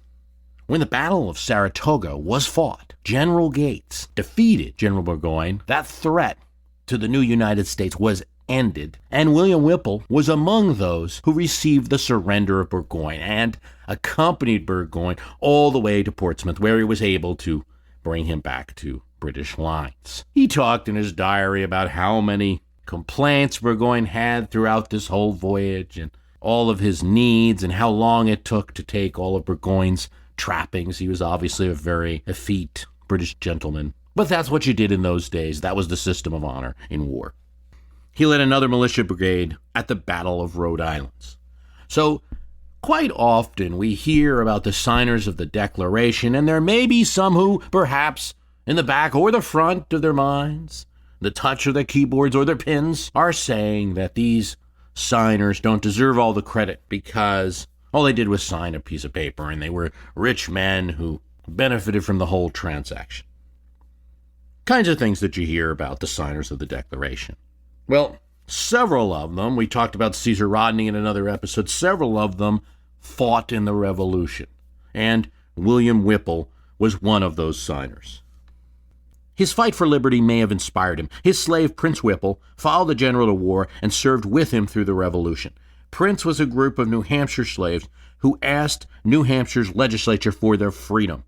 When the Battle of Saratoga was fought, General Gates defeated General Burgoyne. That threat to the new United States was ended, and William Whipple was among those who received the surrender of Burgoyne and accompanied Burgoyne all the way to Portsmouth, where he was able to bring him back to British lines. He talked in his diary about how many complaints Burgoyne had throughout this whole voyage and all of his needs and how long it took to take all of Burgoyne's trappings. He was obviously a very effete British gentleman. But that's what you did in those days. That was the system of honor in war. He led another militia brigade at the Battle of Rhode Island. So quite often we hear about the signers of the Declaration, and there may be some who, perhaps in the back or the front of their minds, the touch of their keyboards or their pens, are saying that these signers don't deserve all the credit because all they did was sign a piece of paper and they were rich men who benefited from the whole transaction. Kinds of things that you hear about the signers of the Declaration. Well, Several of them, we talked about Caesar Rodney in another episode, several of them fought in the Revolution, and William Whipple was one of those signers. His fight for liberty may have inspired him. His slave, Prince Whipple, followed the general to war and served with him through the Revolution. Prince was a group of New Hampshire slaves who asked New Hampshire's legislature for their freedom.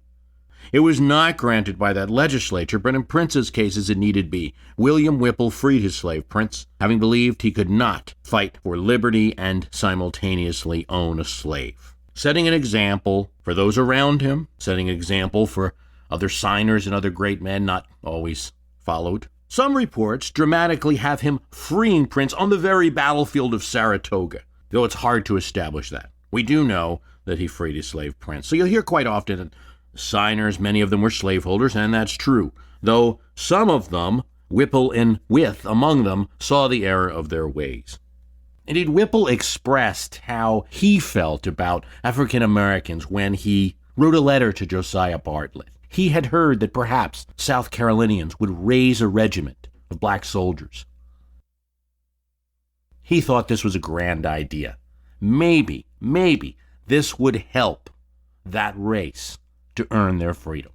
It was not granted by that legislature, but in Prince's case, as it needed be. William Whipple freed his slave, Prince, having believed he could not fight for liberty and simultaneously own a slave. Setting an example for those around him, setting an example for other signers and other great men not always followed. Some reports dramatically have him freeing Prince on the very battlefield of Saratoga, though it's hard to establish that. We do know that he freed his slave Prince. So you'll hear quite often that signers, many of them were slaveholders, and that's true, though some of them, Whipple and With among them, saw the error of their ways. Indeed, Whipple expressed how he felt about African Americans when he wrote a letter to Josiah Bartlett. He had heard that perhaps South Carolinians would raise a regiment of black soldiers. He thought this was a grand idea. Maybe this would help that race to earn their freedom.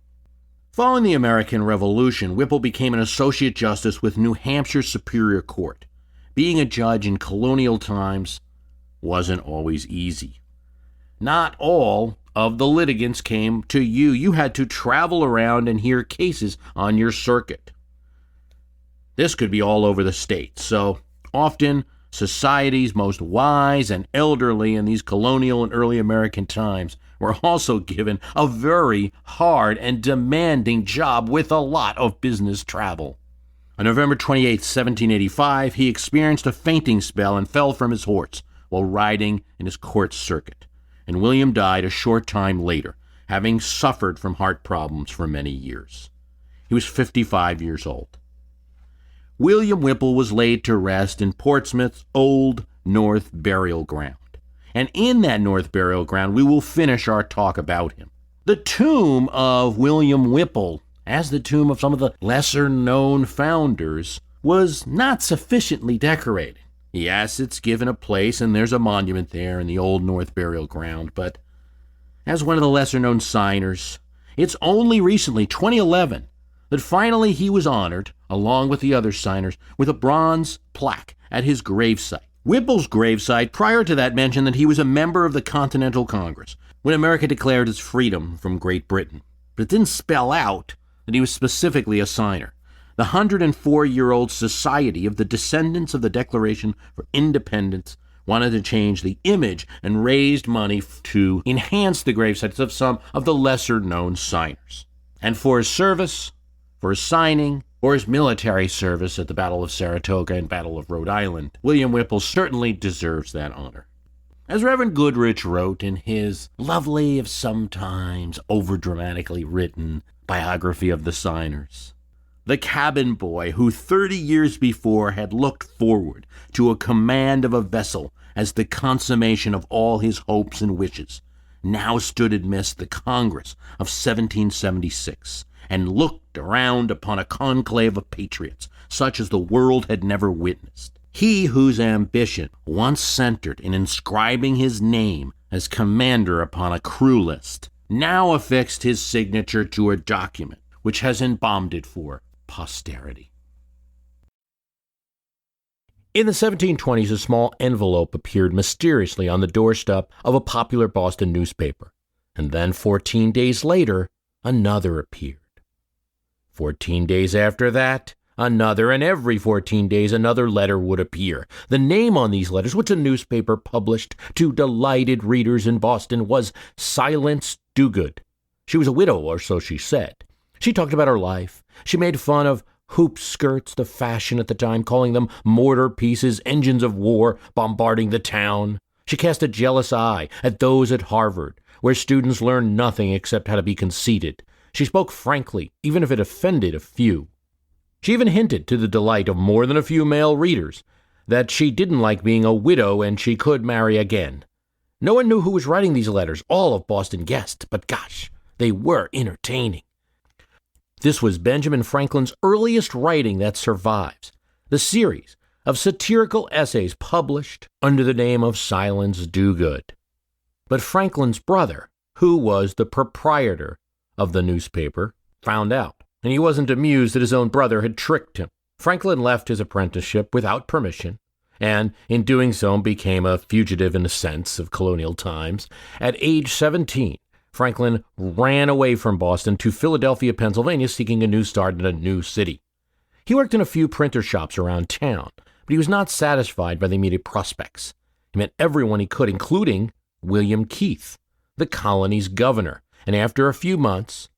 Following the American Revolution, Whipple became an associate justice with New Hampshire Superior Court. Being a judge in colonial times wasn't always easy. Not all of the litigants came to you. You had to travel around and hear cases on your circuit. This could be all over the state, so often society's most wise and elderly in these colonial and early American times were also given a very hard and demanding job with a lot of business travel. On November 28, 1785, he experienced a fainting spell and fell from his horse while riding in his court circuit, and William died a short time later, having suffered from heart problems for many years. He was 55 years old. William Whipple was laid to rest in Portsmouth's Old North Burial Ground. And in that North Burial Ground, we will finish our talk about him. The tomb of William Whipple, as the tomb of some of the lesser-known founders, was not sufficiently decorated. Yes, it's given a place, and there's a monument there in the Old North Burial Ground, but as one of the lesser-known signers, it's only recently, 2011, that finally he was honored, along with the other signers, with a bronze plaque at his gravesite. Whipple's gravesite prior to that mentioned that he was a member of the Continental Congress when America declared its freedom from Great Britain, but it didn't spell out that he was specifically a signer. The 104-year-old Society of the Descendants of the Declaration for Independence wanted to change the image and raised money to enhance the gravesites of some of the lesser-known signers. And for his service, for his signing, or his military service at the Battle of Saratoga and Battle of Rhode Island, William Whipple certainly deserves that honor. As Reverend Goodrich wrote in his lovely, if sometimes overdramatically written, biography of the signers, the cabin boy who 30 years before had looked forward to a command of a vessel as the consummation of all his hopes and wishes, now stood amidst the Congress of 1776 and looked around upon a conclave of patriots such as the world had never witnessed. He whose ambition once centered in inscribing his name as commander upon a crew list now affixed his signature to a document which has embalmed it for posterity. In the 1720s, a small envelope appeared mysteriously on the doorstep of a popular Boston newspaper, and then 14 days later, another appeared. 14 days after that, another, and every 14 days another letter would appear. The name on these letters, which a newspaper published to delighted readers in Boston, was Silence Dogood. She was a widow, or so she said. She talked about her life. She made fun of hoop skirts, the fashion at the time, calling them mortar pieces, engines of war, bombarding the town. She cast a jealous eye at those at Harvard, where students learn nothing except how to be conceited. She spoke frankly, even if it offended a few. She even hinted, to the delight of more than a few male readers, that she didn't like being a widow and she could marry again. No one knew who was writing these letters. All of Boston guessed, but gosh, they were entertaining. This was Benjamin Franklin's earliest writing that survives. The series of satirical essays published under the name of Silence Do Good. But Franklin's brother, who was the proprietor of the newspaper, found out, and he wasn't amused that his own brother had tricked him. Franklin left his apprenticeship without permission, and in doing so became a fugitive in the sense of colonial times. At age 17, Franklin ran away from Boston to Philadelphia, Pennsylvania, seeking a new start in a new city. He worked in a few printer shops around town, but he was not satisfied by the immediate prospects. He met everyone he could, including William Keith, the colony's governor, and after a few months,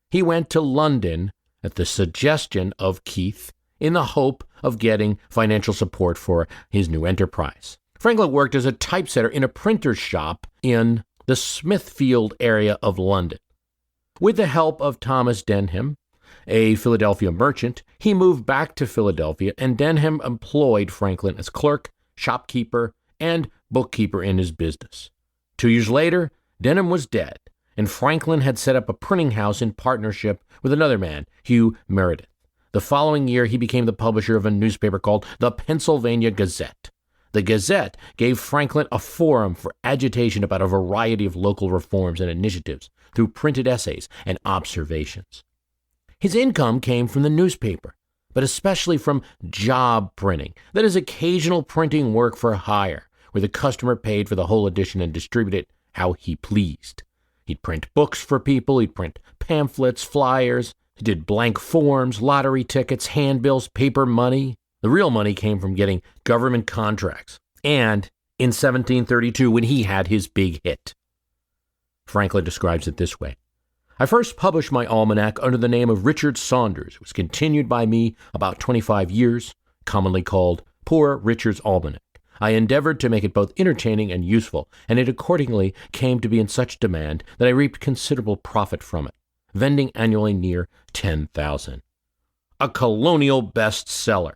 he went to London at the suggestion of Keith in the hope of getting financial support for his new enterprise. Franklin worked as a typesetter in a printer's shop in the Smithfield area of London. With the help of Thomas Denham, a Philadelphia merchant, he moved back to Philadelphia, and Denham employed Franklin as clerk, shopkeeper, and bookkeeper in his business. 2 years later, Denham was dead, and Franklin had set up a printing house in partnership with another man, Hugh Meredith. The following year, he became the publisher of a newspaper called the Pennsylvania Gazette. The Gazette gave Franklin a forum for agitation about a variety of local reforms and initiatives through printed essays and observations. His income came from the newspaper, but especially from job printing, that is, occasional printing work for hire, where the customer paid for the whole edition and distributed it how he pleased. He'd print books for people, he'd print pamphlets, flyers, he did blank forms, lottery tickets, handbills, paper money. The real money came from getting government contracts, and in 1732 when he had his big hit. Franklin describes it this way: I first published my almanac under the name of Richard Saunders. It was continued by me about 25 years, commonly called Poor Richard's Almanac. I endeavored to make it both entertaining and useful, and it accordingly came to be in such demand that I reaped considerable profit from it, vending annually near 10,000. A colonial bestseller.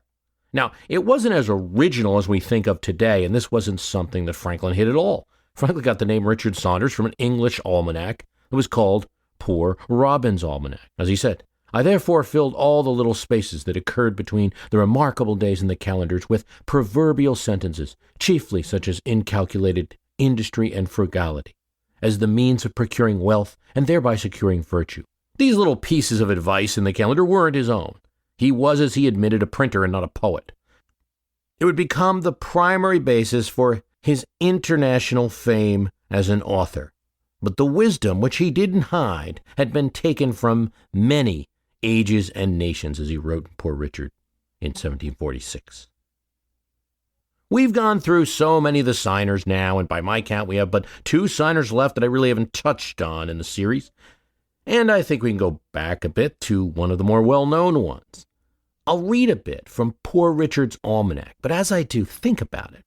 Now, it wasn't as original as we think of today, and this wasn't something that Franklin hid at all. Franklin got the name Richard Saunders from an English almanac that was called Poor Robin's Almanac. As he said, I therefore filled all the little spaces that occurred between the remarkable days in the calendars with proverbial sentences, chiefly such as incalculated industry and frugality, as the means of procuring wealth and thereby securing virtue. These little pieces of advice in the calendar weren't his own. He was, as he admitted, a printer and not a poet. It would become the primary basis for his international fame as an author. But the wisdom which he didn't hide had been taken from many ages and nations, as he wrote in Poor Richard in 1746. We've gone through so many of the signers now, and by my count we have but 2 signers left that I really haven't touched on in the series, and I think we can go back a bit to one of the more well-known ones. I'll read a bit from Poor Richard's Almanac, but as I do, think about it.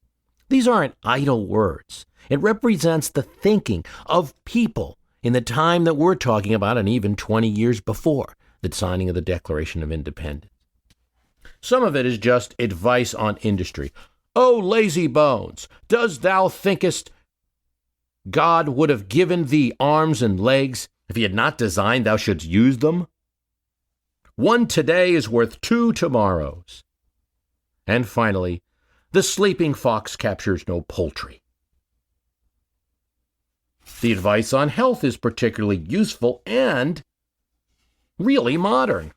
These aren't idle words. It represents the thinking of people in the time that we're talking about, and even 20 years before the signing of the Declaration of Independence. Some of it is just advice on industry. O lazy bones, does thou thinkest God would have given thee arms and legs if he had not designed thou shouldst use them? One today is worth 2 tomorrows. And finally, the sleeping fox captures no poultry. The advice on health is particularly useful and really modern.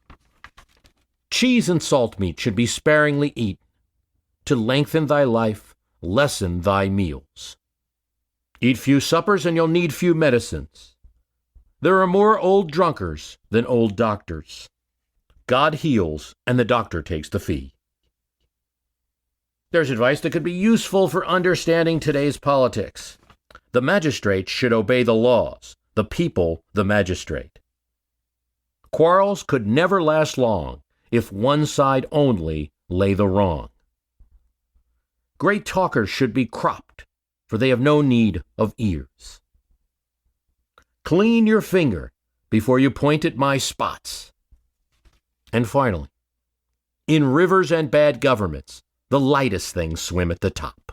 Cheese and salt meat should be sparingly eaten. To lengthen thy life, lessen thy meals. Eat few suppers and you'll need few medicines. There are more old drunkards than old doctors. God heals and the doctor takes the fee. There's advice that could be useful for understanding today's politics. The magistrate should obey the laws, the people the magistrate. Quarrels could never last long if one side only lay the wrong. Great talkers should be cropped, for they have no need of ears. Clean your finger before you point at my spots. And finally, in rivers and bad governments, the lightest things swim at the top.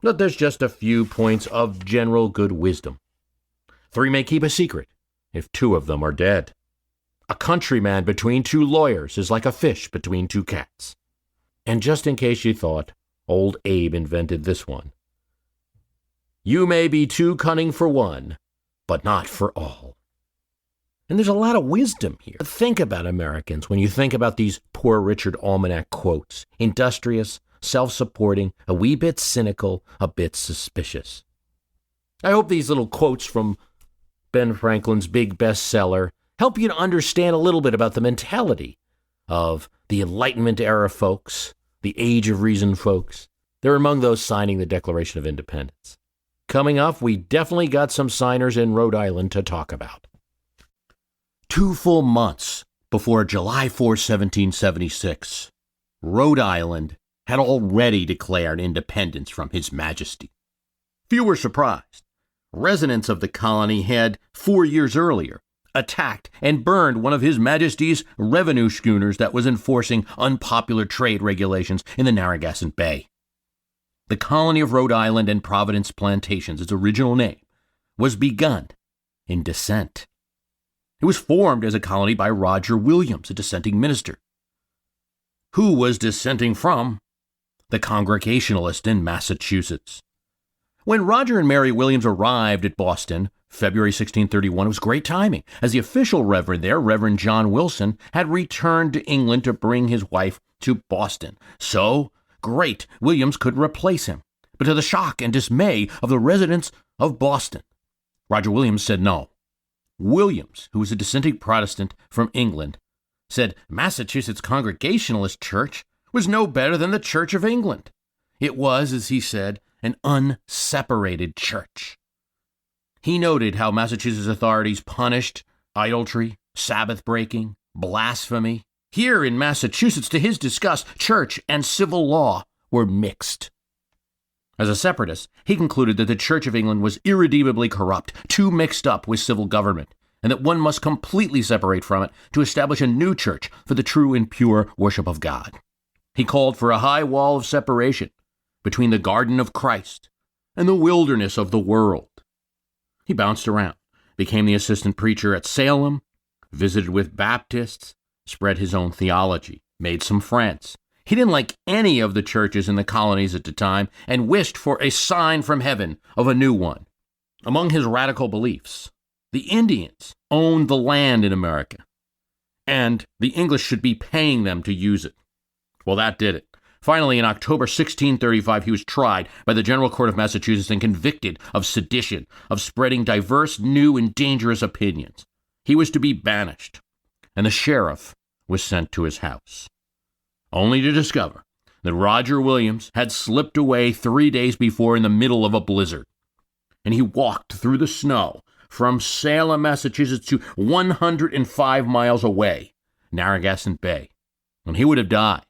But there's just a few points of general good wisdom. 3 may keep a secret if 2 of them are dead. A countryman between 2 lawyers is like a fish between 2 cats. And just in case you thought, old Abe invented this one. You may be too cunning for one, but not for all. And there's a lot of wisdom here. Think about Americans when you think about these Poor Richard Almanac quotes. Industrious, self-supporting, a wee bit cynical, a bit suspicious. I hope these little quotes from Ben Franklin's big bestseller help you to understand a little bit about the mentality of the Enlightenment era folks, the Age of Reason folks. They're among those signing the Declaration of Independence. Coming up, we definitely got some signers in Rhode Island to talk about. 2 full months before July 4, 1776, Rhode Island had already declared independence from His Majesty. Few were surprised. Residents of the colony had, 4 years earlier, attacked and burned one of His Majesty's revenue schooners that was enforcing unpopular trade regulations in the Narragansett Bay. The colony of Rhode Island and Providence Plantations, its original name, was begun in dissent. It was formed as a colony by Roger Williams, a dissenting minister, who was dissenting from the Congregationalists in Massachusetts. When Roger and Mary Williams arrived at Boston, February 1631, it was great timing, as the official reverend there, Reverend John Wilson, had returned to England to bring his wife to Boston. So, great, Williams could replace him. But to the shock and dismay of the residents of Boston, Roger Williams said no. Williams, who was a dissenting Protestant from England, said Massachusetts Congregationalist Church was no better than the Church of England. It was, as he said, an unseparated church. He noted how Massachusetts authorities punished idolatry, Sabbath breaking, blasphemy. Here in Massachusetts, to his disgust, church and civil law were mixed. As a separatist, he concluded that the Church of England was irredeemably corrupt, too mixed up with civil government, and that one must completely separate from it to establish a new church for the true and pure worship of God. He called for a high wall of separation between the garden of Christ and the wilderness of the world. He bounced around, became the assistant preacher at Salem, visited with Baptists, spread his own theology, made some friends. He didn't like any of the churches in the colonies at the time and wished for a sign from heaven of a new one. Among his radical beliefs, the Indians owned the land in America, and the English should be paying them to use it. Well, that did it. Finally, in October 1635, he was tried by the General Court of Massachusetts and convicted of sedition, of spreading diverse, new, and dangerous opinions. He was to be banished, and the sheriff was sent to his house, only to discover that Roger Williams had slipped away 3 days before in the middle of a blizzard. And he walked through the snow from Salem, Massachusetts to 105 miles away, Narragansett Bay, and he would have died,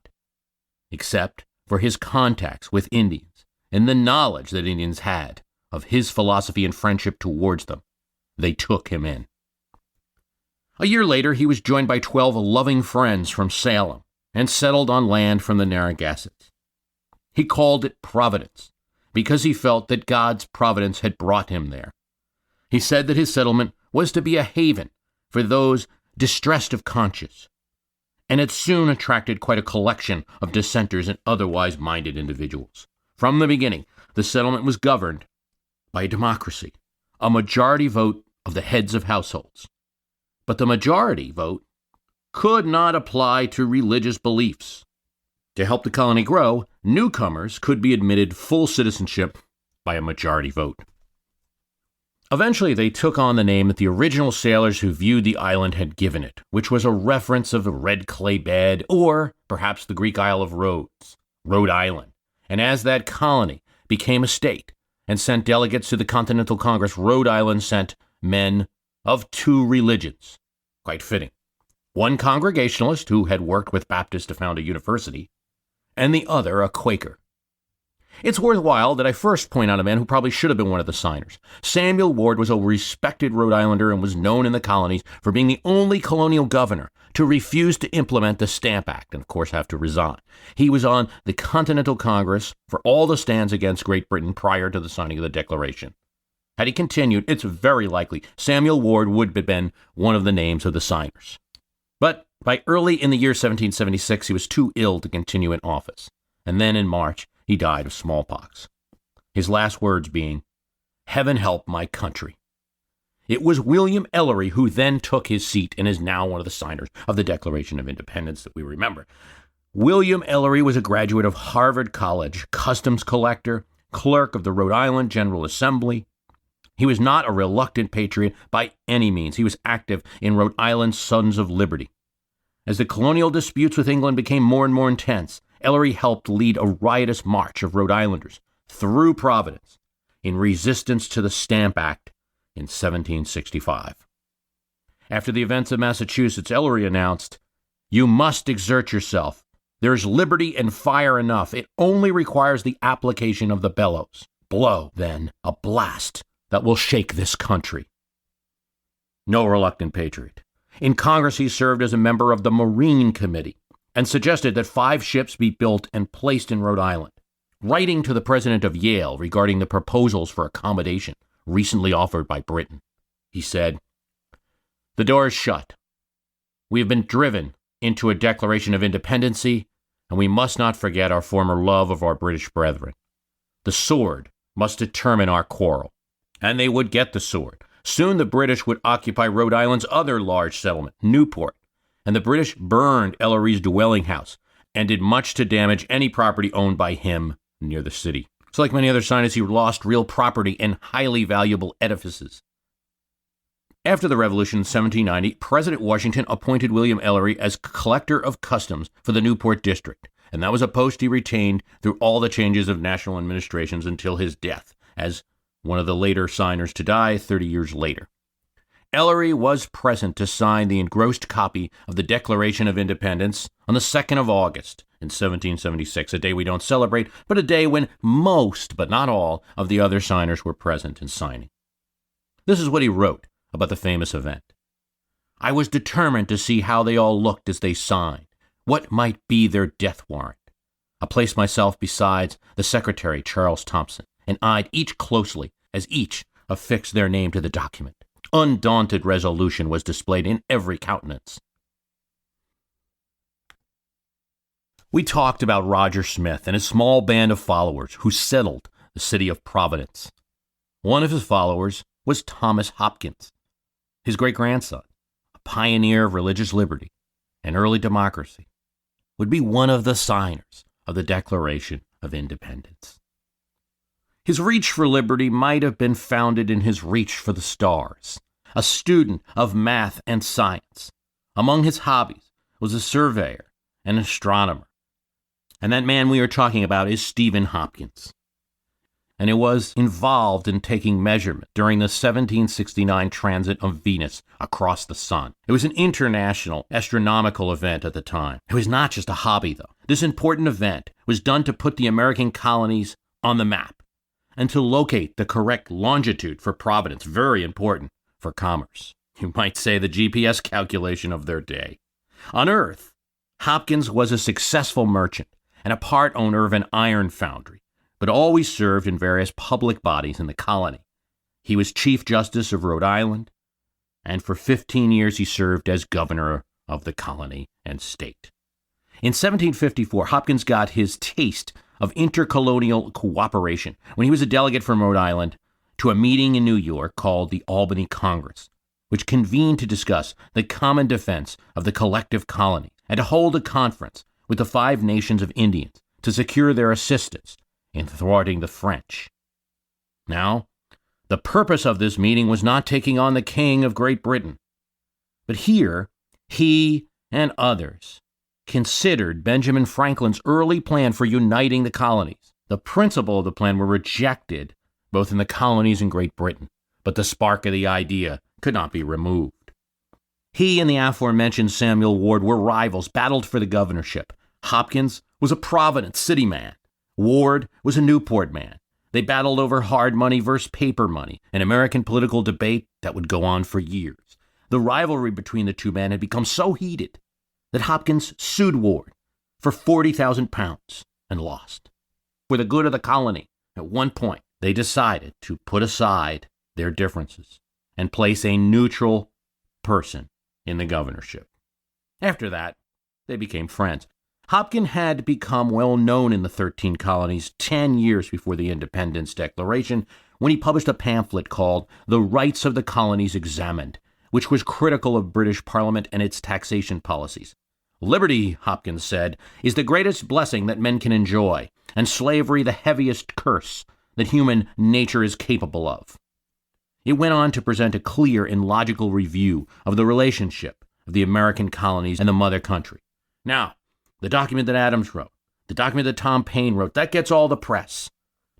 except for his contacts with Indians and the knowledge that Indians had of his philosophy and friendship towards them. They took him in. A year later, he was joined by 12 loving friends from Salem and settled on land from the Narragansett. He called it Providence because he felt that God's providence had brought him there. He said that his settlement was to be a haven for those distressed of conscience, and it soon attracted quite a collection of dissenters and otherwise minded individuals. From the beginning, the settlement was governed by a democracy, a majority vote of the heads of households. But the majority vote could not apply to religious beliefs. To help the colony grow, newcomers could be admitted full citizenship by a majority vote. Eventually, they took on the name that the original sailors who viewed the island had given it, which was a reference of a red clay bed, or perhaps the Greek Isle of Rhodes, Rhode Island. And as that colony became a state and sent delegates to the Continental Congress, Rhode Island sent men of two religions. Quite fitting. One Congregationalist who had worked with Baptists to found a university, and the other a Quaker. It's worthwhile that I first point out a man who probably should have been one of the signers. Samuel Ward was a respected Rhode Islander and was known in the colonies for being the only colonial governor to refuse to implement the Stamp Act and, of course, have to resign. He was on the Continental Congress for all the stands against Great Britain prior to the signing of the Declaration. Had he continued, it's very likely Samuel Ward would have been one of the names of the signers. But By early in the year 1776, he was too ill to continue in office, and then in March, he died of smallpox. His last words being, "Heaven help my country." It was William Ellery who then took his seat and is now one of the signers of the Declaration of Independence that we remember. William Ellery was a graduate of Harvard College, customs collector, clerk of the Rhode Island General Assembly. He was not a reluctant patriot by any means. He was active in Rhode Island's Sons of Liberty. As the colonial disputes with England became more and more intense, Ellery helped lead a riotous march of Rhode Islanders through Providence in resistance to the Stamp Act in 1765. After the events of Massachusetts, Ellery announced, "You must exert yourself. There's liberty and fire enough. It only requires the application of the bellows. Blow, then, a blast that will shake this country." No reluctant patriot. In Congress, he served as a member of the Marine Committee and suggested that 5 ships be built and placed in Rhode Island. Writing to the president of Yale regarding the proposals for accommodation recently offered by Britain, he said, "The door is shut. We have been driven into a declaration of independency, and we must not forget our former love of our British brethren. The sword must determine our quarrel." And they would get the sword. Soon the British would occupy Rhode Island's other large settlement, Newport, and the British burned Ellery's dwelling house and did much to damage any property owned by him near the city. So like many other signers, he lost real property and highly valuable edifices. After the Revolution in 1790, President Washington appointed William Ellery as Collector of Customs for the Newport District, and that was a post he retained through all the changes of national administrations until his death, as one of the later signers to die 30 years later. Ellery was present to sign the engrossed copy of the Declaration of Independence on the 2nd of August in 1776, a day we don't celebrate, but a day when most, but not all, of the other signers were present in signing. This is what he wrote about the famous event. "I was determined to see how they all looked as they signed, what might be their death warrant. I placed myself beside the Secretary, Charles Thompson, and eyed each closely as each affixed their name to the document. Undaunted resolution was displayed in every countenance." We talked about Roger Smith and his small band of followers who settled the city of Providence. One of his followers was Thomas Hopkins, his great-grandson, a pioneer of religious liberty and early democracy, would be one of the signers of the Declaration of Independence. His reach for liberty might have been founded in his reach for the stars. A student of math and science, among his hobbies was a surveyor and astronomer. And that man we are talking about is Stephen Hopkins. And it was involved in taking measurement during the 1769 transit of Venus across the sun. It was an international astronomical event at the time. It was not just a hobby, though. This important event was done to put the American colonies on the map and to locate the correct longitude for Providence, very important for commerce. You might say the GPS calculation of their day. On Earth, Hopkins was a successful merchant and a part owner of an iron foundry, but always served in various public bodies in the colony. He was Chief Justice of Rhode Island, and for 15 years he served as governor of the colony and state. In 1754, Hopkins got his taste of intercolonial cooperation when he was a delegate from Rhode Island to a meeting in New York called the Albany Congress, which convened to discuss the common defense of the collective colony and to hold a conference with the 5 nations of Indians to secure their assistance in thwarting the French. Now, the purpose of this meeting was not taking on the King of Great Britain, but here he and others considered Benjamin Franklin's early plan for uniting the colonies. The principle of the plan were rejected both in the colonies and Great Britain, but the spark of the idea could not be removed. He and the aforementioned Samuel Ward were rivals, battled for the governorship. Hopkins was a Providence city man. Ward was a Newport man. They battled over hard money versus paper money, an American political debate that would go on for years. The rivalry between the two men had become so heated that Hopkins sued Ward for £40,000 and lost. For the good of the colony, at one point, they decided to put aside their differences and place a neutral person in the governorship. After that, they became friends. Hopkins had become well known in the 13 colonies 10 years before the Independence Declaration when he published a pamphlet called The Rights of the Colonies Examined, which was critical of British Parliament and its taxation policies. Liberty, Hopkins said, is the greatest blessing that men can enjoy, and slavery the heaviest curse that human nature is capable of. It went on to present a clear and logical review of the relationship of the American colonies and the mother country. Now, the document that Adams wrote, the document that Tom Paine wrote, that gets all the press.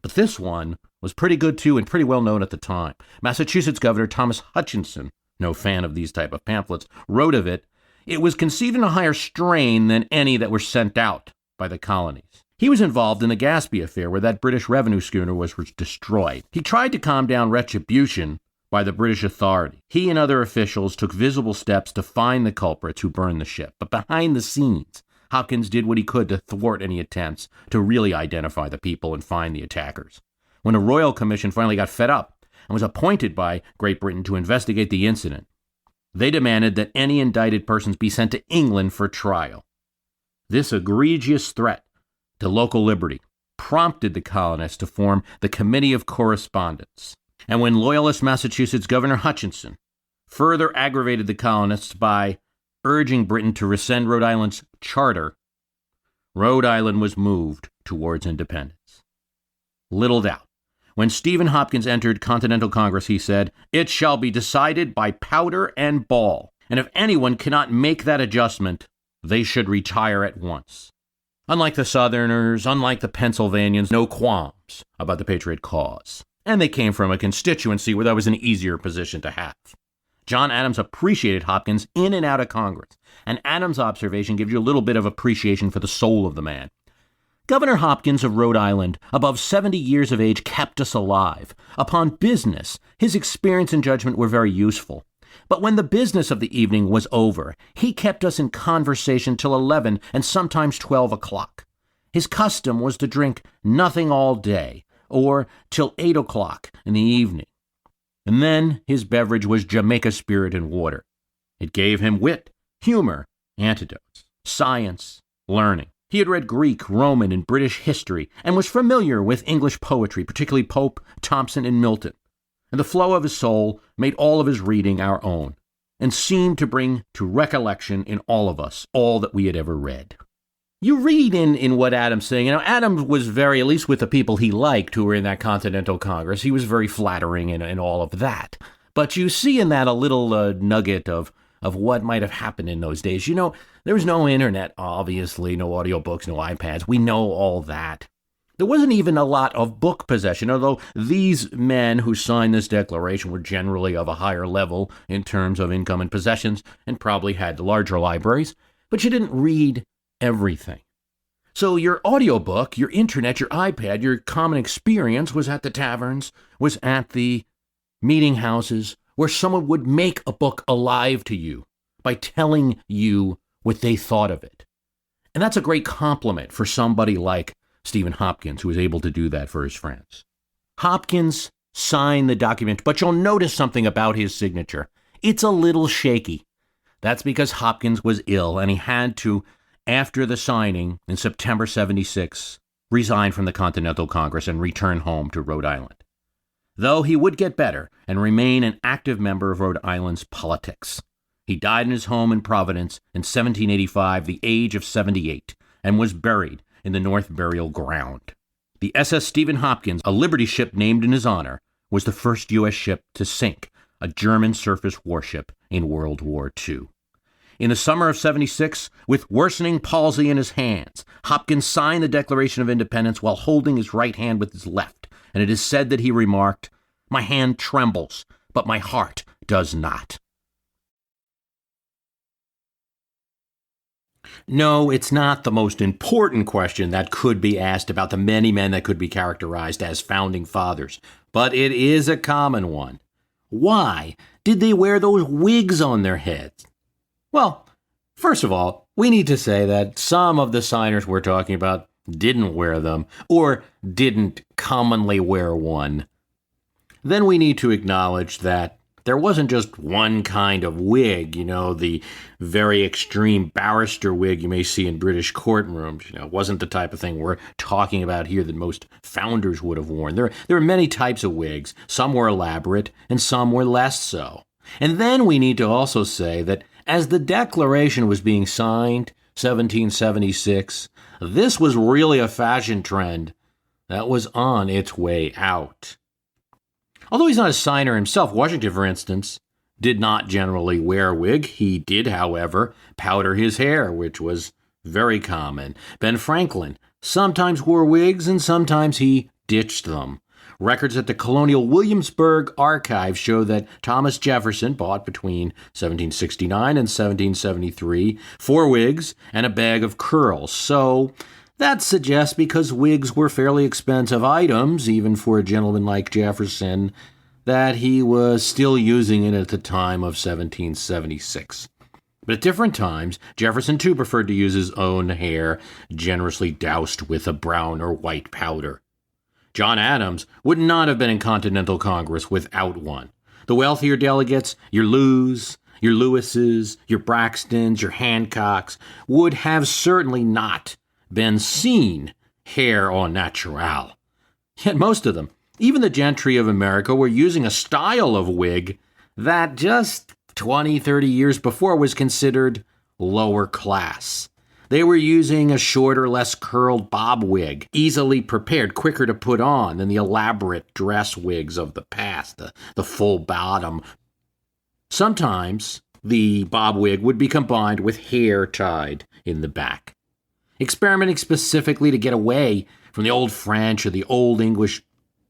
But this one was pretty good too and pretty well known at the time. Massachusetts Governor Thomas Hutchinson, no fan of these type of pamphlets, wrote of it, it was conceived in a higher strain than any that were sent out by the colonies. He was involved in the Gaspee affair where that British revenue schooner was destroyed. He tried to calm down retribution by the British authority. He and other officials took visible steps to find the culprits who burned the ship. But behind the scenes, Hopkins did what he could to thwart any attempts to really identify the people and find the attackers. When a royal commission finally got fed up and was appointed by Great Britain to investigate the incident, they demanded that any indicted persons be sent to England for trial. This egregious threat to local liberty prompted the colonists to form the Committee of Correspondence. And when loyalist Massachusetts Governor Hutchinson further aggravated the colonists by urging Britain to rescind Rhode Island's charter, Rhode Island was moved towards independence. Little doubt, when Stephen Hopkins entered Continental Congress, he said, "It shall be decided by powder and ball, and if anyone cannot make that adjustment, they should retire at once." Unlike the Southerners, unlike the Pennsylvanians, no qualms about the Patriot cause. And they came from a constituency where that was an easier position to have. John Adams appreciated Hopkins in and out of Congress, and Adams' observation gives you a little bit of appreciation for the soul of the man. Governor Hopkins of Rhode Island, above 70 years of age, kept us alive. Upon business, his experience and judgment were very useful. But when the business of the evening was over, he kept us in conversation till 11 and sometimes 12 o'clock. His custom was to drink nothing all day, or till 8 o'clock in the evening. And then his beverage was Jamaica spirit and water. It gave him wit, humor, antidotes, science, learning. He had read Greek, Roman, and British history, and was familiar with English poetry, particularly Pope, Thomson, and Milton. And the flow of his soul made all of his reading our own, and seemed to bring to recollection in all of us all that we had ever read. You read in what Adams saying, Adams was very, at least with the people he liked who were in that Continental Congress, he was very flattering and all of that. But you see in that a little nugget of what might have happened in those days. There was no internet, obviously, no audiobooks, no iPads. We know all that. There wasn't even a lot of book possession, although these men who signed this declaration were generally of a higher level in terms of income and possessions and probably had larger libraries, but you didn't read everything. So your audiobook, your internet, your iPad, your common experience was at the taverns, was at the meeting houses, where someone would make a book alive to you by telling you what they thought of it. And that's a great compliment for somebody like Stephen Hopkins, who was able to do that for his friends. Hopkins signed the document, but you'll notice something about his signature. It's a little shaky. That's because Hopkins was ill, and he had to, after the signing in September 76, resign from the Continental Congress and return home to Rhode Island. Though he would get better and remain an active member of Rhode Island's politics. He died in his home in Providence in 1785, the age of 78, and was buried in the North Burial Ground. The SS Stephen Hopkins, a Liberty ship named in his honor, was the first U.S. ship to sink a German surface warship in World War II. In the summer of 76, with worsening palsy in his hands, Hopkins signed the Declaration of Independence while holding his right hand with his left, and it is said that he remarked, "My hand trembles, but my heart does not." No, it's not the most important question that could be asked about the many men that could be characterized as founding fathers, but it is a common one. Why did they wear those wigs on their heads? Well, first of all, we need to say that some of the signers we're talking about didn't wear them, or didn't commonly wear one. Then we need to acknowledge that there wasn't just one kind of wig, the very extreme barrister wig you may see in British courtrooms. It wasn't the type of thing we're talking about here that most founders would have worn. There are many types of wigs. Some were elaborate and some were less so. And then we need to also say that as the Declaration was being signed, 1776, this was really a fashion trend that was on its way out. Although he's not a signer himself, Washington, for instance, did not generally wear a wig. He did, however, powder his hair, which was very common. Ben Franklin sometimes wore wigs and sometimes he ditched them. Records at the Colonial Williamsburg Archive show that Thomas Jefferson bought between 1769 and 1773 4 wigs and a bag of curls. So that suggests because wigs were fairly expensive items, even for a gentleman like Jefferson, that he was still using it at the time of 1776. But at different times, Jefferson too preferred to use his own hair, generously doused with a brown or white powder. John Adams would not have been in Continental Congress without one. The wealthier delegates, your Lews, your Lewises, your Braxtons, your Hancocks, would have certainly not been seen hair au naturel. Yet most of them, even the gentry of America, were using a style of wig that just 20, 30 years before was considered lower class. They were using a shorter, less curled bob wig, easily prepared, quicker to put on than the elaborate dress wigs of the past, the full bottom. Sometimes the bob wig would be combined with hair tied in the back. Experimenting specifically to get away from the old French or the old English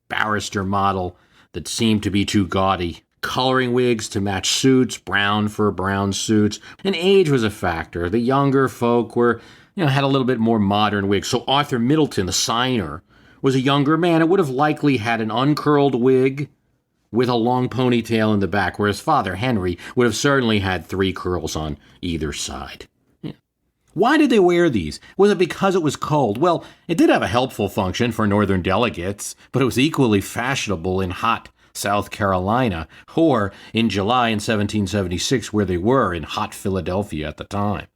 barrister model that seemed to be too gaudy. Coloring wigs to match suits, brown for brown suits, and age was a factor. The younger folk had a little bit more modern wigs. So Arthur Middleton, the signer, was a younger man and would have likely had an uncurled wig with a long ponytail in the back, whereas Father Henry would have certainly had 3 curls on either side. Why did they wear these? Was it because it was cold? Well, it did have a helpful function for northern delegates, but it was equally fashionable in hot South Carolina, or in July in 1776, where they were in hot Philadelphia at the time.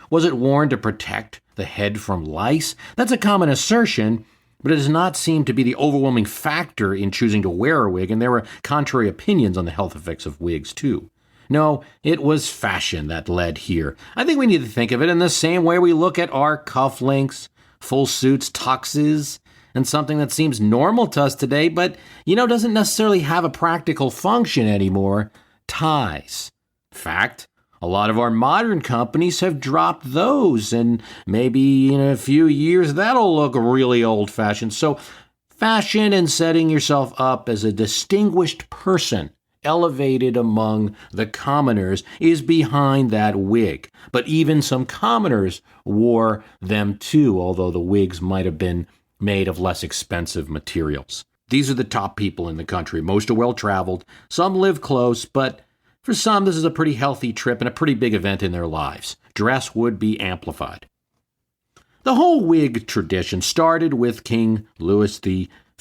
Was it worn to protect the head from lice? That's a common assertion, but it does not seem to be the overwhelming factor in choosing to wear a wig, and there were contrary opinions on the health effects of wigs, too. No, it was fashion that led here. I think we need to think of it in the same way we look at our cufflinks, full suits, tuxes, and something that seems normal to us today, but, doesn't necessarily have a practical function anymore, ties. In fact, a lot of our modern companies have dropped those, and maybe in a few years that'll look really old-fashioned. So fashion and setting yourself up as a distinguished person, elevated among the commoners, is behind that wig. But even some commoners wore them too, although the wigs might have been made of less expensive materials. These are the top people in the country. Most are well-traveled. Some live close, but for some, this is a pretty healthy trip and a pretty big event in their lives. Dress would be amplified. The whole wig tradition started with King Louis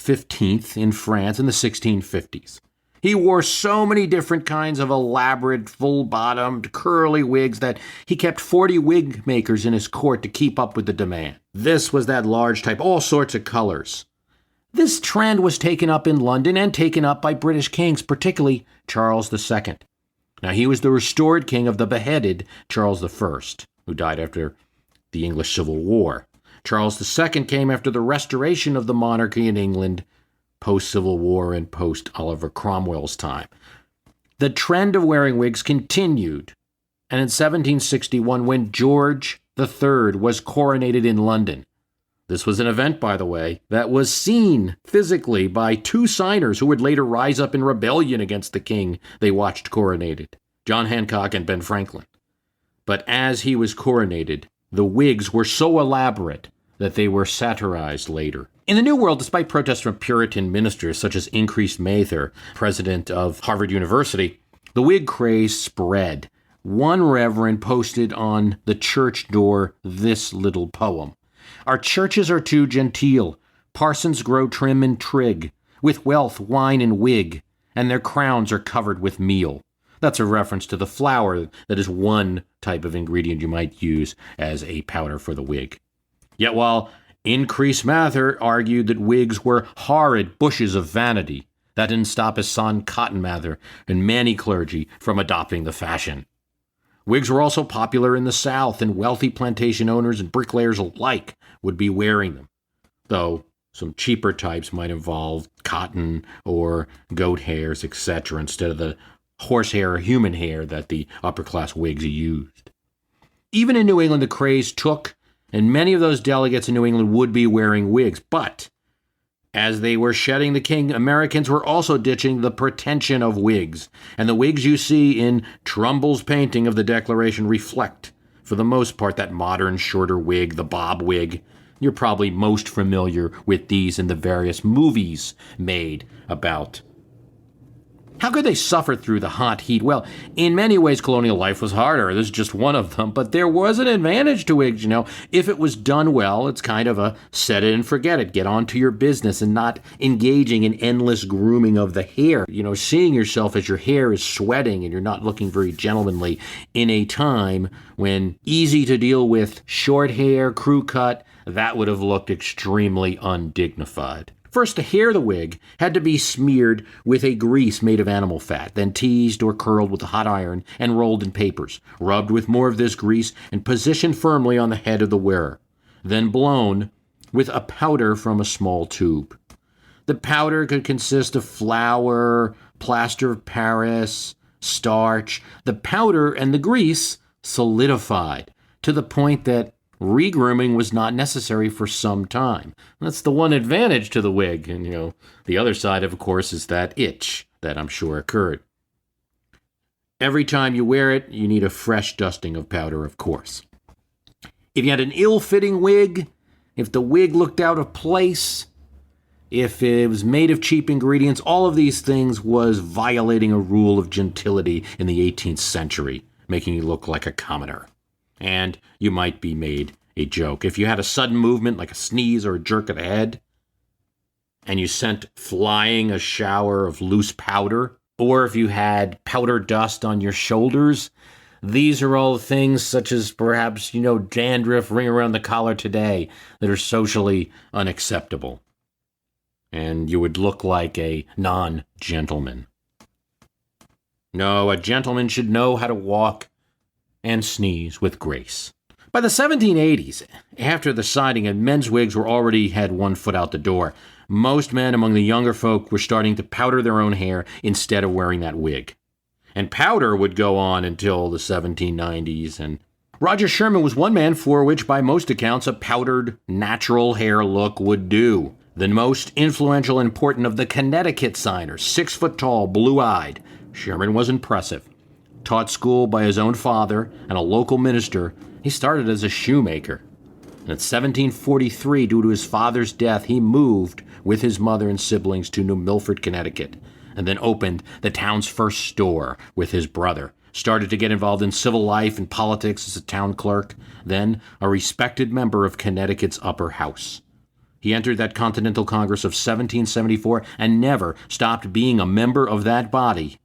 XV in France in the 1650s. He wore so many different kinds of elaborate, full-bottomed, curly wigs that he kept 40 wig makers in his court to keep up with the demand. This was that large type, all sorts of colors. This trend was taken up in London and taken up by British kings, particularly Charles II. Now, he was the restored king of the beheaded Charles I, who died after the English Civil War. Charles II came after the restoration of the monarchy in England, post-Civil War and post-Oliver Cromwell's time. The trend of wearing wigs continued, and in 1761, when George III was coronated in London, this was an event, by the way, that was seen physically by 2 signers who would later rise up in rebellion against the king they watched coronated, John Hancock and Ben Franklin. But as he was coronated, the wigs were so elaborate that they were satirized later. In the New World, despite protests from Puritan ministers such as Increase Mather, president of Harvard University, the wig craze spread. One reverend posted on the church door this little poem. Our churches are too genteel. Parsons grow trim and trig, with wealth, wine, and wig. and their crowns are covered with meal. That's a reference to the flour that is one type of ingredient you might use as a powder for the wig. Yet while Increase Mather argued that wigs were horrid bushes of vanity, that didn't stop his son Cotton Mather and many clergy from adopting the fashion. Wigs were also popular in the South, and wealthy plantation owners and bricklayers alike would be wearing them, though some cheaper types might involve cotton or goat hairs, etc., instead of the horsehair or human hair that the upper-class wigs used. Even in New England, the craze took, and many of those delegates in New England would be wearing wigs, but as they were shedding the king, Americans were also ditching the pretension of wigs, and the wigs you see in Trumbull's painting of the Declaration reflect, for the most part, that modern shorter wig, the bob wig. You're probably most familiar with these in the various movies made about. How could they suffer through the hot heat? Well, in many ways, colonial life was harder. This is just one of them. But there was an advantage to wigs, If it was done well, it's kind of a set it and forget it. Get on to your business and not engaging in endless grooming of the hair. Seeing yourself as your hair is sweating and you're not looking very gentlemanly in a time when easy to deal with short hair, crew cut, that would have looked extremely undignified. First, the hair of the wig had to be smeared with a grease made of animal fat, then teased or curled with a hot iron and rolled in papers, rubbed with more of this grease and positioned firmly on the head of the wearer, then blown with a powder from a small tube. The powder could consist of flour, plaster of Paris, starch. The powder and the grease solidified to the point that regrooming was not necessary for some time. That's the one advantage to the wig. And, the other side, of course, is that itch that I'm sure occurred. Every time you wear it, you need a fresh dusting of powder, of course. If you had an ill-fitting wig, if the wig looked out of place, if it was made of cheap ingredients, all of these things was violating a rule of gentility in the 18th century, making you look like a commoner. And you might be made a joke. If you had a sudden movement, like a sneeze or a jerk of the head, and you sent flying a shower of loose powder, or if you had powder dust on your shoulders, these are all things such as perhaps, dandruff ring around the collar today that are socially unacceptable. And you would look like a non-gentleman. No, a gentleman should know how to walk and sneeze with grace. By the 1780s, after the siding, men's wigs were already had one foot out the door. Most men among the younger folk were starting to powder their own hair instead of wearing that wig. And powder would go on until the 1790s, and Roger Sherman was one man for which, by most accounts, a powdered, natural hair look would do. The most influential and important of the Connecticut signers, 6 foot tall, blue-eyed, Sherman was impressive. Taught school by his own father and a local minister, he started as a shoemaker. And in 1743, due to his father's death, he moved with his mother and siblings to New Milford, Connecticut, and then opened the town's first store with his brother. Started to get involved in civil life and politics as a town clerk, then a respected member of Connecticut's upper house. He entered that Continental Congress of 1774 and never stopped being a member of that body,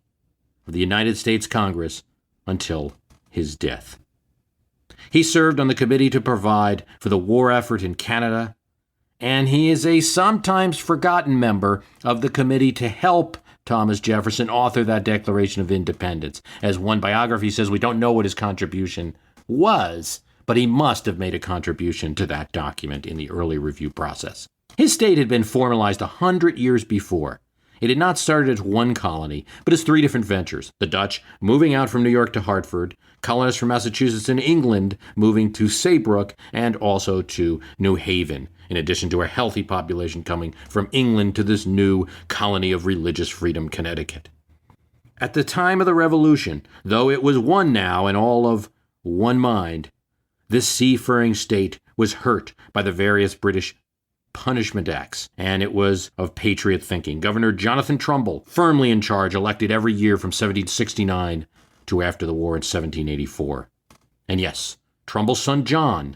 of the United States Congress, until his death. He served on the committee to provide for the war effort in Canada, and he is a sometimes forgotten member of the committee to help Thomas Jefferson author that Declaration of Independence. As one biography says, we don't know what his contribution was, but he must have made a contribution to that document in the early review process. His state had been formalized 100 years before. It had not started as one colony, but as 3 different ventures. The Dutch moving out from New York to Hartford, colonists from Massachusetts and England moving to Saybrook and also to New Haven, in addition to a healthy population coming from England to this new colony of religious freedom, Connecticut. At the time of the Revolution, though it was one now and all of one mind, this seafaring state was hurt by the various British punishment acts, and it was of patriot thinking. Governor Jonathan Trumbull, firmly in charge, elected every year from 1769 to after the war in 1784. And yes, Trumbull's son John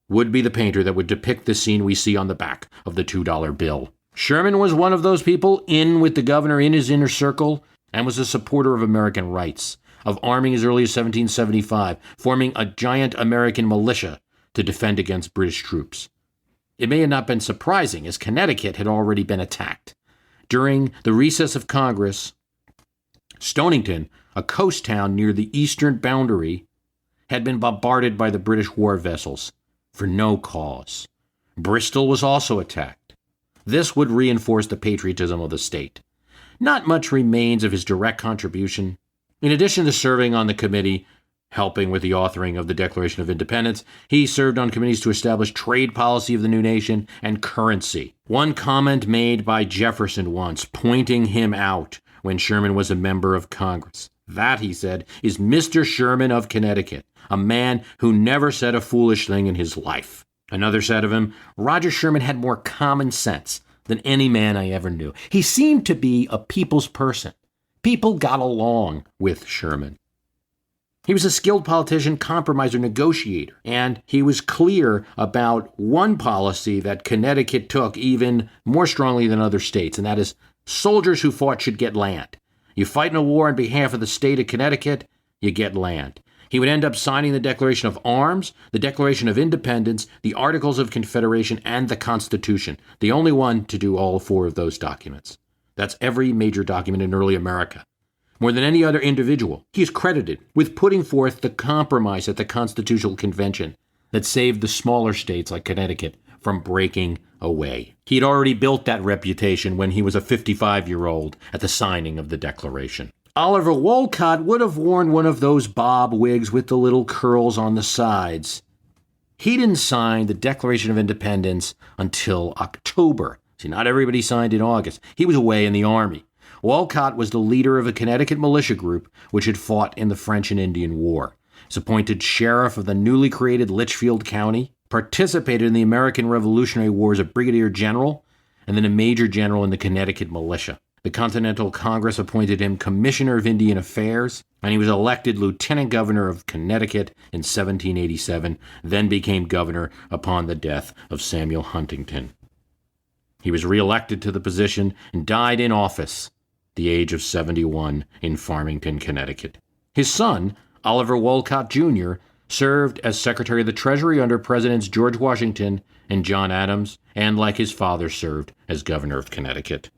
would be the painter that would depict the scene we see on the back of the $2 bill. Sherman was one of those people in with the governor in his inner circle and was a supporter of American rights, of arming as early as 1775, forming a giant American militia to defend against British troops. It may have not been surprising, as Connecticut had already been attacked. During the recess of Congress, Stonington, a coast town near the eastern boundary, had been bombarded by the British war vessels for no cause. Bristol was also attacked. This would reinforce the patriotism of the state. Not much remains of his direct contribution. In addition to serving on the committee, helping with the authoring of the Declaration of Independence, he served on committees to establish trade policy of the new nation and currency. One comment made by Jefferson once, pointing him out when Sherman was a member of Congress. That, he said, is Mr. Sherman of Connecticut, a man who never said a foolish thing in his life. Another said of him, Roger Sherman had more common sense than any man I ever knew. He seemed to be a people's person. People got along with Sherman. He was a skilled politician, compromiser, negotiator, and he was clear about one policy that Connecticut took even more strongly than other states, and that is soldiers who fought should get land. You fight in a war on behalf of the state of Connecticut, you get land. He would end up signing the Declaration of Arms, the Declaration of Independence, the Articles of Confederation, and the Constitution, the only one to do all four of those documents. That's every major document in early America. More than any other individual, he is credited with putting forth the compromise at the Constitutional Convention that saved the smaller states like Connecticut from breaking away. He had already built that reputation when he was a 55-year-old at the signing of the Declaration. Oliver Wolcott would have worn one of those bob wigs with the little curls on the sides. He didn't sign the Declaration of Independence until October. See, not everybody signed in August. He was away in the Army. Wolcott was the leader of a Connecticut militia group which had fought in the French and Indian War. He was appointed sheriff of the newly created Litchfield County, participated in the American Revolutionary War as a brigadier general, and then a major general in the Connecticut militia. The Continental Congress appointed him Commissioner of Indian Affairs, and he was elected Lieutenant Governor of Connecticut in 1787, then became governor upon the death of Samuel Huntington. He was reelected to the position and died in office at the age of 71 in Farmington, Connecticut. His son, Oliver Wolcott Jr., served as Secretary of the Treasury under Presidents George Washington and John Adams, and like his father served as governor of Connecticut.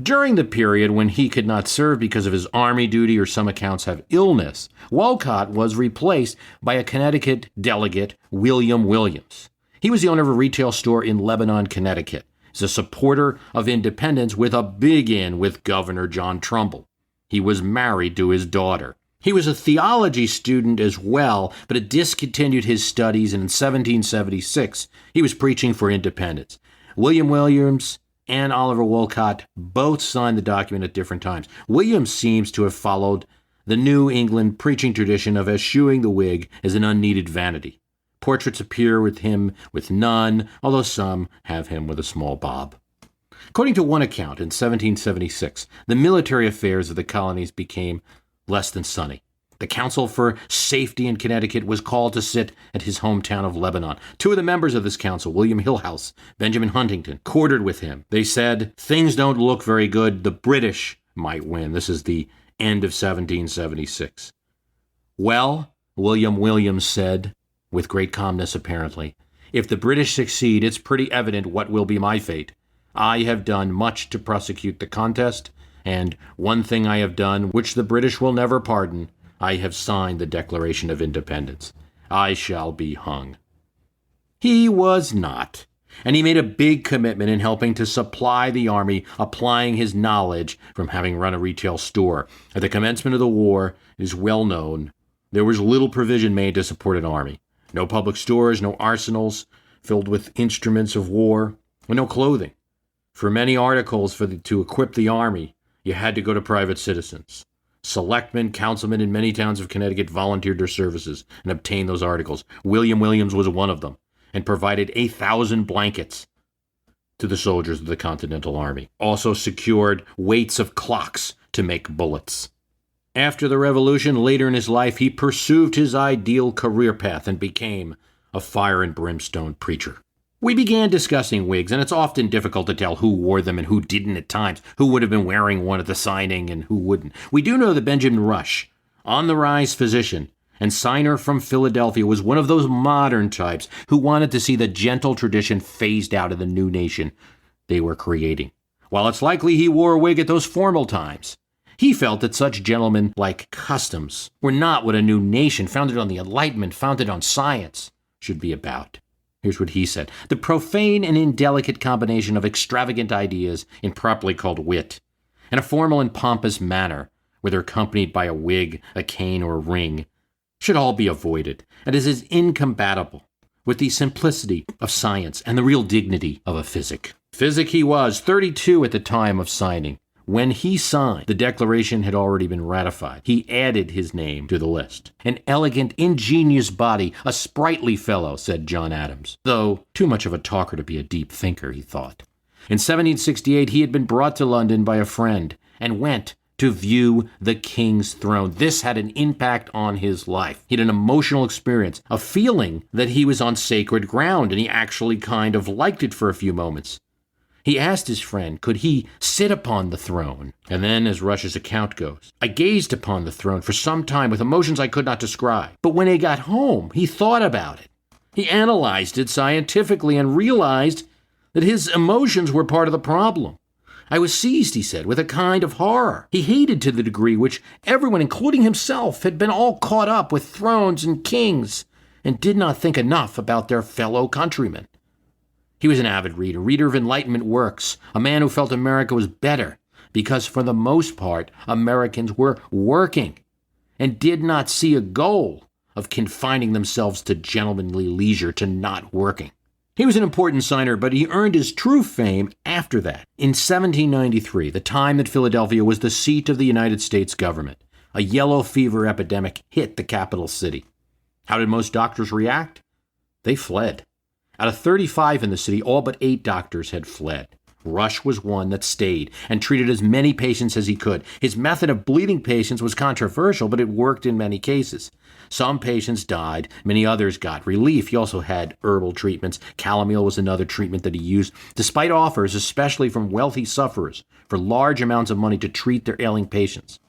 During the period when he could not serve because of his army duty or some accounts have illness, Wolcott was replaced by a Connecticut delegate, William Williams. He was the owner of a retail store in Lebanon, Connecticut. He's a supporter of independence with a big in with Governor John Trumbull. He was married to his daughter. He was a theology student as well, but had discontinued his studies, and in 1776, he was preaching for independence. William Williams and Oliver Wolcott both signed the document at different times. Williams seems to have followed the New England preaching tradition of eschewing the wig as an unneeded vanity. Portraits appear with him with none, although some have him with a small bob. According to one account, in 1776, the military affairs of the colonies became less than sunny. The Council for Safety in Connecticut was called to sit at his hometown of Lebanon. Two of the members of this council, William Hillhouse, Benjamin Huntington, quartered with him. They said, things don't look very good. The British might win. This is the end of 1776. Well, William Williams said, with great calmness apparently, if the British succeed, it's pretty evident what will be my fate. I have done much to prosecute the contest, and one thing I have done, which the British will never pardon, I have signed the Declaration of Independence. I shall be hung. He was not, and he made a big commitment in helping to supply the army, applying his knowledge from having run a retail store. At the commencement of the war, it is well known, there was little provision made to support an army. No public stores, no arsenals filled with instruments of war, and no clothing. For many articles to equip the army, you had to go to private citizens. Selectmen, councilmen in many towns of Connecticut volunteered their services and obtained those articles. William Williams was one of them and provided 1,000 blankets to the soldiers of the Continental Army. Also secured weights of clocks to make bullets. After the Revolution, later in his life, he pursued his ideal career path and became a fire and brimstone preacher. We began discussing wigs, and it's often difficult to tell who wore them and who didn't at times, who would have been wearing one at the signing and who wouldn't. We do know that Benjamin Rush, on-the-rise physician and signer from Philadelphia, was one of those modern types who wanted to see the gentle tradition phased out of the new nation they were creating. While it's likely he wore a wig at those formal times, he felt that such gentleman-like customs were not what a new nation founded on the Enlightenment, founded on science, should be about. Here's what he said: "The profane and indelicate combination of extravagant ideas, improperly called wit, and a formal and pompous manner, whether accompanied by a wig, a cane, or a ring, should all be avoided, and is incompatible with the simplicity of science and the real dignity of a physic." Physic he was, 32 at the time of signing. When he signed, the Declaration had already been ratified. He added his name to the list. "An elegant, ingenious body, a sprightly fellow," said John Adams, though too much of a talker to be a deep thinker, he thought. In 1768, he had been brought to London by a friend and went to view the King's throne. This had an impact on his life. He had an emotional experience, a feeling that he was on sacred ground, and he actually kind of liked it for a few moments. He asked his friend, could he sit upon the throne? And then, as Rush's account goes, "I gazed upon the throne for some time with emotions I could not describe. But when he got home, he thought about it. He analyzed it scientifically and realized that his emotions were part of the problem. I was seized," he said, "with a kind of horror. He hated to the degree which everyone, including himself, had been all caught up with thrones and kings and did not think enough about their fellow countrymen." He was an avid reader of Enlightenment works, a man who felt America was better because, for the most part, Americans were working and did not see a goal of confining themselves to gentlemanly leisure, to not working. He was an important signer, but he earned his true fame after that. In 1793, the time that Philadelphia was the seat of the United States government, a yellow fever epidemic hit the capital city. How did most doctors react? They fled. Out of 35 in the city, all but 8 doctors had fled. Rush was one that stayed and treated as many patients as he could. His method of bleeding patients was controversial, but it worked in many cases. Some patients died, many others got relief. He also had herbal treatments. Calomel was another treatment that he used, despite offers, especially from wealthy sufferers, for large amounts of money to treat their ailing patients.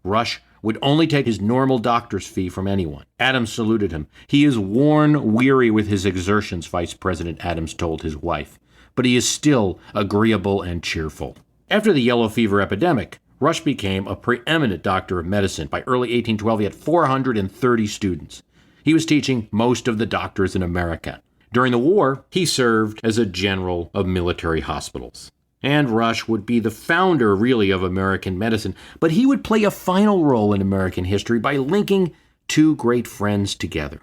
Rush would only take his normal doctor's fee from anyone. Adams saluted him. "He is worn weary with his exertions," Vice President Adams told his wife, "but he is still agreeable and cheerful." After the yellow fever epidemic, Rush became a preeminent doctor of medicine. By early 1812, he had 430 students. He was teaching most of the doctors in America. During the war, he served as a general of military hospitals. And Rush would be the founder, really, of American medicine, but he would play a final role in American history by linking 2 great friends together.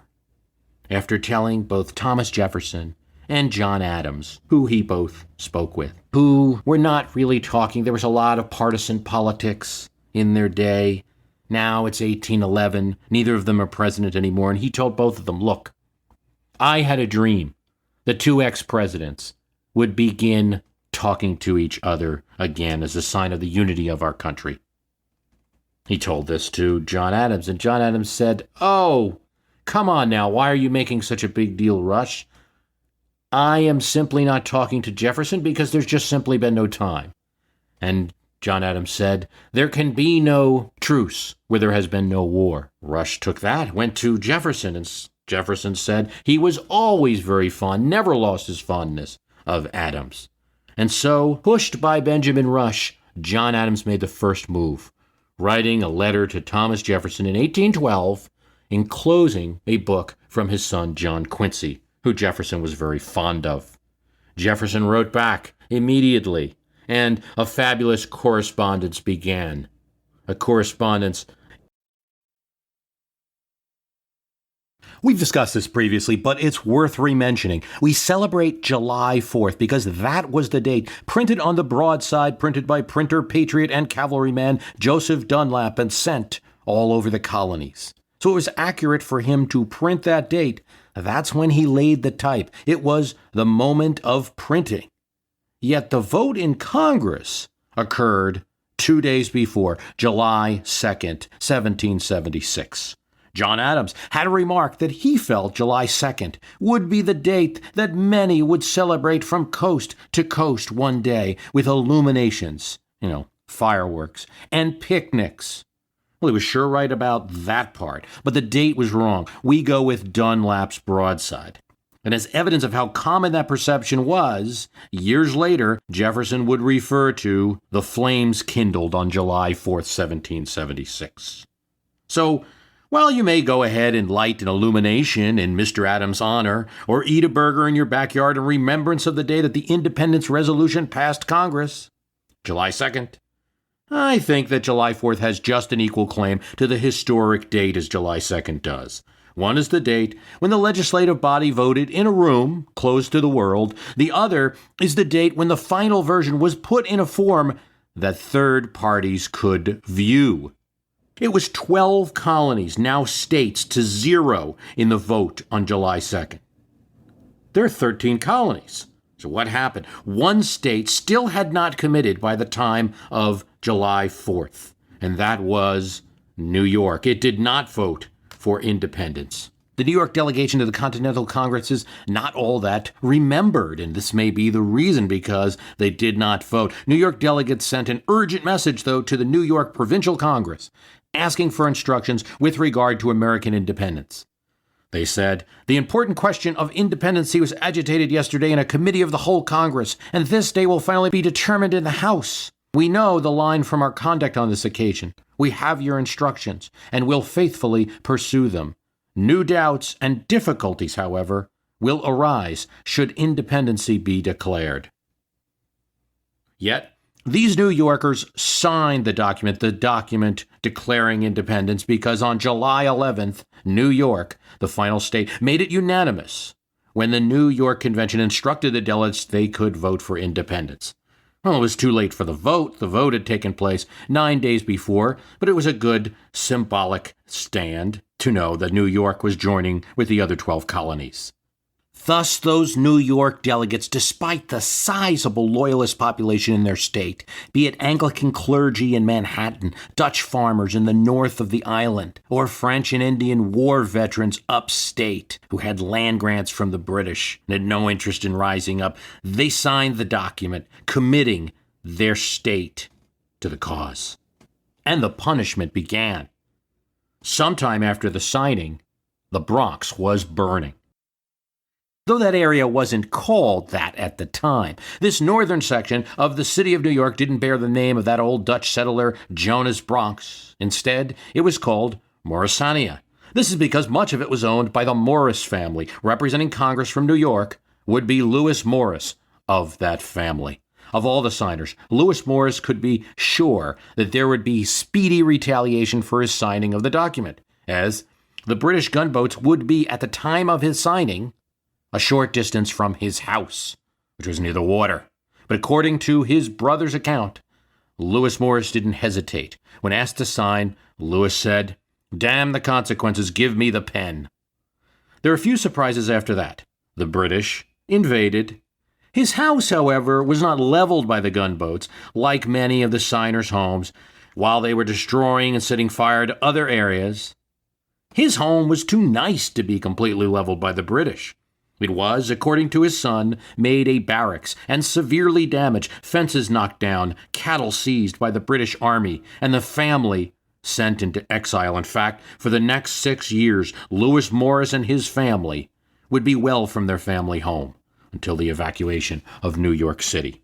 After telling both Thomas Jefferson and John Adams, who he both spoke with, who were not really talking, there was a lot of partisan politics in their day. Now it's 1811, neither of them are president anymore, and he told both of them, "Look, I had a dream. The 2 ex-presidents would begin talking to each other again as a sign of the unity of our country." He told this to John Adams, and John Adams said, "Oh, come on now, why are you making such a big deal, Rush? I am simply not talking to Jefferson because there's just simply been no time." And John Adams said, "There can be no truce where there has been no war." Rush took that, went to Jefferson, and Jefferson said he was always very fond, never lost his fondness of Adams. And so, pushed by Benjamin Rush, John Adams made the first move, writing a letter to Thomas Jefferson in 1812, enclosing a book from his son John Quincy, who Jefferson was very fond of. Jefferson wrote back immediately, and a fabulous correspondence began. A correspondence. We've discussed this previously, but it's worth re-mentioning. We celebrate July 4th because that was the date printed on the broadside printed by printer, patriot, and cavalryman Joseph Dunlap and sent all over the colonies. So it was accurate for him to print that date. That's when he laid the type. It was the moment of printing. Yet the vote in Congress occurred 2 days before, July 2nd, 1776. John Adams had remarked that he felt July 2nd would be the date that many would celebrate from coast to coast one day with illuminations, fireworks, and picnics. Well, he was sure right about that part, but the date was wrong. We go with Dunlap's broadside. And as evidence of how common that perception was, years later, Jefferson would refer to the flames kindled on July 4th, 1776. So, while you may go ahead and light an illumination in Mr. Adams' honor, or eat a burger in your backyard in remembrance of the day that the Independence Resolution passed Congress, July 2nd, I think that July 4th has just an equal claim to the historic date as July 2nd does. One is the date when the legislative body voted in a room closed to the world. The other is the date when the final version was put in a form that third parties could view. It was 12 colonies, now states, to 0 in the vote on July 2nd. There are 13 colonies. So what happened? One state still had not committed by the time of July 4th, and that was New York. It did not vote for independence. The New York delegation to the Continental Congress is not all that remembered, and this may be the reason because they did not vote. New York delegates sent an urgent message, though, to the New York Provincial Congress, asking for instructions with regard to American independence. They said, "The important question of independency was agitated yesterday in a committee of the whole Congress, and this day will finally be determined in the House. We know the line from our conduct on this occasion. We have your instructions, and will faithfully pursue them. New doubts and difficulties, however, will arise should independency be declared." Yet, these New Yorkers signed the document declaring independence, because on July 11th, New York, the final state, made it unanimous when the New York Convention instructed the delegates they could vote for independence. Well, it was too late for the vote. The vote had taken place 9 days before, but it was a good symbolic stand to know that New York was joining with the other 12 colonies. Thus, those New York delegates, despite the sizable Loyalist population in their state, be it Anglican clergy in Manhattan, Dutch farmers in the north of the island, or French and Indian war veterans upstate who had land grants from the British and had no interest in rising up, they signed the document committing their state to the cause. And the punishment began. Sometime after the signing, the Bronx was burning. Though that area wasn't called that at the time, this northern section of the city of New York didn't bear the name of that old Dutch settler Jonas Bronx. Instead, it was called Morrisania. This is because much of it was owned by the Morris family. Representing Congress from New York would be Lewis Morris of that family. Of all the signers, Lewis Morris could be sure that there would be speedy retaliation for his signing of the document, as the British gunboats would be, at the time of his signing, a short distance from his house, which was near the water. But according to his brother's account, Lewis Morris didn't hesitate. When asked to sign, Lewis said, "Damn the consequences, give me the pen." There were few surprises after that. The British invaded. His house, however, was not leveled by the gunboats, like many of the signers' homes, while they were destroying and setting fire to other areas. His home was too nice to be completely leveled by the British. It was, according to his son, made a barracks and severely damaged, fences knocked down, cattle seized by the British Army, and the family sent into exile. In fact, for the next 6 years, Lewis Morris and his family would be well from their family home until the evacuation of New York City.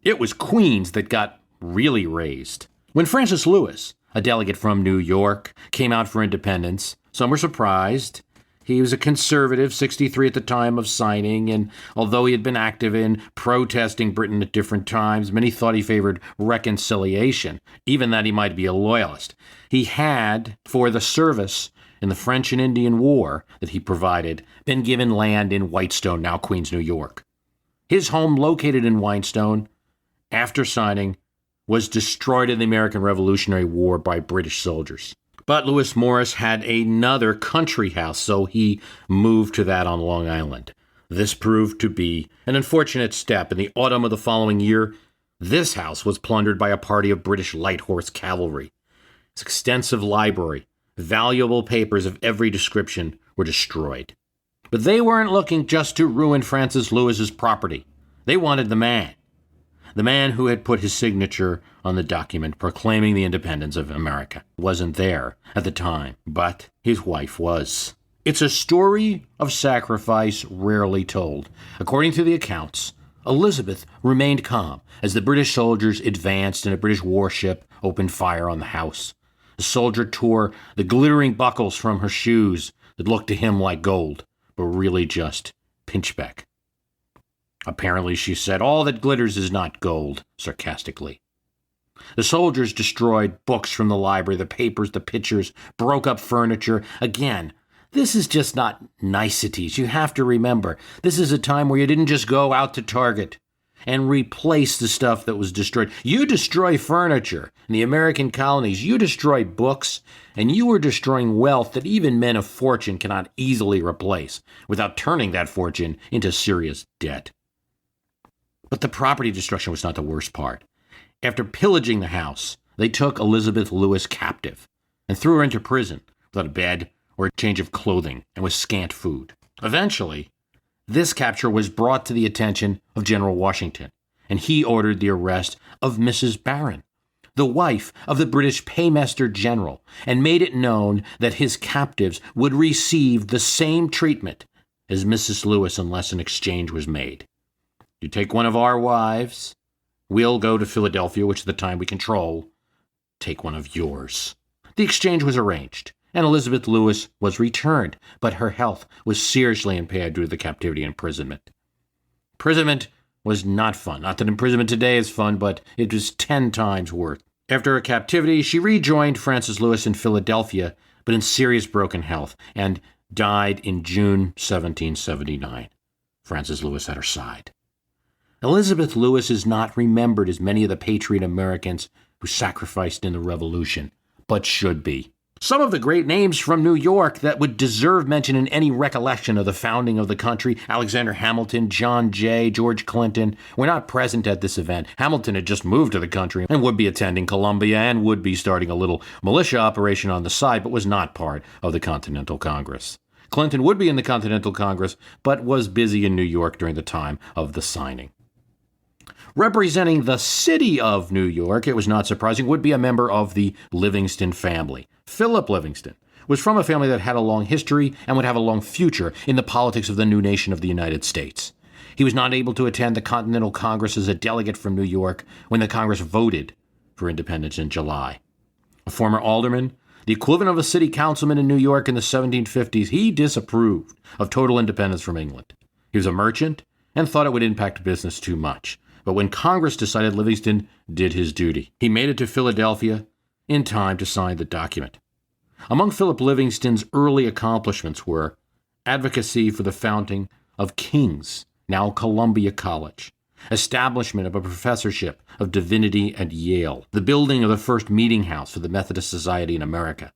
It was Queens that got really raised. When Francis Lewis, a delegate from New York, came out for independence, some were surprised. He was a conservative, 63 at the time of signing, and although he had been active in protesting Britain at different times, many thought he favored reconciliation, even that he might be a loyalist. He had, for the service in the French and Indian War that he provided, been given land in Whitestone, now Queens, New York. His home, located in Whitestone, after signing, was destroyed in the American Revolutionary War by British soldiers. But Lewis Morris had another country house, so he moved to that on Long Island. This proved to be an unfortunate step. In the autumn of the following year, this house was plundered by a party of British light horse cavalry. Its extensive library Valuable papers of every description were destroyed. But they weren't looking just to ruin Francis Lewis's property. They wanted the man who had put his signature on the document proclaiming the independence of America. Wasn't there at the time, but his wife was. It's a story of sacrifice rarely told. According to the accounts, Elizabeth remained calm as the British soldiers advanced and a British warship opened fire on the house. The soldier tore the glittering buckles from her shoes that looked to him like gold, but really just pinchbeck. Apparently, she said, "All that glitters is not gold," sarcastically. The soldiers destroyed books from the library, the papers, the pictures, broke up furniture. Again, this is just not niceties. You have to remember, this is a time where you didn't just go out to Target and replace the stuff that was destroyed. You destroy furniture in the American colonies. You destroy books, and you were destroying wealth that even men of fortune cannot easily replace without turning that fortune into serious debt. But the property destruction was not the worst part. After pillaging the house, they took Elizabeth Lewis captive and threw her into prison without a bed or a change of clothing and with scant food. Eventually, this capture was brought to the attention of General Washington, and he ordered the arrest of Mrs. Barron, the wife of the British Paymaster General, and made it known that his captives would receive the same treatment as Mrs. Lewis unless an exchange was made. You take one of our wives, we'll go to Philadelphia, which at the time we control. Take one of yours. The exchange was arranged, and Elizabeth Lewis was returned, but her health was seriously impaired due to the captivity and imprisonment. Imprisonment was not fun. Not that imprisonment today is fun, but it was 10 times worse. After her captivity, she rejoined Francis Lewis in Philadelphia, but in serious broken health, and died in June 1779. Francis Lewis at her side. Elizabeth Lewis is not remembered as many of the patriot Americans who sacrificed in the Revolution, but should be. Some of the great names from New York that would deserve mention in any recollection of the founding of the country, Alexander Hamilton, John Jay, George Clinton, were not present at this event. Hamilton had just moved to the country and would be attending Columbia and would be starting a little militia operation on the side, but was not part of the Continental Congress. Clinton would be in the Continental Congress, but was busy in New York during the time of the signing. Representing the city of New York, it was not surprising, would be a member of the Livingston family. Philip Livingston was from a family that had a long history and would have a long future in the politics of the new nation of the United States. He was not able to attend the Continental Congress as a delegate from New York when the Congress voted for independence in July. A former alderman, the equivalent of a city councilman in New York in the 1750s, he disapproved of total independence from England. He was a merchant and thought it would impact business too much. But when Congress decided, Livingston did his duty. He made it to Philadelphia in time to sign the document. Among Philip Livingston's early accomplishments were advocacy for the founding of King's, now Columbia College, establishment of a professorship of divinity at Yale, the building of the first meeting house for the Methodist Society in America,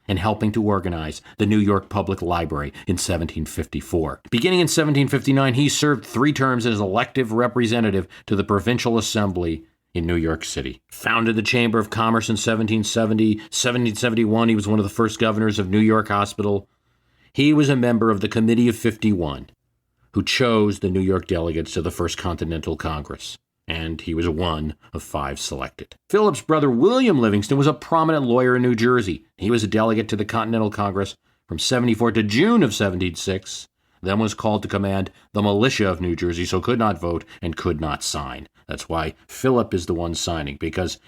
and helping to organize the New York Public Library in 1754. Beginning in 1759, he served 3 terms as elective representative to the Provincial Assembly in New York City. Founded the Chamber of Commerce in 1770. 1771, he was one of the first governors of New York Hospital. He was a member of the Committee of 51, who chose the New York delegates to the First Continental Congress, and he was one of 5 selected. Philip's brother William Livingston was a prominent lawyer in New Jersey. He was a delegate to the Continental Congress from 74 to June of 1706, then was called to command the militia of New Jersey, so could not vote and could not sign. That's why Philip is the one signing, because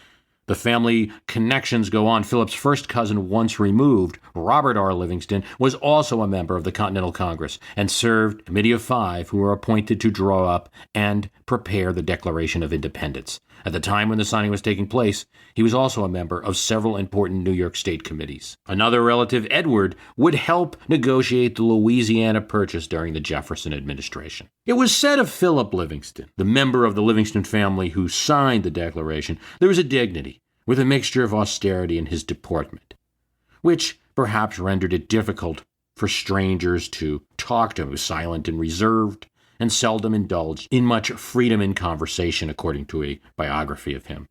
the family connections go on. Philip's first cousin, once removed, Robert R. Livingston, was also a member of the Continental Congress and served a committee of 5 who were appointed to draw up and prepare the Declaration of Independence. At the time when the signing was taking place, he was also a member of several important New York State committees. Another relative, Edward, would help negotiate the Louisiana Purchase during the Jefferson administration. It was said of Philip Livingston, the member of the Livingston family who signed the Declaration, there was a dignity with a mixture of austerity in his deportment, which perhaps rendered it difficult for strangers to talk to him. He was silent and reserved, and seldom indulged in much freedom in conversation, according to a biography of him.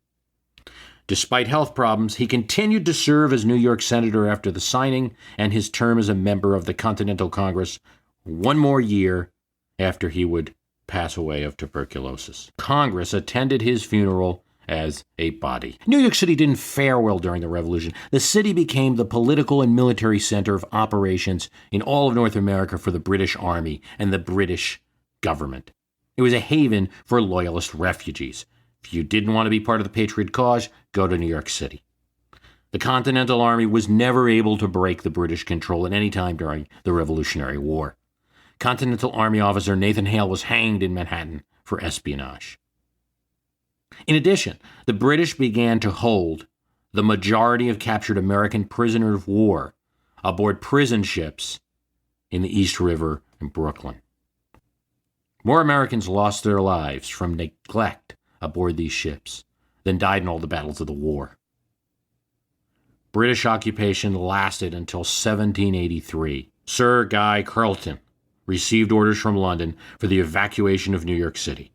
Despite health problems, he continued to serve as New York Senator after the signing and his term as a member of the Continental Congress one more year after he would pass away of tuberculosis. Congress attended his funeral as a body. New York City didn't fare well during the Revolution. The city became the political and military center of operations in all of North America for the British Army and the British government. It was a haven for Loyalist refugees. If you didn't want to be part of the Patriot cause, go to New York City. The Continental Army was never able to break the British control at any time during the Revolutionary War. Continental Army officer Nathan Hale was hanged in Manhattan for espionage. In addition, the British began to hold the majority of captured American prisoners of war aboard prison ships in the East River and Brooklyn. More Americans lost their lives from neglect aboard these ships than died in all the battles of the war. British occupation lasted until 1783. Sir Guy Carleton received orders from London for the evacuation of New York City.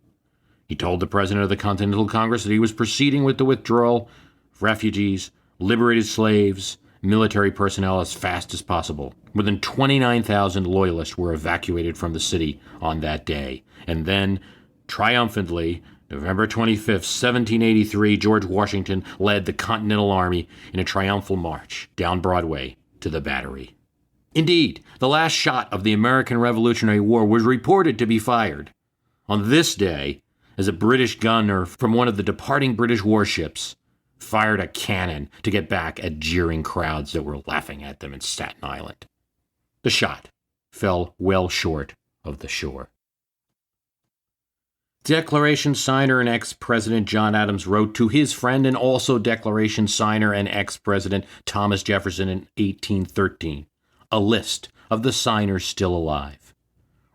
He told the president of the Continental Congress that he was proceeding with the withdrawal of refugees, liberated slaves, military personnel as fast as possible. More than 29,000 Loyalists were evacuated from the city on that day. And then, triumphantly, November 25th, 1783, George Washington led the Continental Army in a triumphal march down Broadway to the Battery. Indeed, the last shot of the American Revolutionary War was reported to be fired on this day as a British gunner from one of the departing British warships fired a cannon to get back at jeering crowds that were laughing at them in Staten Island. The shot fell well short of the shore. Declaration signer and ex-President John Adams wrote to his friend and also Declaration signer and ex-President Thomas Jefferson in 1813, a list of the signers still alive.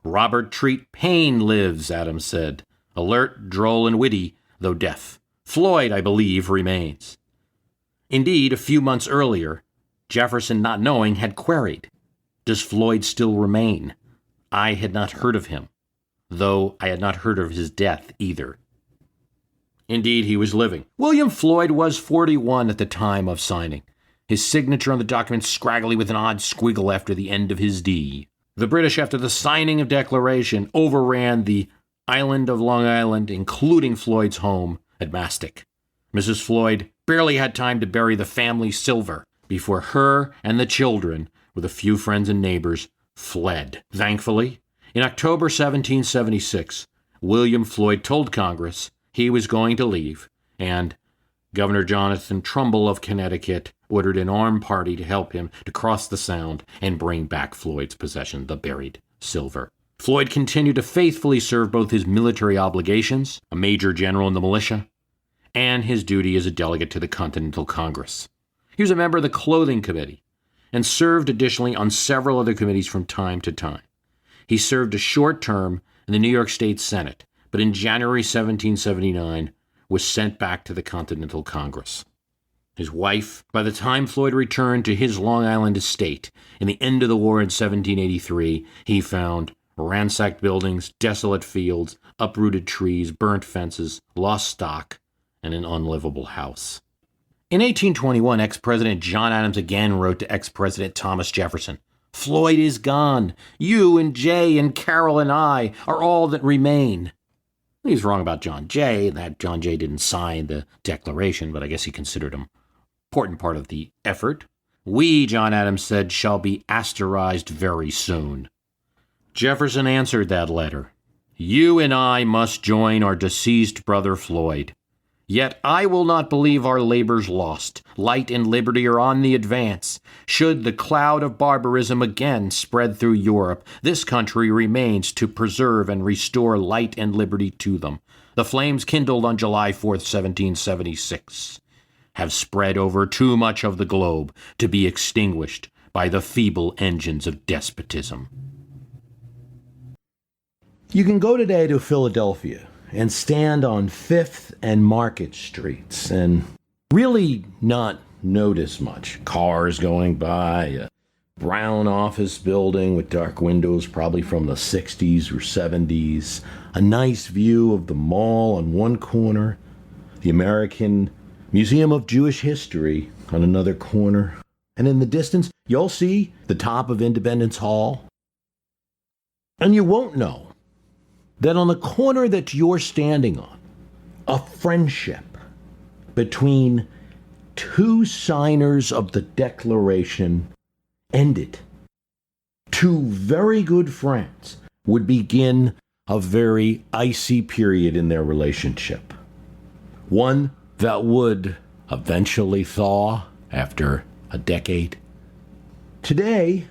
Robert Treat Paine lives, Adams said, alert, droll, and witty, though deaf. Floyd, I believe, remains. Indeed, a few months earlier, Jefferson, not knowing, had queried, does Floyd still remain? I had not heard of him, though I had not heard of his death either. Indeed, he was living. William Floyd was 41 at the time of signing, his signature on the document scraggly with an odd squiggle after the end of his D. The British, after the signing of Declaration, overran the island of Long Island, including Floyd's home at Mastic. Mrs. Floyd barely had time to bury the family silver before her and the children, with a few friends and neighbors, fled. Thankfully, in October 1776, William Floyd told Congress he was going to leave, and Governor Jonathan Trumbull of Connecticut ordered an armed party to help him to cross the Sound and bring back Floyd's possession, the buried silver. Floyd continued to faithfully serve both his military obligations, a major general in the militia, and his duty as a delegate to the Continental Congress. He was a member of the Clothing Committee and served additionally on several other committees from time to time. He served a short term in the New York State Senate, but in January 1779 was sent back to the Continental Congress. His wife, by the time Floyd returned to his Long Island estate in the end of the war in 1783, he found ransacked buildings, desolate fields, uprooted trees, burnt fences, lost stock, and an unlivable house. In 1821, ex-President John Adams again wrote to ex-President Thomas Jefferson, Floyd is gone. You and Jay and Carol and I are all that remain. He's wrong about John Jay, that John Jay didn't sign the Declaration, but I guess he considered him an important part of the effort. We, John Adams said, shall be asterized very soon. Jefferson answered that letter. You and I must join our deceased brother Floyd. Yet I will not believe our labors lost. Light and liberty are on the advance. Should the cloud of barbarism again spread through Europe, this country remains to preserve and restore light and liberty to them. The flames kindled on July 4th, 1776, have spread over too much of the globe to be extinguished by the feeble engines of despotism. You can go today to Philadelphia and stand on 5th and Market Streets and really not notice much. Cars going by, a brown office building with dark windows, probably from the 60s or 70s, a nice view of the mall on one corner, the American Museum of Jewish History on another corner. And in the distance, you'll see the top of Independence Hall. And you won't know that on the corner that you're standing on, a friendship between two signers of the Declaration ended. Two very good friends would begin a very icy period in their relationship. One that would eventually thaw after a decade. Today,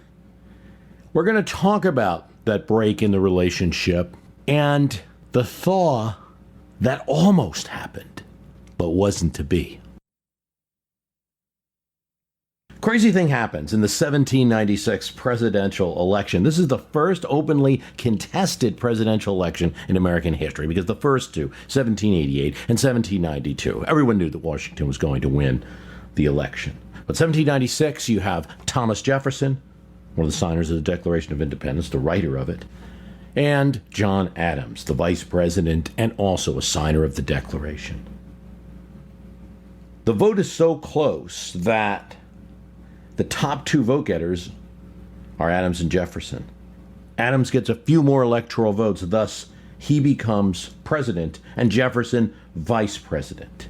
we're going to talk about that break in the relationship and the thaw that almost happened, but wasn't to be. Crazy thing happens in the 1796 presidential election. This is the first openly contested presidential election in American history, because the first two, 1788 and 1792, everyone knew that Washington was going to win the election. But 1796, you have Thomas Jefferson, one of the signers of the Declaration of Independence, the writer of it, and John Adams, the vice president and also a signer of the Declaration. The vote is so close that the top two vote-getters are Adams and Jefferson. Adams gets a few more electoral votes, thus he becomes president, and Jefferson vice president.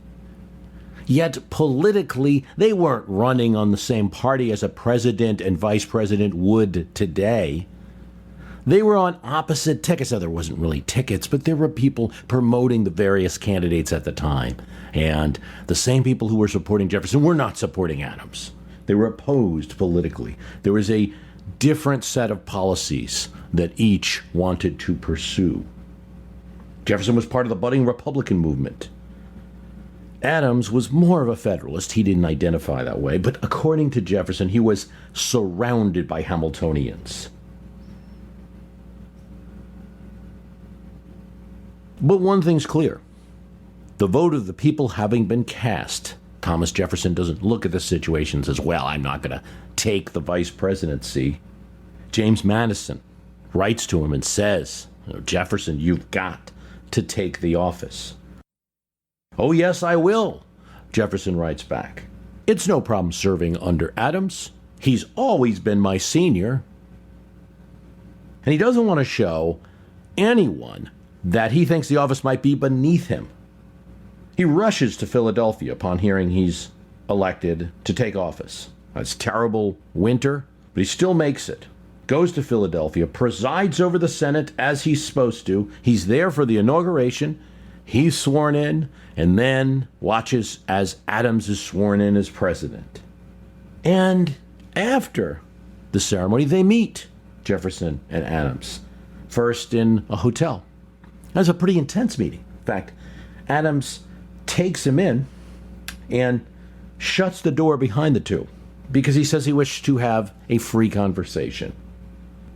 Yet politically, they weren't running on the same party as a president and vice president would today. They were on opposite tickets. Now, there wasn't really tickets, but there were people promoting the various candidates at the time. And the same people who were supporting Jefferson were not supporting Adams. They were opposed politically. There was a different set of policies that each wanted to pursue. Jefferson was part of the budding Republican movement. Adams was more of a Federalist. He didn't identify that way, but according to Jefferson, he was surrounded by Hamiltonians. But one thing's clear. The vote of the people having been cast, Thomas Jefferson doesn't look at the situation and says, well, I'm not going to take the vice presidency. James Madison writes to him and says, Jefferson, you've got to take the office. Oh, yes, I will, Jefferson writes back. It's no problem serving under Adams. He's always been my senior. And he doesn't want to show anyone that he thinks the office might be beneath him. He rushes to Philadelphia upon hearing he's elected to take office. It's terrible winter, but he still makes it. Goes to Philadelphia, presides over the Senate as he's supposed to. He's there for the inauguration. He's sworn in, and then watches as Adams is sworn in as president. And after the ceremony, they meet, Jefferson and Adams, first in a hotel. That's a pretty intense meeting. In fact, Adams takes him in and shuts the door behind the two because he says he wished to have a free conversation.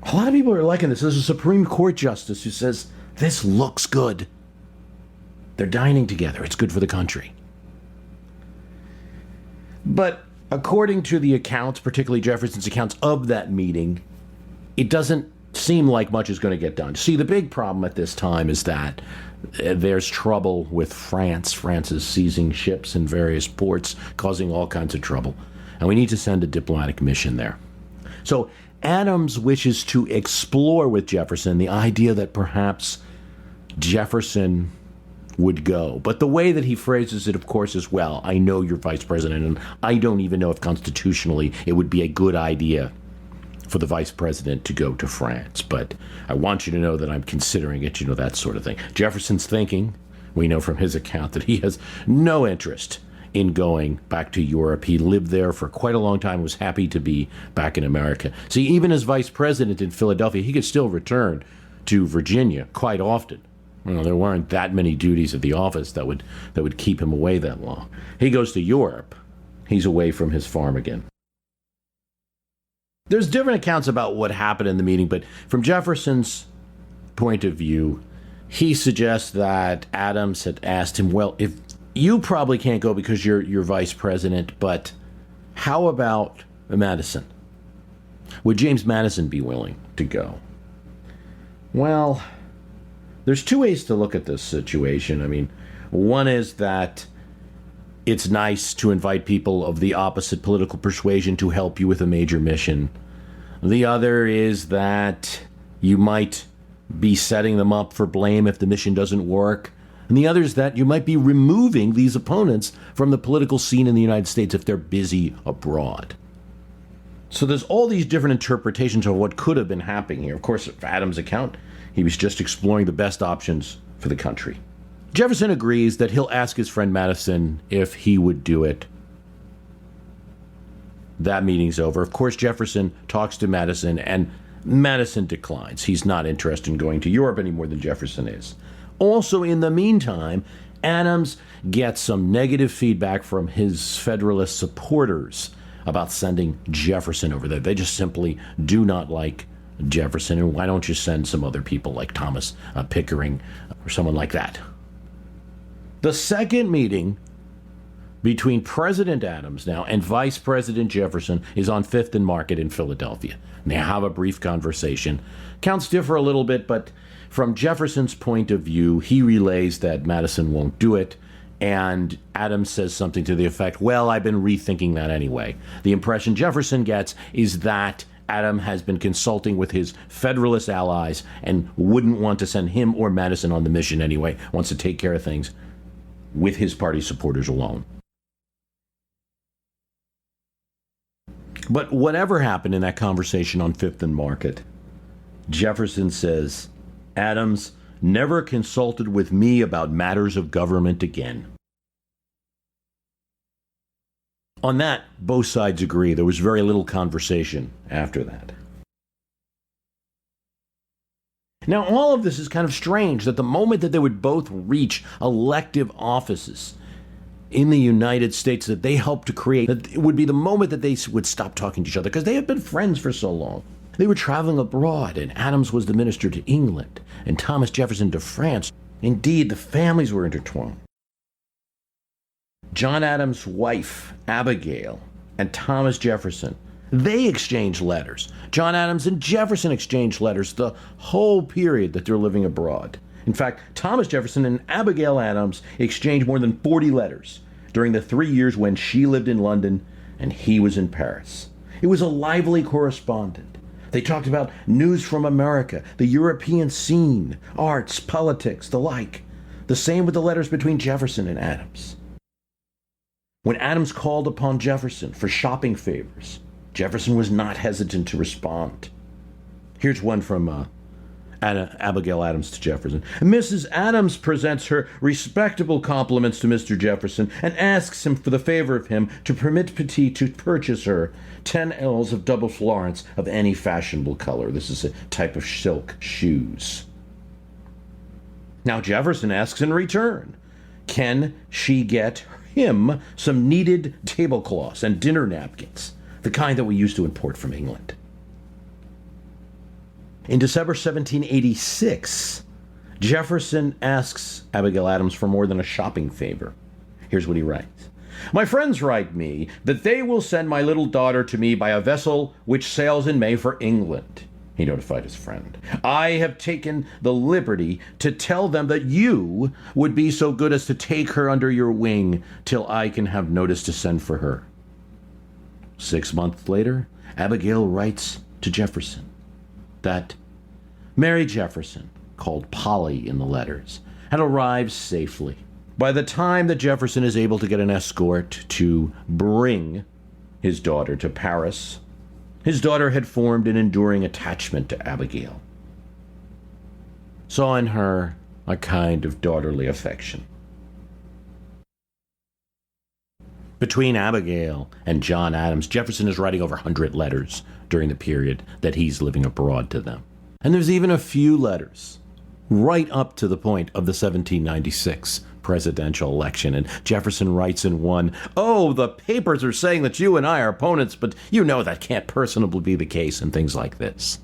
A lot of people are liking this. There's a Supreme Court justice who says, this looks good. They're dining together. It's good for the country. But according to the accounts, particularly Jefferson's accounts of that meeting, it doesn't seem like much is going to get done. See, the big problem at this time is that there's trouble with France. France is seizing ships in various ports, causing all kinds of trouble. And we need to send a diplomatic mission there. So Adams wishes to explore with Jefferson the idea that perhaps Jefferson would go. But the way that he phrases it, of course, is, well, I know you're vice president, and I don't even know if constitutionally it would be a good idea for the vice president to go to France. But I want you to know that I'm considering it, that sort of thing. Jefferson's thinking, we know from his account, that he has no interest in going back to Europe. He lived there for quite a long time, was happy to be back in America. See, even as vice president in Philadelphia, he could still return to Virginia quite often. There weren't that many duties at the office that would keep him away that long. He goes to Europe. He's away from his farm again. There's different accounts about what happened in the meeting, but from Jefferson's point of view, he suggests that Adams had asked him, well, if you probably can't go because you're vice president, but how about Madison? Would James Madison be willing to go? Well, there's two ways to look at this situation. One is that it's nice to invite people of the opposite political persuasion to help you with a major mission. The other is that you might be setting them up for blame if the mission doesn't work. And the other is that you might be removing these opponents from the political scene in the United States if they're busy abroad. So there's all these different interpretations of what could have been happening here. Of course, for Adams' account, he was just exploring the best options for the country. Jefferson agrees that he'll ask his friend Madison if he would do it. That meeting's over. Of course, Jefferson talks to Madison, and Madison declines. He's not interested in going to Europe any more than Jefferson is. Also, in the meantime, Adams gets some negative feedback from his Federalist supporters about sending Jefferson over there. They just simply do not like Jefferson, and why don't you send some other people like Thomas Pickering or someone like that? The second meeting between President Adams now and Vice President Jefferson is on 5th and Market in Philadelphia. And they have a brief conversation. Counts differ a little bit, but from Jefferson's point of view, he relays that Madison won't do it, and Adams says something to the effect, well, I've been rethinking that anyway. The impression Jefferson gets is that Adams has been consulting with his Federalist allies and wouldn't want to send him or Madison on the mission anyway, wants to take care of things with his party supporters alone. But whatever happened in that conversation on 5th and Market, Jefferson says, Adams never consulted with me about matters of government again. On that, both sides agree. There was very little conversation after that. Now, all of this is kind of strange, that the moment that they would both reach elective offices in the United States that they helped to create, that it would be the moment that they would stop talking to each other, because they had been friends for so long. They were traveling abroad, and Adams was the minister to England, and Thomas Jefferson to France. Indeed, the families were intertwined. John Adams' wife, Abigail, and Thomas Jefferson, they exchanged letters. John Adams and Jefferson exchanged letters the whole period that they're living abroad. In fact, Thomas Jefferson and Abigail Adams exchanged more than 40 letters during the 3 years when she lived in London and he was in Paris. It was a lively correspondence. They talked about news from America, the European scene, arts, politics, the like. The same with the letters between Jefferson and Adams. When Adams called upon Jefferson for shopping favors, Jefferson was not hesitant to respond. Here's one from Abigail Adams to Jefferson. Mrs. Adams presents her respectable compliments to Mr. Jefferson and asks him for the favor of him to permit Petit to purchase her 10 ells of double florins of any fashionable color. This is a type of silk shoes. Now Jefferson asks in return, can she get him some needed tablecloths and dinner napkins, the kind that we used to import from England? In December 1786, Jefferson asks Abigail Adams for more than a shopping favor. Here's what he writes. My friends write me that they will send my little daughter to me by a vessel which sails in May for England. He notified his friend. I have taken the liberty to tell them that you would be so good as to take her under your wing till I can have notice to send for her. 6 months later, Abigail writes to Jefferson that Mary Jefferson, called Polly in the letters, had arrived safely. By the time that Jefferson is able to get an escort to bring his daughter to Paris, his daughter had formed an enduring attachment to Abigail, saw in her a kind of daughterly affection. Between Abigail and John Adams, Jefferson is writing over 100 letters during the period that he's living abroad to them. And there's even a few letters right up to the point of the 1796 presidential election. And Jefferson writes in one, oh, the papers are saying that you and I are opponents, but you know that can't personally be the case, and things like this.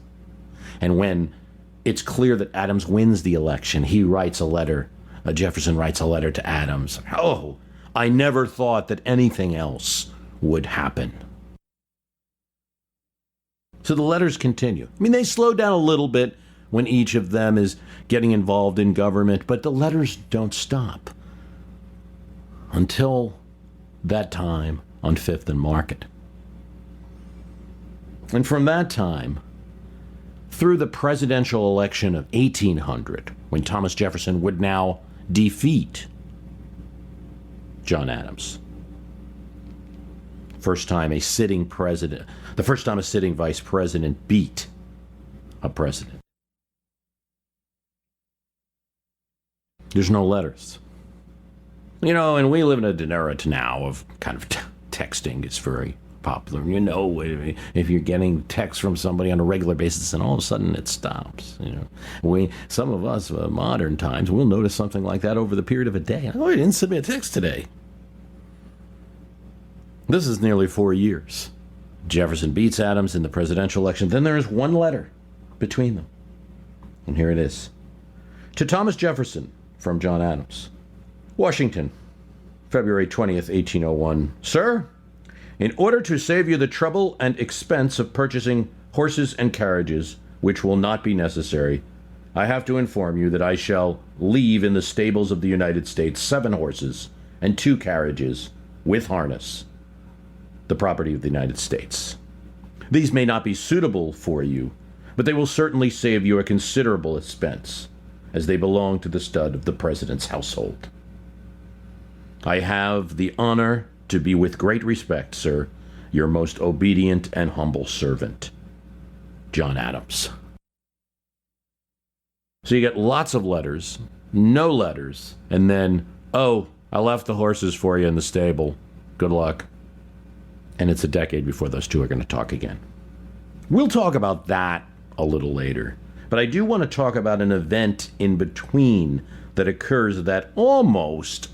And when it's clear that Adams wins the election, he writes a letter, Jefferson writes a letter to Adams. Oh, I never thought that anything else would happen. So the letters continue. I mean, they slow down a little bit when each of them is getting involved in government, but the letters don't stop until that time on 5th and Market. And from that time, through the presidential election of 1800, when Thomas Jefferson would now defeat John Adams. The first time a sitting vice president beat a president. There's no letters. And we live in an era now of kind of texting. It's very popular. If you're getting text from somebody on a regular basis and all of a sudden it stops. Some of us, modern times, we'll notice something like that over the period of a day. Oh, I didn't send me a text today. This is nearly 4 years. Jefferson beats Adams in the presidential election. Then there is one letter between them. And here it is. To Thomas Jefferson, from John Adams. Washington, February 20th, 1801. Sir, in order to save you the trouble and expense of purchasing horses and carriages, which will not be necessary, I have to inform you that I shall leave in the stables of the United States 7 horses and 2 carriages with harness, the property of the United States. These may not be suitable for you, but they will certainly save you a considerable expense, as they belong to the stud of the President's household. I have the honor to be with great respect, sir, your most obedient and humble servant, John Adams. So you get lots of letters, no letters, and then, oh, I left the horses for you in the stable. Good luck. And it's a decade before those two are going to talk again. We'll talk about that a little later. But I do want to talk about an event in between that occurs that almost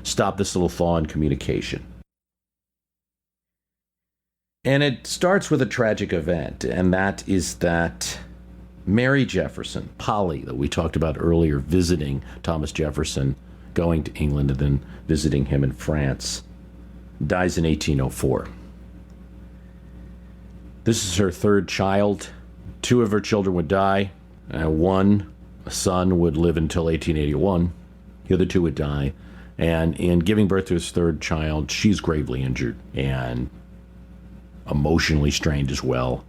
stopped this little thaw in communication. And it starts with a tragic event, and that is that Mary Jefferson, Polly, that we talked about earlier, visiting Thomas Jefferson, going to England and then visiting him in France, dies in 1804. This is her 3rd child. 2 of her children would die. One, a son, would live until 1881. The other 2 would die. And in giving birth to his 3rd child, she's gravely injured and emotionally strained as well.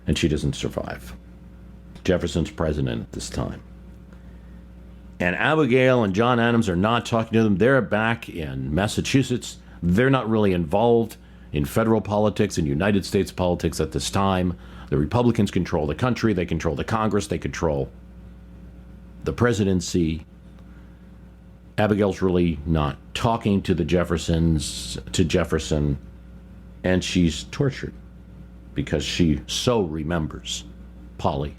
And she doesn't survive. Jefferson's president at this time. And Abigail and John Adams are not talking to them. They're back in Massachusetts. They're not really involved in federal politics and United States politics at this time. The Republicans control the country. They control the Congress. They control the presidency. Abigail's really not talking to Jefferson, and she's tortured because she so remembers Polly.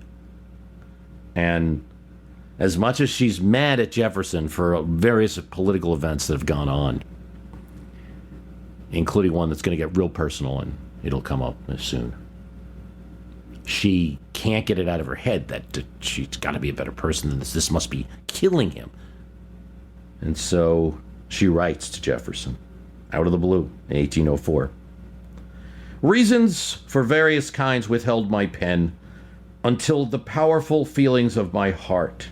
And as much as she's mad at Jefferson for various political events that have gone on, including one that's going to get real personal, and it'll come up soon, she can't get it out of her head that she's got to be a better person than this. This must be killing him. And so she writes to Jefferson, out of the blue, in 1804. Reasons for various kinds withheld my pen until the powerful feelings of my heart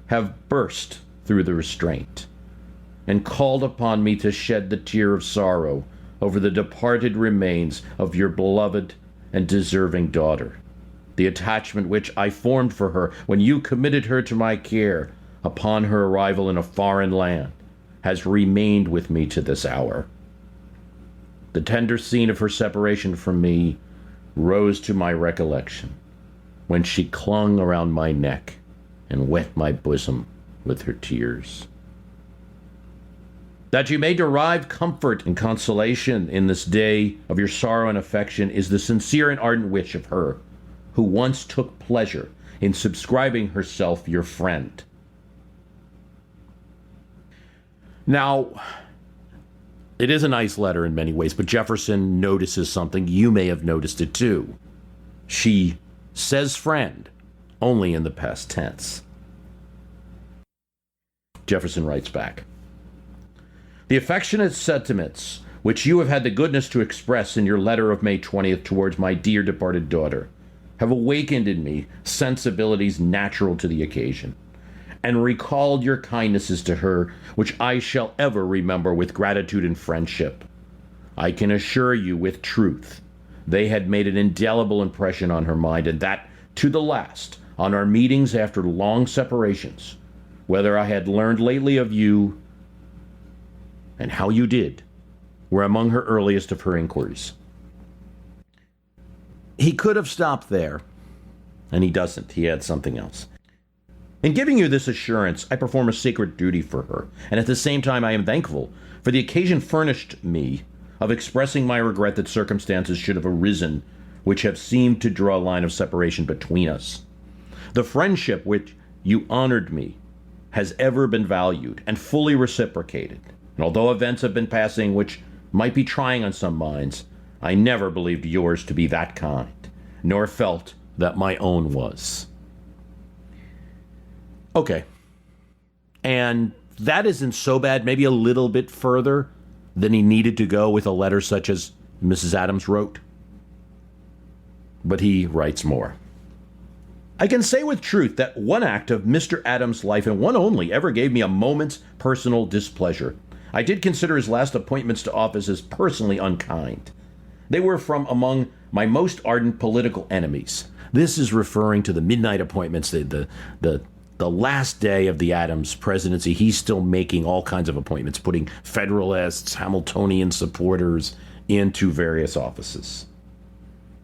have burst through the restraint and called upon me to shed the tear of sorrow over the departed remains of your beloved and deserving daughter, the attachment which I formed for her when you committed her to my care upon her arrival in a foreign land has remained with me to this hour. The tender scene of her separation from me rose to my recollection when she clung around my neck and wet my bosom with her tears. That you may derive comfort and consolation in this day of your sorrow and affection is the sincere and ardent wish of her who once took pleasure in subscribing herself your friend. Now, it is a nice letter in many ways, but Jefferson notices something. You may have noticed it too. She says friend only in the past tense. Jefferson writes back, the affectionate sentiments which you have had the goodness to express in your letter of May 20th towards my dear departed daughter have awakened in me sensibilities natural to the occasion, and recalled your kindnesses to her, which I shall ever remember with gratitude and friendship. I can assure you with truth, they had made an indelible impression on her mind, and that, to the last, on our meetings after long separations, whether I had learned lately of you and how you did, were among her earliest of her inquiries. He could have stopped there, and he doesn't. He had something else. In giving you this assurance, I perform a sacred duty for her, and at the same time I am thankful for the occasion furnished me of expressing my regret that circumstances should have arisen which have seemed to draw a line of separation between us. The friendship which you honored me has ever been valued and fully reciprocated, and although events have been passing which might be trying on some minds, I never believed yours to be that kind, nor felt that my own was. Okay. And that isn't so bad, maybe a little bit further than he needed to go with a letter such as Mrs. Adams wrote. But he writes more. I can say with truth that one act of Mr. Adams' life, and one only, ever gave me a moment's personal displeasure. I did consider his last appointments to office as personally unkind. They were from among my most ardent political enemies. This is referring to the midnight appointments, the last day of the Adams presidency. He's still making all kinds of appointments, putting Federalists, Hamiltonian supporters into various offices.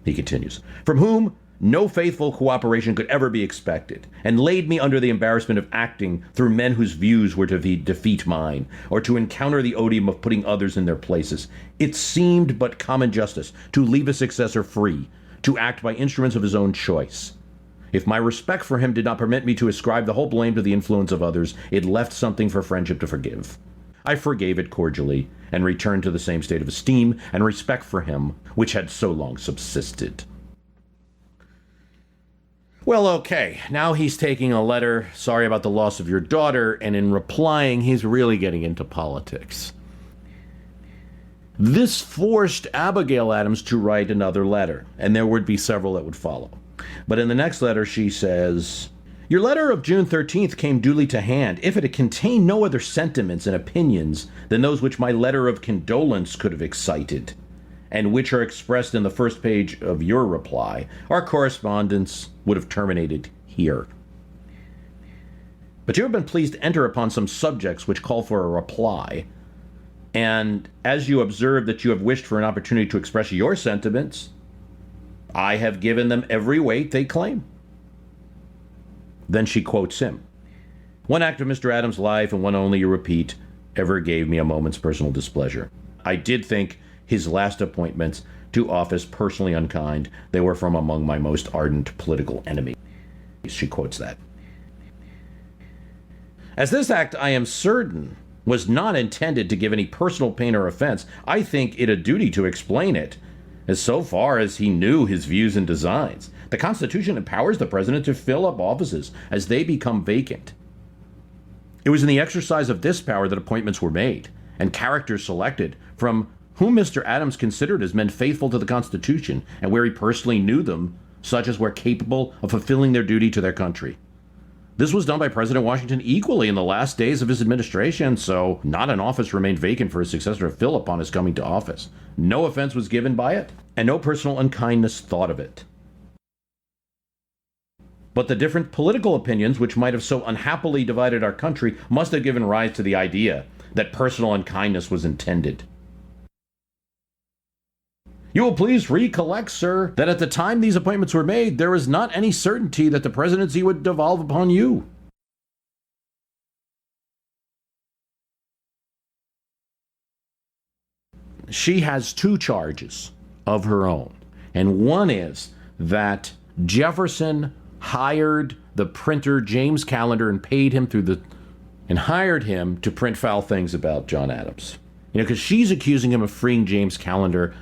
He continues, from whom no faithful cooperation could ever be expected, and laid me under the embarrassment of acting through men whose views were to defeat mine, or to encounter the odium of putting others in their places. It seemed but common justice to leave a successor free, to act by instruments of his own choice. If my respect for him did not permit me to ascribe the whole blame to the influence of others, it left something for friendship to forgive. I forgave it cordially, and returned to the same state of esteem and respect for him which had so long subsisted. Well, okay, now he's taking a letter, sorry about the loss of your daughter, and in replying, he's really getting into politics. This forced Abigail Adams to write another letter, and there would be several that would follow. But in the next letter, she says, your letter of June 13th came duly to hand, if it had contained no other sentiments and opinions than those which my letter of condolence could have excited, and which are expressed in the first page of your reply, our correspondence would have terminated here. But you have been pleased to enter upon some subjects which call for a reply, and as you observe that you have wished for an opportunity to express your sentiments, I have given them every weight they claim. Then she quotes him. One act of Mr. Adams' life, and one only, you repeat, ever gave me a moment's personal displeasure. I did think his last appointments to office personally unkind. They were from among my most ardent political enemies. She quotes that. As this act, I am certain, was not intended to give any personal pain or offense, I think it a duty to explain it, as so far as he knew his views and designs. The Constitution empowers the president to fill up offices as they become vacant. It was in the exercise of this power that appointments were made, and characters selected from whom Mr. Adams considered as men faithful to the Constitution, and where he personally knew them, such as were capable of fulfilling their duty to their country. This was done by President Washington equally in the last days of his administration, so not an office remained vacant for his successor to fill upon his coming to office. No offense was given by it, and no personal unkindness thought of it. But the different political opinions which might have so unhappily divided our country must have given rise to the idea that personal unkindness was intended. You will please recollect, sir, that at the time these appointments were made, there was not any certainty that the presidency would devolve upon you. She has two charges of her own, and one is that Jefferson hired the printer James Callender and paid him and hired him to print foul things about John Adams. Because she's accusing him of freeing James Callender,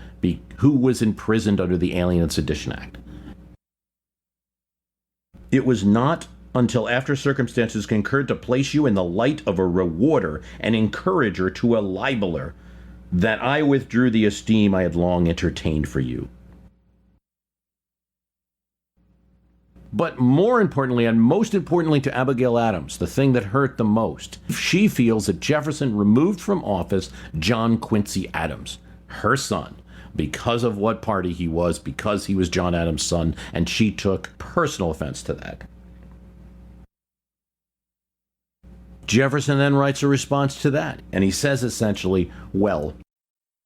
who was imprisoned under the Alien and Sedition Act. It was not until after circumstances concurred to place you in the light of a rewarder and encourager to a libeler that I withdrew the esteem I had long entertained for you. But more importantly, and most importantly to Abigail Adams, the thing that hurt the most, she feels that Jefferson removed from office John Quincy Adams, her son, because of what party he was, because he was John Adams' son, and she took personal offense to that. Jefferson then writes a response to that, and he says essentially, well,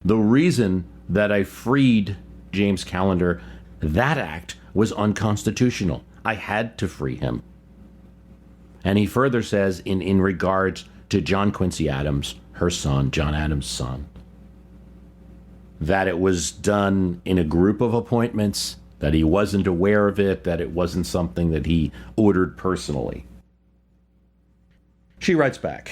the reason that I freed James Callender, that act was unconstitutional. I had to free him. And he further says, in regards to John Quincy Adams, her son, John Adams' son, that it was done in a group of appointments, that he wasn't aware of it, that it wasn't something that he ordered personally. She writes back,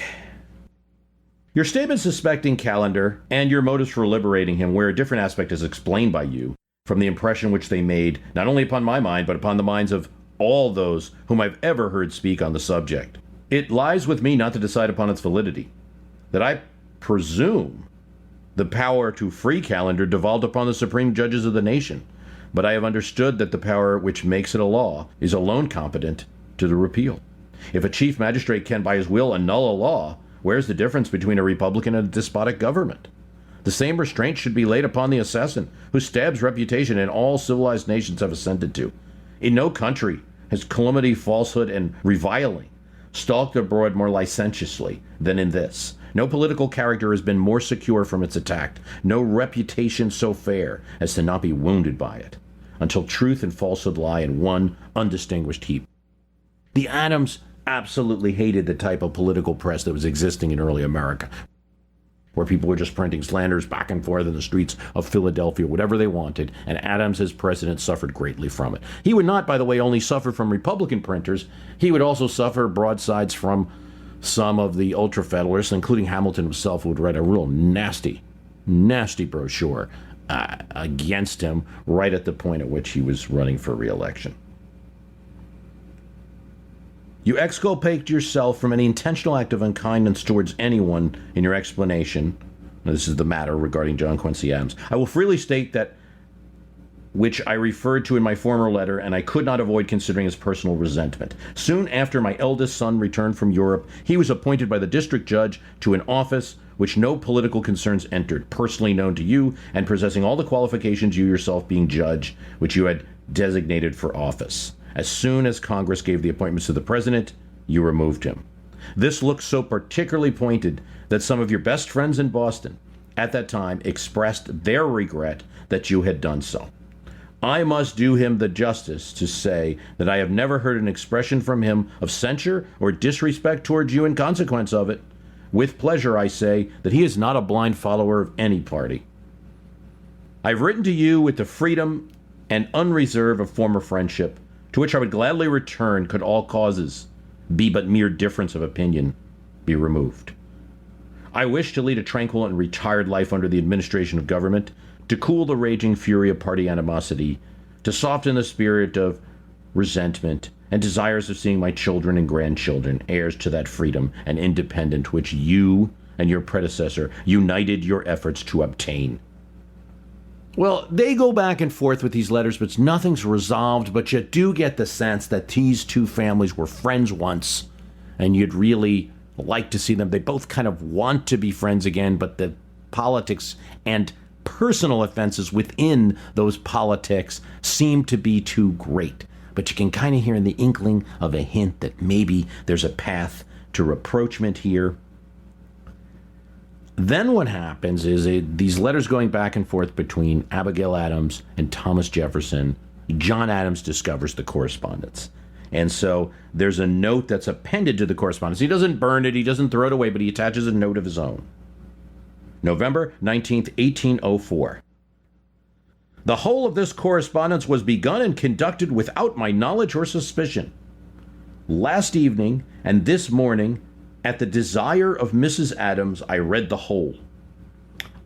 your statement suspecting Callender and your motives for liberating him, where a different aspect is explained by you, from the impression which they made, not only upon my mind, but upon the minds of all those whom I've ever heard speak on the subject. It lies with me not to decide upon its validity. That I presume the power to free Callender devolved upon the supreme judges of the nation, but I have understood that the power which makes it a law is alone competent to the repeal. If a chief magistrate can by his will annul a law, where's the difference between a republican and a despotic government? The same restraint should be laid upon the assassin, whose stab's reputation in all civilized nations have ascended to. In no country has calumny, falsehood, and reviling stalked abroad more licentiously than in this. No political character has been more secure from its attack, no reputation so fair as to not be wounded by it, until truth and falsehood lie in one undistinguished heap. The Adams absolutely hated the type of political press that was existing in early America, where people were just printing slanders back and forth in the streets of Philadelphia, whatever they wanted, and Adams, as president, suffered greatly from it. He would not, by the way, only suffer from Republican printers, he would also suffer broadsides from some of the Ultra-Federalists, including Hamilton himself, who would write a real nasty brochure against him right at the point at which he was running for re-election. You exculpate yourself from any intentional act of unkindness towards anyone in your explanation. Now, this is the matter regarding John Quincy Adams. I will freely state that which I referred to in my former letter, and I could not avoid considering his personal resentment. Soon after my eldest son returned from Europe, he was appointed by the district judge to an office which no political concerns entered, personally known to you, and possessing all the qualifications, you yourself being judge, which you had designated for office. As soon as Congress gave the appointments to the president, you removed him. This looked so particularly pointed that some of your best friends in Boston at that time expressed their regret that you had done so. I must do him the justice to say that I have never heard an expression from him of censure or disrespect towards you in consequence of it. With pleasure, I say that he is not a blind follower of any party. I've written to you with the freedom and unreserve of former friendship, to which I would gladly return could all causes, be but mere difference of opinion, be removed. I wish to lead a tranquil and retired life under the administration of government, to cool the raging fury of party animosity, to soften the spirit of resentment, and desires of seeing my children and grandchildren heirs to that freedom and independence which you and your predecessor united your efforts to obtain. Well, they go back and forth with these letters, but nothing's resolved, but you do get the sense that these two families were friends once, and you'd really like to see them. They both kind of want to be friends again, but the politics and personal offenses within those politics seem to be too great. But you can kind of hear in the inkling of a hint that maybe there's a path to rapprochement here. Then what happens is these letters going back and forth between Abigail Adams and Thomas Jefferson, John Adams discovers the correspondence. And so there's a note that's appended to the correspondence. He doesn't burn it, he doesn't throw it away, but he attaches a note of his own. November 19th, 1804. The whole of this correspondence was begun and conducted without my knowledge or suspicion. Last evening and this morning, at the desire of Mrs. Adams, I read the whole.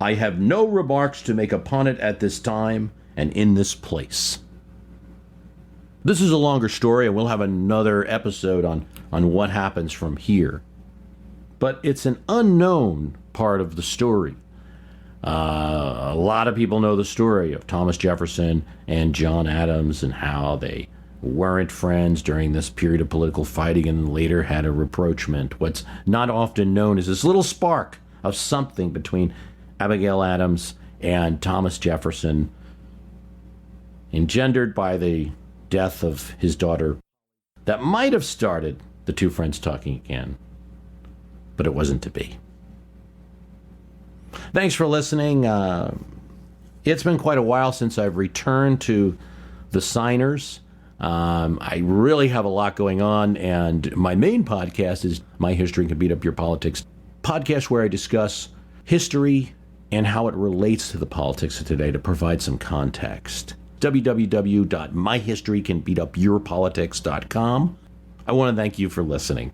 I have no remarks to make upon it at this time and in this place. This is a longer story, and we'll have another episode on what happens from here. But it's an unknown part of the story. A lot of people know the story of Thomas Jefferson and John Adams and how they weren't friends during this period of political fighting and later had a rapprochement. What's not often known is this little spark of something between Abigail Adams and Thomas Jefferson, engendered by the death of his daughter, that might have started the two friends talking again, but it wasn't to be. Thanks for listening. It's been quite a while since I've returned to the Signers. I really have a lot going on, and my main podcast is My History Can Beat Up Your Politics, podcast where I discuss history and how it relates to the politics of today to provide some context. www.myhistorycanbeatupyourpolitics.com. I want to thank you for listening.